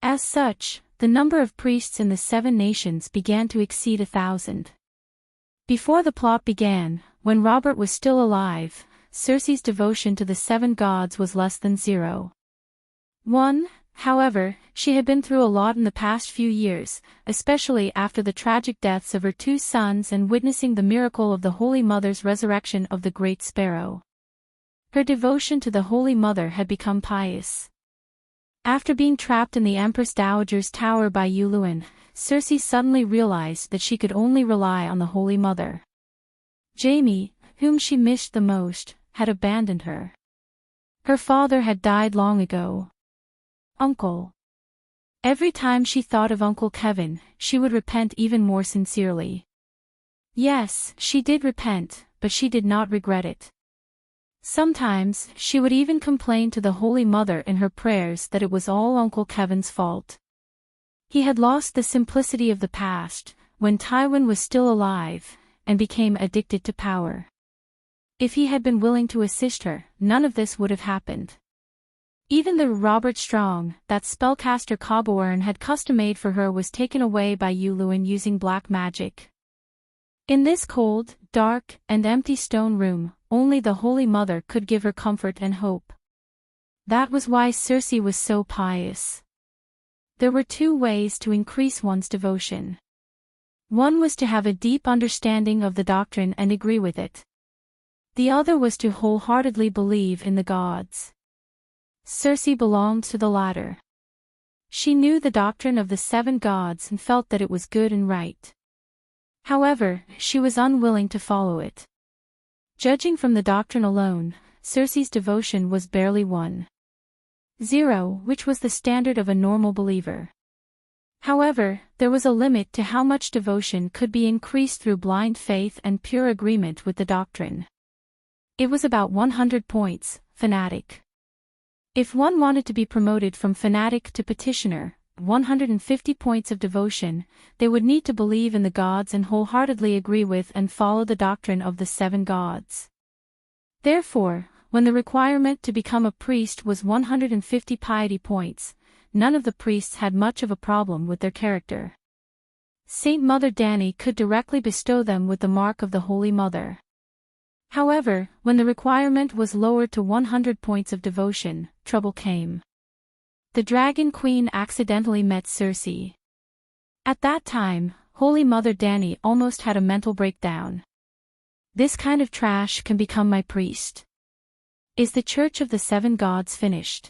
As such, the number of priests in the 7 nations began to exceed 1,000. Before the plot began, when Robert was still alive, Circe's devotion to the 7 gods was less than 0.1. However, she had been through a lot in the past few years, especially after the tragic deaths of her 2 sons and witnessing the miracle of the Holy Mother's resurrection of the Great Sparrow. Her devotion to the Holy Mother had become pious. After being trapped in the Empress Dowager's tower by Yulun, Circe suddenly realized that she could only rely on the Holy Mother. Dreamy, whom she missed the most, had abandoned her. Her father had died long ago. Uncle. Every time she thought of Uncle Kevin, she would repent even more sincerely. Yes, she did repent, but she did not regret it. Sometimes, she would even complain to the Holy Mother in her prayers that it was all Uncle Kevin's fault. He had lost the simplicity of the past, when Tywin was still alive, and became addicted to power. If he had been willing to assist her, none of this would have happened. Even the Robert Strong, that spellcaster Cobourne had custom-made for her, was taken away by Yulun using black magic. In this cold, dark, and empty stone room, only the Holy Mother could give her comfort and hope. That was why Circe was so pious. There were 2 ways to increase one's devotion. One was to have a deep understanding of the doctrine and agree with it. The other was to wholeheartedly believe in the gods. Circe belonged to the latter. She knew the doctrine of the 7 gods and felt that it was good and right. However, she was unwilling to follow it. Judging from the doctrine alone, Circe's devotion was barely 1.0, which was the standard of a normal believer. However, there was a limit to how much devotion could be increased through blind faith and pure agreement with the doctrine. It was about 100 points, fanatic. If one wanted to be promoted from fanatic to petitioner, 150 points of devotion, they would need to believe in the gods and wholeheartedly agree with and follow the doctrine of the 7 gods. Therefore, when the requirement to become a priest was 150 piety points, none of the priests had much of a problem with their character. Saint Mother Danny could directly bestow them with the mark of the Holy Mother. However, when the requirement was lowered to 100 points of devotion, trouble came. The Dragon Queen accidentally met Circe. At that time, Holy Mother Danny almost had a mental breakdown. This kind of trash can become my priest. Is the Church of the 7 Gods finished?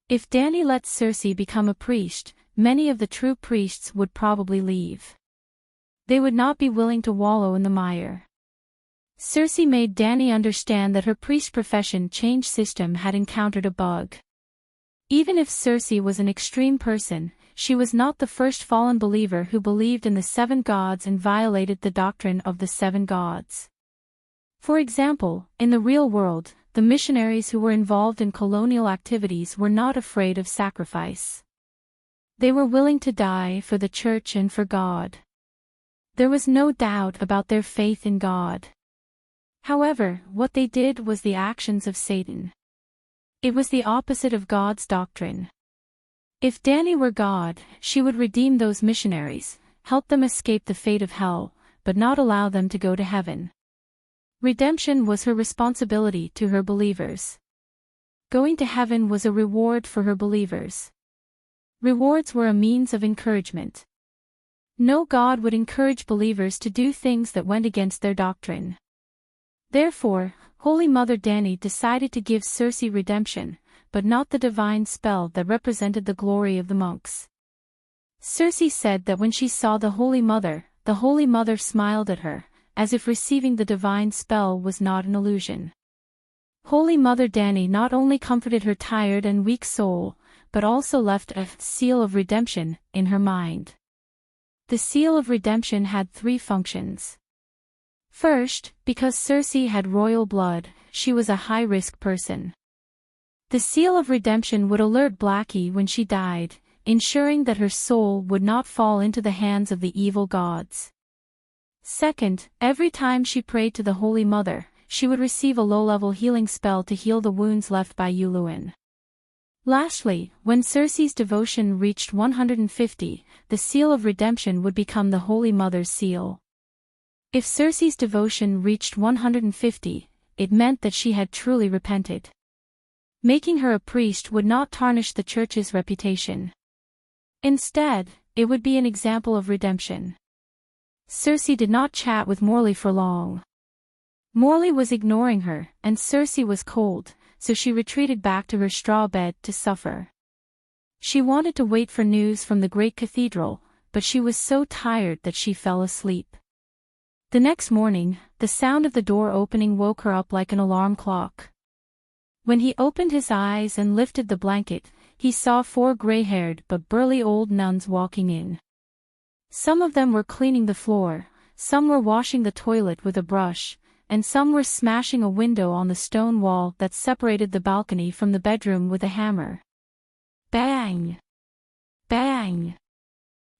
If Danny lets Circe become a priest, many of the true priests would probably leave. They would not be willing to wallow in the mire. Circe made Danny understand that her priest profession change system had encountered a bug. Even if Circe was an extreme person, she was not the first fallen believer who believed in the 7 gods and violated the doctrine of the 7 gods. For example, in the real world, the missionaries who were involved in colonial activities were not afraid of sacrifice. They were willing to die for the Church and for God. There was no doubt about their faith in God. However, what they did was the actions of Satan. It was the opposite of God's doctrine. If Danny were God, she would redeem those missionaries, help them escape the fate of hell, but not allow them to go to heaven. Redemption was her responsibility to her believers. Going to heaven was a reward for her believers. Rewards were a means of encouragement. No God would encourage believers to do things that went against their doctrine. Therefore, Holy Mother Danny decided to give Circe redemption, but not the divine spell that represented the glory of the monks. Circe said that when she saw the Holy Mother smiled at her, as if receiving the divine spell was not an illusion. Holy Mother Dani not only comforted her tired and weak soul, but also left a seal of redemption in her mind. The seal of redemption had three functions. First, because Circe had royal blood, she was a high-risk person. The seal of redemption would alert Blackie when she died, ensuring that her soul would not fall into the hands of the evil gods. Second, every time she prayed to the Holy Mother, she would receive a low-level healing spell to heal the wounds left by Yuluen. Lastly, when Circe's devotion reached 150, the seal of redemption would become the Holy Mother's seal. If Circe's devotion reached 150, it meant that she had truly repented. Making her a priest would not tarnish the church's reputation. Instead, it would be an example of redemption. Circe did not chat with Morley for long. Morley was ignoring her, and Circe was cold, so she retreated back to her straw bed to suffer. She wanted to wait for news from the great cathedral, but she was so tired that she fell asleep. The next morning, the sound of the door opening woke her up like an alarm clock. When he opened his eyes and lifted the blanket, he saw 4 gray-haired but burly old nuns walking in. Some of them were cleaning the floor, some were washing the toilet with a brush, and some were smashing a window on the stone wall that separated the balcony from the bedroom with a hammer. Bang! Bang!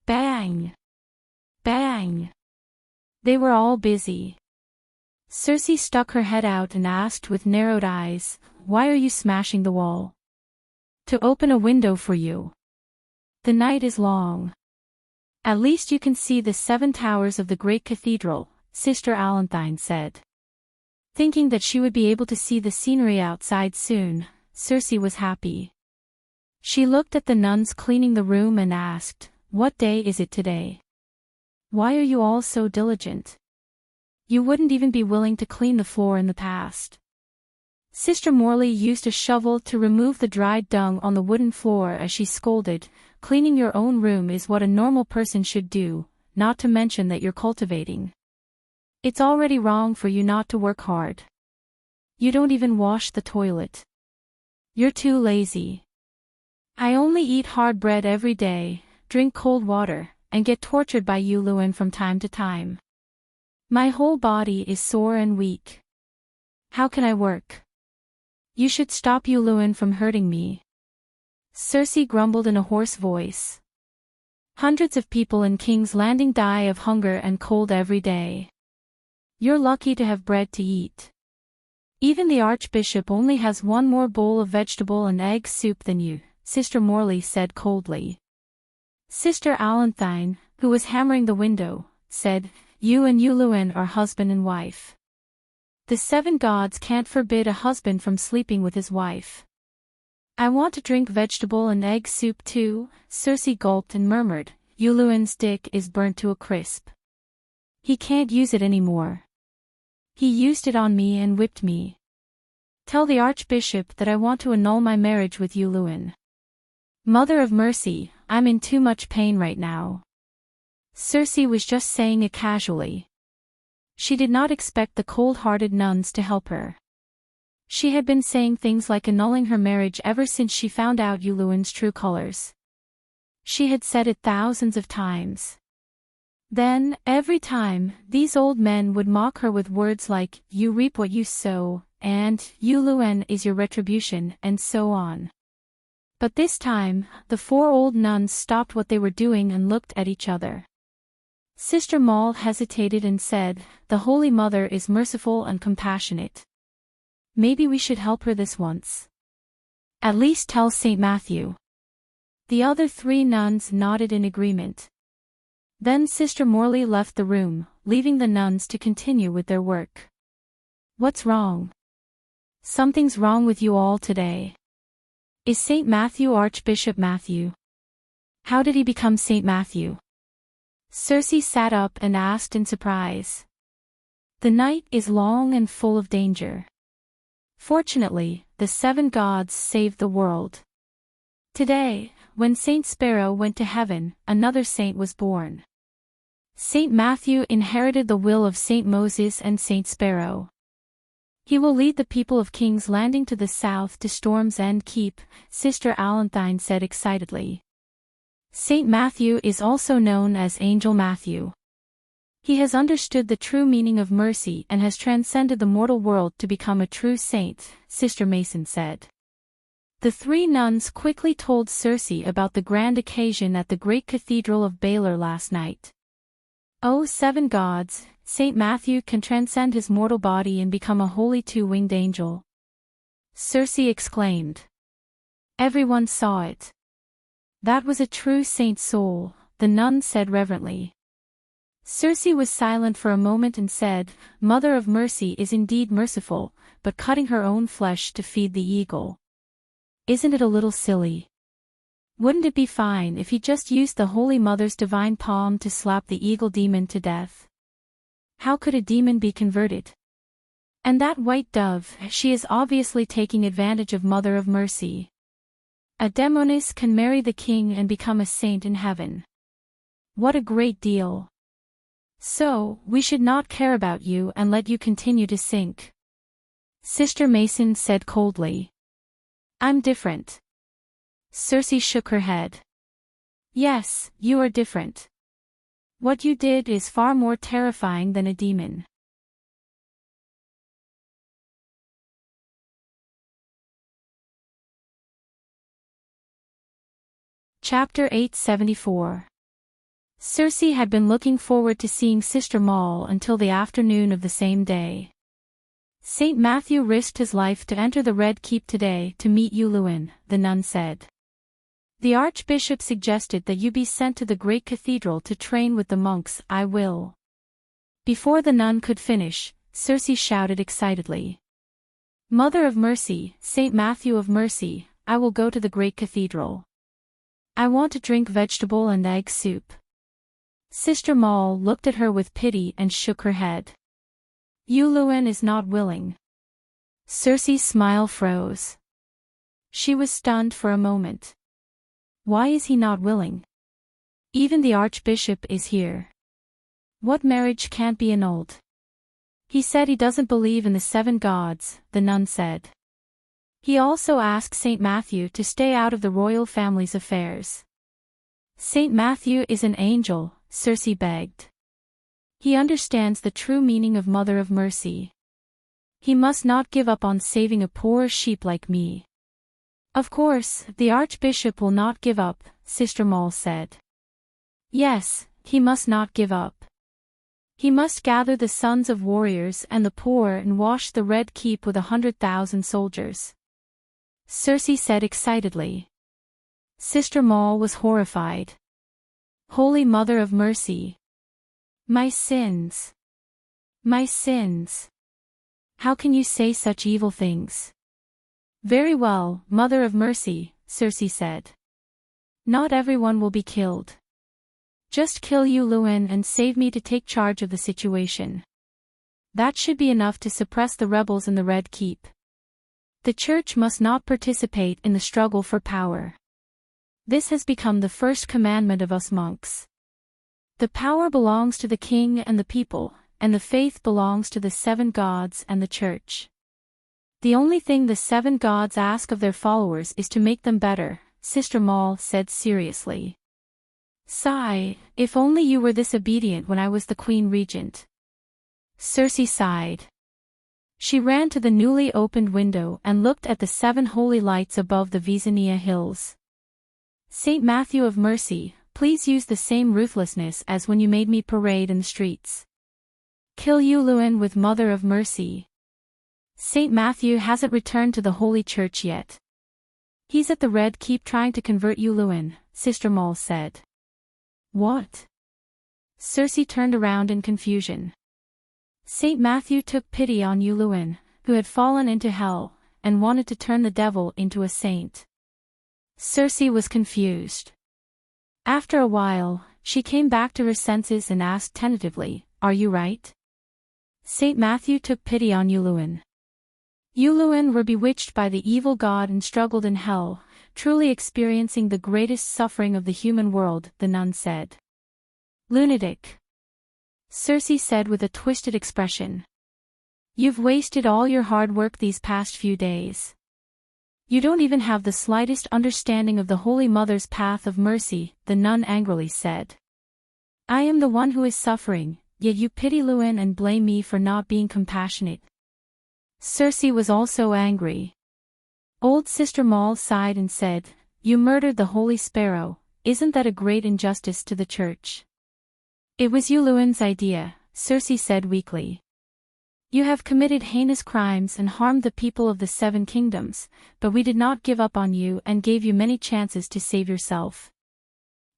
Bang! Bang! They were all busy. Circe stuck her head out and asked with narrowed eyes, "Why are you smashing the wall?" "To open a window for you. The night is long. At least you can see the 7 towers of the great cathedral," Sister Alantine said. Thinking that she would be able to see the scenery outside soon, Circe was happy. She looked at the nuns cleaning the room and asked, "What day is it today? Why are you all so diligent? You wouldn't even be willing to clean the floor in the past." Sister Morley used a shovel to remove the dried dung on the wooden floor as she scolded, "Cleaning your own room is what a normal person should do, not to mention that you're cultivating. It's already wrong for you not to work hard. You don't even wash the toilet. You're too lazy. I only eat hard bread every day, drink cold water, and get tortured by Yuluen from time to time. My whole body is sore and weak. How can I work? You should stop Yuluen from hurting me." Circe grumbled in a hoarse voice. "Hundreds of people in King's Landing die of hunger and cold every day. You're lucky to have bread to eat. Even the Archbishop only has 1 more bowl of vegetable and egg soup than you," Sister Morley said coldly. Sister Alantine, who was hammering the window, said, "You and Yuluen are husband and wife. The 7 gods can't forbid a husband from sleeping with his wife." "I want to drink vegetable and egg soup too," Circe gulped and murmured, "Yuluen's dick is burnt to a crisp. He can't use it anymore. He used it on me and whipped me. Tell the Archbishop that I want to annul my marriage with Yuluen. Mother of mercy, I'm in too much pain right now." Circe was just saying it casually. She did not expect the cold-hearted nuns to help her. She had been saying things like annulling her marriage ever since she found out Yuluen's true colors. She had said it thousands of times. Then, every time, these old men would mock her with words like, "You reap what you sow," and "Yuluen is your retribution," and so on. But this time, the 4 old nuns stopped what they were doing and looked at each other. Sister Maul hesitated and said, "The Holy Mother is merciful and compassionate. Maybe we should help her this once. At least tell St. Matthew." The other 3 nuns nodded in agreement. Then Sister Morley left the room, leaving the nuns to continue with their work. "What's wrong? Something's wrong with you all today. Is St. Matthew Archbishop Matthew? How did he become St. Matthew?" Circe sat up and asked in surprise. "The night is long and full of danger. Fortunately, the 7 gods saved the world. Today, when Saint Sparrow went to heaven, another saint was born. Saint Matthew inherited the will of Saint Moses and Saint Sparrow. He will lead the people of King's Landing to the south to Storm's End Keep, Sister Allanthine said excitedly. Saint Matthew is also known as Angel Matthew. He has understood the true meaning of mercy and has transcended the mortal world to become a true saint, Sister Mason said. The three nuns quickly told Circe about the grand occasion at the great cathedral of Baylor last night. "Oh, 7 gods, Saint Matthew can transcend his mortal body and become a holy 2-winged angel," Circe exclaimed. Everyone saw it. "That was a true saint's soul," the nun said reverently. Circe was silent for a moment and said, "Mother of Mercy is indeed merciful, but cutting her own flesh to feed the eagle. Isn't it a little silly? Wouldn't it be fine if he just used the Holy Mother's divine palm to slap the eagle demon to death? How could a demon be converted? And that white dove, she is obviously taking advantage of Mother of Mercy. A demoness can marry the king and become a saint in heaven. What a great deal. So, we should not care about you and let you continue to sink," Sister Mason said coldly. "I'm different." Circe shook her head. "Yes, you are different. What you did is far more terrifying than a demon." Chapter 874. Circe had been looking forward to seeing Sister Maul until the afternoon of the same day. Saint Matthew risked his life to enter the Red Keep today to meet Yuluin, the nun said. The Archbishop suggested that you be sent to the great cathedral to train with the monks. "I will." Before the nun could finish, Circe shouted excitedly. "Mother of Mercy, Saint Matthew of Mercy, I will go to the great cathedral. I want to drink vegetable and egg soup." Sister Maul looked at her with pity and shook her head. "Yuluin is not willing." Circe's smile froze. She was stunned for a moment. Why is he not willing? Even the Archbishop is here. What marriage can't be annulled? He said he doesn't believe in the 7 gods, the nun said. He also asked Saint Matthew to stay out of the royal family's affairs. Saint Matthew is an angel, Circe begged. He understands the true meaning of Mother of Mercy. He must not give up on saving a poor sheep like me. Of course, the Archbishop will not give up, Sister Maul said. Yes, he must not give up. He must gather the sons of warriors and the poor and wash the Red Keep with 100,000 soldiers. Circe said excitedly. Sister Maul was horrified. Holy Mother of Mercy. My sins. My sins. How can you say such evil things? Very well, Mother of Mercy, Circe said. Not everyone will be killed. Just kill Yuluin and save me to take charge of the situation. That should be enough to suppress the rebels in the Red Keep. The Church must not participate in the struggle for power. This has become the first commandment of us monks. The power belongs to the king and the people, and the faith belongs to the 7 gods and the Church. The only thing the 7 gods ask of their followers is to make them better, Sister Maul said seriously. Sigh, if only you were this obedient when I was the Queen Regent. Circe sighed. She ran to the newly opened window and looked at the 7 holy lights above the Vezania hills. Saint Matthew of Mercy, please use the same ruthlessness as when you made me parade in the streets. Kill Yuluin with Mother of Mercy. Saint Matthew hasn't returned to the Holy Church yet. He's at the Red Keep trying to convert Yuluin, Sister Maul said. What? Circe turned around in confusion. Saint Matthew took pity on Yuluin, who had fallen into hell, and wanted to turn the devil into a saint. Circe was confused. After a while, she came back to her senses and asked tentatively, Are you right? Saint Matthew took pity on Yuluin. Yuluin were bewitched by the evil god and struggled in hell, truly experiencing the greatest suffering of the human world, the nun said. Lunatic. Circe said with a twisted expression. You've wasted all your hard work these past few days. You don't even have the slightest understanding of the Holy Mother's path of mercy, the nun angrily said. I am the one who is suffering, yet you pity Luen and blame me for not being compassionate. Circe was also angry. Old Sister Maul sighed and said, You murdered the Holy Sparrow, isn't that a great injustice to the Church? It was you Luen's idea, Circe said weakly. You have committed heinous crimes and harmed the people of the Seven Kingdoms, but we did not give up on you and gave you many chances to save yourself.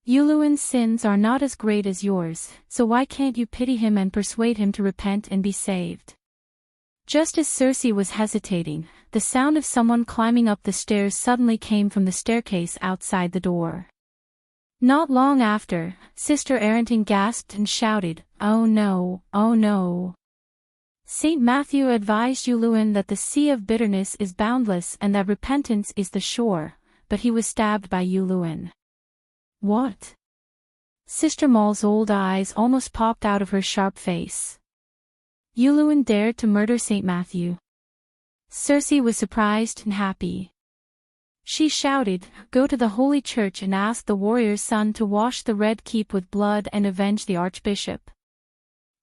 Yuluin's sins are not as great as yours, so why can't you pity him and persuade him to repent and be saved? Just as Circe was hesitating, the sound of someone climbing up the stairs suddenly came from the staircase outside the door. Not long after, Sister Enchanting gasped and shouted, Oh no, oh no. Saint Matthew advised Yuluin that the sea of bitterness is boundless and that repentance is the shore, but he was stabbed by Yuluin. What? Sister Maul's old eyes almost popped out of her sharp face. Yuluin dared to murder Saint Matthew. Circe was surprised and happy. She shouted, Go to the Holy Church and ask the warrior's son to wash the Red Keep with blood and avenge the Archbishop.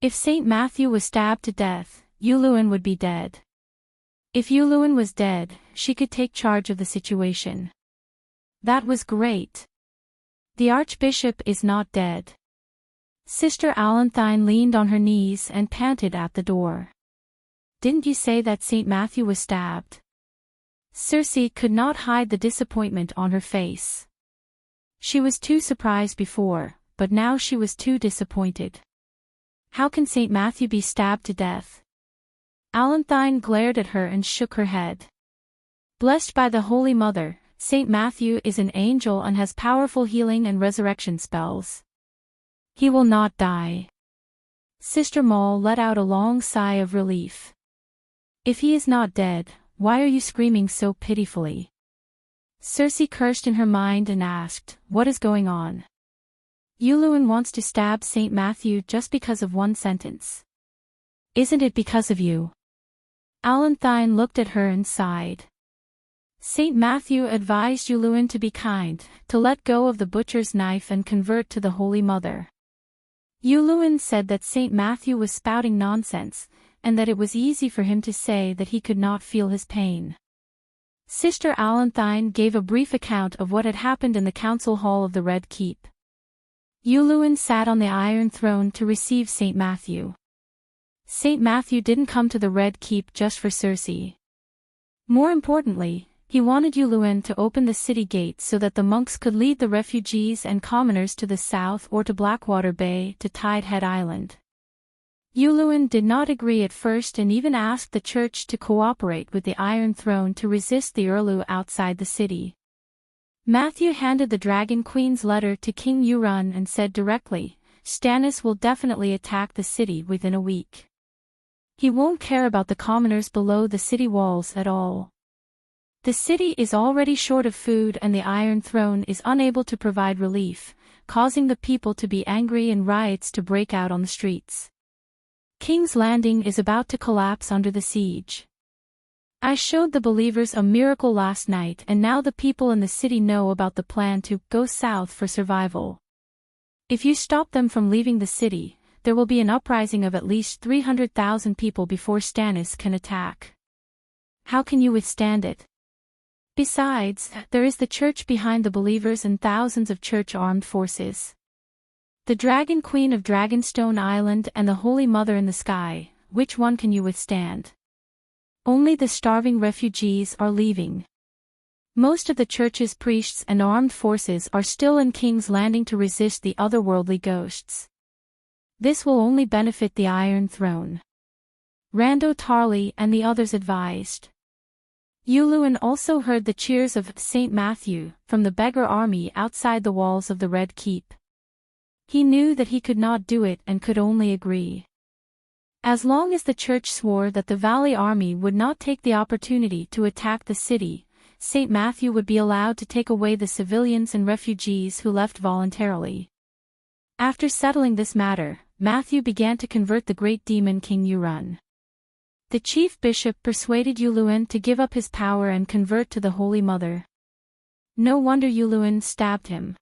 If Saint Matthew was stabbed to death, Yuluin would be dead. If Yuluin was dead, she could take charge of the situation. That was great. The Archbishop is not dead. Sister Alanthine leaned on her knees and panted at the door. Didn't you say that Saint Matthew was stabbed? Circe could not hide the disappointment on her face. She was too surprised before, but now she was too disappointed. How can Saint Matthew be stabbed to death? Alanthine glared at her and shook her head. Blessed by the Holy Mother, Saint Matthew is an angel and has powerful healing and resurrection spells. He will not die. Sister Maul let out a long sigh of relief. If he is not dead, why are you screaming so pitifully? Circe cursed in her mind and asked, What is going on? Yuluin wants to stab Saint Matthew just because of one sentence. Isn't it because of you? Alanthine looked at her and sighed. Saint Matthew advised Yuluin to be kind, to let go of the butcher's knife and convert to the Holy Mother. Yuluin said that Saint Matthew was spouting nonsense, and that it was easy for him to say that he could not feel his pain. Sister Alanthine gave a brief account of what had happened in the council hall of the Red Keep. Yuluin sat on the Iron Throne to receive Saint Matthew. Saint Matthew didn't come to the Red Keep just for Circe. More importantly, he wanted Yuluin to open the city gates so that the monks could lead the refugees and commoners to the south or to Blackwater Bay to Tidehead Island. Yuluin did not agree at first and even asked the church to cooperate with the Iron Throne to resist the Urlu outside the city. Matthew handed the Dragon Queen's letter to King Euron and said directly, Stannis will definitely attack the city within a week. He won't care about the commoners below the city walls at all. The city is already short of food and the Iron Throne is unable to provide relief, causing the people to be angry and riots to break out on the streets. King's Landing is about to collapse under the siege. I showed the believers a miracle last night and now the people in the city know about the plan to go south for survival. If you stop them from leaving the city, there will be an uprising of at least 300,000 people before Stannis can attack. How can you withstand it? Besides, there is the church behind the believers and thousands of church armed forces. The Dragon Queen of Dragonstone Island and the Holy Mother in the sky, which one can you withstand? Only the starving refugees are leaving. Most of the church's priests and armed forces are still in King's Landing to resist the otherworldly ghosts. This will only benefit the Iron Throne. Rando Tarly and the others advised. Yuluin also heard the cheers of Saint Matthew from the beggar army outside the walls of the Red Keep. He knew that he could not do it and could only agree. As long as the church swore that the Valley army would not take the opportunity to attack the city, St. Matthew would be allowed to take away the civilians and refugees who left voluntarily. After settling this matter, Matthew began to convert the great demon King Yurun. The chief bishop persuaded Yulun to give up his power and convert to the Holy Mother. No wonder Yulun stabbed him.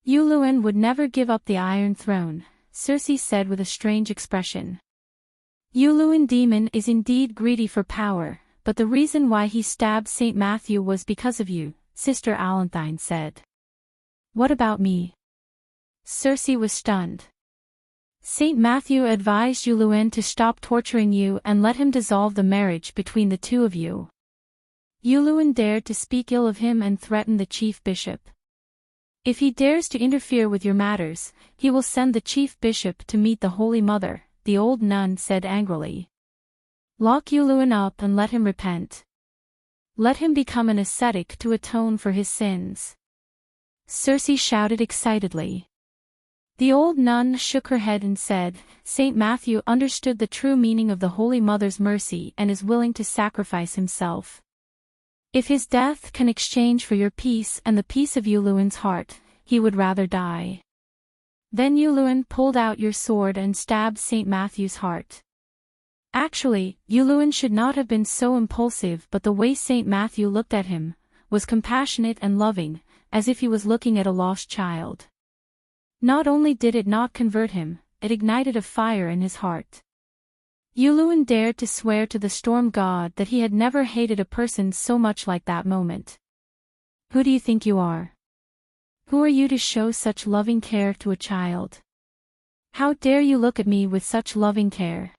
Yulun would never give up the Iron Throne, Circe said with a strange expression. Yulun demon is indeed greedy for power, but the reason why he stabbed St. Matthew was because of you, Sister Alantine said. What about me? Circe was stunned. St. Matthew advised Yulun to stop torturing you and let him dissolve the marriage between the two of you. Yulun dared to speak ill of him and threaten the chief bishop. If he dares to interfere with your matters, he will send the chief bishop to meet the Holy Mother, the old nun said angrily. Lock Yulun up and let him repent. Let him become an ascetic to atone for his sins. Circe shouted excitedly. The old nun shook her head and said, St. Matthew understood the true meaning of the Holy Mother's mercy and is willing to sacrifice himself. If his death can exchange for your peace and the peace of Yulun's heart, he would rather die. Then Yulun pulled out your sword and stabbed St. Matthew's heart. Actually, Yulun should not have been so impulsive, but the way St. Matthew looked at him was compassionate and loving, as if he was looking at a lost child. Not only did it not convert him, it ignited a fire in his heart. Yulun dared to swear to the storm god that he had never hated a person so much like that moment. Who do you think you are? Who are you to show such loving care to a child? How dare you look at me with such loving care?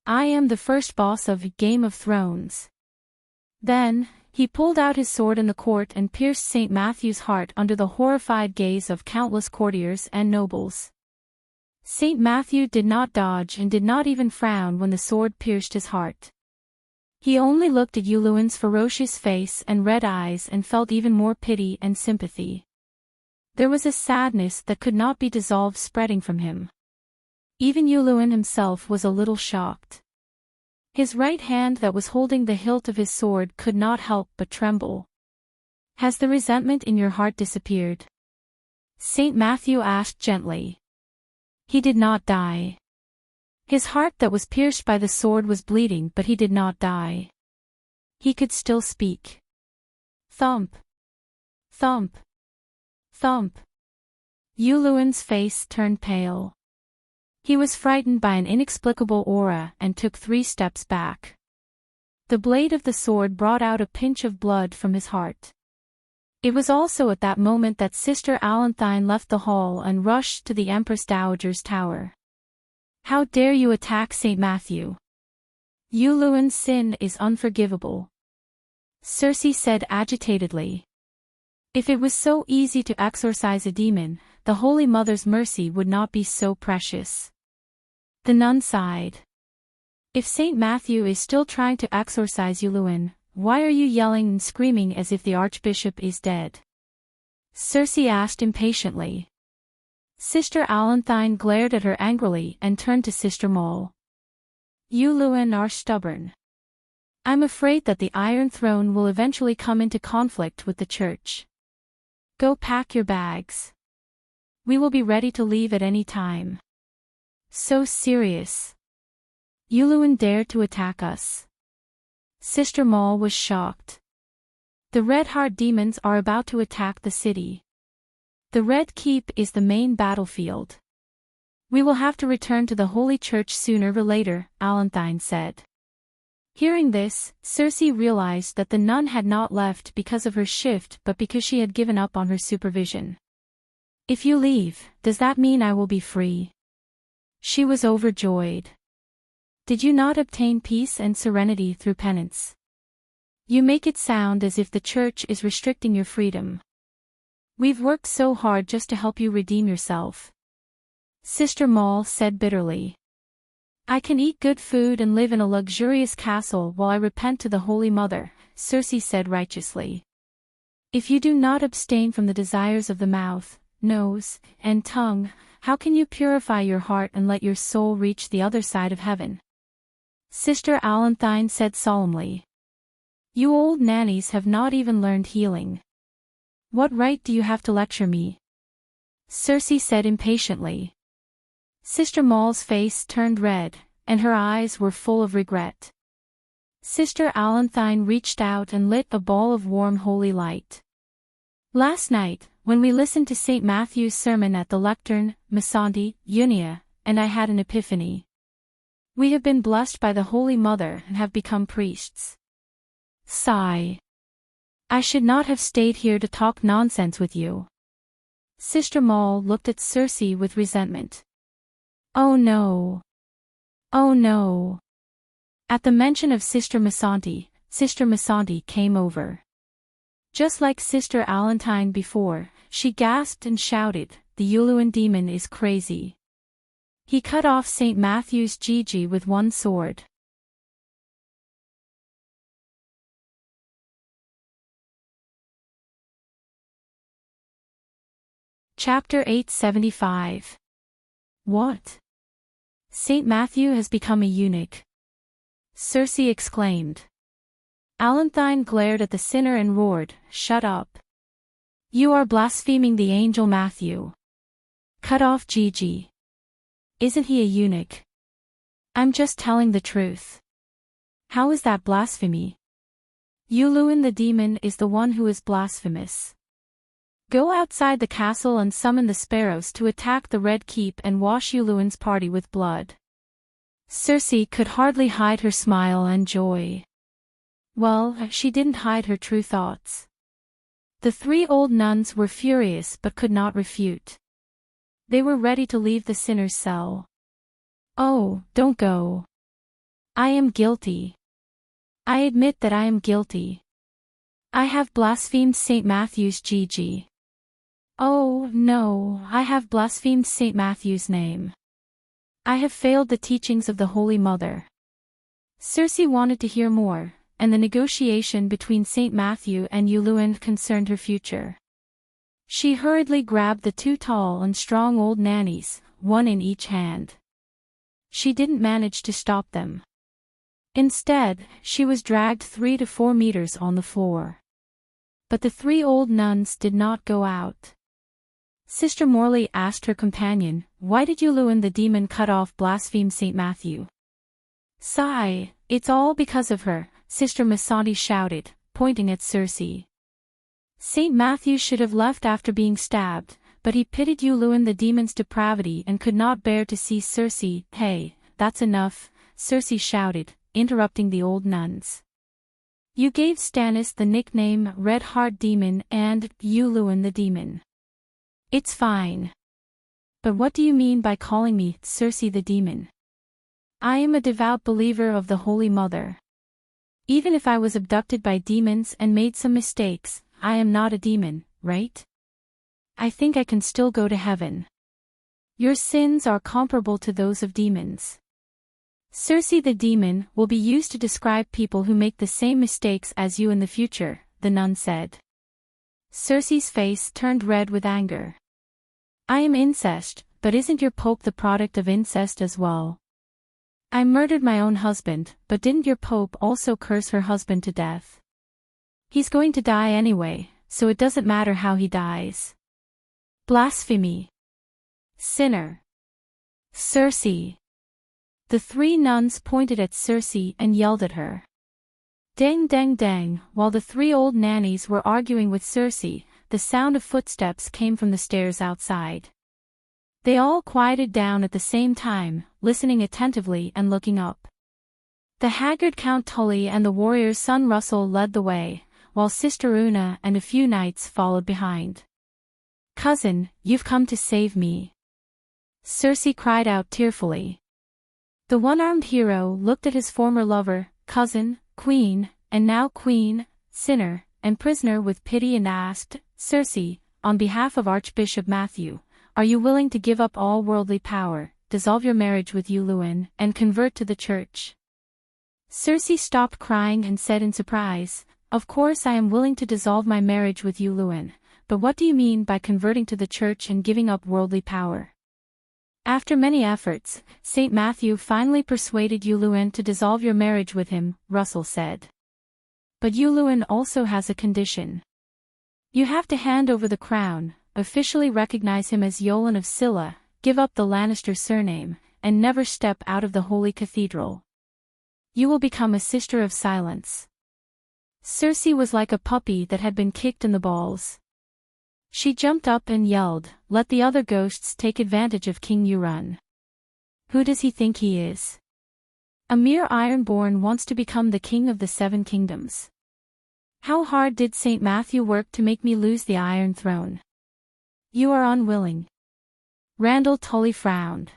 I am the first boss of Game of Thrones. Then, he pulled out his sword in the court and pierced St. Matthew's heart under the horrified gaze of countless courtiers and nobles. St. Matthew did not dodge and did not even frown when the sword pierced his heart. He only looked at Yulun's ferocious face and red eyes and felt even more pity and sympathy. There was a sadness that could not be dissolved spreading from him. Even Yulun himself was a little shocked. His right hand that was holding the hilt of his sword could not help but tremble. Has the resentment in your heart disappeared? St. Matthew asked gently. He did not die. His heart that was pierced by the sword was bleeding, but he did not die. He could still speak. Thump. Thump. Thump. Yulun's face turned pale. He was frightened by an inexplicable aura and took 3 steps back. The blade of the sword brought out a pinch of blood from his heart. It was also at that moment that Sister Alantine left the hall and rushed to the Empress Dowager's tower. How dare you attack St. Matthew? Yulun's sin is unforgivable. Circe said agitatedly. If it was so easy to exorcise a demon, the Holy Mother's mercy would not be so precious. The nun sighed. If St. Matthew is still trying to exorcise Yulun, why are you yelling and screaming as if the Archbishop is dead? Circe asked impatiently. Sister Alantine glared at her angrily and turned to Sister Moll. Yulun are stubborn. I'm afraid that the Iron Throne will eventually come into conflict with the Church. Go pack your bags. We will be ready to leave at any time. So serious. Yulun dared to attack us. Sister Moll was shocked. The Red Heart demons are about to attack the city. The Red Keep is the main battlefield. We will have to return to the Holy Church sooner or later, Alantine said. Hearing this, Circe realized that the nun had not left because of her shift but because she had given up on her supervision. If you leave, does that mean I will be free? She was overjoyed. Did you not obtain peace and serenity through penance? You make it sound as if the Church is restricting your freedom. We've worked so hard just to help you redeem yourself. Sister Moll said bitterly. I can eat good food and live in a luxurious castle while I repent to the Holy Mother, Circe said righteously. If you do not abstain from the desires of the mouth, nose, and tongue, how can you purify your heart and let your soul reach the other side of heaven? Sister Alantine said solemnly. You old nannies have not even learned healing. What right do you have to lecture me? Circe said impatiently. Sister Maul's face turned red, and her eyes were full of regret. Sister Allanthine reached out and lit a ball of warm holy light. Last night, when we listened to St. Matthew's sermon at the lectern, Missanti, Unia, and I had an epiphany. We have been blessed by the Holy Mother and have become priests. Sigh. I should not have stayed here to talk nonsense with you. Sister Maul looked at Circe with resentment. Oh no. Oh no. At the mention of Sister Missanti came over. Just like Sister Allanthine before, she gasped and shouted, "The Uluan demon is crazy." He cut off St. Matthew's Gigi with one sword. Chapter 875. What? St. Matthew has become a eunuch. Circe exclaimed. Allanthine glared at the sinner and roared, "Shut up. You are blaspheming the angel Matthew. Cut off Gigi. Isn't he a eunuch? I'm just telling the truth. How is that blasphemy? Uluan the demon is the one who is blasphemous. Go outside the castle and summon the sparrows to attack the Red Keep and wash Uluan's party with blood." Circe could hardly hide her smile and joy. Well, she didn't hide her true thoughts. The three old nuns were furious but could not refute. They were ready to leave the sinner's cell. "Oh, don't go. I am guilty. I admit that I am guilty. I have blasphemed St. Matthew's Gigi. Oh, no, I have blasphemed St. Matthew's name. I have failed the teachings of the Holy Mother." Circe wanted to hear more, and the negotiation between St. Matthew and Uluan concerned her future. She hurriedly grabbed the two tall and strong old nannies, one in each hand. She didn't manage to stop them. Instead, she was dragged 3 to 4 meters on the floor. But the three old nuns did not go out. Sister Morley asked her companion, "Why did Uluan the demon cut off blaspheme St. Matthew?" "Sigh, it's all because of her," Sister Missanti shouted, pointing at Circe. St. Matthew should have left after being stabbed, but he pitied Uluan the demon's depravity and could not bear to see Circe. "Hey, that's enough," Circe shouted, interrupting the old nuns. "You gave Stannis the nickname Red Heart Demon and Uluan the Demon. It's fine. But what do you mean by calling me Circe the Demon? I am a devout believer of the Holy Mother. Even if I was abducted by demons and made some mistakes, I am not a demon, right? I think I can still go to heaven. Your sins are comparable to those of demons." Circe the demon will be used to describe people who make the same mistakes as you in the future, the nun said. Circe's face turned red with anger. "I am incest, but isn't your Pope the product of incest as well? I murdered my own husband, but didn't your Pope also curse her husband to death? He's going to die anyway, so it doesn't matter how he dies. Blasphemy. Sinner. Circe." The three nuns pointed at Circe and yelled at her. Dang dang dang, while the three old nannies were arguing with Circe, the sound of footsteps came from the stairs outside. They all quieted down at the same time, listening attentively and looking up. The haggard Count Tully and the warrior's son Russell led the way, while Sister Una and a few knights followed behind. "Cousin, you've come to save me," Circe cried out tearfully. The one-armed hero looked at his former lover, cousin, queen, and now queen, sinner, and prisoner with pity and asked, "Circe, on behalf of Archbishop Matthew, are you willing to give up all worldly power, dissolve your marriage with Uluan, and convert to the church?" Circe stopped crying and said in surprise, "Of course I am willing to dissolve my marriage with Uluan, but what do you mean by converting to the church and giving up worldly power?" After many efforts, St. Matthew finally persuaded Uluan to dissolve your marriage with him, Russell said. But Yuluen also has a condition. You have to hand over the crown, officially recognize him as Yolen of Scylla, give up the Lannister surname, and never step out of the Holy Cathedral. You will become a Sister of Silence. Cersei was like a puppy that had been kicked in the balls. She jumped up and yelled, "Let the other ghosts take advantage of King Euron. Who does he think he is? A mere Ironborn wants to become the king of the Seven Kingdoms. How hard did St. Matthew work to make me lose the Iron Throne? You are unwilling." Randall Tully frowned.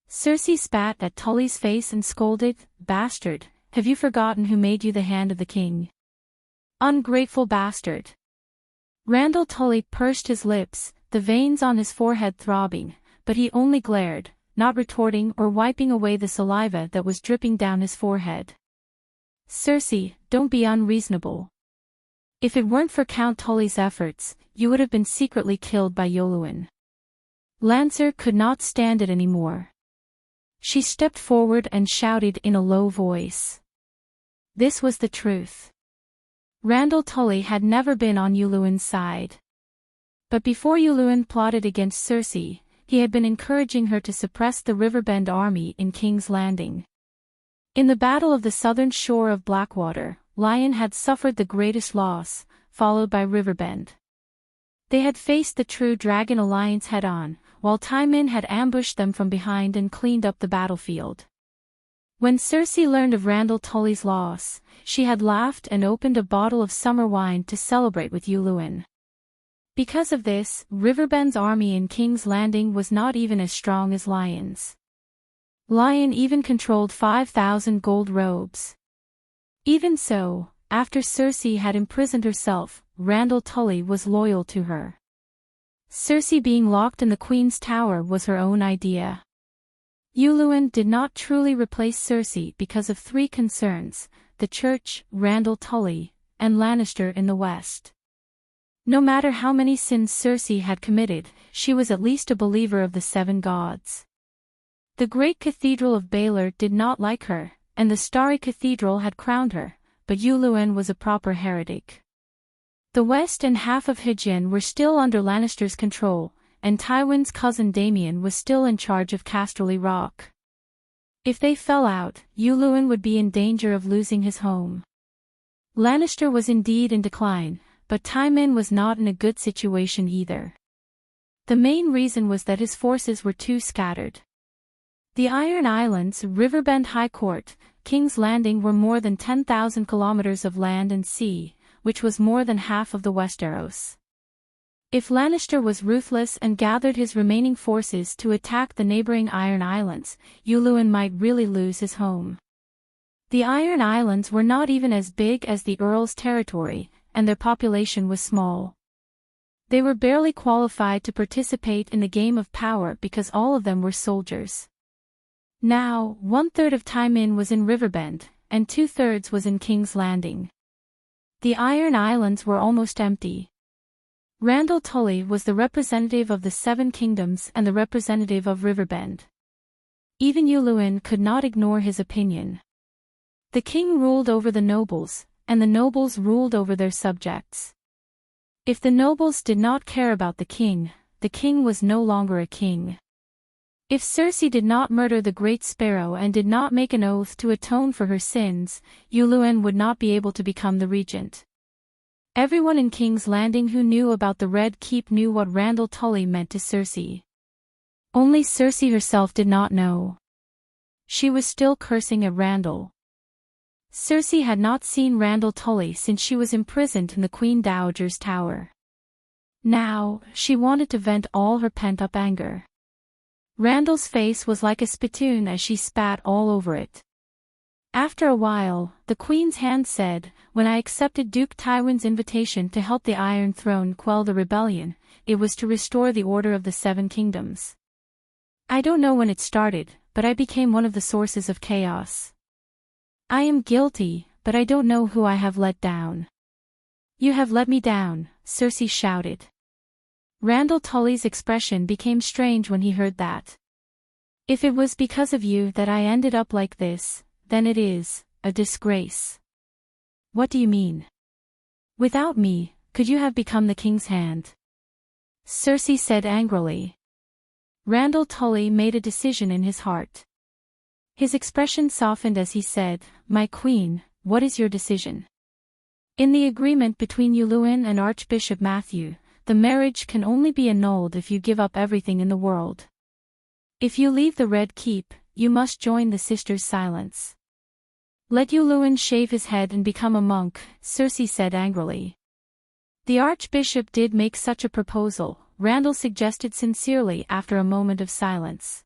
Cersei spat at Tully's face and scolded, "Bastard, have you forgotten who made you the hand of the king? Ungrateful bastard." Randall Tully pursed his lips, the veins on his forehead throbbing, but he only glared, not retorting or wiping away the saliva that was dripping down his forehead. "Cersei, don't be unreasonable. If it weren't for Count Tully's efforts, you would have been secretly killed by Yoluen." Lancer could not stand it anymore. She stepped forward and shouted in a low voice. This was the truth. Randall Tully had never been on Yuluen's side. But before Yuluen plotted against Cersei, he had been encouraging her to suppress the Riverbend army in King's Landing. In the Battle of the Southern Shore of Blackwater, Lion had suffered the greatest loss, followed by Riverbend. They had faced the True Dragon Alliance head-on, while Tywin had ambushed them from behind and cleaned up the battlefield. When Cersei learned of Randall Tully's loss, she had laughed and opened a bottle of summer wine to celebrate with Yuluen. Because of this, Riverbend's army in King's Landing was not even as strong as Lion's. Lion even controlled 5,000 gold robes. Even so, after Cersei had imprisoned herself, Randall Tully was loyal to her. Cersei being locked in the Queen's Tower was her own idea. Yuluen did not truly replace Cersei because of three concerns: the Church, Randall Tully, and Lannister in the West. No matter how many sins Cersei had committed, she was at least a believer of the Seven Gods. The great Cathedral of Baelor did not like her, and the Starry Cathedral had crowned her, but Yuluen was a proper heretic. The West and half of Hygin were still under Lannister's control, and Tywin's cousin Daemon was still in charge of Casterly Rock. If they fell out, Yuluen would be in danger of losing his home. Lannister was indeed in decline, but Tywin was not in a good situation either. The main reason was that his forces were too scattered. The Iron Islands, Riverbend High Court, King's Landing were more than 10,000 kilometers of land and sea, which was more than half of the Westeros. If Lannister was ruthless and gathered his remaining forces to attack the neighboring Iron Islands, Yuluen might really lose his home. The Iron Islands were not even as big as the Earl's territory, and their population was small. They were barely qualified to participate in the game of power because all of them were soldiers. Now, 1/3 of Tywin was in Riverbend, and 2/3 was in King's Landing. The Iron Islands were almost empty. Randall Tully was the representative of the Seven Kingdoms and the representative of Riverbend. Even Yuluen could not ignore his opinion. The king ruled over the nobles, and the nobles ruled over their subjects. If the nobles did not care about the king was no longer a king. If Cersei did not murder the Great Sparrow and did not make an oath to atone for her sins, Yuluen would not be able to become the regent. Everyone in King's Landing who knew about the Red Keep knew what Randall Tully meant to Cersei. Only Cersei herself did not know. She was still cursing at Randall. Cersei had not seen Randall Tully since she was imprisoned in the Queen Dowager's tower. Now, she wanted to vent all her pent-up anger. Randall's face was like a spittoon as she spat all over it. After a while, the Queen's hand said, "When I accepted Duke Tywin's invitation to help the Iron Throne quell the rebellion, it was to restore the order of the Seven Kingdoms. I don't know when it started, but I became one of the sources of chaos. I am guilty, but I don't know who I have let down." "You have let me down," Cersei shouted. Randall Tully's expression became strange when he heard that. "If it was because of you that I ended up like this, then it is a disgrace." What do you mean? Without me, could you have become the king's hand? Cersei said angrily. Randall Tully made a decision in his heart. His expression softened as he said, "My queen, what is your decision?" In the agreement between Yuluen and Archbishop Matthew, the marriage can only be annulled if you give up everything in the world. If you leave the Red Keep, you must join the sisters' silence. Let Yuluen shave his head and become a monk, Cersei said angrily. The Archbishop did make such a proposal, Randall suggested sincerely after a moment of silence.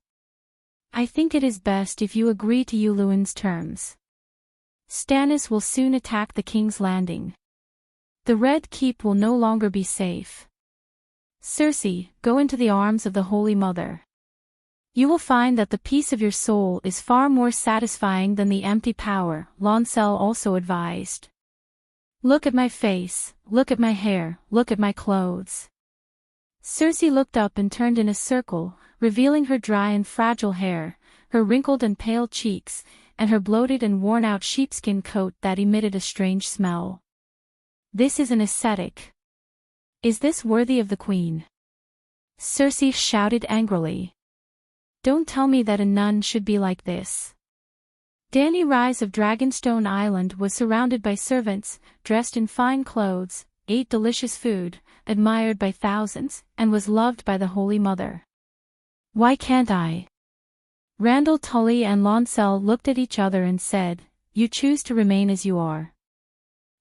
I think it is best if you agree to Yuluen's terms. Stannis will soon attack the King's Landing. The Red Keep will no longer be safe. Cersei, go into the arms of the Holy Mother. You will find that the peace of your soul is far more satisfying than the empty power, Lancel also advised. Look at my face, look at my hair, look at my clothes. Cersei looked up and turned in a circle, revealing her dry and fragile hair, her wrinkled and pale cheeks, and her bloated and worn-out sheepskin coat that emitted a strange smell. This is an ascetic. Is this worthy of the queen? Cersei shouted angrily. Don't tell me that a nun should be like this. Dany Rise of Dragonstone Island was surrounded by servants, dressed in fine clothes, ate delicious food, admired by thousands, and was loved by the Holy Mother. Why can't I? Randall Tully and Lancel looked at each other and said, You choose to remain as you are.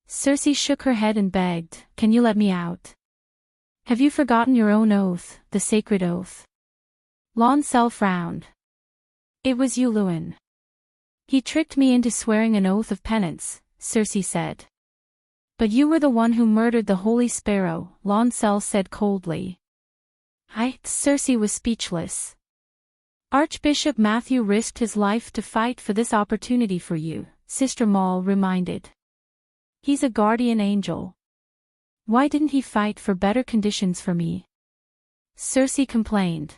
Cersei shook her head and begged, Can you let me out? Have you forgotten your own oath, the sacred oath? Lancel frowned. It was Yuluen. He tricked me into swearing an oath of penance, Cersei said. But you were the one who murdered the Holy Sparrow, Lancel said coldly. Cersei was speechless. Archbishop Matthew risked his life to fight for this opportunity for you, Sister Maul reminded. He's a guardian angel. Why didn't he fight for better conditions for me? Cersei complained.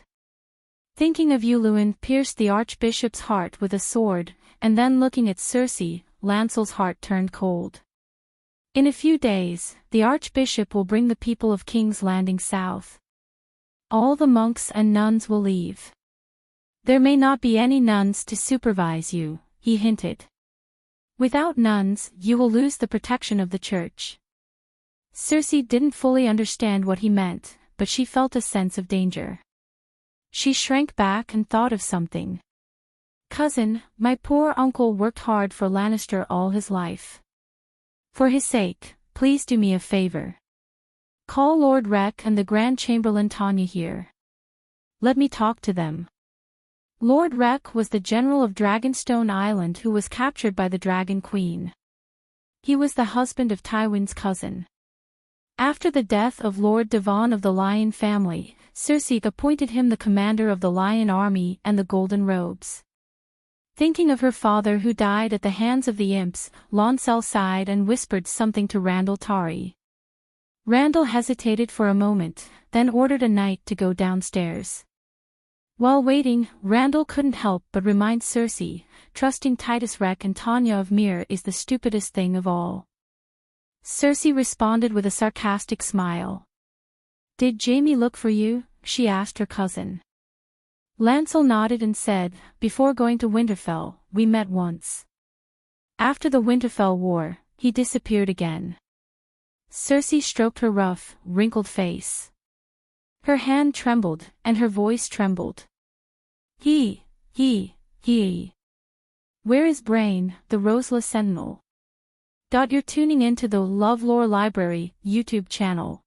Thinking of Yuluen pierced the Archbishop's heart with a sword, and then looking at Cersei, Lancel's heart turned cold. In a few days, the Archbishop will bring the people of King's Landing south. All the monks and nuns will leave. There may not be any nuns to supervise you, he hinted. Without nuns, you will lose the protection of the church. Cersei didn't fully understand what he meant, but she felt a sense of danger. She shrank back and thought of something. Cousin, my poor uncle worked hard for Lannister all his life. For his sake, please do me a favor. Call Lord Reck and the Grand Chamberlain Tanya here. Let me talk to them. Lord Reck was the general of Dragonstone Island who was captured by the Dragon Queen. He was the husband of Tywin's cousin. After the death of Lord Devon of the Lion family, Cersei appointed him the commander of the Lion Army and the Golden Robes. Thinking of her father who died at the hands of the imps, Lancel sighed and whispered something to Randall Tarry. Randall hesitated for a moment, then ordered a knight to go downstairs. While waiting, Randall couldn't help but remind Cersei, trusting Titus Reck and Tanya of Myr is the stupidest thing of all. Cersei responded with a sarcastic smile. Did Jaime look for you? She asked her cousin. Lancel nodded and said, Before going to Winterfell, we met once. After the Winterfell War, he disappeared again. Cersei stroked her rough, wrinkled face. Her hand trembled, and her voice trembled. He. Where is Brain, the Roseless Sentinel? You're tuning into the LoveLore Library YouTube channel.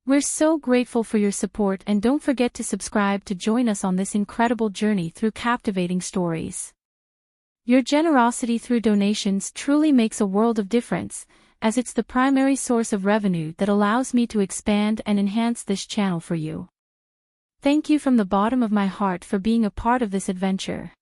We're so grateful for your support, and don't forget to subscribe to join us on this incredible journey through captivating stories. Your generosity through donations truly makes a world of difference, as it's the primary source of revenue that allows me to expand and enhance this channel for you. Thank you from the bottom of my heart for being a part of this adventure.